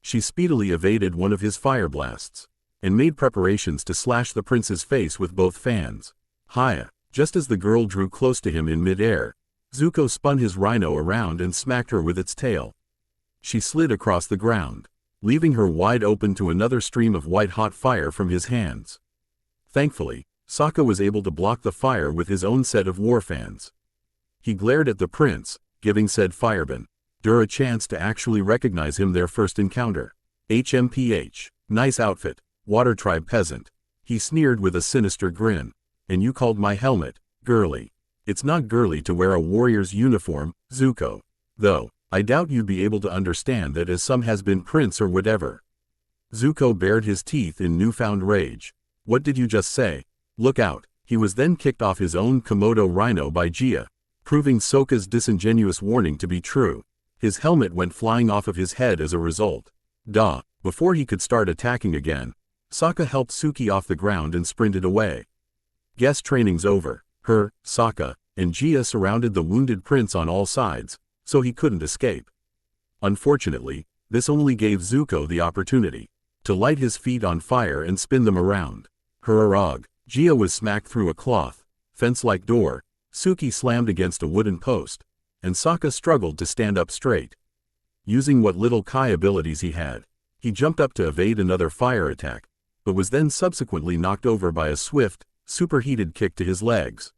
She speedily evaded one of his fire blasts, and made preparations to slash the prince's face with both fans. Hiya! Just as the girl drew close to him in mid-air, Zuko spun his rhino around and smacked her with its tail. She slid across the ground, leaving her wide open to another stream of white-hot fire from his hands. Thankfully, Sokka was able to block the fire with his own set of war fans. He glared at the prince, giving said firebender a chance to actually recognize him their first encounter. "HMPH, nice outfit, Water Tribe peasant," he sneered with a sinister grin. "And you called my helmet girly. It's not girly to wear a warrior's uniform, Zuko. Though, I doubt you'd be able to understand that as some has been prince or whatever." Zuko bared his teeth in newfound rage. "What did you just say? Look out." He was then kicked off his own Komodo rhino by Jia, proving Sokka's disingenuous warning to be true. His helmet went flying off of his head as a result. Before he could start attacking again, Sokka helped Suki off the ground and sprinted away. Guess training's over. Sokka, and Jia surrounded the wounded prince on all sides, so he couldn't escape. Unfortunately, this only gave Zuko the opportunity to light his feet on fire and spin them around. Hurrah! Jia was smacked through a cloth, fence-like door, Suki slammed against a wooden post, and Sokka struggled to stand up straight. Using what little Kai abilities he had, he jumped up to evade another fire attack, but was then subsequently knocked over by a swift, superheated kick to his legs.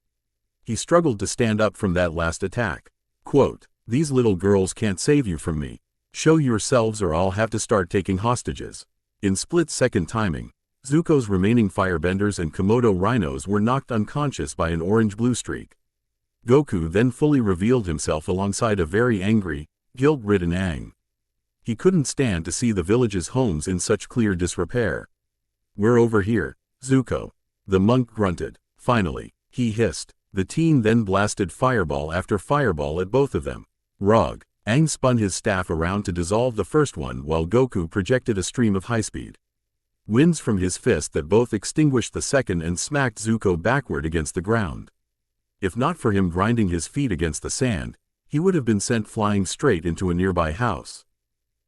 He struggled to stand up from that last attack. Quote, "These little girls can't save you from me," Show yourselves or I'll have to start taking hostages. In split-second timing, Zuko's remaining firebenders and Komodo rhinos were knocked unconscious by an orange-blue streak. Goku then fully revealed himself alongside a very angry, guilt-ridden Aang. He couldn't stand to see the village's homes in such clear disrepair. "We're over here, Zuko," the monk grunted. "Finally," he hissed. The teen then blasted fireball after fireball at both of them. Rog. Aang spun his staff around to dissolve the first one while Goku projected a stream of high-speed winds from his fist that both extinguished the second and smacked Zuko backward against the ground. If not for him grinding his feet against the sand, he would have been sent flying straight into a nearby house.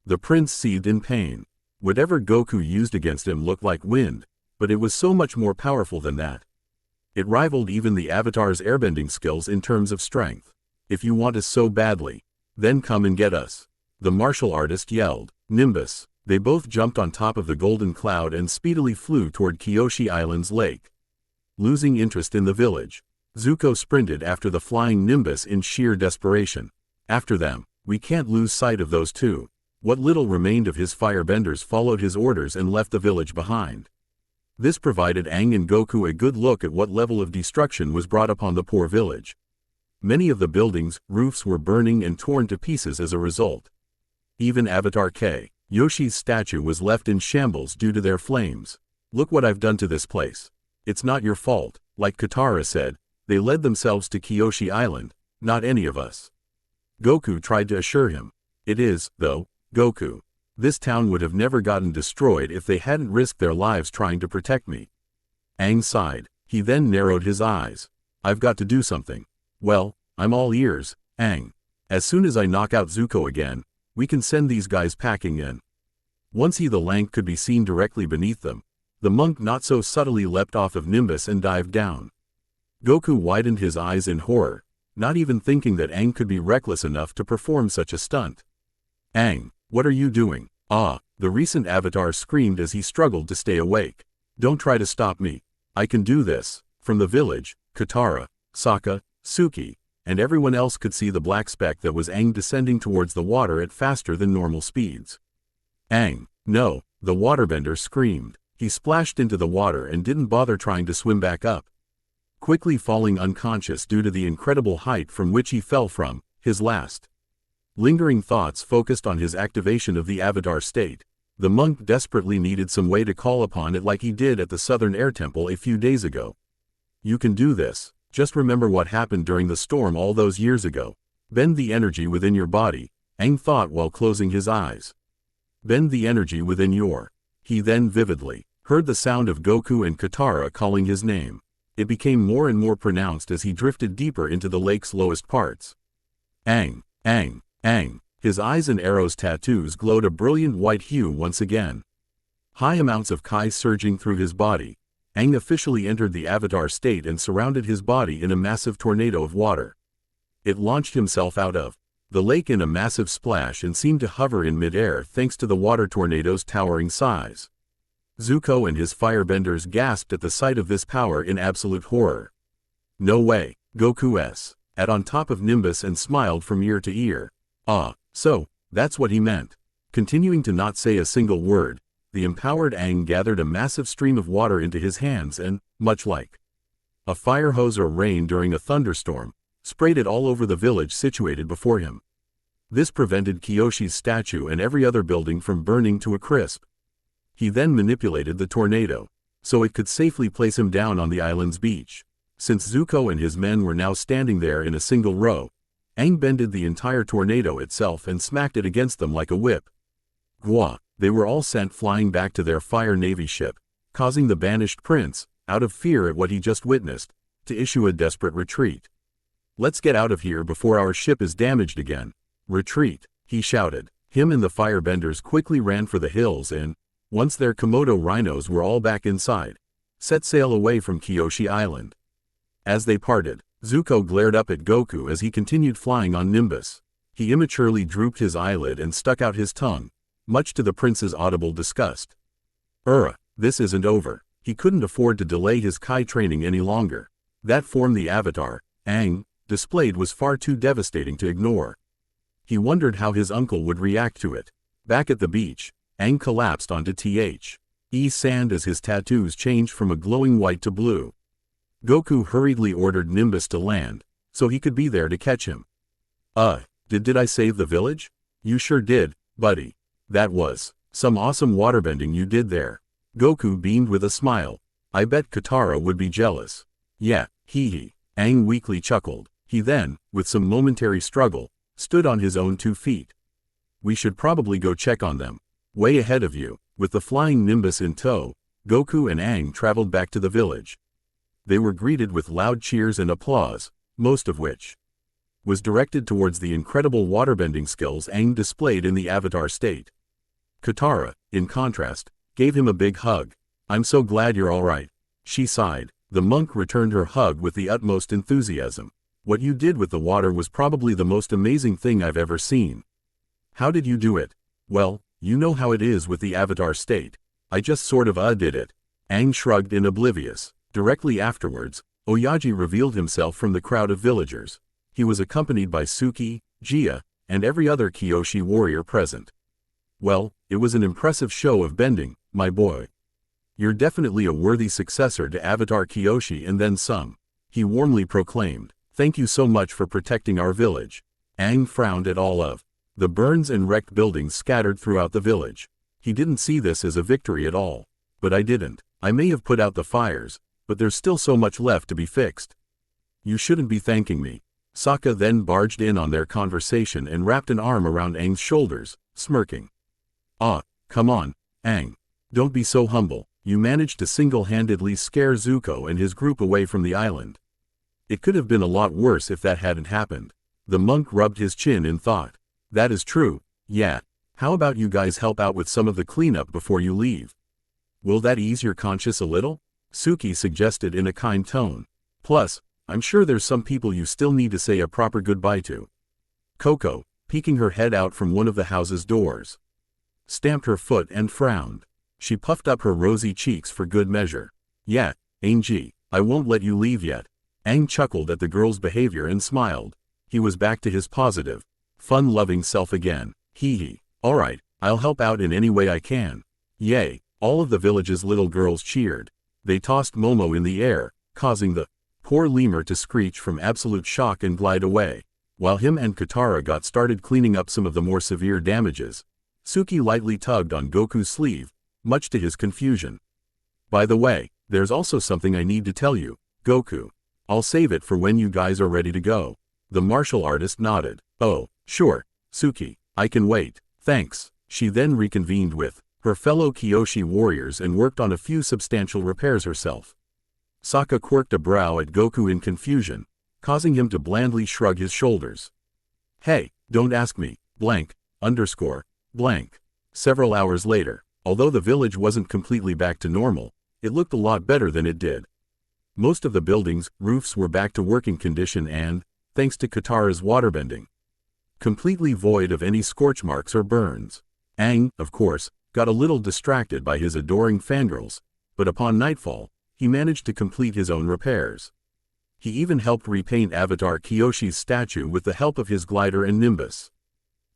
The prince seethed in pain. Whatever Goku used against him looked like wind, but it was so much more powerful than that. It rivaled even the Avatar's airbending skills in terms of strength. "If you want us so badly, then come and get us," the martial artist yelled. "Nimbus." They both jumped on top of the golden cloud and speedily flew toward Kyoshi Island's lake. Losing interest in the village, Zuko sprinted after the flying Nimbus in sheer desperation. After them, we can't lose sight of those two. What little remained of his firebenders followed his orders and left the village behind. This provided Aang and Goku a good look at what level of destruction was brought upon the poor village. Many of the buildings' roofs were burning and torn to pieces as a result. Even Avatar K. Yoshi's statue was left in shambles due to their flames. "Look what I've done to this place. It's not your fault," like Katara said. "They led themselves to Kyoshi Island, not any of us." Goku tried to assure him. "It is, though, Goku. This town would have never gotten destroyed if they hadn't risked their lives trying to protect me." Aang sighed. He then narrowed his eyes. "I've got to do something." "Well, I'm all ears, Aang. As soon as I knock out Zuko again, we can send these guys packing in." Once the Lank could be seen directly beneath them, the monk not so subtly leapt off of Nimbus and dived down. Goku widened his eyes in horror, not even thinking that Aang could be reckless enough to perform such a stunt. "Aang, what are you doing?" "Ah," the recent Avatar screamed as he struggled to stay awake. "Don't try to stop me. I can do this." From the village, Katara, Sokka, Suki, and everyone else could see the black speck that was Aang descending towards the water at faster than normal speeds. "Aang, no," the waterbender screamed. He splashed into the water and didn't bother trying to swim back up. Quickly falling unconscious due to the incredible height from which he fell from, his last lingering thoughts focused on his activation of the Avatar state. The monk desperately needed some way to call upon it like he did at the Southern Air Temple a few days ago. "You can do this. Just remember what happened during the storm all those years ago. Bend the energy within your body," Aang thought while closing his eyes. "Bend the energy within your..." He then vividly heard the sound of Goku and Katara calling his name. It became more and more pronounced as he drifted deeper into the lake's lowest parts. "Aang, Aang, Aang." His eyes and arrows tattoos glowed a brilliant white hue once again. High amounts of Kai surging through his body, Aang officially entered the Avatar state and surrounded his body in a massive tornado of water. It launched himself out of the lake in a massive splash and seemed to hover in midair thanks to the water tornado's towering size. Zuko and his firebenders gasped at the sight of this power in absolute horror. "No way," Goku sat on top of Nimbus and smiled from ear to ear. "Ah, so, that's what he meant." Continuing to not say a single word, the empowered Aang gathered a massive stream of water into his hands and, much like a fire hose or rain during a thunderstorm, sprayed it all over the village situated before him. This prevented Kyoshi's statue and every other building from burning to a crisp. He then manipulated the tornado, so it could safely place him down on the island's beach. Since Zuko and his men were now standing there in a single row, Aang bended the entire tornado itself and smacked it against them like a whip. Gwa! They were all sent flying back to their Fire Navy ship, causing the banished prince, out of fear at what he just witnessed, to issue a desperate retreat. "Let's get out of here before our ship is damaged again." "Retreat," he shouted. Him and the firebenders quickly ran for the hills and, once their Komodo rhinos were all back inside, set sail away from Kyoshi Island. As they parted, Zuko glared up at Goku as he continued flying on Nimbus. He immaturely drooped his eyelid and stuck out his tongue, much to the prince's audible disgust. This isn't over." He couldn't afford to delay his Kai training any longer. That form the Avatar, Aang, displayed was far too devastating to ignore. He wondered how his uncle would react to it. Back at the beach, Aang collapsed onto the sand as his tattoos changed from a glowing white to blue. Goku hurriedly ordered Nimbus to land, so he could be there to catch him. Did I save the village? You sure did, buddy. That was some awesome waterbending you did there. Goku beamed with a smile. I bet Katara would be jealous. Yeah, hee. Aang weakly chuckled. He then, with some momentary struggle, stood on his own 2 feet. We should probably go check on them. Way ahead of you, with the flying Nimbus in tow, Goku and Aang traveled back to the village. They were greeted with loud cheers and applause, most of which was directed towards the incredible waterbending skills Aang displayed in the Avatar state. Katara, in contrast, gave him a big hug. I'm so glad you're alright. She sighed. The monk returned her hug with the utmost enthusiasm. What you did with the water was probably the most amazing thing I've ever seen. How did you do it? Well, you know how it is with the Avatar state. I just sort of did it. Aang shrugged in oblivious. Directly afterwards, Oyaji revealed himself from the crowd of villagers. He was accompanied by Suki, Jia, and every other Kyoshi warrior present. Well, it was an impressive show of bending, my boy. You're definitely a worthy successor to Avatar Kyoshi and then some, he warmly proclaimed. Thank you so much for protecting our village. Aang frowned at all of the burns and wrecked buildings scattered throughout the village. He didn't see this as a victory at all. But I didn't. I may have put out the fires, but there's still so much left to be fixed. You shouldn't be thanking me. Sokka then barged in on their conversation and wrapped an arm around Aang's shoulders, smirking. Come on, Aang. Don't be so humble. You managed to single-handedly scare Zuko and his group away from the island. It could have been a lot worse if that hadn't happened. The monk rubbed his chin in thought. That is true, yeah. How about you guys help out with some of the cleanup before you leave? Will that ease your conscience a little? Suki suggested in a kind tone. Plus, I'm sure there's some people you still need to say a proper goodbye to. Coco, peeking her head out from one of the house's doors, stamped her foot and frowned. She puffed up her rosy cheeks for good measure. Yeah, Angie, I won't let you leave yet. Aang chuckled at the girl's behavior and smiled. He was back to his positive, fun-loving self again. Hee. Alright, I'll help out in any way I can. Yay, all of the village's little girls cheered. They tossed Momo in the air, causing the poor lemur to screech from absolute shock and glide away. While him and Katara got started cleaning up some of the more severe damages, Suki lightly tugged on Goku's sleeve, much to his confusion. By the way, there's also something I need to tell you, Goku. I'll save it for when you guys are ready to go. The martial artist nodded. Oh, sure, Suki, I can wait, thanks. She then reconvened with her fellow Kyoshi warriors and worked on a few substantial repairs herself. Sokka quirked a brow at Goku in confusion, causing him to blandly shrug his shoulders. Hey, don't ask me, blank. Several hours later, although the village wasn't completely back to normal, it looked a lot better than it did. Most of the buildings' roofs were back to working condition and, thanks to Katara's waterbending, completely void of any scorch marks or burns. Aang, of course, got a little distracted by his adoring fangirls, but upon nightfall, he managed to complete his own repairs. He even helped repaint Avatar Kyoshi's statue with the help of his glider and Nimbus.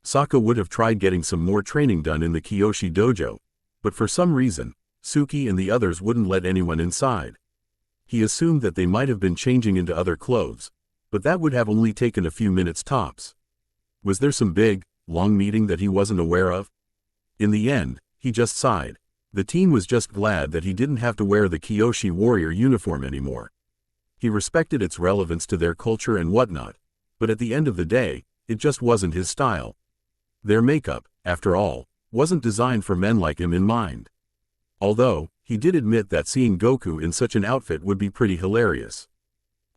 Sokka would have tried getting some more training done in the Kyoshi dojo, but for some reason, Suki and the others wouldn't let anyone inside. He assumed that they might have been changing into other clothes, but that would have only taken a few minutes tops. Was there some big, long meeting that he wasn't aware of? In the end, he just sighed. The teen was just glad that he didn't have to wear the Kyoshi warrior uniform anymore. He respected its relevance to their culture and whatnot, but at the end of the day, it just wasn't his style. Their makeup, after all, wasn't designed for men like him in mind. Although, he did admit that seeing Goku in such an outfit would be pretty hilarious.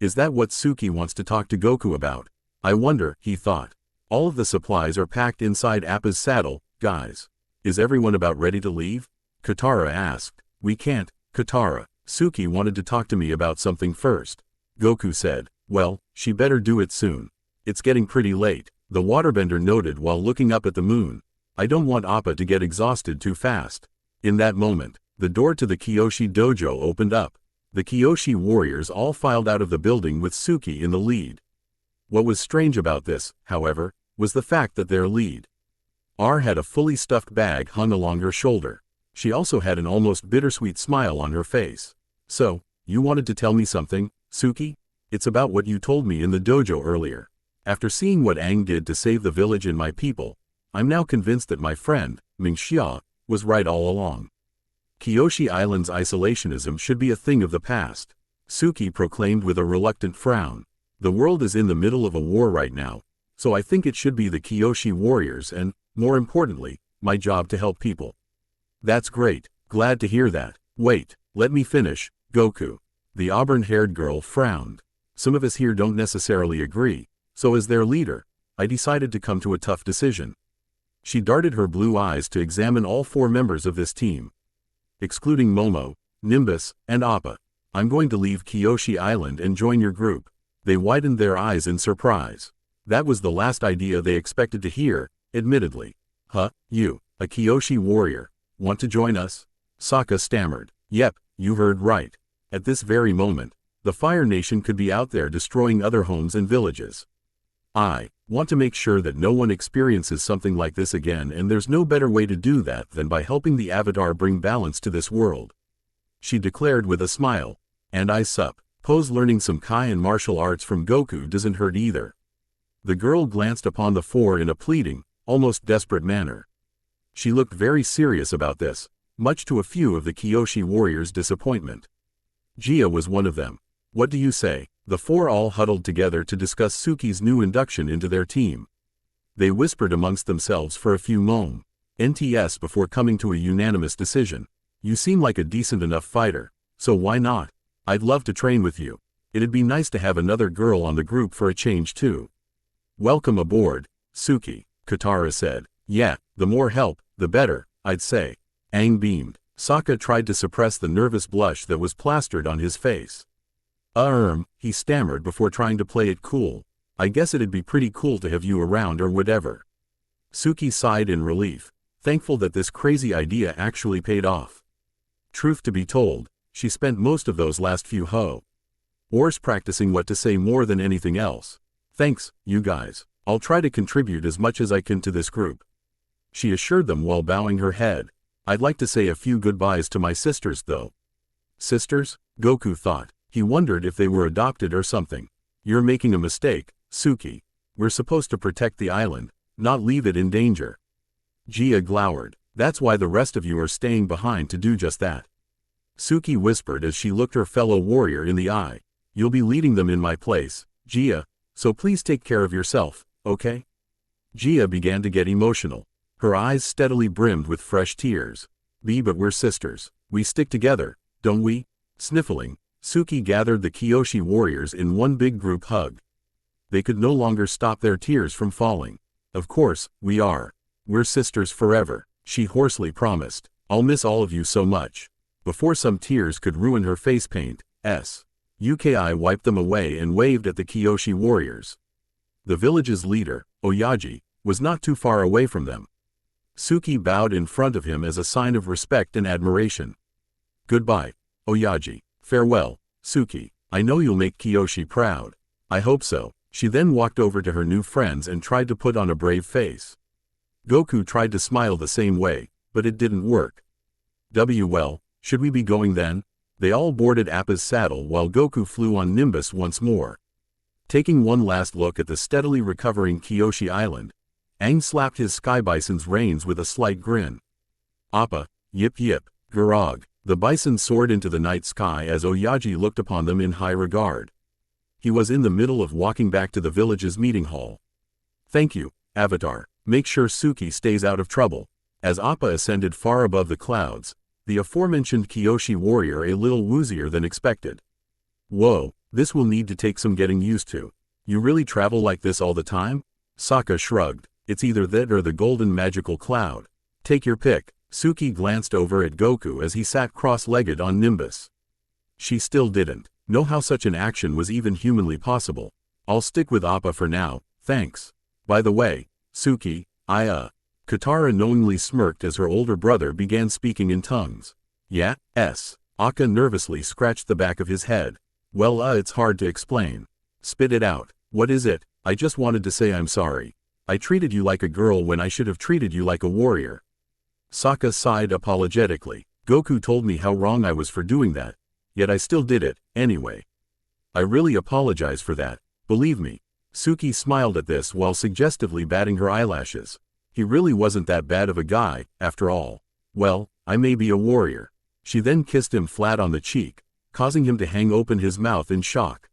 Is that what Suki wants to talk to Goku about? I wonder, he thought. All of the supplies are packed inside Appa's saddle, guys. Is everyone about ready to leave? Katara asked. We can't, Katara. Suki wanted to talk to me about something first. Goku said. Well, she better do it soon. It's getting pretty late. The waterbender noted while looking up at the moon. I don't want Appa to get exhausted too fast. In that moment, the door to the Kyoshi dojo opened up. The Kyoshi warriors all filed out of the building with Suki in the lead. What was strange about this, however, was the fact that their lead R had a fully stuffed bag hung along her shoulder. She also had an almost bittersweet smile on her face. So, you wanted to tell me something, Suki? It's about what you told me in the dojo earlier. After seeing what Aang did to save the village and my people, I'm now convinced that my friend, Ming Xia, was right all along. Kyoshi Island's isolationism should be a thing of the past, Suki proclaimed with a reluctant frown. The world is in the middle of a war right now, so I think it should be the Kyoshi warriors and, more importantly, my job to help people. That's great, glad to hear that. Wait, let me finish, Goku. The auburn-haired girl frowned. Some of us here don't necessarily agree, so as their leader, I decided to come to a tough decision. She darted her blue eyes to examine all 4 members of this team. Excluding Momo, Nimbus, and Appa, I'm going to leave Kyoshi Island and join your group. They widened their eyes in surprise. That was the last idea they expected to hear, admittedly. Huh, you, a Kyoshi warrior, want to join us? Sokka stammered. Yep, you heard right. At this very moment, the Fire Nation could be out there destroying other homes and villages. I want to make sure that no one experiences something like this again, and there's no better way to do that than by helping the Avatar bring balance to this world. She declared with a smile. And I suppose learning some Kai and martial arts from Goku doesn't hurt either. The girl glanced upon the 4 in a pleading, almost desperate manner. She looked very serious about this, much to a few of the Kyoshi warriors' disappointment. Jia was one of them. What do you say? The 4 all huddled together to discuss Suki's new induction into their team. They whispered amongst themselves for a few moments before coming to a unanimous decision. You seem like a decent enough fighter, so why not? I'd love to train with you. It'd be nice to have another girl on the group for a change too. Welcome aboard, Suki, Katara said. Yeah, the more help, the better, I'd say. Aang beamed. Sokka tried to suppress the nervous blush that was plastered on his face. He stammered before trying to play it cool. I guess it'd be pretty cool to have you around or whatever. Suki sighed in relief, thankful that this crazy idea actually paid off. Truth to be told, she spent most of those last few hours practicing what to say more than anything else. Thanks, you guys. I'll try to contribute as much as I can to this group. She assured them while bowing her head. I'd like to say a few goodbyes to my sisters though. Sisters? Goku thought. He wondered if they were adopted or something. You're making a mistake, Suki. We're supposed to protect the island, not leave it in danger. Jia glowered. That's why the rest of you are staying behind to do just that. Suki whispered as she looked her fellow warrior in the eye. You'll be leading them in my place, Jia, so please take care of yourself, okay? Jia began to get emotional. Her eyes steadily brimmed with fresh tears. But we're sisters. We stick together, don't we? Sniffling, Suki gathered the Kyoshi warriors in one big group hug. They could no longer stop their tears from falling. Of course, we are. We're sisters forever, she hoarsely promised. I'll miss all of you so much. Before some tears could ruin her face paint, Uki wiped them away and waved at the Kyoshi warriors. The village's leader, Oyaji, was not too far away from them. Suki bowed in front of him as a sign of respect and admiration. Goodbye, Oyaji. Farewell, Suki. I know you'll make Kyoshi proud. I hope so. She then walked over to her new friends and tried to put on a brave face. Goku tried to smile the same way, but it didn't work. Well, should we be going then? They all boarded Appa's saddle while Goku flew on Nimbus once more. Taking one last look at the steadily recovering Kyoshi Island, Aang slapped his sky bison's reins with a slight grin. Appa, yip yip, Garog. The bison soared into the night sky as Oyaji looked upon them in high regard. He was in the middle of walking back to the village's meeting hall. Thank you, Avatar. Make sure Suki stays out of trouble. As Appa ascended far above the clouds, the aforementioned Kyoshi warrior a little woozier than expected. Whoa, this will need to take some getting used to. You really travel like this all the time? Sokka shrugged. It's either that or the golden magical cloud. Take your pick. Suki glanced over at Goku as he sat cross-legged on Nimbus. She still didn't know how such an action was even humanly possible. I'll stick with Appa for now, thanks. By the way, Suki, Katara knowingly smirked as her older brother began speaking in tongues. Yeah, Akka nervously scratched the back of his head. Well, it's hard to explain. Spit it out. What is it? I just wanted to say I'm sorry. I treated you like a girl when I should have treated you like a warrior. Sokka sighed apologetically. Goku told me how wrong I was for doing that, yet I still did it, anyway. I really apologize for that, believe me. Suki smiled at this while suggestively batting her eyelashes. He really wasn't that bad of a guy, after all. Well, I may be a warrior. She then kissed him flat on the cheek, causing him to hang open his mouth in shock.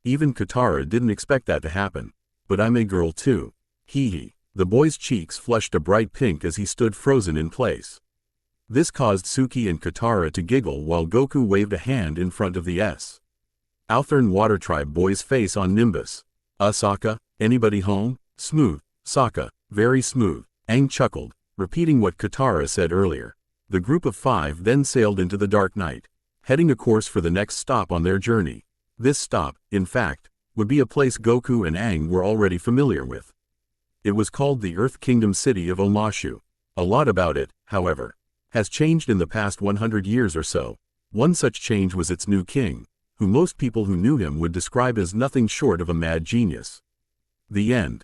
Even Katara didn't expect that to happen. But I'm a girl too. Hee hee. The boy's cheeks flushed a bright pink as he stood frozen in place. This caused Suki and Katara to giggle while Goku waved a hand in front of the S. Outhern Water Tribe boy's face on Nimbus. Sokka, anybody home? Smooth. Sokka, very smooth. Aang chuckled, repeating what Katara said earlier. The group of 5 then sailed into the dark night, heading a course for the next stop on their journey. This stop, in fact, would be a place Goku and Aang were already familiar with. It was called the Earth Kingdom city of Omashu. A lot about it, however, has changed in the past 100 years or so. One such change was its new king, who most people who knew him would describe as nothing short of a mad genius. The end.